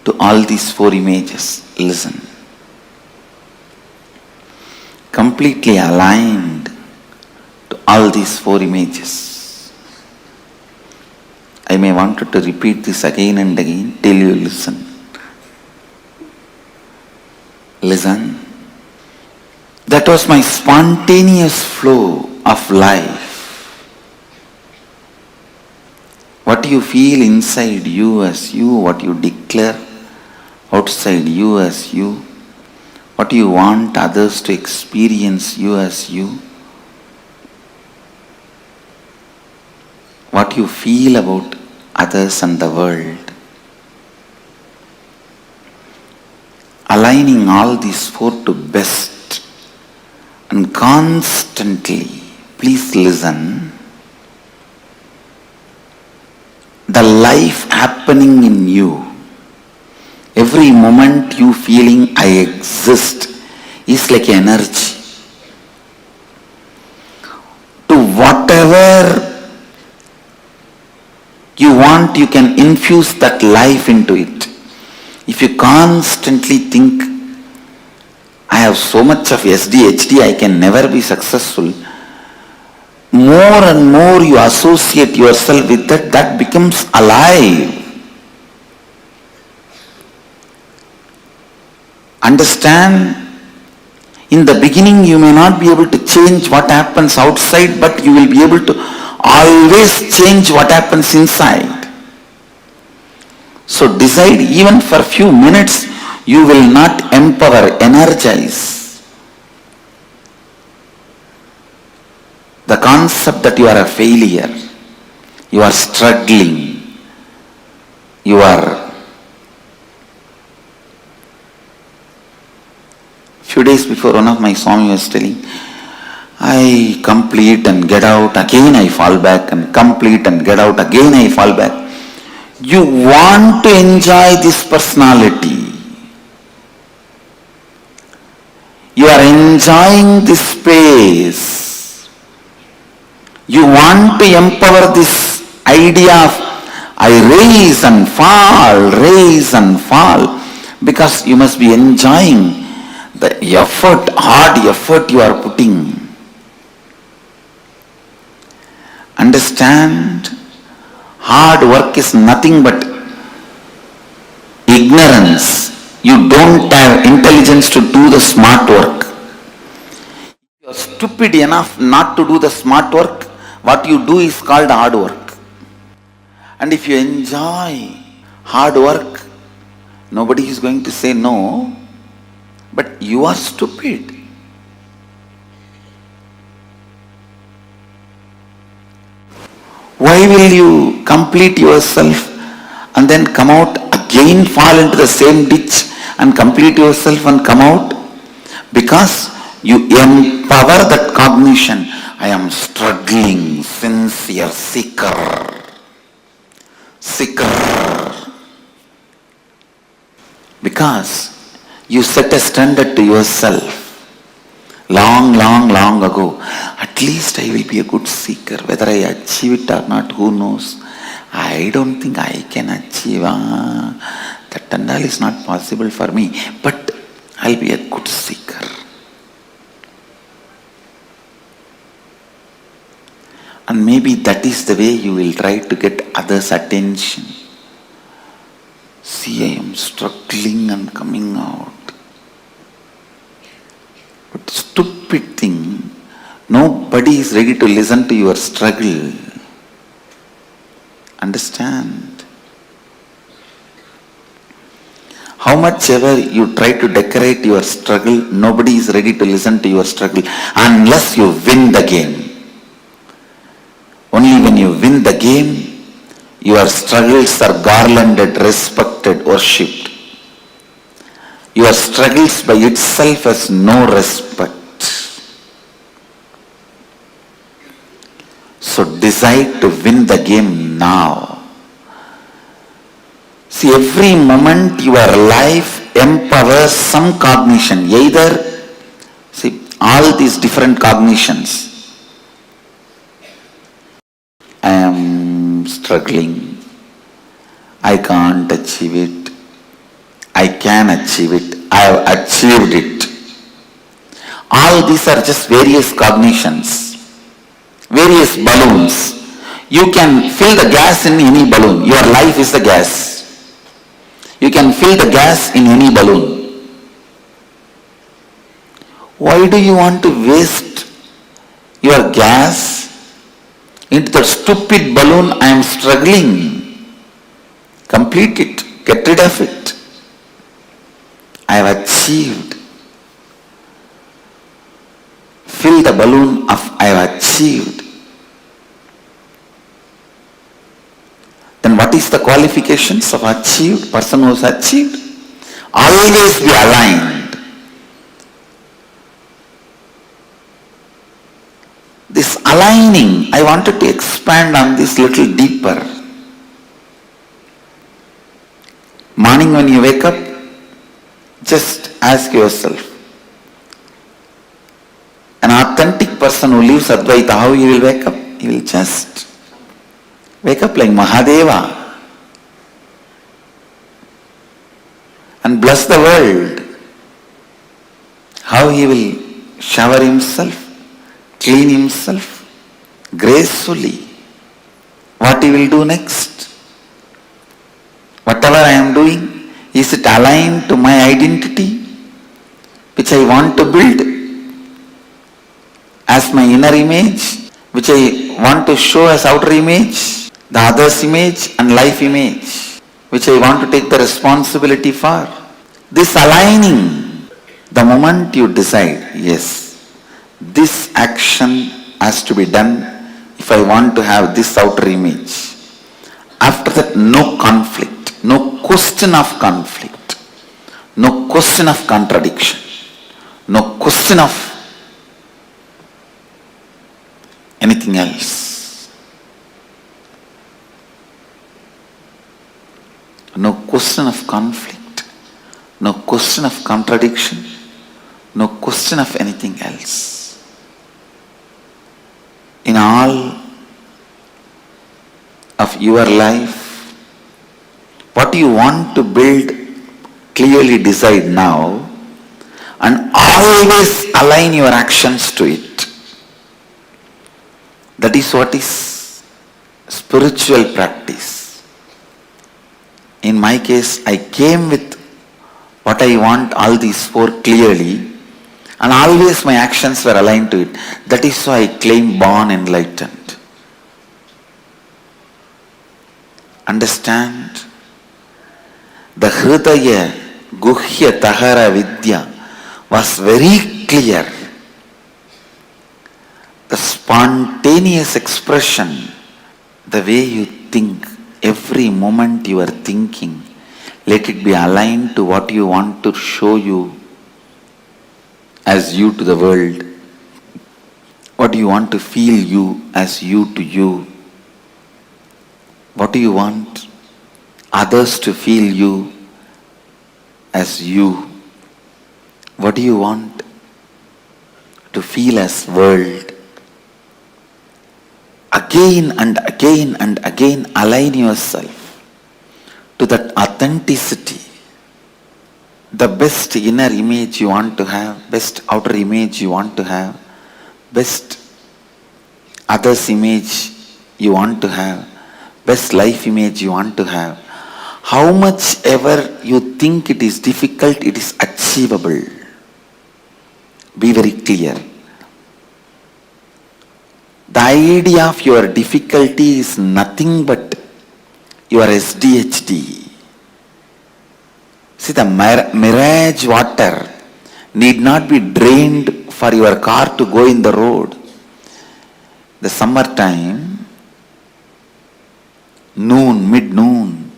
to all these four images. Listen. Completely aligned to all these four images. I may want to repeat this again and again till you listen. Listen. That was my spontaneous flow of life. What you feel inside you as you, what you declare outside you as you, what you want others to experience you as you, what you feel about others and the world. Aligning all these four to best and constantly, please listen, the life happening in you, every moment you feeling I exist is like energy. To whatever you want, you can infuse that life into it. If you constantly think, I have so much of SDHD, I can never be successful, more and more you associate yourself with that, that becomes alive. Understand? In the beginning you may not be able to change what happens outside, but you will be able to always change what happens inside. So decide, even for a few minutes, you will not empower, energize the concept that you are a failure, you are struggling, you are. Few days before, one of my Swami was telling, I complete and get out, again I fall back, and complete and get out, again I fall back. You want to enjoy this personality. You are enjoying this space. You want to empower this idea of I rise and fall, because you must be enjoying the effort, hard effort you are putting. Understand? Hard work is nothing but ignorance. You don't have intelligence to do the smart work. You are stupid enough not to do the smart work. What you do is called hard work. And if you enjoy hard work, nobody is going to say no, but you are stupid. Why will you complete yourself and then come out again, fall into the same ditch and complete yourself and come out? Because you empower that cognition. I am struggling, sincere, seeker. Because you set a standard to yourself. Long ago, at least I will be a good seeker. Whether I achieve it or not, who knows? I don't think I can achieve. That and all is not possible for me. But I'll be a good seeker. And maybe that is the way you will try to get others' attention. See, I am struggling and coming out. But stupid thing, nobody is ready to listen to your struggle. Understand? How much ever you try to decorate your struggle, nobody is ready to listen to your struggle unless you win the game. Only when you win the game, your struggles are garlanded, respected, worshipped. Your struggles by itself has no respect. So decide to win the game now. See, every moment your life empowers some cognition. Either, see, all these different cognitions. I am struggling. I can't achieve it. I can achieve it. I have achieved it. All these are just various cognitions, various balloons. You can fill the gas in any balloon. Your life is the gas. You can fill the gas in any balloon. Why do you want to waste your gas into the stupid balloon? I am struggling. Complete it. Get rid of it. I have achieved. Fill the balloon of I have achieved. Then what is the qualifications of achieved? Person who has achieved? Always be aligned. This aligning, I wanted to expand on this little deeper. Morning when you wake up, just ask yourself, an authentic person who lives Advaita, how he will wake up? He will just wake up like Mahadeva and bless the world. How he will shower himself, clean himself gracefully. What he will do next? Whatever I am doing, is it aligned to my identity, which I want to build as my inner image, which I want to show as outer image, the other's image and life image, which I want to take the responsibility for? This aligning, the moment you decide, yes, this action has to be done if I want to have this outer image. After that, no conflict. No question of conflict, no question of contradiction, no question of anything else. No question of conflict, no question of contradiction, no question of anything else. In all of your life, what you want to build, clearly decide now and always align your actions to it. That is what is spiritual practice. In my case, I came with what I want, all these four clearly, and always my actions were aligned to it. That is why I claim born enlightened. understand? The Hridaya Guhya Tahara Vidya was very clear. The spontaneous expression, the way you think, every moment you are thinking, let it be aligned to what you want to show you as you to the world. What do you want to feel you as you to you? What do you want others to feel you as you? What do you want to feel as world? Again and again and again align yourself to that authenticity. The best inner image you want to have, best outer image you want to have, best others image you want to have, best life image you want to have. How much ever you think it is difficult, it is achievable. Be very clear. The idea of your difficulty is nothing but your SDHD. See, the mirage water need not be drained for your car to go in the road. The summertime, noon, mid-noon,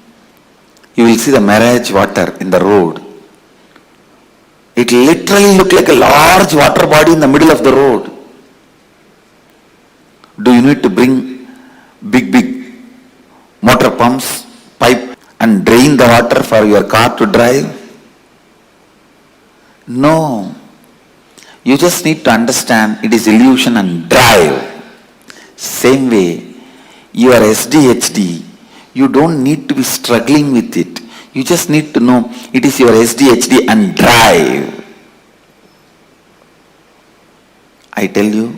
you will see the mirage water in the road. It literally looks like a large water body in the middle of the road. Do you need to bring big motor pumps, pipe and drain the water for your car to drive? No. You just need to understand it is illusion and drive. Same way, your SDHD, you don't need to be struggling with it. You just need to know it is your SDHD and drive. I tell you,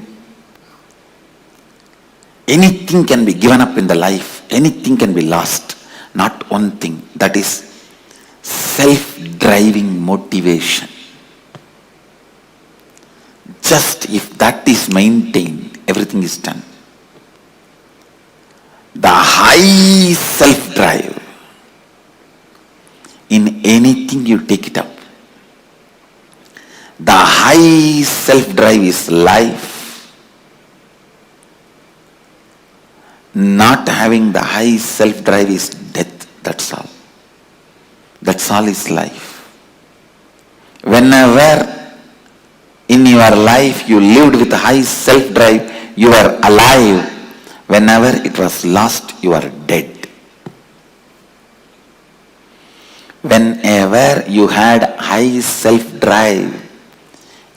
anything can be given up in the life. Anything can be lost. Not one thing. That is self-driving motivation. Just if that is maintained, everything is done. The high self-drive, in anything you take it up. The high self-drive is life. Not having the high self-drive is death. That's all. That's all is life. Whenever in your life you lived with high self-drive, you are alive. Whenever it was lost, you are dead. Whenever you had high self-drive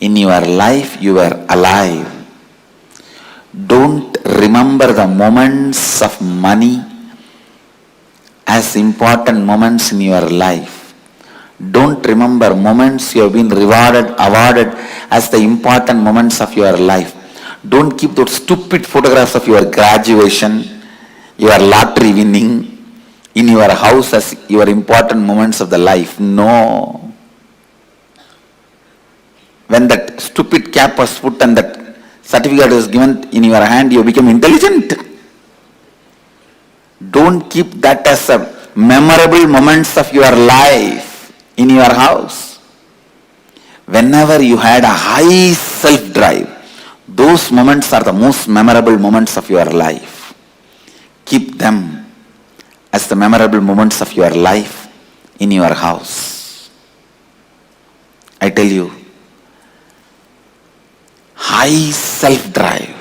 in your life, you were alive. Don't remember the moments of money as important moments in your life. Don't remember moments you have been rewarded, awarded as the important moments of your life. Don't keep those stupid photographs of your graduation, your lottery winning in your house as your important moments of the life. No. When that stupid cap was put and that certificate was given in your hand, you become intelligent. Don't keep that as a memorable moments of your life in your house. Whenever you had a high self-drive, those moments are the most memorable moments of your life. Keep them as the memorable moments of your life in your house. I tell you, high self-drive.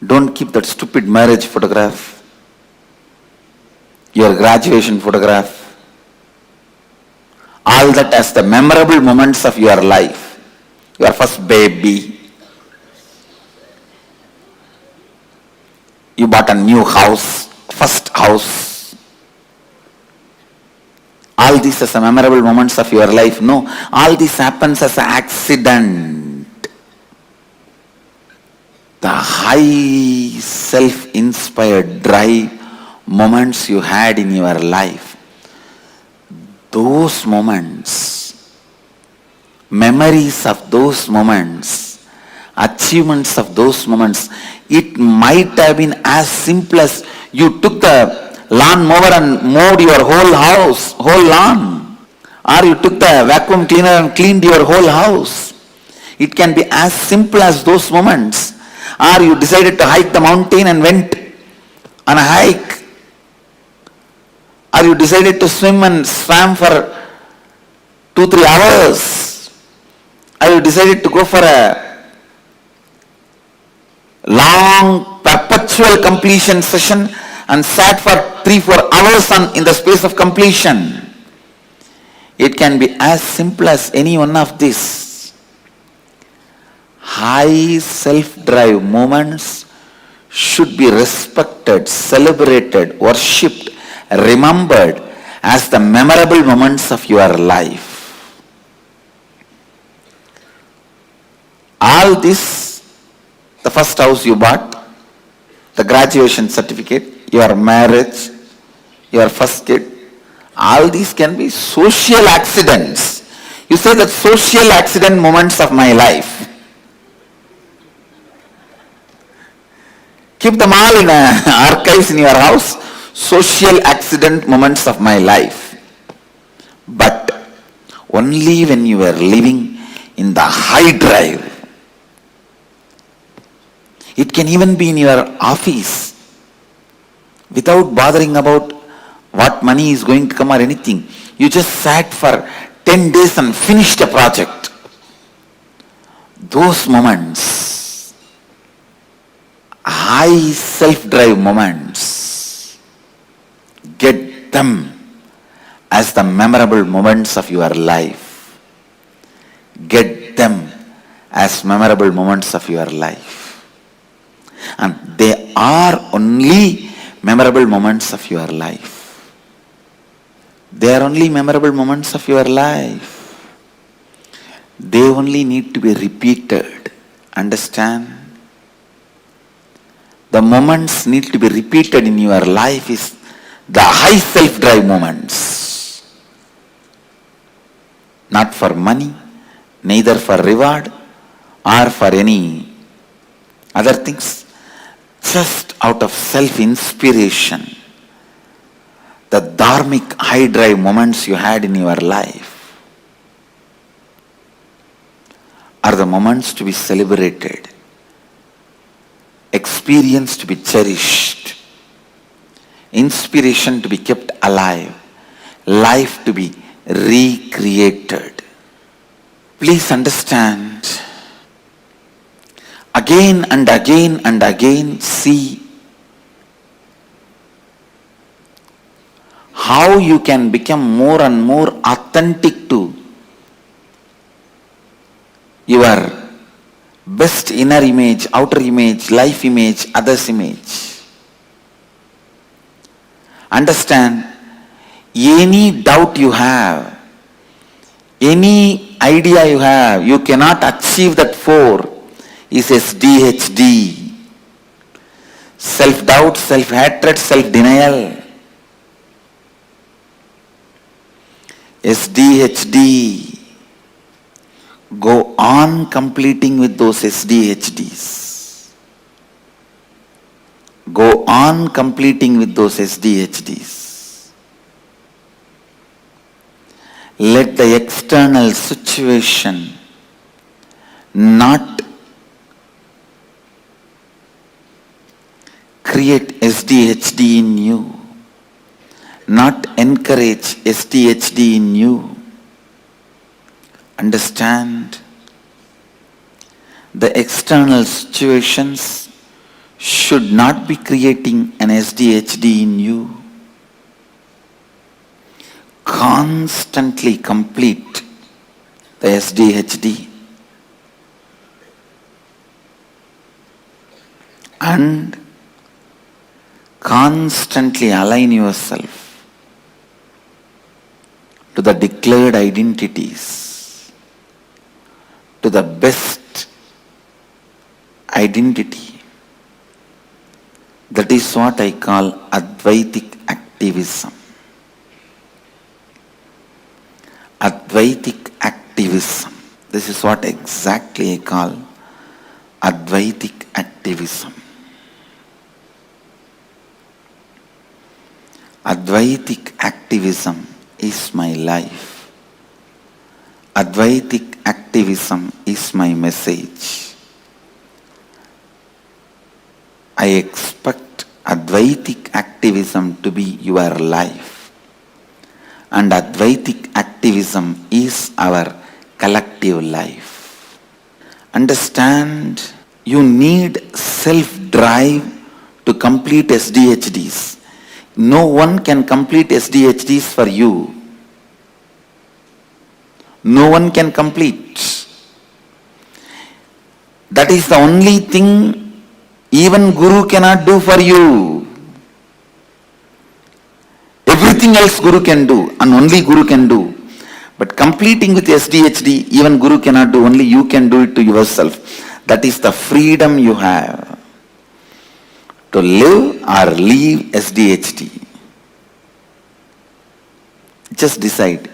Don't keep that stupid marriage photograph, your graduation photograph, all that as the memorable moments of your life. Your first baby, you bought a new house, first house. All these as the memorable moments of your life. No, all this happens as an accident. The high self-inspired drive moments you had in your life, those moments, memories of those moments, achievements of those moments, it might have been as simple as you took the lawn mower and mowed your whole house, whole lawn. Or you took the vacuum cleaner and cleaned your whole house. It can be as simple as those moments. Or you decided to hike the mountain and went on a hike. Or you decided to swim and swam for 2-3 hours. Or you decided to go for a long perpetual completion session and sat for 3-4 hours in the space of completion. It can be as simple as any one of these. High self-drive moments should be respected, celebrated, worshipped, remembered as the memorable moments of your life. All this, the first house you bought, the graduation certificate, your marriage, your first kid, all these can be social accidents. You say that social accident moments of my life. Keep them all in archives in your house. Social accident moments of my life. But only when you were living in the high drive. It can even be in your office without bothering about what money is going to come or anything. You just sat for 10 days and finished a project. Those moments, high self-drive moments, get them as the memorable moments of your life. Get them as memorable moments of your life. And they are only memorable moments of your life. They are only memorable moments of your life. They only need to be repeated. Understand? The moments need to be repeated in your life is the high self-drive moments. Not for money, neither for reward or for any other things. Just out of self-inspiration. The dharmic high drive moments you had in your life are the moments to be celebrated, experience to be cherished, inspiration to be kept alive, life to be recreated. Please understand, again and again and again, see how you can become more and more authentic to your best inner image, outer image, life image, others image. Understand, any doubt you have, any idea you have, you cannot achieve that 4 is SDHD. Self-doubt, self-hatred, self-denial. SDHD. Go on completing with those SDHDs. Go on completing with those SDHDs. Let the external situation not create SDHD in you, not encourage SDHD in you. Understand, the external situations should not be creating an SDHD in you. Constantly complete the SDHD and constantly align yourself to the declared identities, to the best identity. That is what I call Advaitic activism. Advaitic activism. This is what exactly I call Advaitic activism. Advaitic activism is my life. Advaitic activism is my message. I expect Advaitic activism to be your life. And Advaitic activism is our collective life. Understand, you need self-drive to complete SDHDs. No one can complete SDHDs for you. No one can complete. That is the only thing even Guru cannot do for you. Everything else Guru can do, and only Guru can do. But completing with SDHD, even Guru cannot do, only you can do it to yourself. That is the freedom you have to live or leave SDHD. Just decide.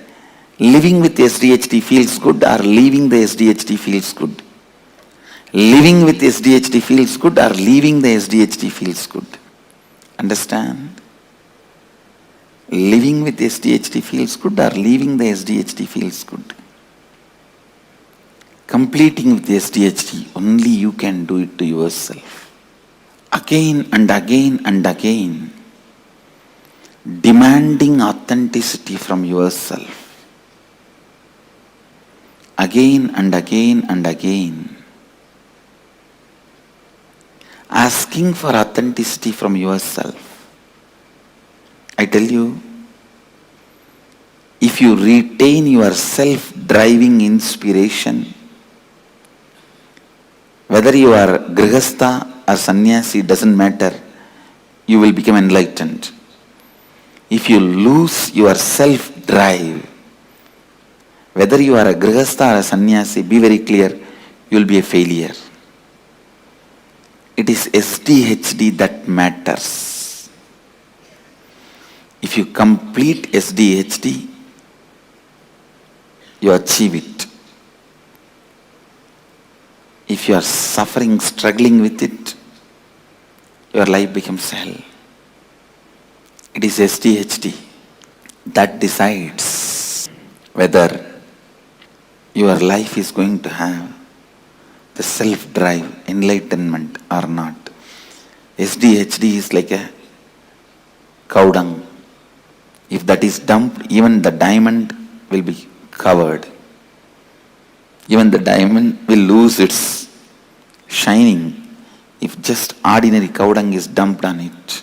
Living with SDHD feels good or leaving the SDHD feels good. Living with SDHD feels good or leaving the SDHD feels good. Understand? Living with SDHD feels good or leaving the SDHD feels good. Completing with SDHD, only you can do it to yourself. Again and again and again, demanding authenticity from yourself. Again and again and again, asking for authenticity from yourself. I tell you, if you retain your self-driving inspiration, whether you are grihastha or sannyasi, doesn't matter, you will become enlightened. If you lose your self-drive, whether you are a grihastha or a sannyasi, be very clear, you will be a failure. It is SDHD that matters. If you complete SDHD, you achieve it. If you are suffering, struggling with it, your life becomes hell. It is SDHD that decides whether your life is going to have the self-drive, enlightenment or not. SDHD is like a cow dung. If that is dumped, even the diamond will be covered. Even the diamond will lose its shining if just ordinary cow dung is dumped on it.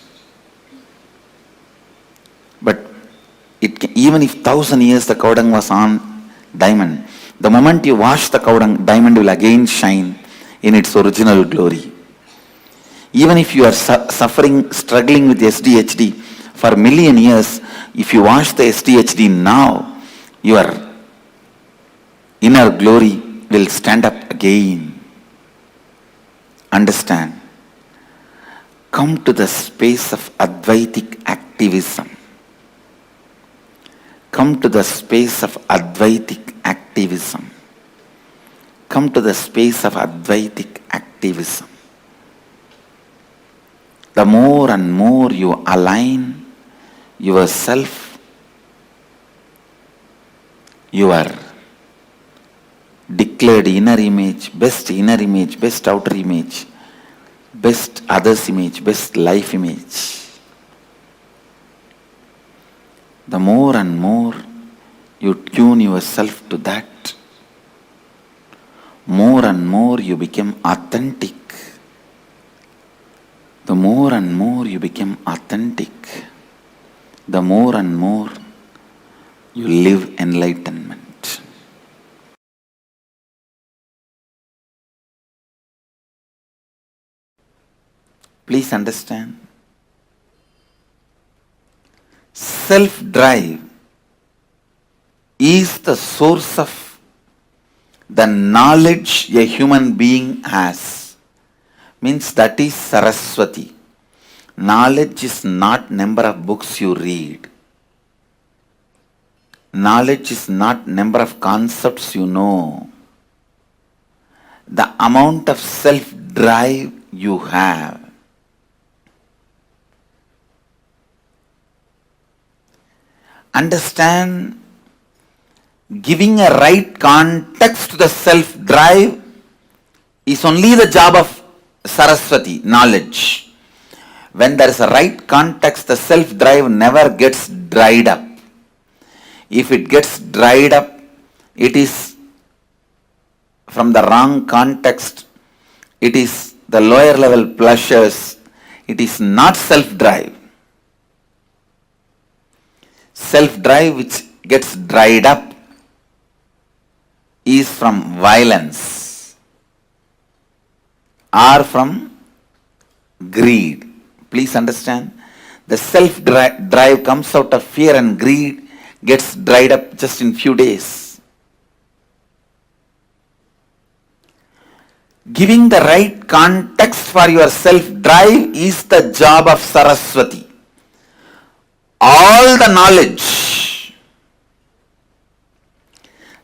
But even if 1,000 years the cow dung was on diamond, the moment you wash the cow dung, diamond will again shine in its original glory. Even if you are suffering, struggling with SDHD for a million years, if you wash the SDHD now, your inner glory will stand up again. Understand? Come to the space of Advaitic activism. Come to the space of Advaitic activism. Come to the space of Advaitic activism. The more and more you align yourself, your declared inner image, best outer image, best others image, best life image, the more and more you tune yourself to that, more and more you become authentic. The more and more you become authentic, the more and more you live enlightenment. Please understand, self-drive is the source of the knowledge a human being has. Means that is Saraswati. Knowledge is not number of books you read. Knowledge is not number of concepts you know. The amount of self-drive you have. understand, giving a right context to the self-drive is only the job of Saraswati, knowledge. When there is a right context, the self-drive never gets dried up. If it gets dried up, it is from the wrong context. It is the lower level pleasures. It is not self-drive. Self-drive which gets dried up is from violence or from greed. Please understand, the self-drive comes out of fear and greed, gets dried up just in few days. Giving the right context for your self-drive is the job of Saraswati. All the knowledge,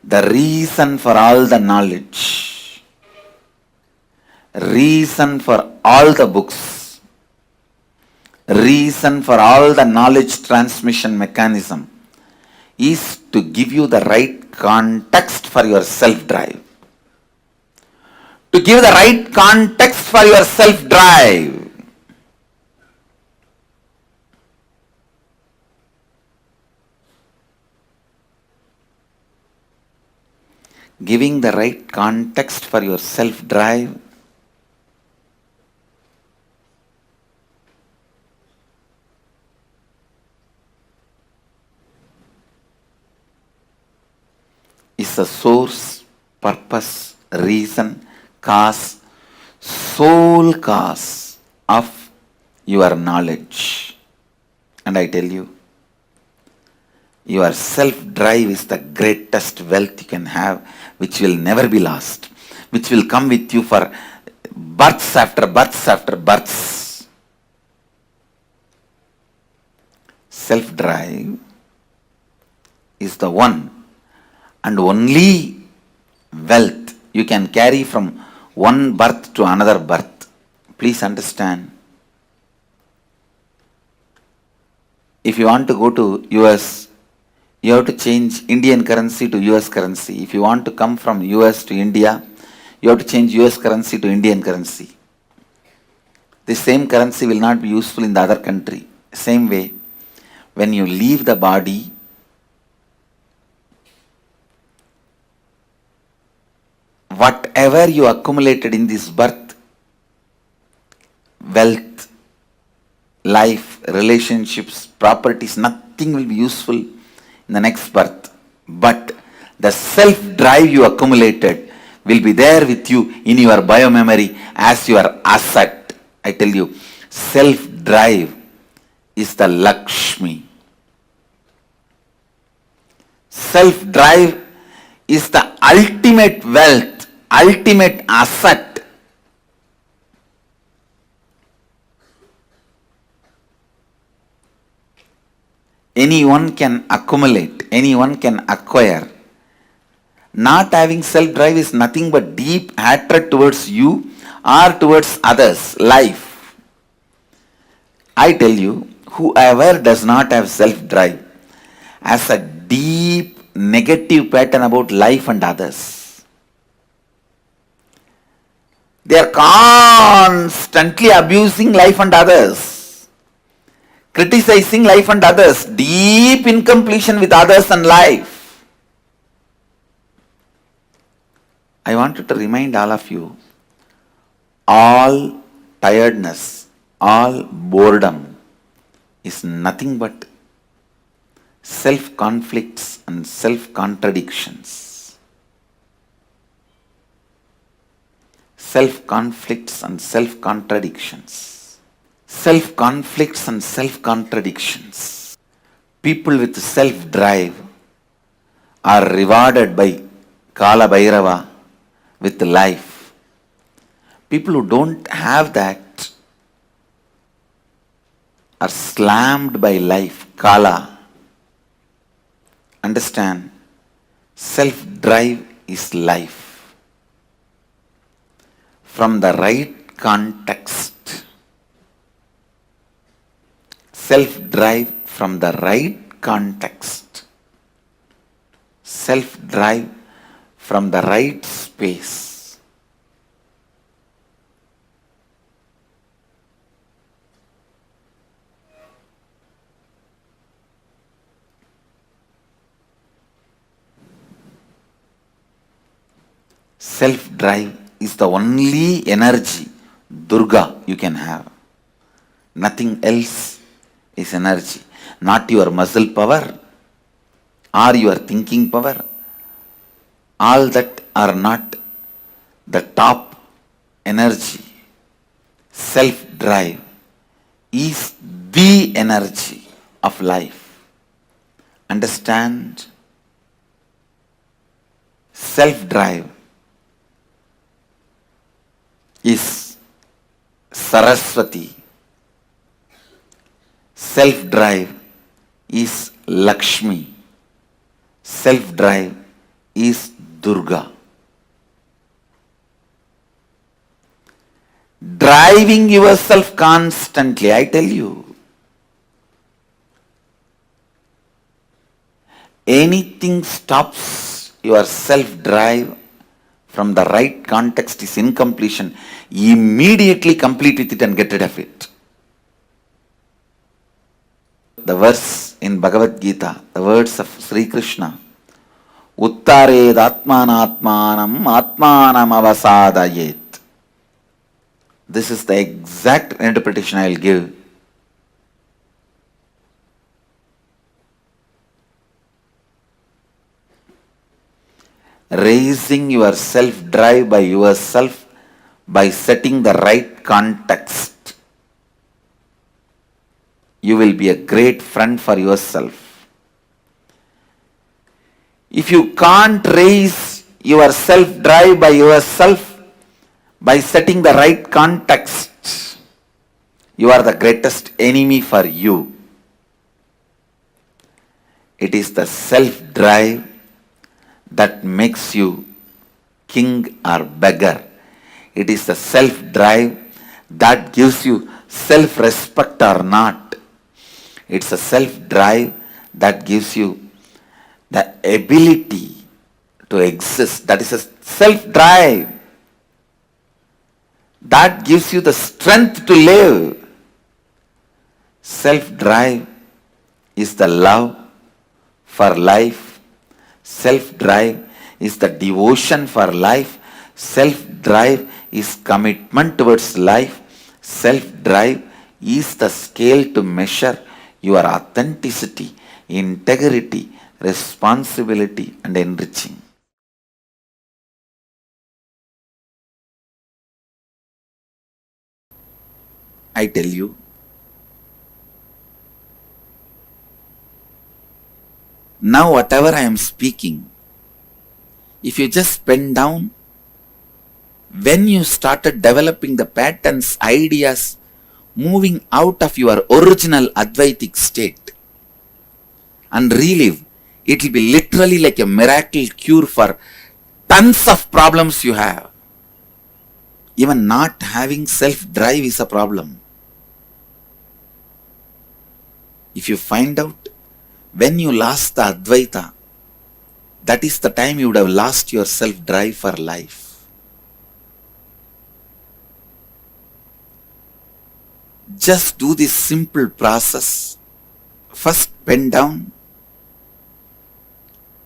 the reason for all the knowledge, reason for all the books, reason for all the knowledge transmission mechanism is to give you the right context for your self-drive. To give the right context for your self-drive. Giving the right context for your self-drive is the source, purpose, reason, cause, sole cause of your knowledge. And I tell you, your self-drive is the greatest wealth you can have, which will never be lost, which will come with you for births after births after births. Self-drive is the one and only wealth you can carry from one birth to another birth. Please understand. If you want to go to US, you have to change Indian currency to US currency. If you want to come from US to India, you have to change US currency to Indian currency. The same currency will not be useful in the other country. Same way, when you leave the body, whatever you accumulated in this birth, wealth, life, relationships, properties, nothing will be useful in the next birth. But the self-drive you accumulated will be there with you in your biomemory as your asset. I tell you, self-drive is the Lakshmi. Self-drive is the ultimate wealth, ultimate asset. Anyone can accumulate, anyone can acquire. Not having self-drive is nothing but deep hatred towards you or towards others, life. I tell you, whoever does not have self-drive has a deep negative pattern about life and others. They are constantly abusing life and others, criticizing life and others, deep incompletion with others and life. I wanted to remind all of you, all tiredness, all boredom is nothing but self-conflicts and self-contradictions. Self-conflicts and self-contradictions. Self-conflicts and self-contradictions. People with self-drive are rewarded by Kala Bhairava with life. People who don't have that are slammed by life, Kala. Understand, self-drive is life. From the right context, self-drive from the right context self-drive from the right space. Self-drive is the only energy, Durga, you can have. Nothing else is energy. Not your muscle power or your thinking power. All that are not the top energy. Self-drive is the energy of life. Understand? Self-drive is Saraswati. Self-drive is Lakshmi. Self-drive is Durga. Driving yourself constantly, I tell you. Anything stops your self-drive from the right context is incompletion. Immediately complete with it and get rid of it. The verse in Bhagavad Gita, the words of Sri Krishna, Uttared Atmanatmanam Atmanam Avasadayet. This is the exact interpretation I will give. Raising your self-drive by yourself by setting the right context. You will be a great friend for yourself. If you can't raise your self-drive by yourself by setting the right context, you are the greatest enemy for you. It is the self-drive that makes you king or beggar. It is the self-drive that gives you self-respect or not. It's a self-drive that gives you the ability to exist. That is a self-drive that gives you the strength to live. Self-drive is the love for life. Self-drive is the devotion for life. Self-drive is commitment towards life. Self-drive is the scale to measure your authenticity, integrity, responsibility, and enriching. I tell you, now whatever I am speaking, if you just pen down, when you started developing the patterns, ideas, moving out of your original Advaitic state and relive, it will be literally like a miracle cure for tons of problems you have. Even not having self-drive is a problem. If you find out when you lost the Advaita, that is the time you would have lost your self-drive for life. Just do this simple process. First, pen down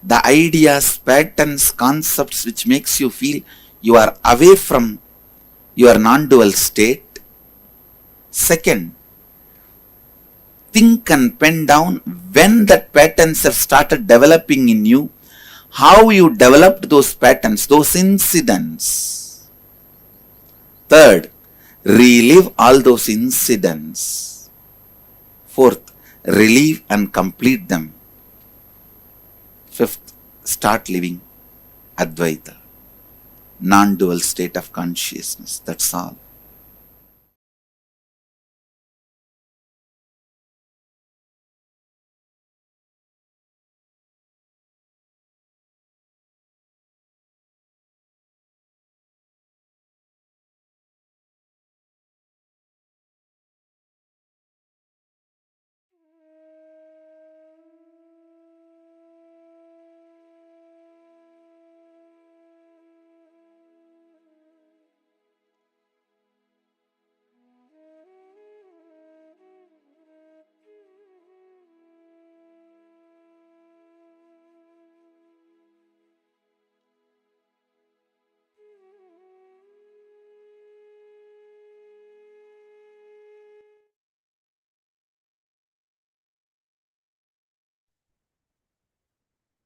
the ideas, patterns, concepts which makes you feel you are away from your non-dual state. Second, think and pen down when that patterns have started developing in you, how you developed those patterns, those incidents. Third, relive all those incidents. Fourth, relive and complete them. Fifth, start living Advaita, non-dual state of consciousness. That's all.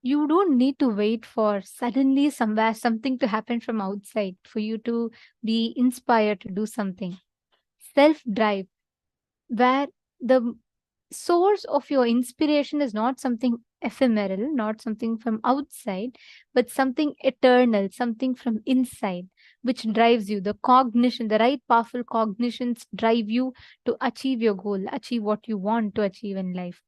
You don't need to wait for suddenly somewhere something to happen from outside for you to be inspired to do something. Self-drive, where the source of your inspiration is not something ephemeral, not something from outside, but something eternal, something from inside, which drives you. The cognition, the right powerful cognitions drive you to achieve your goal, achieve what you want to achieve in life.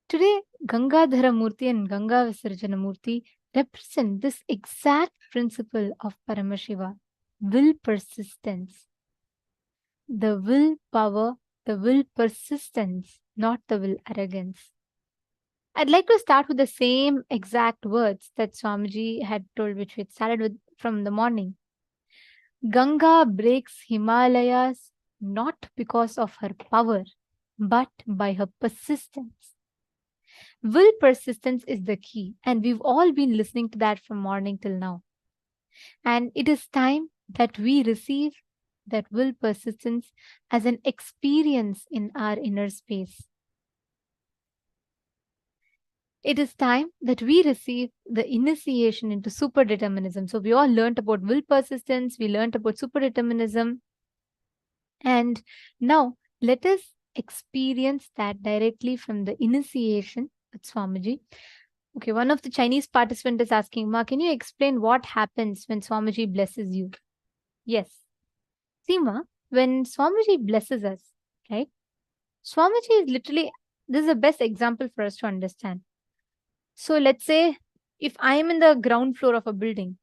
Today, Gangadhara Murti and Ganga Visarjana Murti represent this exact principle of Paramashiva, will persistence. The will power, the will persistence, not the will arrogance. I'd like to start with the same exact words that Swamiji had told, which we had started with from the morning. Ganga breaks Himalayas not because of her power, but by her persistence. Will persistence is the key, and we've all been listening to that from morning till now. And it is time that we receive that will persistence as an experience in our inner space. It is time that we receive the initiation into super-determinism. So we all learned about will persistence, we learned about super-determinism, and now let us experience that directly from the initiation with Swamiji. Okay, one of the Chinese participants is asking, Ma, can you explain what happens when Swamiji blesses you? Yes. See, Ma, when Swamiji blesses us, right? Swamiji is literally, this is the best example for us to understand. So let's say if I am in the ground floor of a building,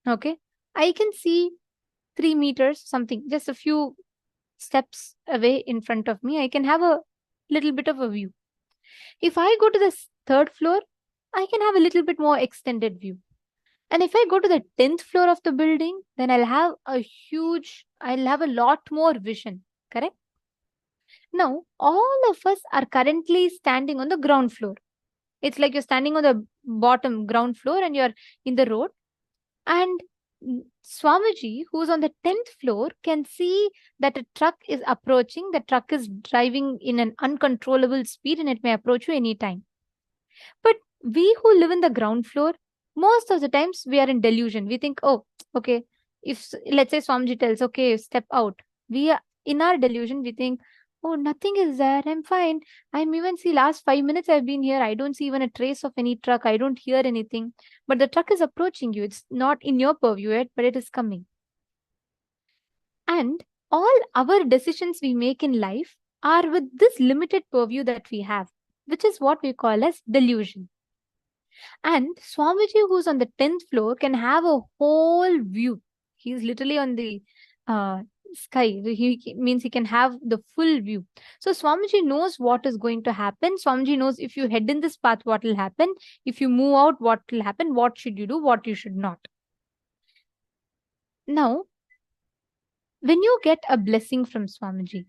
okay, I can see 3 meters, something, just a few steps away in front of me, I can have a little bit of a view. If I go to the 3rd floor, I can have a little bit more extended view. And if I go to the 10th floor of the building, then I'll have a lot more vision, correct? Now, all of us are currently standing on the ground floor. It's like you're standing on the bottom ground floor and you're in the road. And Swamiji, who's on the 10th floor, can see that a truck is approaching. The truck is driving in an uncontrollable speed and it may approach you anytime. But we who live in the ground floor, most of the times we are in delusion. We think, oh, okay, if let's say Swamiji tells, okay, step out. We are in our delusion, we think, oh, nothing is there. I'm fine. I'm even see last 5 minutes I've been here. I don't see even a trace of any truck. I don't hear anything. But the truck is approaching you. It's not in your purview yet, but it is coming. And all our decisions we make in life are with this limited purview that we have, which is what we call as delusion. And Swamiji, who's on the 10th floor, can have a whole view. He's literally on the sky. He means he can have the full view. So Swamiji knows what is going to happen. Swamiji knows if you head in this path, what will happen. If you move out, what will happen. What should you do, what you should not. Now, when you get a blessing from Swamiji,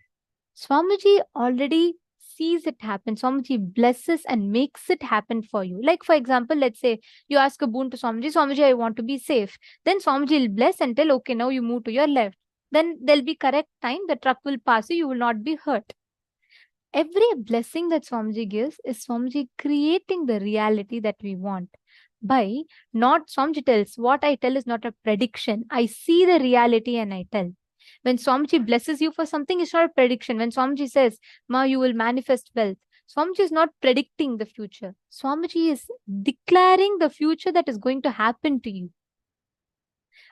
Swamiji already sees it happen. Swamiji blesses and makes it happen for you. Like, for example, let's say you ask a boon to Swamiji, Swamiji, I want to be safe. Then Swamiji will bless and tell, okay, now you move to your left. Then there'll be correct time, the truck will pass you, you will not be hurt. Every blessing that Swamiji gives is Swamiji creating the reality that we want. By not, Swamiji tells, what I tell is not a prediction. I see the reality and I tell. When Swamiji blesses you for something, it's not a prediction. When Swamiji says, Ma, you will manifest wealth, Swamiji is not predicting the future. Swamiji is declaring the future that is going to happen to you.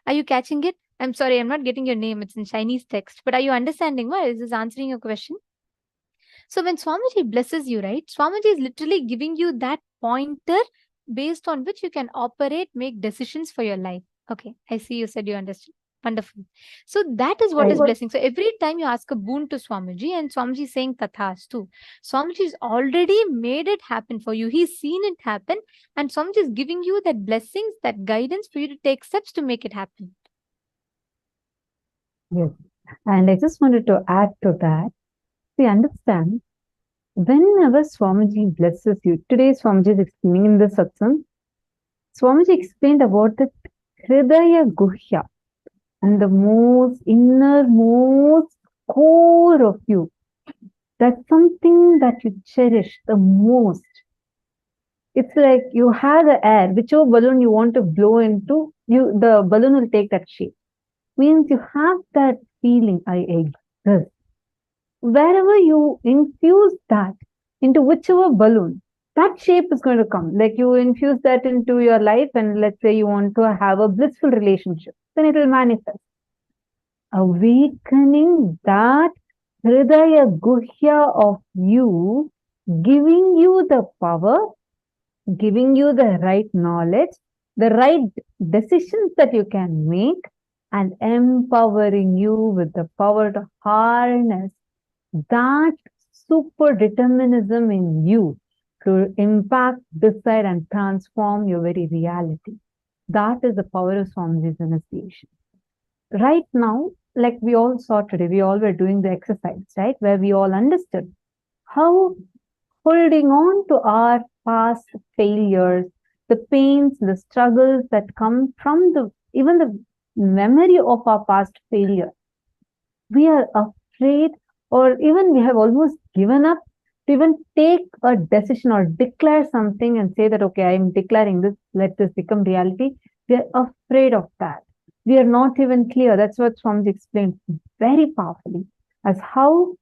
Are you catching it? I'm sorry, I'm not getting your name. It's in Chinese text. But are you understanding? Why is this answering your question? So when Swamiji blesses you, right, Swamiji is literally giving you that pointer based on which you can operate, make decisions for your life. Okay, I see you said you understood. Wonderful. So that is what is blessing. So every time you ask a boon to Swamiji and Swamiji is saying Tathastu, Swamiji has already made it happen for you. He's seen it happen and Swamiji is giving you that blessings, that guidance for you to take steps to make it happen. Yes. And I just wanted to add to that. We understand whenever Swamiji blesses you, today Swamiji is explaining in the satsang, Swamiji explained about the Hridaya Guhya. And the most innermost core of you, that's something that you cherish the most. It's like you have the air, whichever balloon you want to blow into, the balloon will take that shape. Means you have that feeling, I exist. Wherever you infuse that into whichever balloon, that shape is going to come. Like you infuse that into your life, and let's say you want to have a blissful relationship, then it will manifest. Awakening that Hridaya Guhya of you, giving you the power, giving you the right knowledge, the right decisions that you can make, and empowering you with the power to harness that super determinism in you to impact, decide, and transform your very reality. That is the power of Swamiji's initiation. Right now, like we all saw today, we all were doing the exercise, right? Where we all understood how holding on to our past failures, the pains, the struggles that come from even the memory of our past failure. We are afraid, or even we have almost given up to even take a decision or declare something and say that, okay, I am declaring this, let this become reality. We are afraid of that. We are not even clear. That's what Swamiji explained very powerfully, as how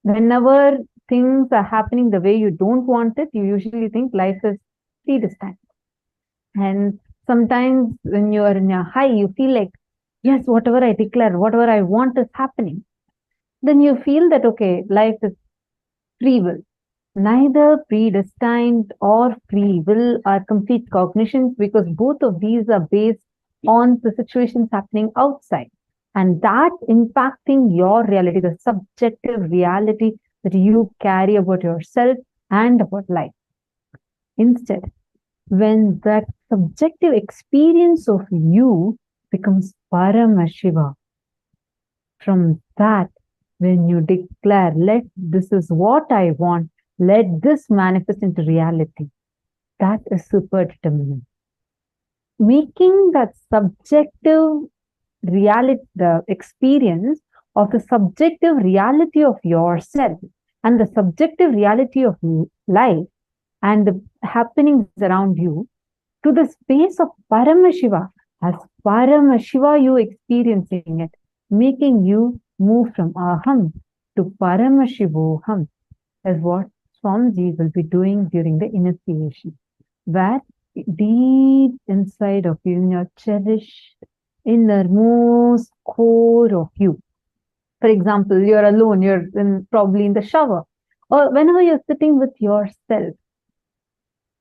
whenever things are happening the way you don't want it, you usually think life is predestined. And sometimes when you are in a high, you feel like, yes, whatever I declare, whatever I want is happening. Then you feel that, okay, life is free will. Neither predestined or free will are complete cognitions, because both of these are based on the situations happening outside, and that impacting your reality, the subjective reality that you carry about yourself and about life. Instead, when that subjective experience of you becomes Paramashiva, from that, when you declare, this is what I want, let this manifest into reality, that is super-determinism. Making that subjective reality, the experience of the subjective reality of yourself and the subjective reality of life and the happenings around you, to the space of Paramashiva, as Paramashiva you experiencing it, making you move from Aham to Paramashivoham, is what Swamiji will be doing during the initiation, where deep inside of you, in your cherished innermost core of you. For example, you're alone, you're probably in the shower, or whenever you're sitting with yourself,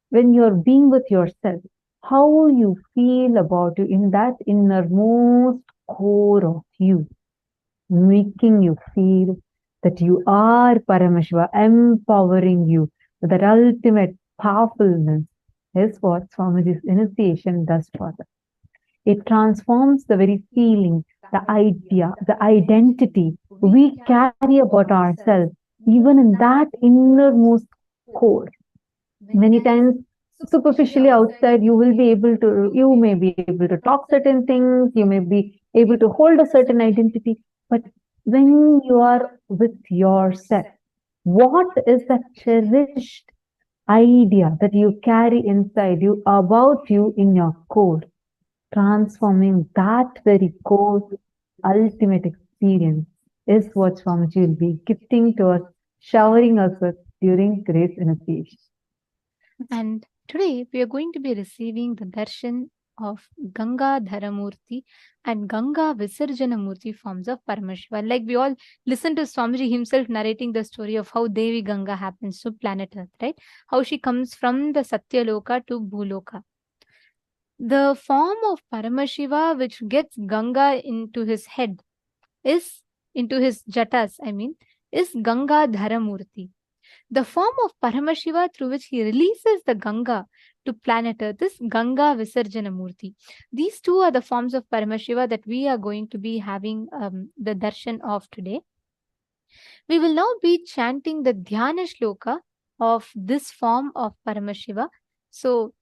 when you're being with yourself, how you feel about you in that innermost core of you, making you feel that you are Paramashiva, empowering you with that ultimate powerfulness, is what Swamiji's initiation does for us. It transforms the very feeling, the idea, the identity we carry about ourselves, even in that innermost core. Many times, superficially outside, you may be able to talk certain things, you may be able to hold a certain identity, but when you are with yourself, what is that cherished idea that you carry inside you about you in your core? Transforming that very core ultimate experience is what Swamiji will be gifting to us, showering us with during today's initiation. And today we are going to be receiving the darshan of Ganga Dharamurti and Ganga Visarjana Murti forms of Paramashiva. Like we all listen to Swamiji himself narrating the story of how Devi Ganga happens to planet Earth, right? How she comes from the Satya Loka to Bhuloka. The form of Paramashiva which gets Ganga into his head into his jatas, is Ganga Dharamurti. The form of Paramashiva through which he releases the Ganga to planet Earth is Ganga Visarjana Murti. These two are the forms of Paramashiva that we are going to be having the darshan of today. We will now be chanting the Dhyana Shloka of this form of Paramashiva. So,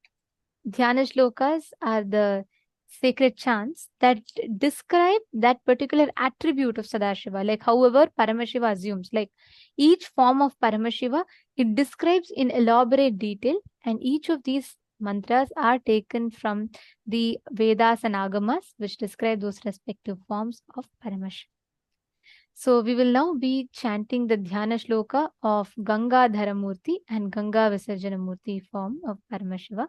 Dhyana Shlokas are the sacred chants that describe that particular attribute of Sadashiva. Like however Paramashiva assumes, like each form of Paramashiva, it describes in elaborate detail, and each of these mantras are taken from the Vedas and Agamas, which describe those respective forms of Paramashiva. So we will now be chanting the Dhyana Shloka of Ganga Dharamurti and Ganga Visarjanamurti form of Paramashiva.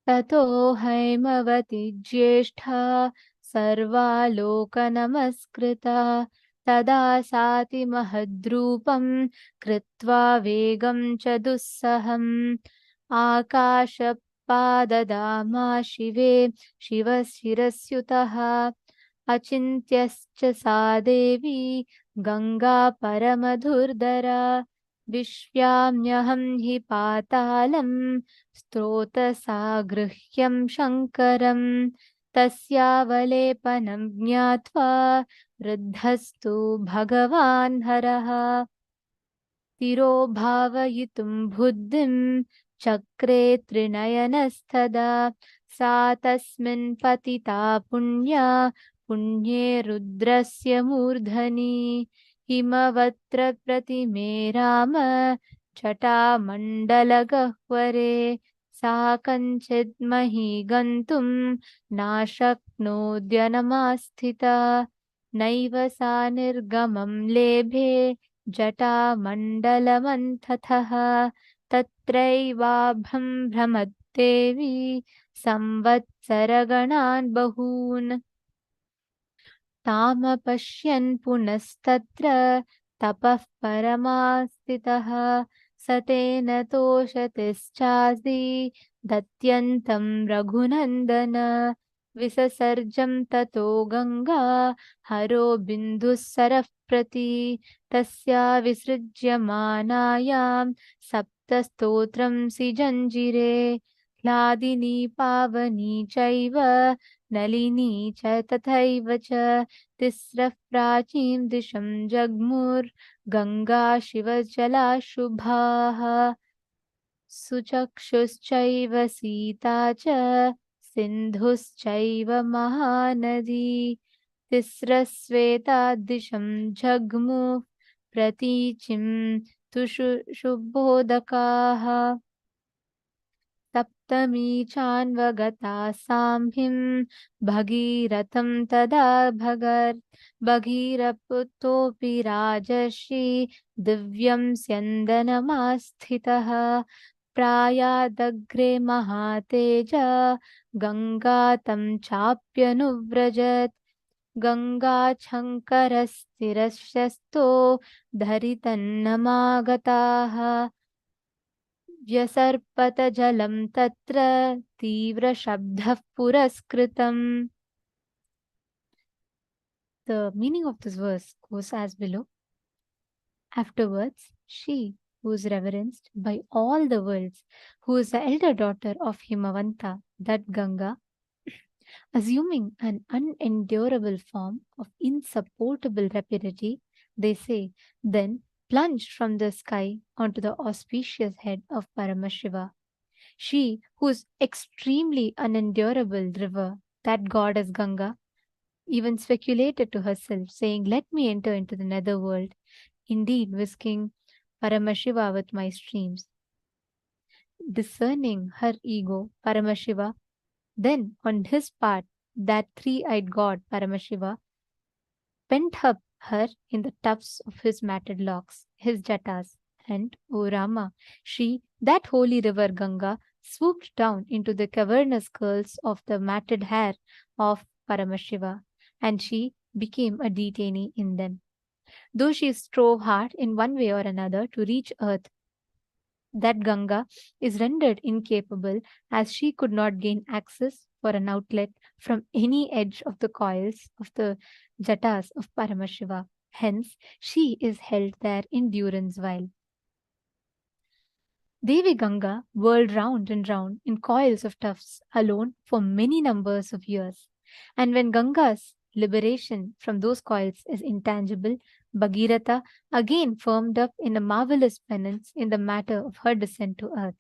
ततो हैमवति ज्येष्ठा सर्वालोकनमस्कृता तदा साति महद्रूपं कृत्वा वेगं च दुस्सहम् आकाशपाददामा शिवे शिवशिरस्युतः अचिन्त्यश्च सा देवी गंगा परमधुर्धरा विश्व्याम्यहं हि पातालं स्तोत्रसागृह्यं शङ्करं तस्यावलेपनं ज्ञात्वा वृद्धस्तु भगवान् हरः तिरोभावयितुं बुद्धिं चक्रे त्रिनयनस्तदा सा तस्मिन् पतिता पुण्या पुण्ये रुद्रस्य मूर्धनि हिमवत्र प्रतिमे राम जटामण्डलगह्वरे सा कञ्चित् मही गन्तुं नाशक्नोद्यनमास्थिता नैव सा निर्गमं लेभे जटामण्डलमन्थतः तत्रैवाभं भ्रमद्देवी संवत्सरगणान् बहून् तामपश्यन् पुनस्तत्र तपः परमास्थितः स तेन तोषतिश्चासि दत्यन्तं रघुनन्दन विससर्जं ततो गंगा हरो बिन्दुसरः प्रति तस्या विसृज्यमानायां सप्तस्तोत्रं सिजञ्जिरे ह्लादिनी पावनी चैव नलिनी च तथैव च तिस्रः प्राचीं दिशं जग्मुर्गङ्गा शिवजला शुभाः सुचक्षुश्चैव सीता च सिन्धुश्चैव महानदी तिस्रस्वेता दिशं जग्मुः प्रतीचिं शुभोदकाः सप्तमी चान्वगता साम्हिं भगीरथं तदा भगीरथोऽपि राजर्षि दिव्यं स्यन्दनमास्थितः प्रायादग्रे महातेजा गंगा तं चाप्यनुव्रजत् गंगाच्छङ्करस्थिरशस्तो धरितन्नमागताः व्यसर्पत जलं तत्र तीव्रशब्दः पुरस्कृतम्. The meaning of this verse goes as below. Afterwards, she, who is reverenced by all the worlds, who is the elder daughter of Himavanta, that Ganga, assuming an unendurable form of insupportable rapidity, they say, then plunged from the sky onto the auspicious head of Paramashiva. She, whose extremely unendurable river, that goddess Ganga, even speculated to herself, saying, let me enter into the netherworld, indeed whisking Paramashiva with my streams. Discerning her ego, Paramashiva, then on his part, that three-eyed god, Paramashiva, pent up her in the tufts of his matted locks, his jatas, and, O Rama, she, that holy river Ganga, swooped down into the cavernous curls of the matted hair of Paramashiva, and she became a detainee in them. Though she strove hard in one way or another to reach earth, that Ganga is rendered incapable, as she could not gain access for an outlet from any edge of the coils of the jatas of Paramashiva, Hence, she is held there in durance while. Devi Ganga whirled round and round in coils of tufts alone for many numbers of years. And when Ganga's liberation from those coils is intangible, Bhagirath again firmed up in a marvelous penance in the matter of her descent to earth.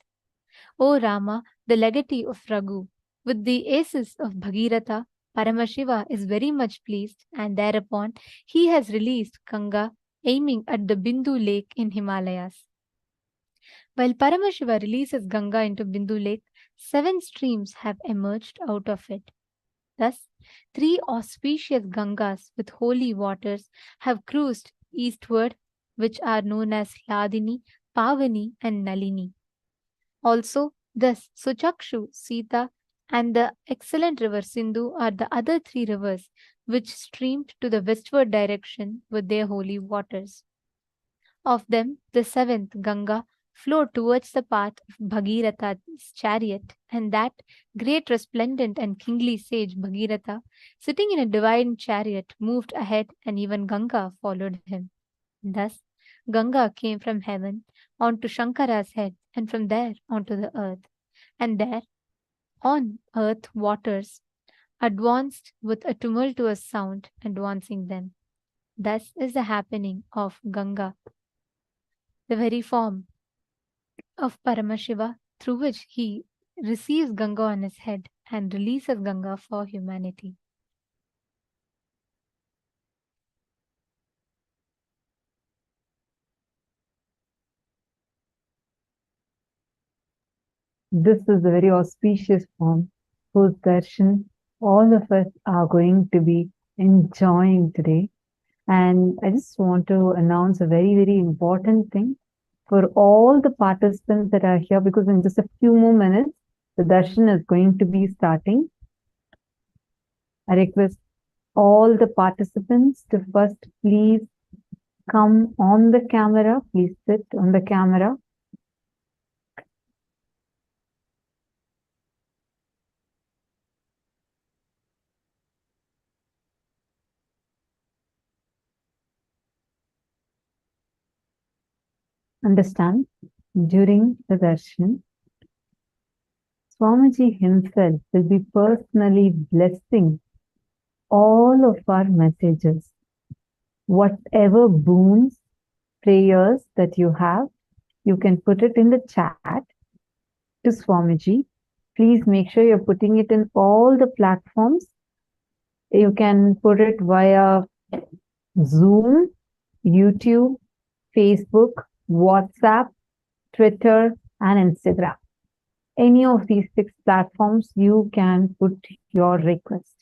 O Rama, the legatee of Raghu, with the aces of Bhagirath, Paramashiva is very much pleased, and thereupon he has released Ganga, aiming at the Bindu lake in Himalayas. While Paramashiva releases Ganga into Bindu lake, 7 streams have emerged out of it. Thus, 3 auspicious Gangas with holy waters have cruised eastward, which are known as Hladini, Pavani, and Nalini. Also, thus Suchakshu, Sita, and the excellent river Sindhu are the other 3 rivers which streamed to the westward direction with their holy waters. Of them, the 7th, Ganga, flowed towards the path of Bhagiratha's chariot, and that great resplendent and kingly sage Bhagiratha, sitting in a divine chariot, moved ahead, and even Ganga followed him. Thus, Ganga came from heaven onto Shankara's head, and from there onto the earth. And there, on earth, waters advanced with a tumultuous sound, advancing them. Thus is the happening of Ganga, the very form of Paramashiva, through which he receives Ganga on his head and releases Ganga for humanity. This is a very auspicious form whose darshan all of us are going to be enjoying today. And I just want to announce a very, very important thing for all the participants that are here, because in just a few more minutes, the darshan is going to be starting. I request all the participants to first please come on the camera. Please sit on the camera. Understand, during the darshan, Swamiji himself will be personally blessing all of our messages. Whatever boons, prayers that you have, you can put it in the chat to Swamiji. Please make sure you're putting it in all the platforms. You can put it via Zoom, YouTube, Facebook, WhatsApp, Twitter, and Instagram. Any of these 6 platforms, you can put your request.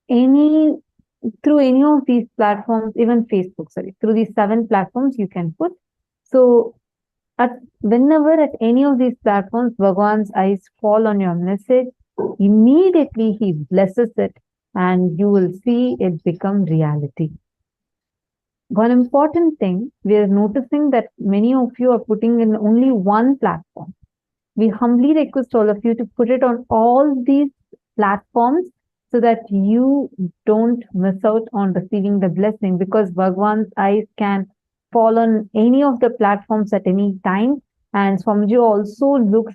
Through any of these platforms, even Facebook, through these 7 platforms you can put. So, whenever at any of these platforms, Bhagavan's eyes fall on your message, immediately he blesses it and you will see it become reality. One important thing, we are noticing that many of you are putting in only one platform. We humbly request all of you to put it on all these platforms so that you don't miss out on receiving the blessing, because Bhagavan's eyes can fall on any of the platforms at any time. And Swamiji also looks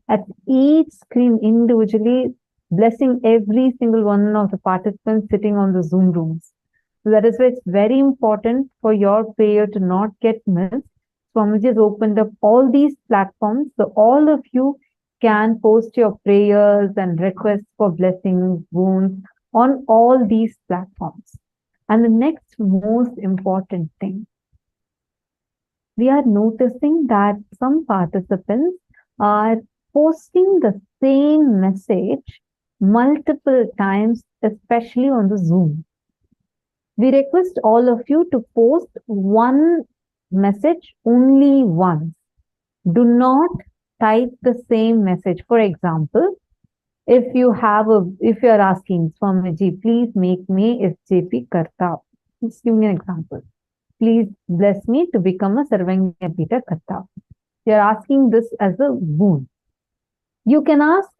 at each screen individually, blessing every single one of the participants sitting on the Zoom rooms. So that is why it's very important for your prayer to not get missed. Swamiji has opened up all these platforms, so all of you can post your prayers and requests for blessings, wounds on all these platforms. And the next most important thing, we are noticing that some participants are posting the same message multiple times, especially on the Zoom. We request all of you to post one message only once. Do not type the same message. For example, if you are asking Swamiji, please make me SJP Karta. Just give me an example. Please bless me to become a Sarvanya Pita Karta. You are asking this as a boon. You can ask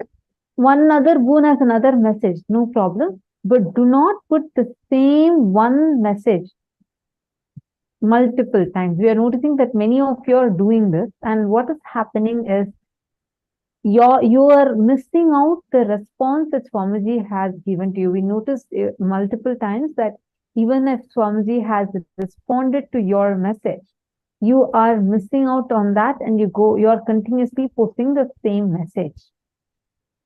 one other boon as another message, no problem. but do not put the same one message multiple times. We are noticing that many of you are doing this, and what is happening is you are missing out the response that Swamiji has given to you. We noticed multiple times that even if Swamiji has responded to your message, you are missing out on that, and you are continuously posting the same message.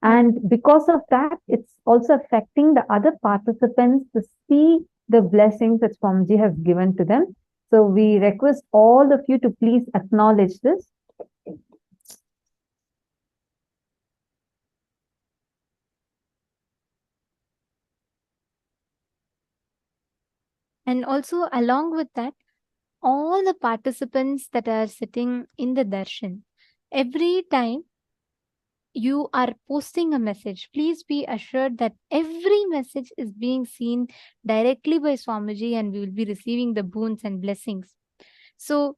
And because of that, it's also affecting the other participants to see the blessings that Swamiji has given to them. So we request all of you to please acknowledge this. And also, along with that, all the participants that are sitting in the darshan, every time you are posting a message, please be assured that every message is being seen directly by Swamiji and we will be receiving the boons and blessings. So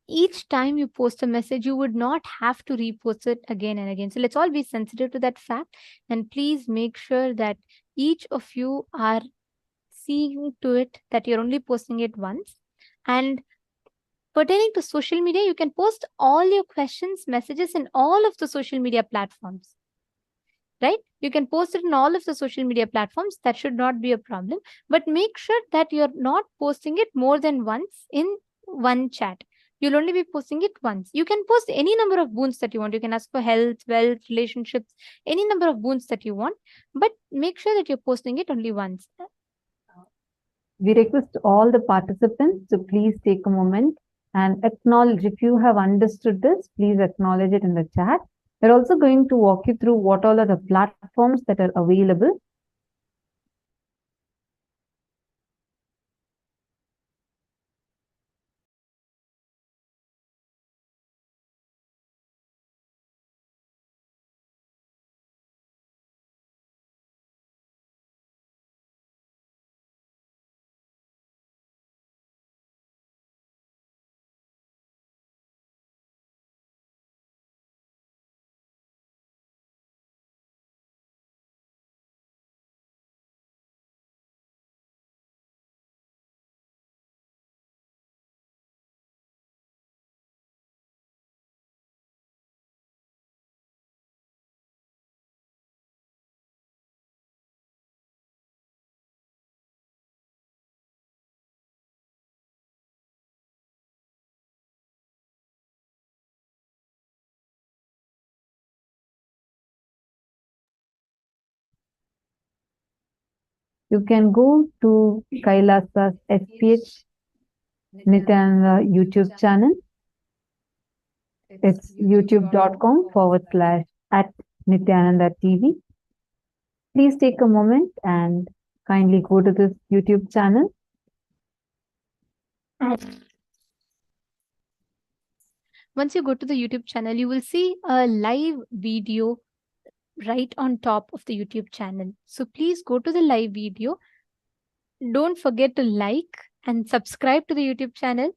each time you post a message, you would not have to repost it again and again. So let's all be sensitive to that fact, and please make sure that each of you are seeing to it that you're only posting it once. And pertaining to social media, you can post all your questions, messages in all of the social media platforms, right? You can post it in all of the social media platforms. That should not be a problem. But make sure that you're not posting it more than once in one chat. You'll only be posting it once. You can post any number of boons that you want. You can ask for health, wealth, relationships, any number of boons that you want. But make sure that you're posting it only once. We request all the participants to please take a moment and acknowledge. If you have understood this, please acknowledge it in the chat. We're also going to walk you through what all are the platforms that are available. You can go to KAILASA's SPH Nithyananda YouTube channel. It's youtube.com/@Nithyananda TV. Please take a moment and kindly go to this YouTube channel. Once you go to the YouTube channel, you will see a live video right on top of the YouTube channel. So please go to the live video. Don't forget to like and subscribe to the YouTube channel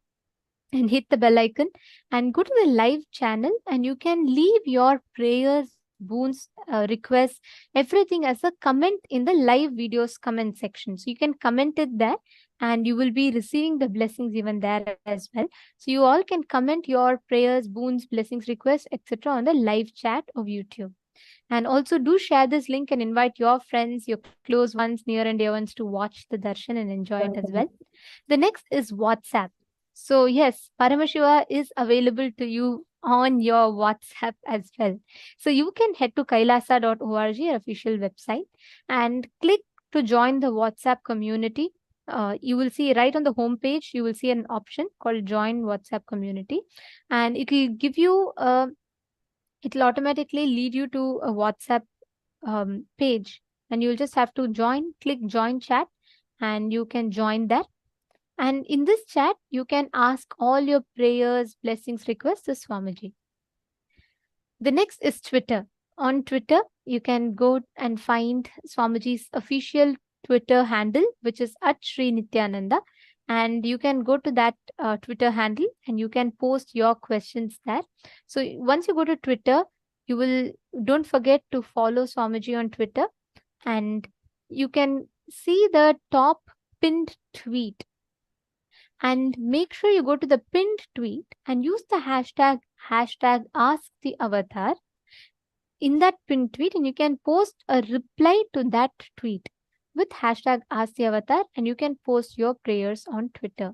and hit the bell icon and go to the live channel, and you can leave your prayers, boons, requests, everything as a comment in the live videos comment section. So you can comment it there and you will be receiving the blessings even there as well. So you all can comment your prayers, boons, blessings, requests, etc. on the live chat of YouTube. And also do share this link and invite your friends, your close ones, near and dear ones to watch the darshan and enjoy it as well. The next is WhatsApp. So yes, Paramashiva is available to you on your WhatsApp as well. So you can head to kailasa.org, our official website, and click to join the WhatsApp community. You will see right on the home page, you will see an option called Join WhatsApp Community, and it will give you it will automatically lead you to a WhatsApp page, and you'll just have to click join chat, and you can join that. And in this chat, you can ask all your prayers, blessings, requests to Swamiji. The next is Twitter. On Twitter, you can go and find Swamiji's official Twitter handle, which is @Sri-Nithyananda. And you can go to that Twitter handle and you can post your questions there. So once you go to Twitter, don't forget to follow Swamiji on Twitter, and you can see the top pinned tweet, and make sure you go to the pinned tweet and use the hashtag #AskTheAvatar in that pinned tweet, and you can post a reply to that tweet with hashtag #AskTheAvatar, and you can post your prayers on Twitter.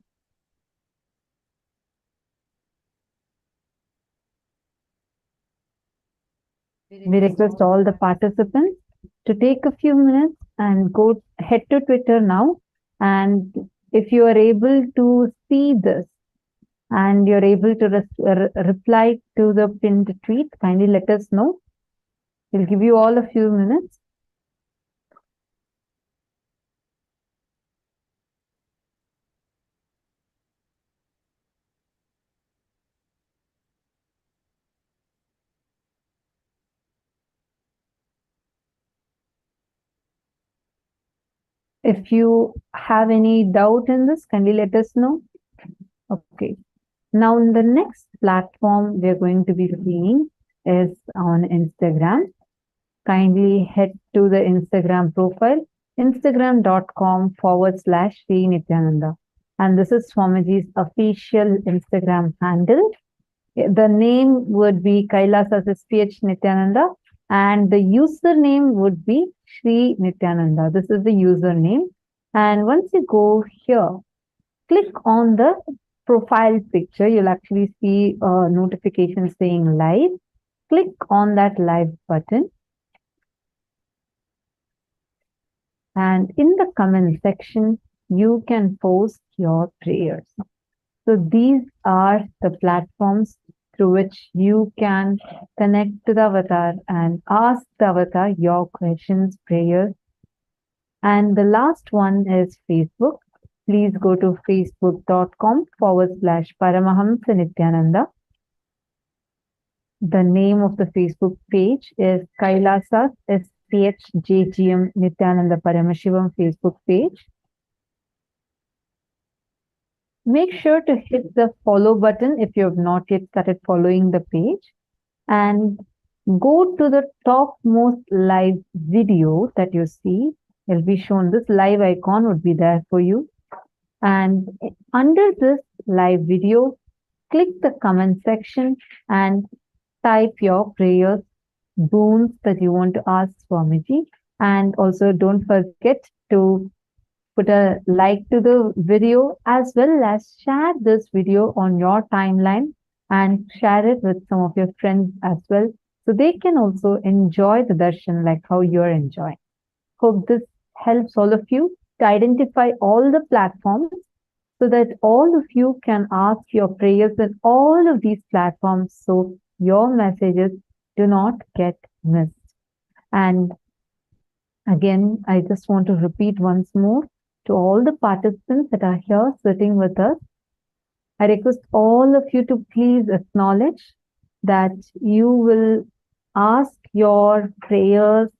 We request all the participants to take a few minutes and head to Twitter now. And if you are able to see this and you're able to reply to the pinned tweet, kindly let us know. We'll give you all a few minutes. If you have any doubt in this, kindly let us know. Okay. Now, the next platform we're going to be seeing is on Instagram. Kindly head to the Instagram profile, instagram.com/Sri Nithyananda. And this is Swamiji's official Instagram handle. The name would be KAILASA SPH Nithyananda, and the username would be Sri Nithyananda. This is the username. And once you go here, click on the profile picture. You'll actually see a notification saying live. Click on that live button. And in the comment section, you can post your prayers. So these are the platforms through which you can connect to the avatar and ask the avatar your questions, prayers. And the last one is Facebook. Please go to facebook.com/Paramātma Nithyananda. The name of the Facebook page is KAILASA SPHJGM Nithyananda Paramashivam Facebook page. Make sure to hit the follow button if you have not yet started following the page, and go to the topmost live video that you see. It will be shown. This live icon would be there for you. And under this live video, click the comment section and type your prayers, boons that you want to ask Swamiji. And also don't forget to put a like to the video, as well as share this video on your timeline and share it with some of your friends as well, so they can also enjoy the darshan like how you're enjoying. Hope this helps all of you to identify all the platforms so that all of you can ask your prayers in all of these platforms, so your messages do not get missed. And again, I just want to repeat once more to all the participants that are here sitting with us. I request all of you to please acknowledge that you will ask your prayers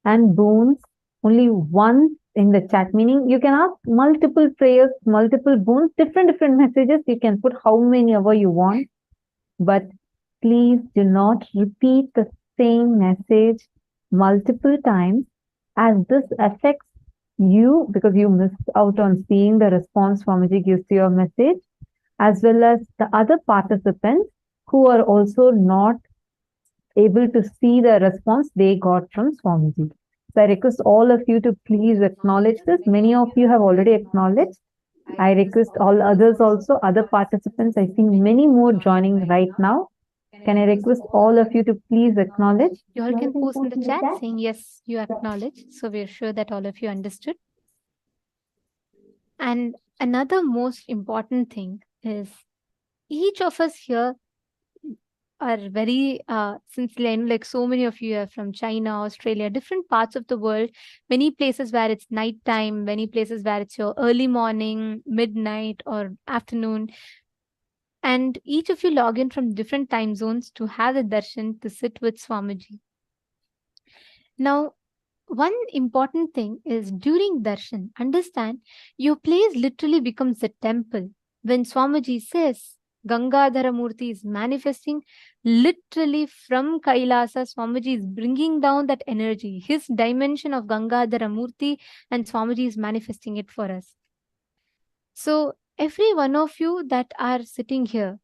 and boons only once in the chat, meaning you can ask multiple prayers, multiple boons, different messages. You can put how many ever you want, but please do not repeat the same message multiple times, as this affects you because you missed out on seeing the response Swamiji gives to your message, as well as the other participants who are also not able to see the response they got from Swamiji. So I request all of you to please acknowledge this. Many of you have already acknowledged. I request all others also, other participants. I see many more joining right now. Can I request all of you to please acknowledge? You all can post in the chat saying yes, you acknowledge. So we're sure that all of you understood. And another most important thing is each of us here are very, since like so many of you are from China, Australia, different parts of the world, many places where it's nighttime, many places where it's your early morning, midnight, or afternoon. And each of you log in from different time zones to have the darshan, to sit with Swamiji. Now, one important thing is during darshan, understand your place literally becomes a temple. When Swamiji says, Gangadhara Murti is manifesting literally from Kailasa. Swamiji is bringing down that energy, his dimension of Gangadhara Murti, and Swamiji is manifesting it for us. So every one of you that are sitting here,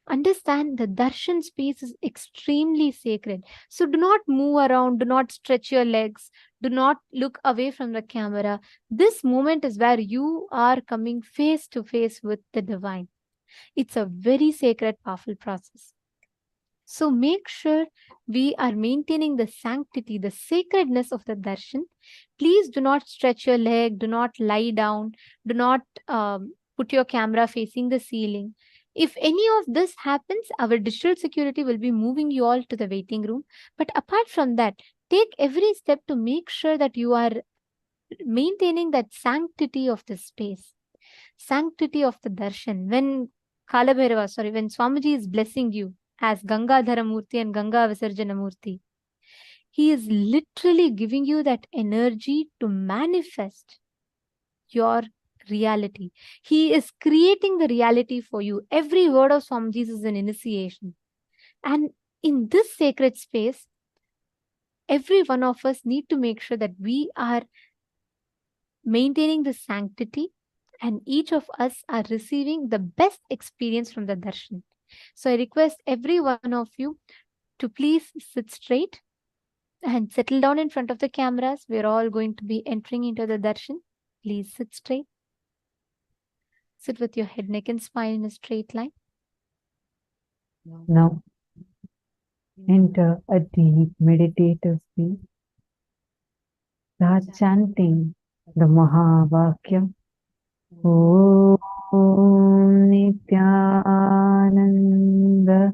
understand the darshan space is extremely sacred. So do not move around, do not stretch your legs, do not look away from the camera. This moment is where you are coming face to face with the divine. It's a very sacred, powerful process. So make sure we are maintaining the sanctity, the sacredness of the darshan. Please do not stretch your leg, do not lie down, do not put your camera facing the ceiling. If any of this happens, our digital security will be moving you all to the waiting room. But apart from that, take every step to make sure that you are maintaining that sanctity of the space, sanctity of the darshan. When when Swamiji is blessing you as Gangadhara Murti and Ganga Visarjana Murti, he is literally giving you that energy to manifest your reality. He is creating the reality for you. Every word of Swamiji is an initiation. And in this sacred space, every one of us need to make sure that we are maintaining the sanctity, and each of us are receiving the best experience from the darshan. So I request every one of you to please sit straight and settle down in front of the cameras. We're all going to be entering into the darshan. Please sit straight. Sit with your head, neck, and spine in a straight line. Now, enter a deep meditative state. Start chanting the Mahavakya. Om Nithyananda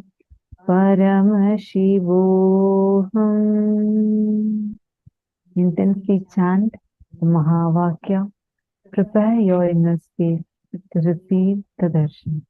Paramashivoham. Intensely chant the Mahavakya. Prepare your inner space to receive the darshan.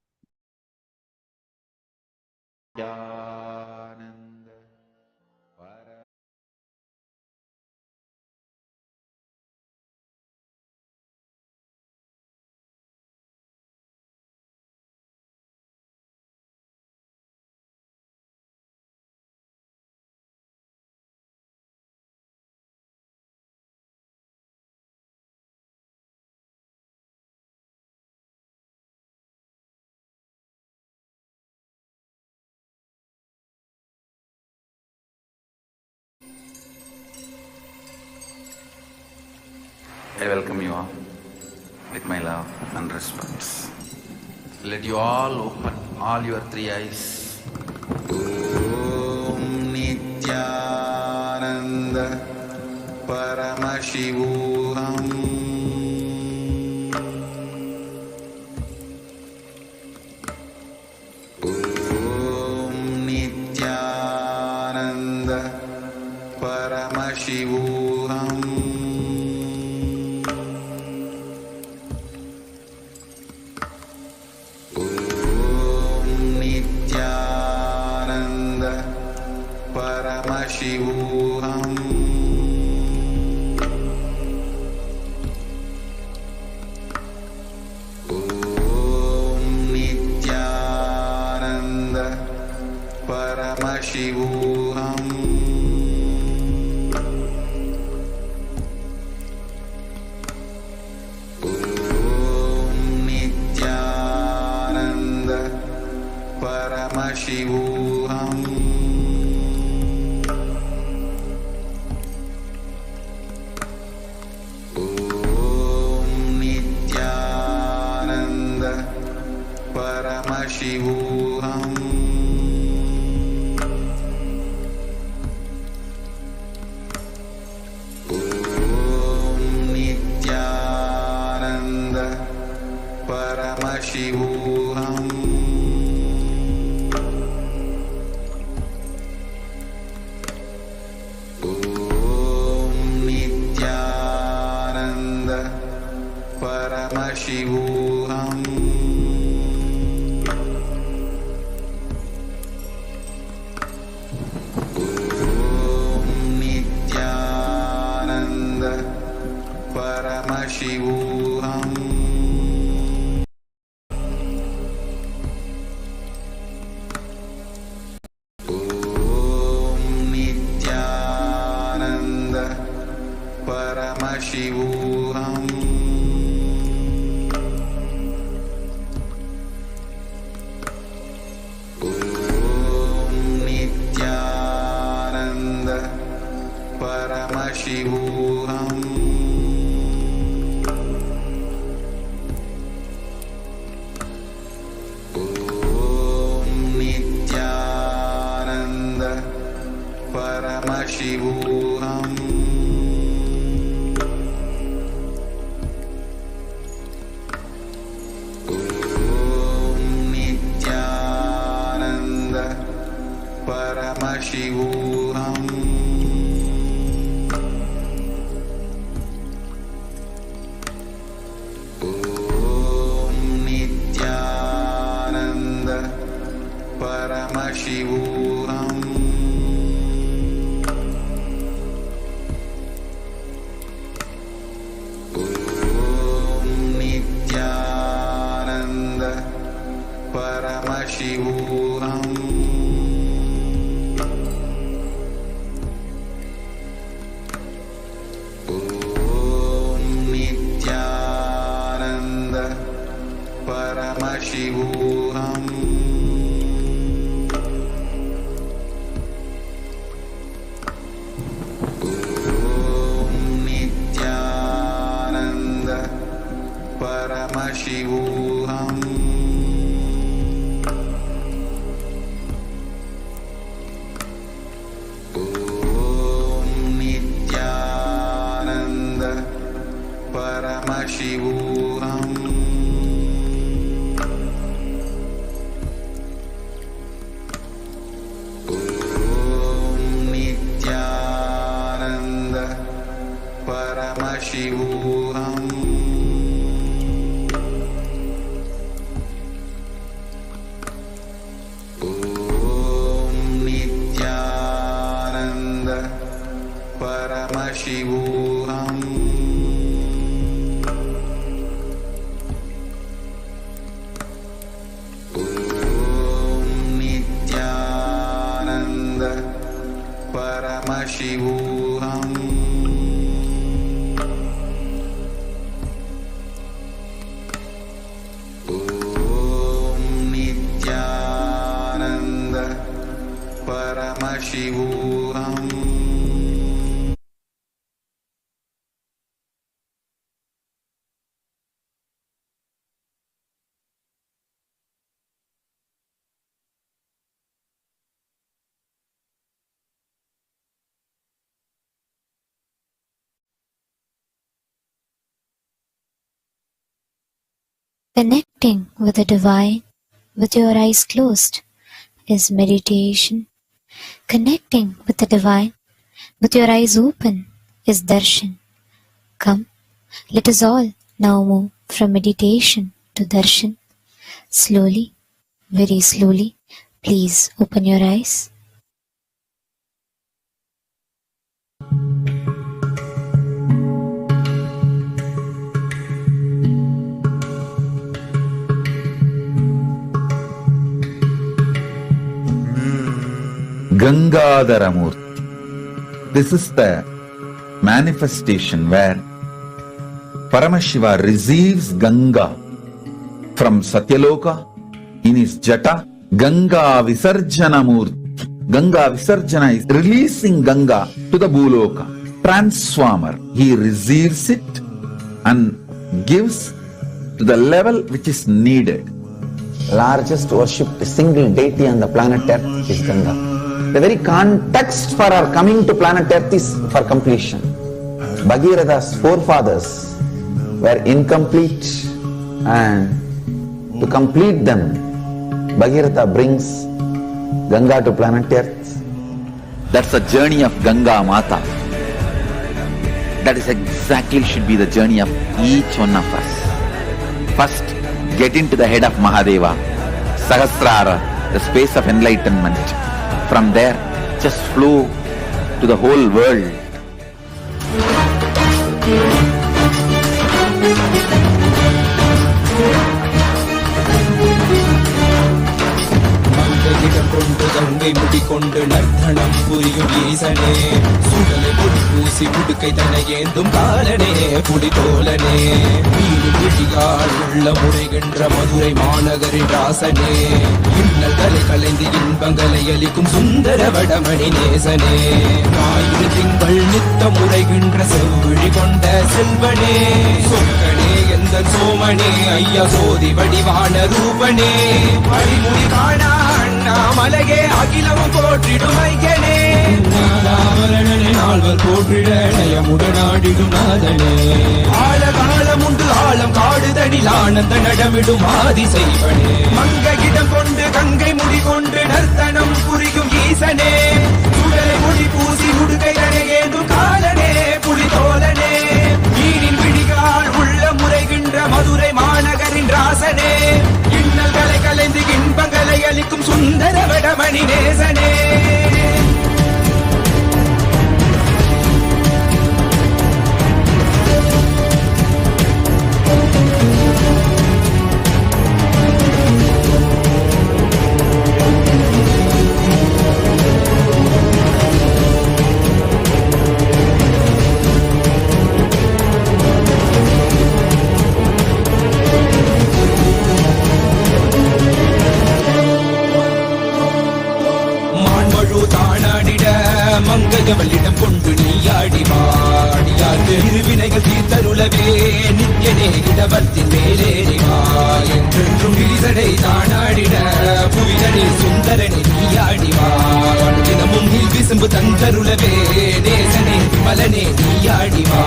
I welcome you all with my love and respect. Let you all open all your three eyes. Om Nithyananda Paramashivoham. Om Nithyananda Paramashivoham. Paramashivoham. Om Nithyananda Paramashivoham. Om Nithyananda Paramashivoham. Paramashivoham. Om Nithyananda Paramashivoham. Om Nithyananda Paramashivoham. Paramashivoham. Paramashivoham. Om Nithyananda Paramashivoham. Om Nithyananda Paramashivoham. Paramashivoham. Om Nithyananda Paramashivoham. Om Nithyananda Paramashivoham. Paramashivoham. Om Nithyananda Paramashivoham. Om Nithyananda Paramashivoham. Paramashivoham. Om Nithyananda Paramashivoham. Om Nithyananda Paramashivoham. Paramashivoham. Connecting with the divine with your eyes closed is meditation. Connecting with the divine with your eyes open is darshan. Come, let us all now move from meditation to darshan. Slowly, very slowly, please open your eyes. Gangadharamurti. This is the manifestation where Paramashiva receives Ganga from Satya Loka in his jata. Ganga Visarjanamurti. Ganga Visarjana is releasing Ganga to the Bhuloka. Transformer. He receives it and gives to the level which is needed. Largest worshipped single deity on the planet Earth is Ganga. The very context for our coming to planet Earth is for completion. Bhagirath's forefathers were incomplete, and to complete them, Bhagiratha brings Ganga to planet Earth. That's the journey of Ganga Mata. That is exactly should be the journey of each one of us. First, get into the head of Mahadeva, Sahasrara, the space of enlightenment. From there, just flow to the whole world. From the Ganga முடிக்கொண்டு நர்த்தனம் புரியும் ஈசனே, சுடலை பொடி பூசி முடுக்கை தன ஏந்தும் காலனே புலிதோலனே, மீன் விழியால் உள்ள முறைகின்ற மதுரை மாநகரின் ராசனே, இன்னல்களை கலைந்து இன்பங்களை அளிக்கும் சுந்தர வடமணி நேசனே, ஞாயிறு திங்கள் நித்த முறைகின்ற செவ்விழி கொண்ட செல்வனே, சொற்கனே எந்த சோமனே, ஐயா சோதி வடிவான ரூபனே, அடிமுடி காணா அண்ணாமலையே அகிலமும் போற்றிடும் ஐயனே, நாலாவரணனே நால்வர் போற்றிட நயமுடனாடிடும் நாதனே, ஆழகாலம் உண்டு ஆழம் காடுதனில் ஆனந்த நடமிடும் ஆதி செய்வனே, மங்கையிடம் கொண்டு கங்கை முடி கொண்டு நர்த்தனம் புரியும் ஈசனே, சுடலை மொழி பூசி உடுகை தனையேந்தும் காலனே புலிதோலனே, மீனின் விழிகால் உள்ள முறைகின்ற மதுரை மாநகரின் ராசனே, இன்னல்களை கலைந்து இன்பங்களை அளிக்கும் சுந்தர வடமணி நேசனே. மங்கையவளிடம் கொண்டு நீயாடி வாடியாட்டு இருவினைகள் தீர்த்தருளவே நித்யனே இடவத்தின் மேலேறிவா என்றென்றும் ஈசனை தானாடிட புவிதனே சுந்தரனே நீயாடிவா தினமும் நீ விசும்பு தந்தருளவே நேசனே மலனே நீயாடிவா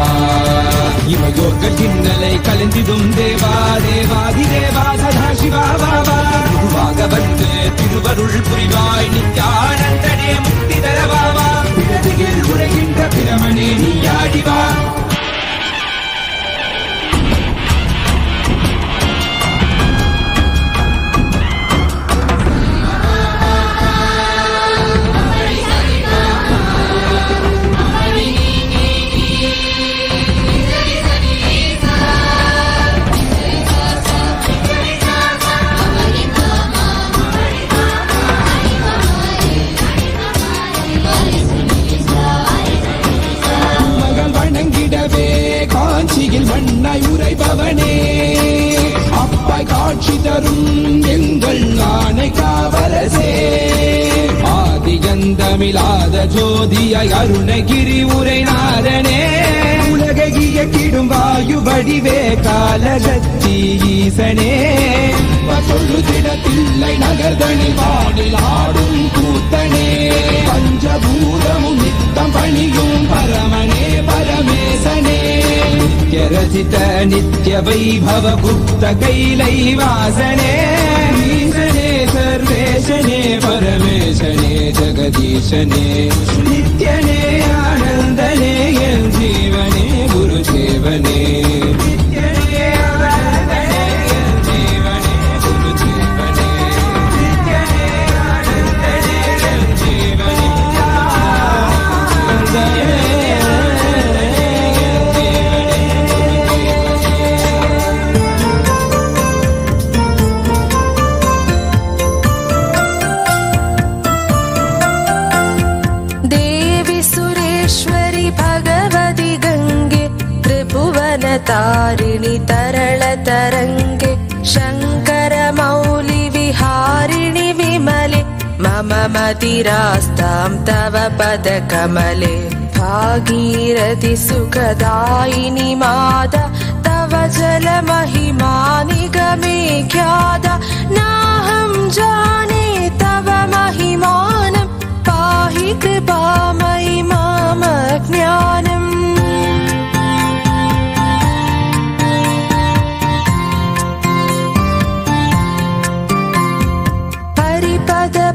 இமையோர்கள் இன்னலை கலந்திடும் தேவா தேவாதி தேவா சதா சிவா பாபா குருவாக வந்து திருவருள் புரிவாய் நித்யானந்தனே முக்தி தரவாவா பிறதியில் உரைகின்ற பிரமனே நீயாடிவா காஞ்சியில் மண்ணாய் உரைபவனே அப்பாய் காட்சி தரும் எங்கள் ஆணை காவலசே ஆதியந்தமிலாத ஜோதியாய் அருணகிரி உரைநாதனே உலகை இயக்கிடும் வாயு வடிவே காலகத்தி ஈசனே சொல்லுதிடத்தில்லை நகர்தனி வானில் ஆடும் கூத்தனே பஞ்சபூதமும் நித்தம் பணியும் பரமனே பரமேசனே நித்ய ரசித நித்ய வைபவ குப்த கைலை வாசனே ஈசனே சர்வேசனே பரமேசனே ஜெகதீசனே நித்யனே ஆனந்தனே என் ஜீவனே குரு சேவனே तारिणि तरल तरंगे शंकर मौलि विहारिणि विमले मम मतिरास्तां तव पद कमले भागीरथि सुखदायिनि माता तव जल महिमा निगमे ख्याता नाहं जाने तव महिमानं पाहि कृपामयि मम ज्ञानम्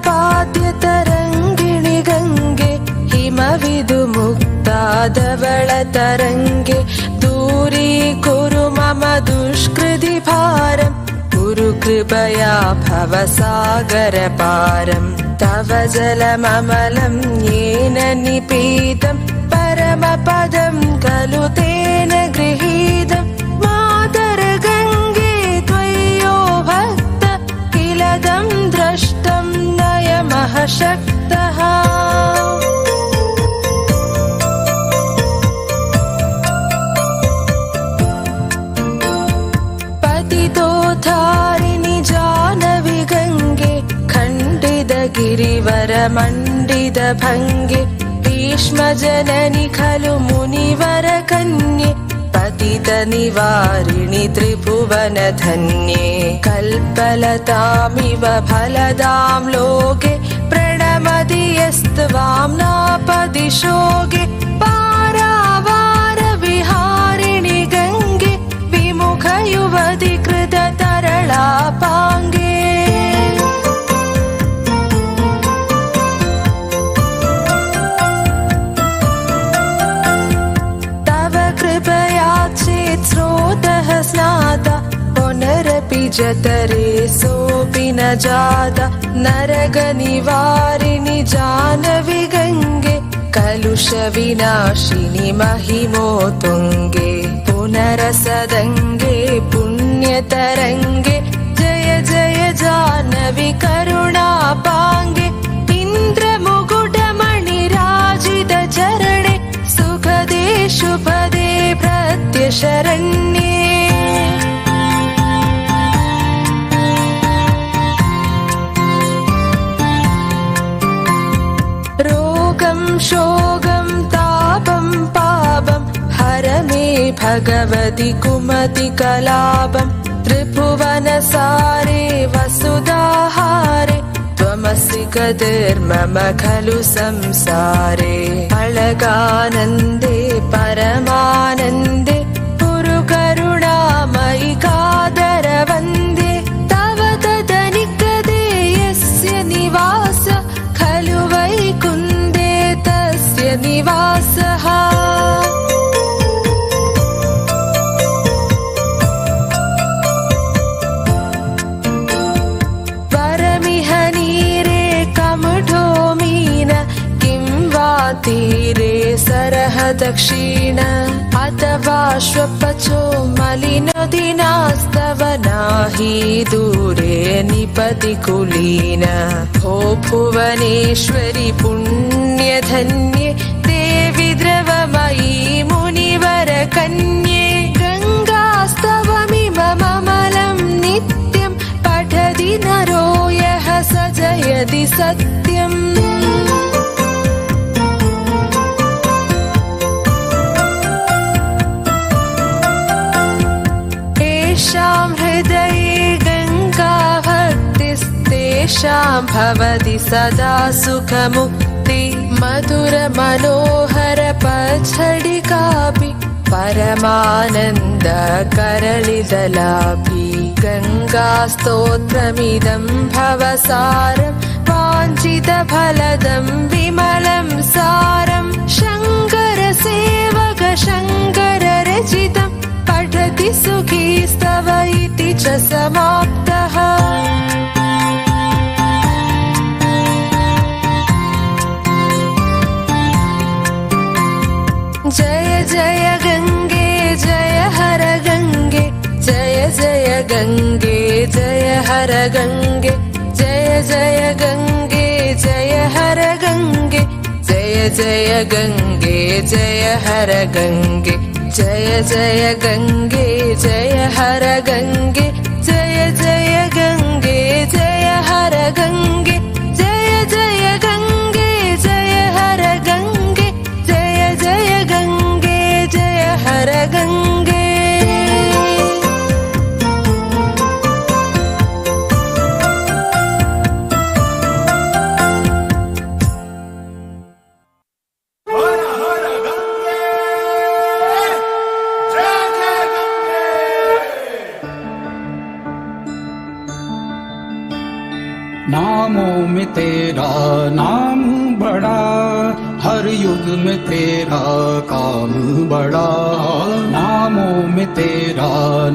पाद्यतरङ्गिणि गङ्गे हिमविदुमुक्ता धवलतरङ्गे दूरीकुरु मम दुष्कृति भारं कुरु कृपया भवसागरपारं तव जलममलं येन निपीतं परमपदं खलु तेन गृहीतं मातर्गङ्गे त्वय्यो भक्त किलदं द्रष्टं नयम परमः शक्तः पतितोद्धारिणि जानवि गङ्गे खण्डित गिरिवरमण्डित भङ्गे भीष्मजननि खलु मुनिवरकन्ये पतित निवारिणि त्रिभुवनधन्ये कल्पलतामिव फलदां लोके प्रणमति यस्त्वां नापदिशोगे पारावारविहारिणि गङ्गे विमुखयुवति कृततरलापाङ्गे स्रोतः स्नाता पुनरपि जतरे सोऽपि न जाता नरकनिवारिणि जानवि गङ्गे कलुषविनाशिनि महिमोत्तुङ्गे पुनरसदङ्गे पुण्यतरङ्गे जय जय जानवि करुणापाङ्गे इन्द्रमुकुटमणिराजितचरणे सुखदे शुभदे प्रत्यशरण्ये रोगं शोगं तापं पापं हर मे भगवति कुमति कलापं त्रिभुवनसारे वसुधाहारे त्वमसि गतिर्मम खलु संसारे अलगानन्दे परमानन्दे कुरु करुणामयि कादरवन्दे तव तदनिकदे यस्य निवास खलु वैकुन्दे तस्य निवासः तीरे सरः दक्षिण अथवा श्वपचो मलिनदिनास्तव नाही दूरे निपति कुलीन भो भुवनेश्वरि पुण्यधन्ये देवि द्रवमयी मुनिवरकन्ये गङ्गास्तवमिममलं नित्यं पठति नरो यः स जयति सत्यम् हृदये गङ्गा भक्तिस्तेषां भवति सदा सुखमुक्ति मधुर मनोहर पच्छडिकापि परमानन्द करलिदलापि गङ्गास्तोत्रमिदं भवसारं वाञ्छितफलदं विमलं सारं शङ्करसेवक शङ्कररचितं पठति सुखी स्तव इति च समाप्तः जय जय गङ्गे जय हर गङ्गे जय जय गङ्गे जय हर गङ्गे जय जय गङ्गे जय हर गङ्गे जय जय गङ्गे जय हर गङ्गे जय जय गङ्गे जय हर गङ्गे जय जय गङ्गे जय हर गङ्गे जय जय गङ्गे जय हर गङ्गे जय जय गङ्गे जय हर गङ्गे नामों में तेरा नाम बड़ा, हर युग में तेरा काम बड़ा। नामों में तेरा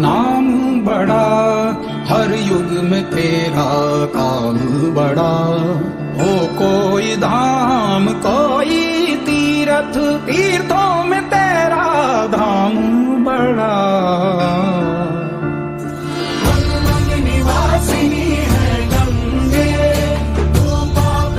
नाम बड़ा, हर युग में तेरा काम बड़ा। हो कोई धाम कोई तीर्थ, तीर्थों में तेरा धाम बड़ा। निवासिनी है गंगे, तू पाप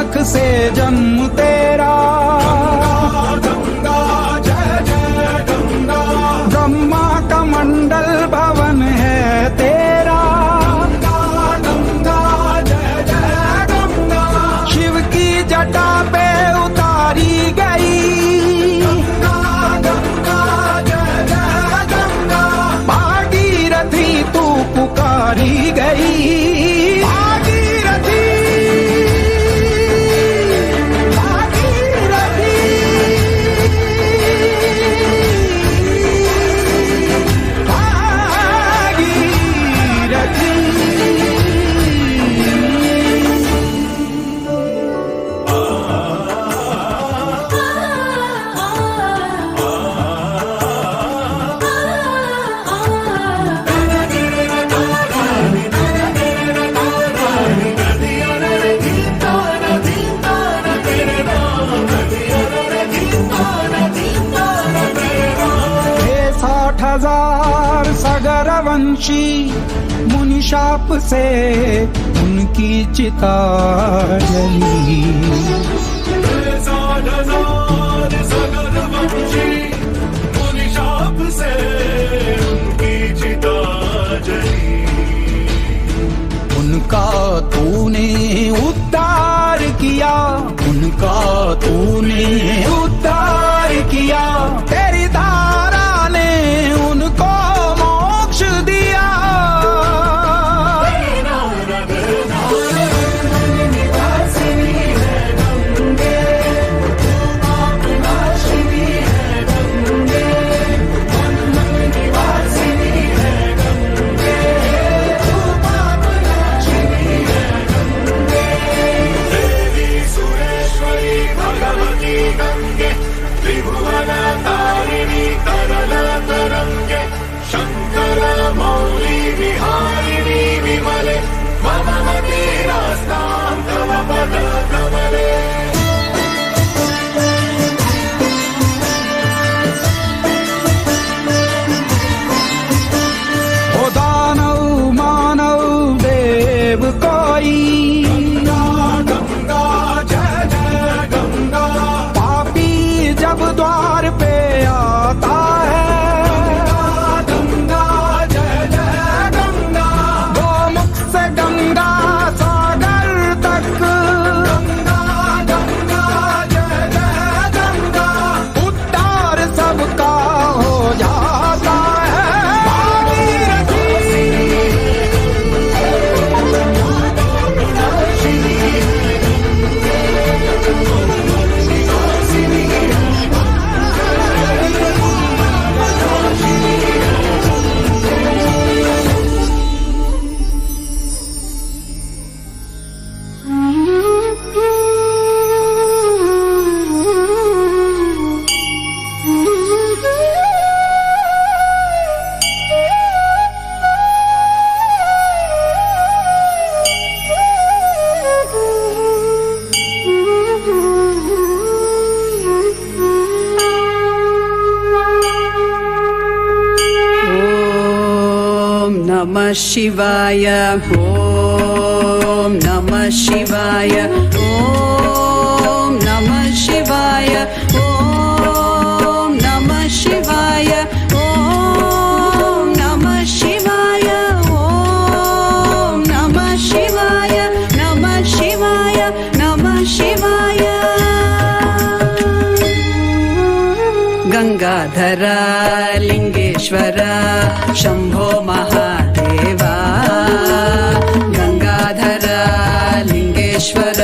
सुख से जन्म तेरा। गंगा जय जय गंगा, ब्रह्मा का मंडल भवन है तेरा। गंगा गंगा जय जय गंगा, शिव की जटा पे उतारी गई। गंगा गंगा जय जय गंगा, भागीरथी तू पुकारी गई। सगरवंशी मुनिशाप से उनकी चिता जली। सगरवंशी मुनिशाप से उनकी चिता जली। उनका तूने उद्धार किया, उनका तूने उद्धार किया। तेरी धारा ने उनको मोक्ष दिया। शिवाय ओम नमः शिवाय ओम नमः शिवाय ओम नमः शिवाय ओम नमः शिवाय ओम नमः शिवाय नमः शिवाय नमः शिवाय। गंगाधरा लिंगेश्वरा शंभो महादेवा, गंगाधरा लिंगेश्वर